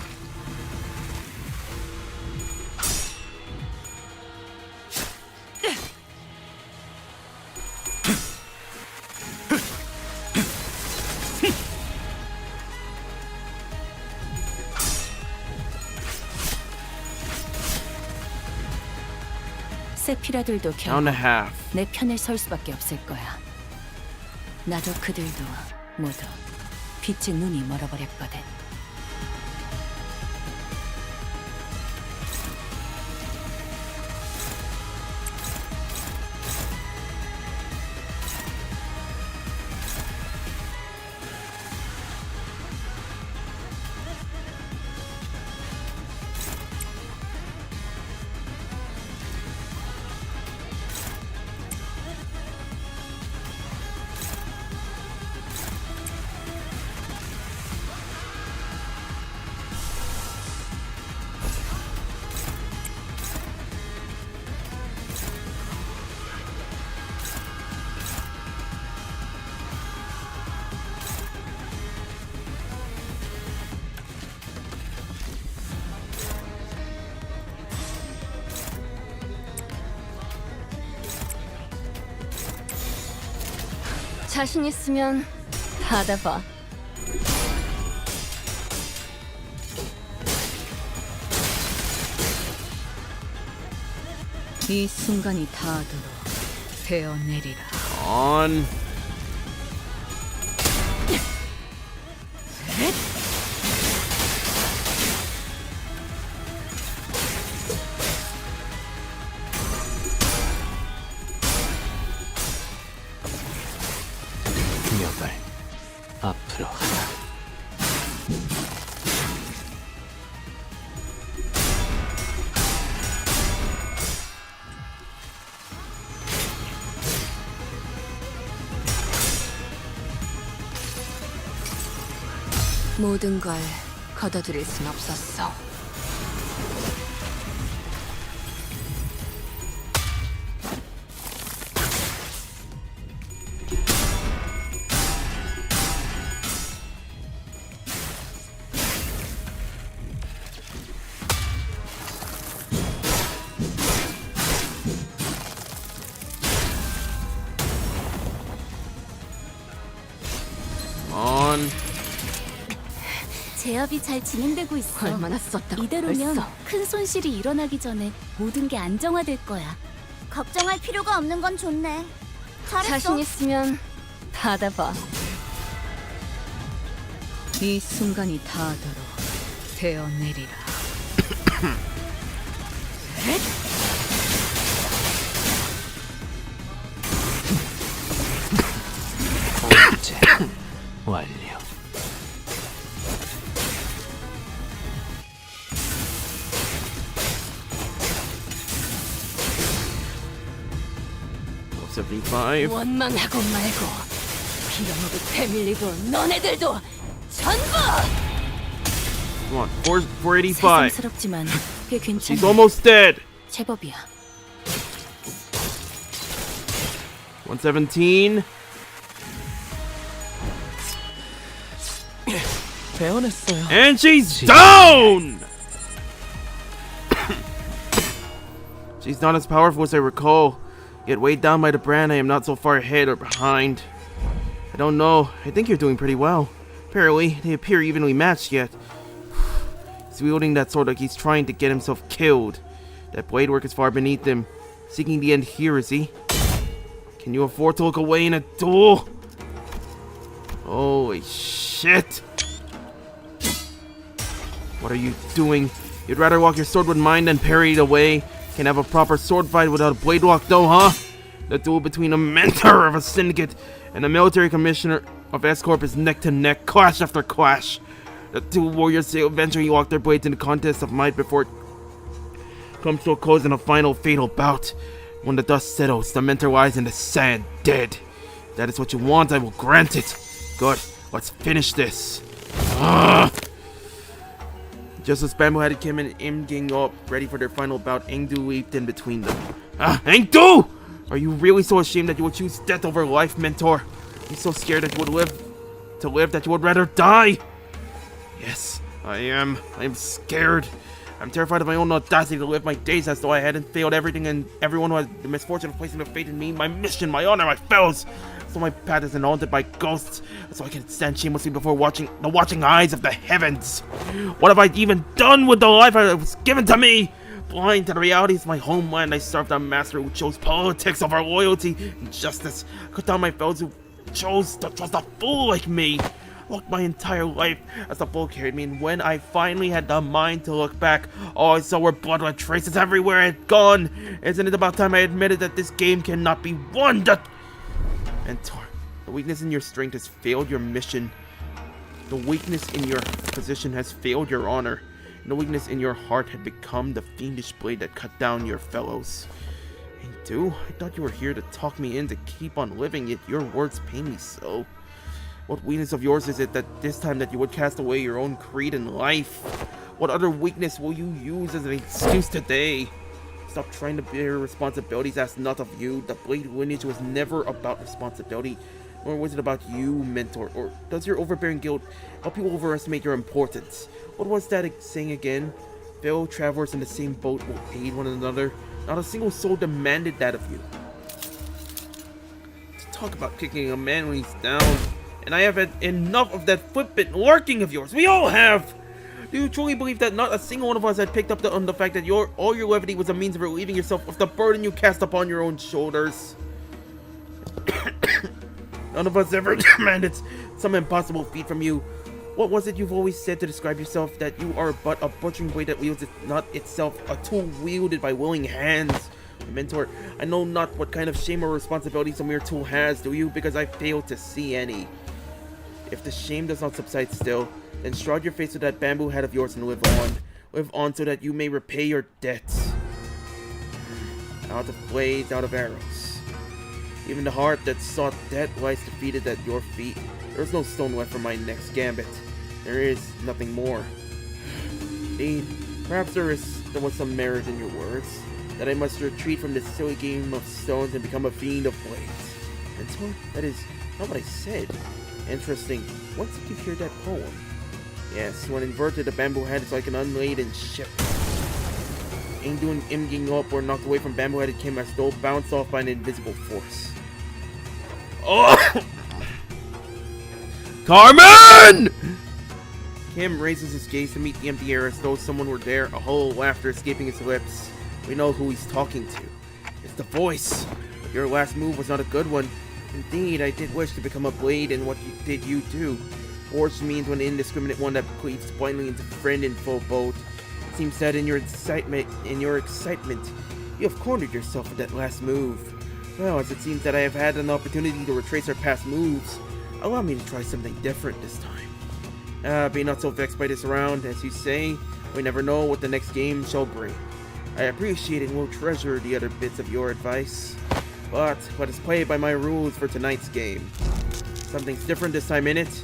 세피라들도 Down to 결국 half. 내 편을 설 수밖에 없을 거야. 나도 그들도 모두 빛의 눈이 멀어버렸거든. 자신 있으면 받아봐. 이 순간이 닿도록 베어내리라. On. 명을 앞으로 하라. 모든 걸 걷어들일 순 없었어. On. 제압이 잘 진행되고 있어. 얼마나 썼다고 이대로면 벌써. 큰 손실이 일어나기 전에 모든 게 안정화될 거야. 걱정할 필요가 없는 건 좋네. 잘했어. 자신 있으면 받아봐. 이 순간이 닿도록 베어내리라. 둘째. 완료. Level 75. 원망하고 말고 빌어먹을 패밀리도 너네들도 전부. Come on, 485. 세상스럽지만 꽤 She's 괜찮아. almost dead. 제법이야. 117. 배워냈어요. And she's down! She's not as powerful as I recall. Yet weighed down by the brand, I am not so far ahead or behind. I don't know. I think you're doing pretty well. Apparently, they appear evenly matched yet. He's wielding that sword like he's trying to get himself killed. That blade work is far beneath him. Seeking the end here, is he? Can you afford to look away in a duel? Holy shit! What are you doing? You'd rather walk your sword with mine than parry it away? Can't have a proper sword fight without a blade walk though, huh? The duel between a mentor of a syndicate and a military commissioner of S Corp is neck to neck, clash after clash. The two warriors eventually walk their blades in a contest of might before it comes to a close in a final fatal bout. When the dust settles, the mentor lies in the sand, dead. If that is what you want, I will grant it. Good, let's finish this. Just as Bamboo-headed Kim and Im gang up, ready for their final bout, Engdu leaped in between them. Engdu! Are you really so ashamed that you would choose death over life, mentor? Are you so scared that you would live that you would rather die? Yes, I am. I am scared. I'm terrified of my own audacity to live my days as though I hadn't failed everything and everyone who had the misfortune of placing their faith in me, my mission, my honor, my fellows. So my path isn't haunted by ghosts, so I can stand shamelessly before the watching eyes of the heavens. What have I even done with the life that was given to me? Blind to the realities of my homeland, I served a master who chose politics over loyalty and justice. Cut down my fellows who chose to trust a fool like me. Walked my entire life as the fool carried me, and when I finally had the mind to look back, all I saw were blood traces everywhere I had gone. Isn't it about time I admitted that this game cannot be won? Mentor, the weakness in your strength has failed your mission. The weakness in your position has failed your honor. And the weakness in your heart had become the fiendish blade that cut down your fellows. Engdu, I thought you were here to talk me in to keep on living, yet your words pain me so. What weakness of yours is it that this time that you would cast away your own creed and life? What other weakness will you use as an excuse today? Stop trying to bear responsibilities as not of you. The blade lineage was never about responsibility, nor was it about you, mentor. Or does your overbearing guilt help you overestimate your importance? What was that saying again? Fellow travelers in the same boat will aid one another. Not a single soul demanded that of you. Talk about kicking a man when he's down. And I have had enough of that flippant lurking of yours. We all have! Do you truly believe that not a single one of us had picked up on the fact that all your levity was a means of relieving yourself of the burden you cast upon your own shoulders? None of us ever demanded some impossible feat from you. What was it you've always said to describe yourself? That you are but a butchering blade that wields not itself, a tool wielded by willing hands. Mentor, I know not what kind of shame or responsibility some mere tool has, do you? Because I fail to see any. If the shame does not subside still, then shroud your face with that bamboo head of yours and live on. Live on so that you may repay your debts. Out of blades, out of arrows. Even the heart that sought death lies defeated at your feet. There is no stone left for my next gambit. There is nothing more. Indeed, perhaps there was some merit in your words. That I must retreat from this silly game of stones and become a fiend of blades. Mentor, that is not what I said. Interesting. Once did you hear that poem? Yes, when inverted, the bamboo head is like an unladen ship. Engdu and Im up were knocked away from bamboo-headed Kim as though bounced off by an invisible force. Oh! Carmen! Kim raises his gaze to meet the empty air as though someone were there, a hollow laughter escaping his lips. We know who he's talking to. It's the voice. But your last move was not a good one. Indeed, I did wish to become a blade, and what did you do? Forged me into an indiscriminate one that cleaves blindly into friend and foe both. It seems that in your excitement, you have cornered yourself with that last move. Well, as it seems that I have had an opportunity to retrace our past moves, Allow me to try something different this time. Be not so vexed by this round. As you say, we never know what the next game shall bring. I appreciate and will treasure the other bits of your advice, but let us play by my rules for tonight's game. Something's different this time in it.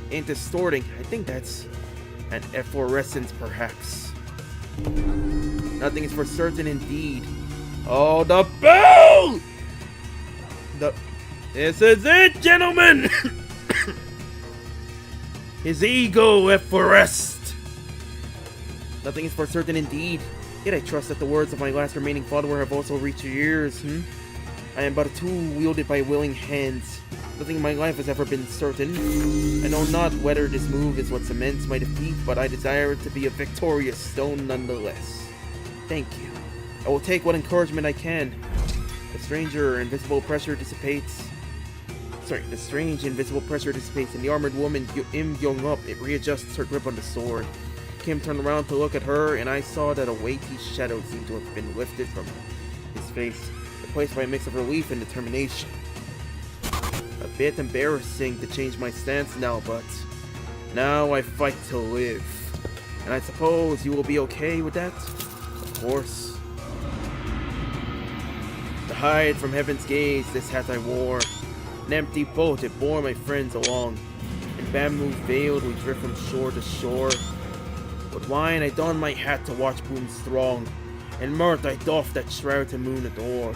Ain't distorting. I think that's an efflorescence, perhaps. Nothing is for certain indeed. Oh, the bell! This is it, gentlemen! His ego effloresced. Nothing is for certain indeed. Yet I trust that the words of my last remaining follower have also reached your ears, I am but a tool wielded by willing hands. Nothing in my life has ever been certain. I know not whether this move is what cements my defeat, but I desire it to be a victorious stone nonetheless. Thank you. I will take what encouragement I can. The strange invisible pressure dissipates, and the armored woman Im Young-up, it readjusts her grip on the sword. Kim turned around to look at her, and I saw that a weighty shadow seemed to have been lifted from his face, replaced by a mix of relief and determination. A bit embarrassing to change my stance now, but now I fight to live. And I suppose you will be okay with that? Of course. To hide from heaven's gaze, this hat I wore. An empty boat, it bore my friends along. In bamboo veiled, we drift from shore to shore. With wine, I don my hat to watch boons throng. And mirth, I doff that shroud to moon adore.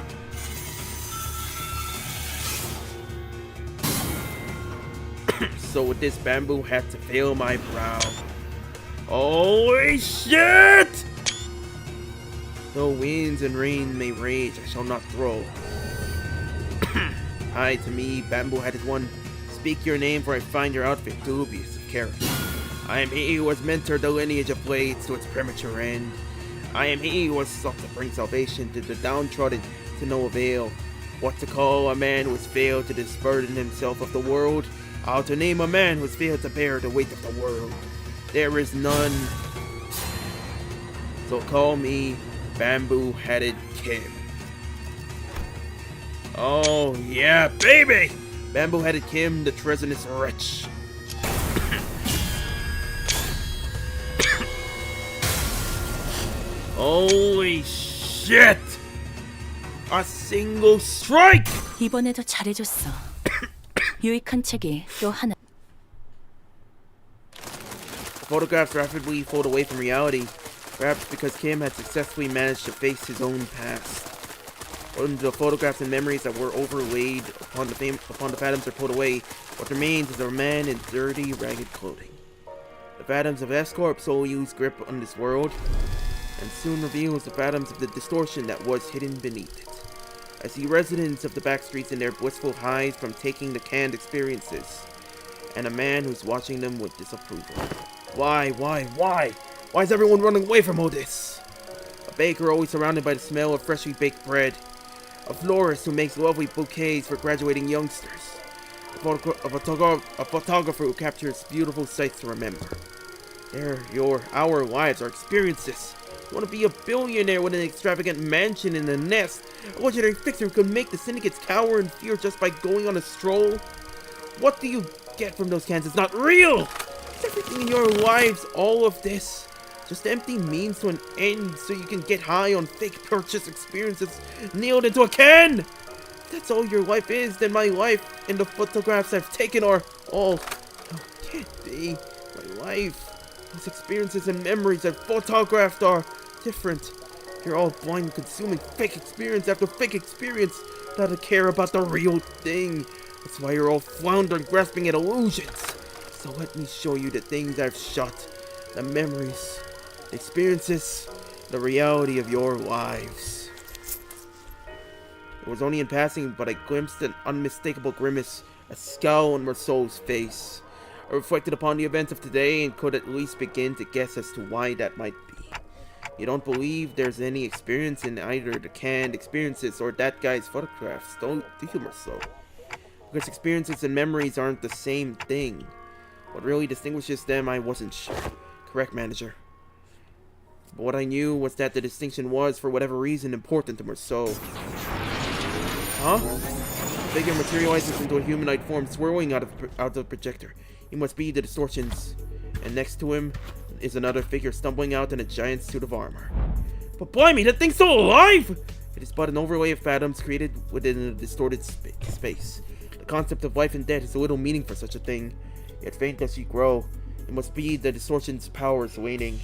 So with this bamboo hat to veil my brow. Holy shit! Though winds and rain may rage, I shall not throw. Hi, to me, bamboo-hatted one. Speak your name, for I find your outfit dubious of character. I am he who has mentored the lineage of blades to its premature end. I am he who has sought to bring salvation to the downtrodden to no avail. What to call a man who has failed to disburden himself of the world? How to name a man who has failed to bear the weight of the world? There is none. So call me Bamboo-Hatted Kim. Oh yeah, baby! Bamboo-Hatted Kim, the treasonous wretch. Holy shit! A single strike! 이번에도 잘해줬어. 유익한 책이 또 하나. The photographs rapidly fold away from reality, perhaps because Kim had successfully managed to face his own past. When the photographs and memories that were overlaid upon the phantoms are pulled away, what remains is a man in dirty, ragged clothing. The phantoms of N Corp so use grip on this world, and soon reveals the phantoms of the distortion that was hidden beneath it. I see residents of the backstreets in their blissful highs from taking the canned experiences, and a man who's watching them with disapproval. Why? Why is everyone running away from all this? A baker always surrounded by the smell of freshly baked bread. A florist who makes lovely bouquets for graduating youngsters. A photographer who captures beautiful sights to remember. Our lives, our experiences. You want to be a billionaire with an extravagant mansion in the nest? A legendary fixer who could make the syndicates cower in fear just by going on a stroll? What do you get from those cans? It's not real! Is everything in your lives all of this? Just empty means to an end so you can get high on fake purchase experiences nailed into a can! If that's all your life is, then my life and the photographs I've taken are all... Oh, can't be. My life. Those experiences and memories I've photographed are different. You're all blind consuming fake experience after fake experience without a care about the real thing. That's why you're all floundering, grasping at illusions. So let me show you the things I've shot. The memories, the experiences, the reality of your lives. It was only in passing, but I glimpsed an unmistakable grimace, a scowl on Marceau's face. I reflected upon the events of today and could at least begin to guess as to why that might be. You don't believe there's any experience in either the canned experiences or that guy's photographs, don't you, Marceau? Because experiences and memories aren't the same thing. What really distinguishes them, I wasn't sure. Correct, manager. But what I knew was that the distinction was, for whatever reason, important to Marceau. Huh? figure materializes into a humanoid form swirling out of the projector. He must be the distortions. And next to him is another figure stumbling out in a giant suit of armor. But blimey, that thing's still alive! It is but an overlay of phantoms created within a distorted space. The concept of life and death is a little meaning for such a thing. Yet faint as you grow, it must be the distortion's powers waning.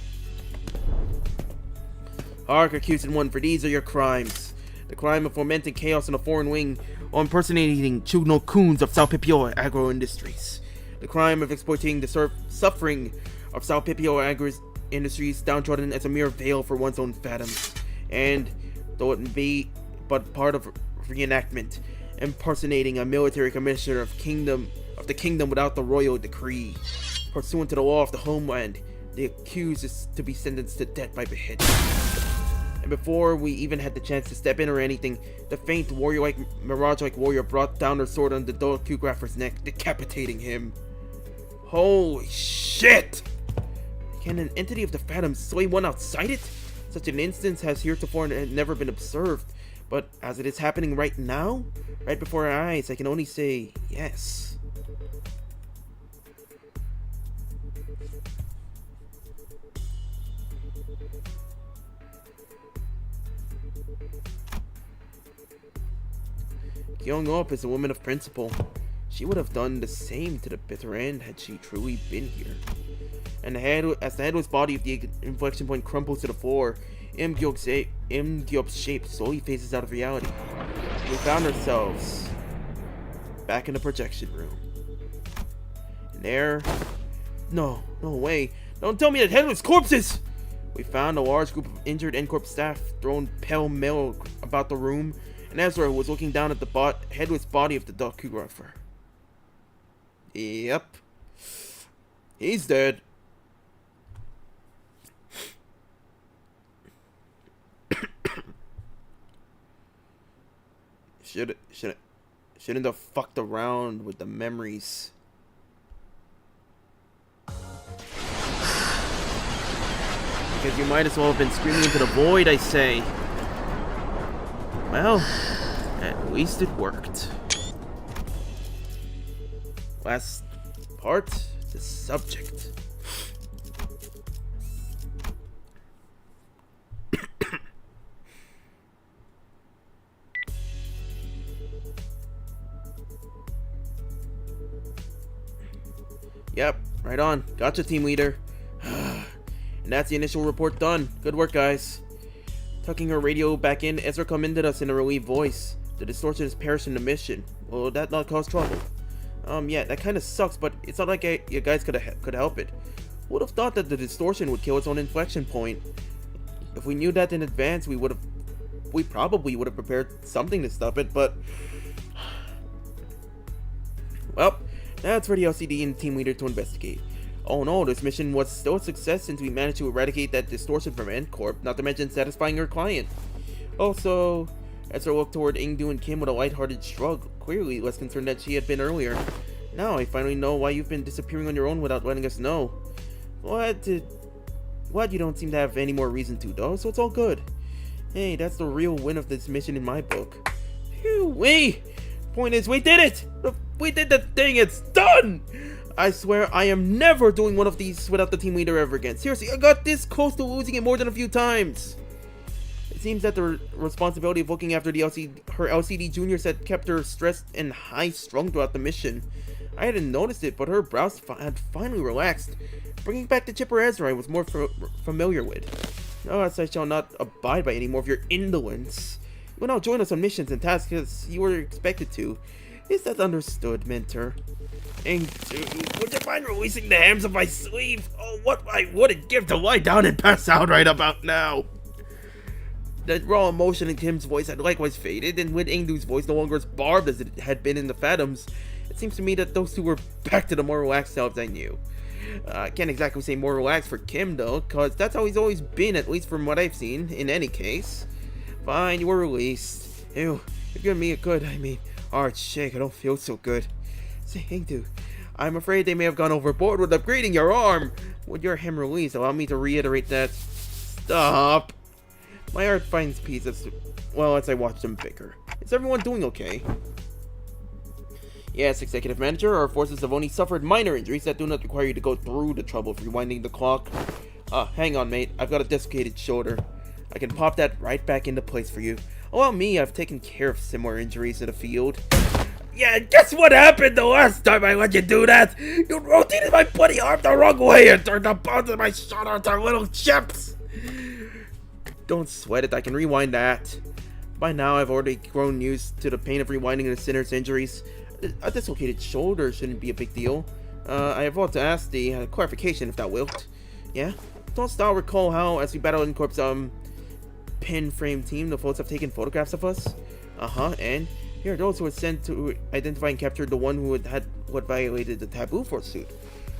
Hark, accused one, for these are your crimes. The crime of fomenting chaos in a foreign wing, or impersonating Chugno-kuns of Salpipio Agro-Industries. The crime of exploiting the suffering of Salpipio Agro-Industries, downtrodden as a mere veil for one's own phantoms. And, though it be but part of reenactment, impersonating a military commissioner of the kingdom without the royal decree. Pursuant to the law of the homeland, the accused is to be sentenced to death by beheading. And before we even had the chance to step in or anything, the faint mirage-like warrior brought down her sword on the Dokugographer's neck, decapitating him. Holy shit! Can an entity of the Phantoms slay one outside it? Such an instance has heretofore never been observed, but as it is happening right now, right before our eyes, I can only say yes. Kyung-up is a woman of principle. She would have done the same to the bitter end had she truly been here. And as the headless body of the inflection point crumbles to the floor, Im-gyop's shape slowly phases out of reality. We found ourselves back in the projection room. And there... No way. Don't tell me that headless corpses! We found a large group of injured N Corp staff thrown pell-mell about the room, and Ezra was looking down at the headless body of the Dokugographer. Yep. He's dead. Shouldn't have fucked around with the memories. Because you might as well have been screaming into the void, I say. Well, at least it worked. Last part, the subject. Yep, right on. Gotcha, team leader. And that's the initial report done. Good work, guys. Tucking her radio back in, Ezra commended us in a relieved voice. The distortion has perished in the mission. Will that not cause trouble? Yeah, that kind of sucks, but it's not like you guys could help it. Would have thought that the distortion would kill its own inflection point. If we knew that in advance, we probably would have prepared something to stop it, but... Well, that's for the LCD and team leader to investigate. Oh no, this mission was still a success since we managed to eradicate that distortion from N Corp, not to mention satisfying her client. Also, Ezra looked toward Ingdu and Kim with a lighthearted shrug, clearly less concerned than she had been earlier. Now I finally know why you've been disappearing on your own without letting us know. What, you don't seem to have any more reason to though, so it's all good. Hey, that's the real win of this mission in my book. Phew, point is, we did it! We did the thing, it's done! I swear I am never doing one of these without the team leader ever again. Seriously, I got this close to losing it more than a few times. It seems that the responsibility of looking after her LCD juniors had kept her stressed and high-strung throughout the mission. I hadn't noticed it, but her brows had finally relaxed, bringing back the chipper Ezra I was more familiar with. Thus, I shall not abide by any more of your indolence. You will now join us on missions and tasks as you were expected to. Is that understood, mentor? And would you mind releasing the hams of my sleeve? Oh, what I wouldn't give to lie down and pass out right about now. The raw emotion in Kim's voice had likewise faded, and with Ingdu's voice no longer as barbed as it had been in the Phantoms, it seems to me that those two were back to the more relaxed selves I knew. I can't exactly say more relaxed for Kim though, cause that's how he's always been, at least from what I've seen, in any case. Fine, you were released. Ew, you're giving me a good, hard shake, I don't feel so good. Say, Ingdu, I'm afraid they may have gone overboard with upgrading your arm. With your hem release, allow me to reiterate that. Stop. My heart finds peace as I watch them bicker. Is everyone doing okay? Yes, Executive Manager, our forces have only suffered minor injuries that do not require you to go through the trouble of rewinding the clock. Hang on, mate. I've got a dislocated shoulder. I can pop that right back into place for you. Oh, well, me, I've taken care of similar injuries in the field. Yeah, guess what happened the last time I let you do that? You rotated my bloody arm the wrong way and turned the bones of my shoulder into little chips. Don't sweat it, I can rewind that. By now, I've already grown used to the pain of rewinding the sinner's injuries. A dislocated shoulder shouldn't be a big deal. I have to ask the clarification if that will. Yeah? Don't I'll recall how, as we battle N Corp's pin frame team, the folks have taken photographs of us? And here are those who were sent to identify and capture the one who had violated the taboo forsooth.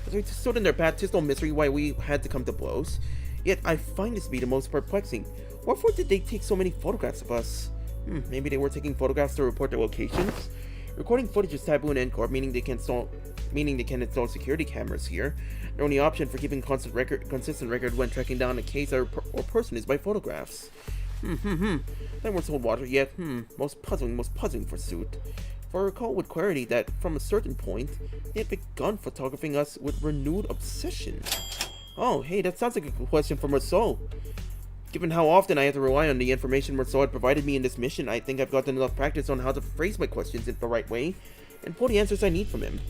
As we stood in their path, 'tis no mystery why we had to come to blows. Yet I find this to be the most perplexing. Wherefore did they take so many photographs of us? Maybe they were taking photographs to report their locations? Recording footage is taboo in N Corp, meaning they can install security cameras here. Their only option for keeping consistent record when tracking down a case or person is by photographs. That weren't told water yet. Most puzzling forsooth. For I recall with clarity that from a certain point, they had begun photographing us with renewed obsession. Oh, hey, that sounds like a question for Marceau. Given how often I have to rely on the information Marceau had provided me in this mission, I think I've gotten enough practice on how to phrase my questions in the right way and pull the answers I need from him.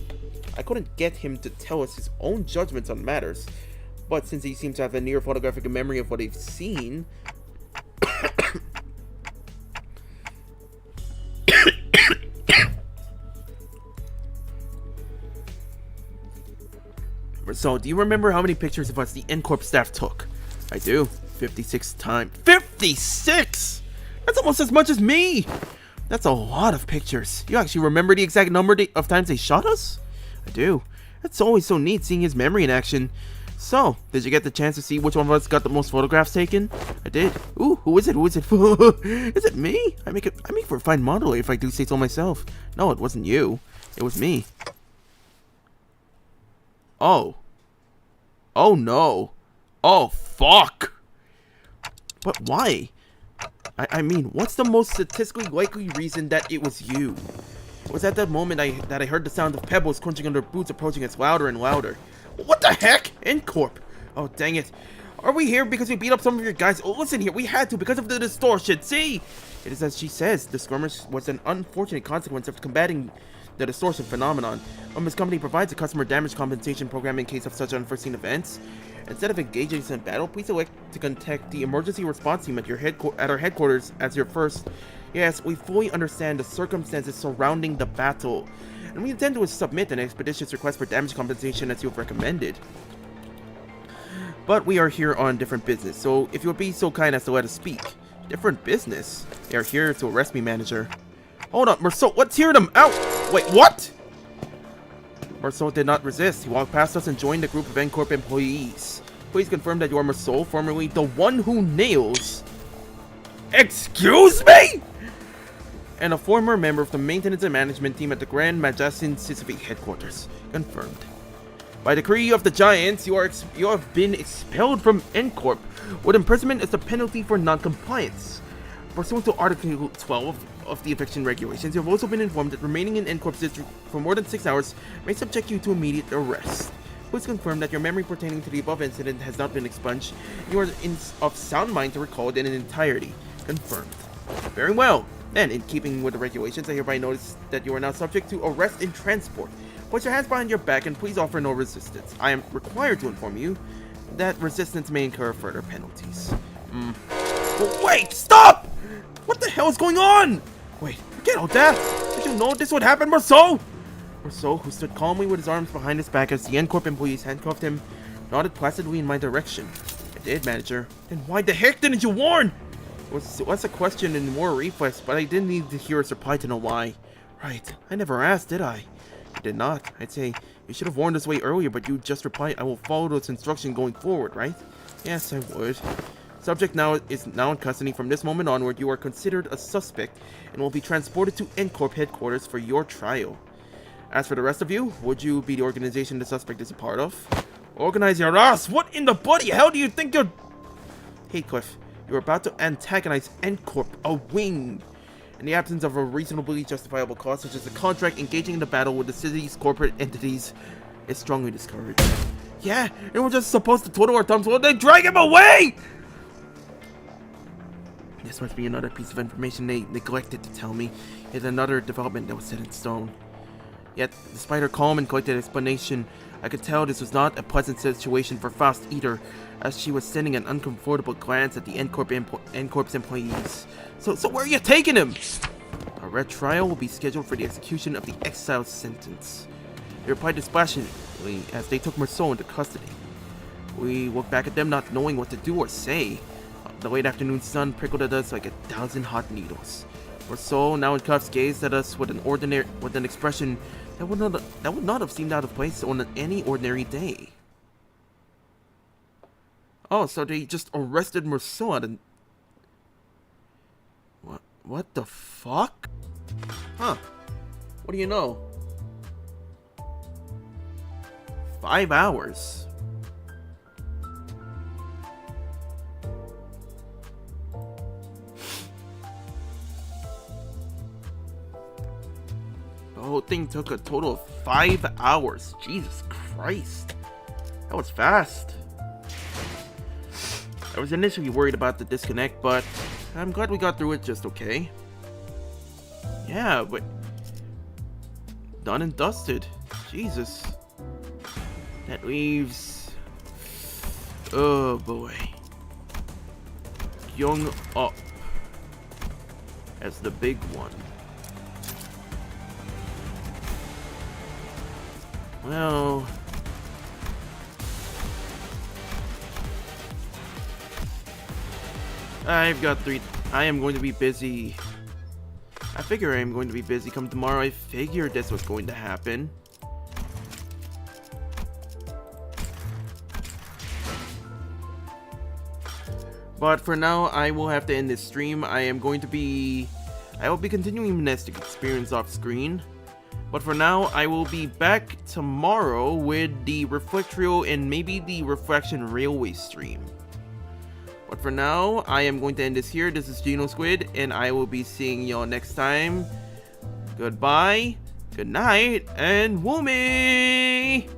I couldn't get him to tell us his own judgments on matters, but since he seems to have a near photographic memory of what he's seen... So, do you remember how many pictures of us the N Corp staff took? I do. 56 times. 56! That's almost as much as me! That's a lot of pictures. You actually remember the exact number of times they shot us? I do. It's always so neat seeing his memory in action. So, did you get the chance to see which one of us got the most photographs taken? I did. Ooh, who is it? Is it me? I make for a fine model if I do say so myself. No, it wasn't you. It was me. Oh. Oh no. Oh fuck. But why? I mean, what's the most statistically likely reason that it was you? It was at that moment that I heard the sound of pebbles crunching under boots approaching us louder and louder. What the heck? N Corp. Oh dang it. Are we here because we beat up some of your guys? Oh listen here, we had to because of the distortion. See? It is as she says, the skirmish was an unfortunate consequence of combating the distortion phenomenon. Limbus company provides a customer damage compensation program in case of such unforeseen events. Instead of engaging in battle, please elect to contact the emergency response team at our headquarters as your first. Yes, we fully understand the circumstances surrounding the battle, and we intend to submit an expeditious request for damage compensation as you have recommended. But we are here on different business, so if you would be so kind as to let us speak. Different business? They are here to arrest me, manager. Hold up, Marceau, let's hear them out! Wait, what? Marceau did not resist. He walked past us and joined the group of N Corp employees. Please confirm that you are Marceau, formerly the one who nails... Excuse me?! And a former member of the maintenance and management team at the Grand Majestin Sisyphic headquarters. Confirmed. By decree of the Giants, you have been expelled from N Corp, with imprisonment as the penalty for non-compliance. Pursuant to Article 12 of the eviction regulations, you have also been informed that remaining in N Corp's district for more than 6 hours may subject you to immediate arrest. Please confirm that your memory pertaining to the above incident has not been expunged. You are of sound mind to recall it in entirety. Confirmed. Very well. Then, in keeping with the regulations, I hereby notice that you are now subject to arrest and transport. Place your hands behind your back and please offer no resistance. I am required to inform you that resistance may incur further penalties. But wait! Stop! What the hell is going on? Wait, forget all that! Did you know this would happen, Marceau? Marceau, who stood calmly with his arms behind his back as the N Corp employees handcuffed him, nodded placidly in my direction. I did, manager. Then why the heck didn't you warn? It was a question and more reflex, but I didn't need to hear his reply to know why. Right, I never asked, did I? I did not. I'd say, you should have warned us way earlier, but you just replied, I will follow those instructions going forward, right? Yes, I would. Subject is now in custody. From this moment onward, you are considered a suspect and will be transported to N Corp headquarters for your trial. As for the rest of you, would you be the organization the suspect is a part of? Organize your ass! What in the bloody hell do you think you're... Heathcliff, you're about to antagonize N Corp, a wing. In the absence of a reasonably justifiable cause, such as a contract, engaging in the battle with the city's corporate entities is strongly discouraged. Yeah, and we're just supposed to twiddle our thumbs while they drag him away! This must be another piece of information they neglected to tell me, yet another development that was set in stone. Yet, despite her calm and collected explanation, I could tell this was not a pleasant situation for Faust either, as she was sending an uncomfortable glance at the N Corp's employees. So where are you taking him? A retrial will be scheduled for the execution of the exile sentence. They replied dispassionately as they took Marceau into custody. We looked back at them, not knowing what to do or say. The late afternoon sun prickled at us like 1,000 hot needles. Marceau, now in cuffs, gazed at us with an expression that would not have seemed out of place on any ordinary day. Oh, so they just arrested Marceau and what the fuck? Huh. What do you know? 5 hours. The whole thing took a total of 5 hours. Jesus Christ. That was fast. I was initially worried about the disconnect, but I'm glad we got through it just okay. Yeah, but done and dusted. Jesus. That leaves... oh boy. Young Up as the big one. Well... I am going to be busy. I figure I am going to be busy come tomorrow. I figured that's what's going to happen. But for now, I will have to end this stream. I will be continuing MNESTIC experience off screen. But for now, I will be back tomorrow with the Reflectrio and maybe the Reflection Railway stream. But for now, I am going to end this here. This is Geno Squid, and I will be seeing y'all next time. Goodbye, good night, and Woomy!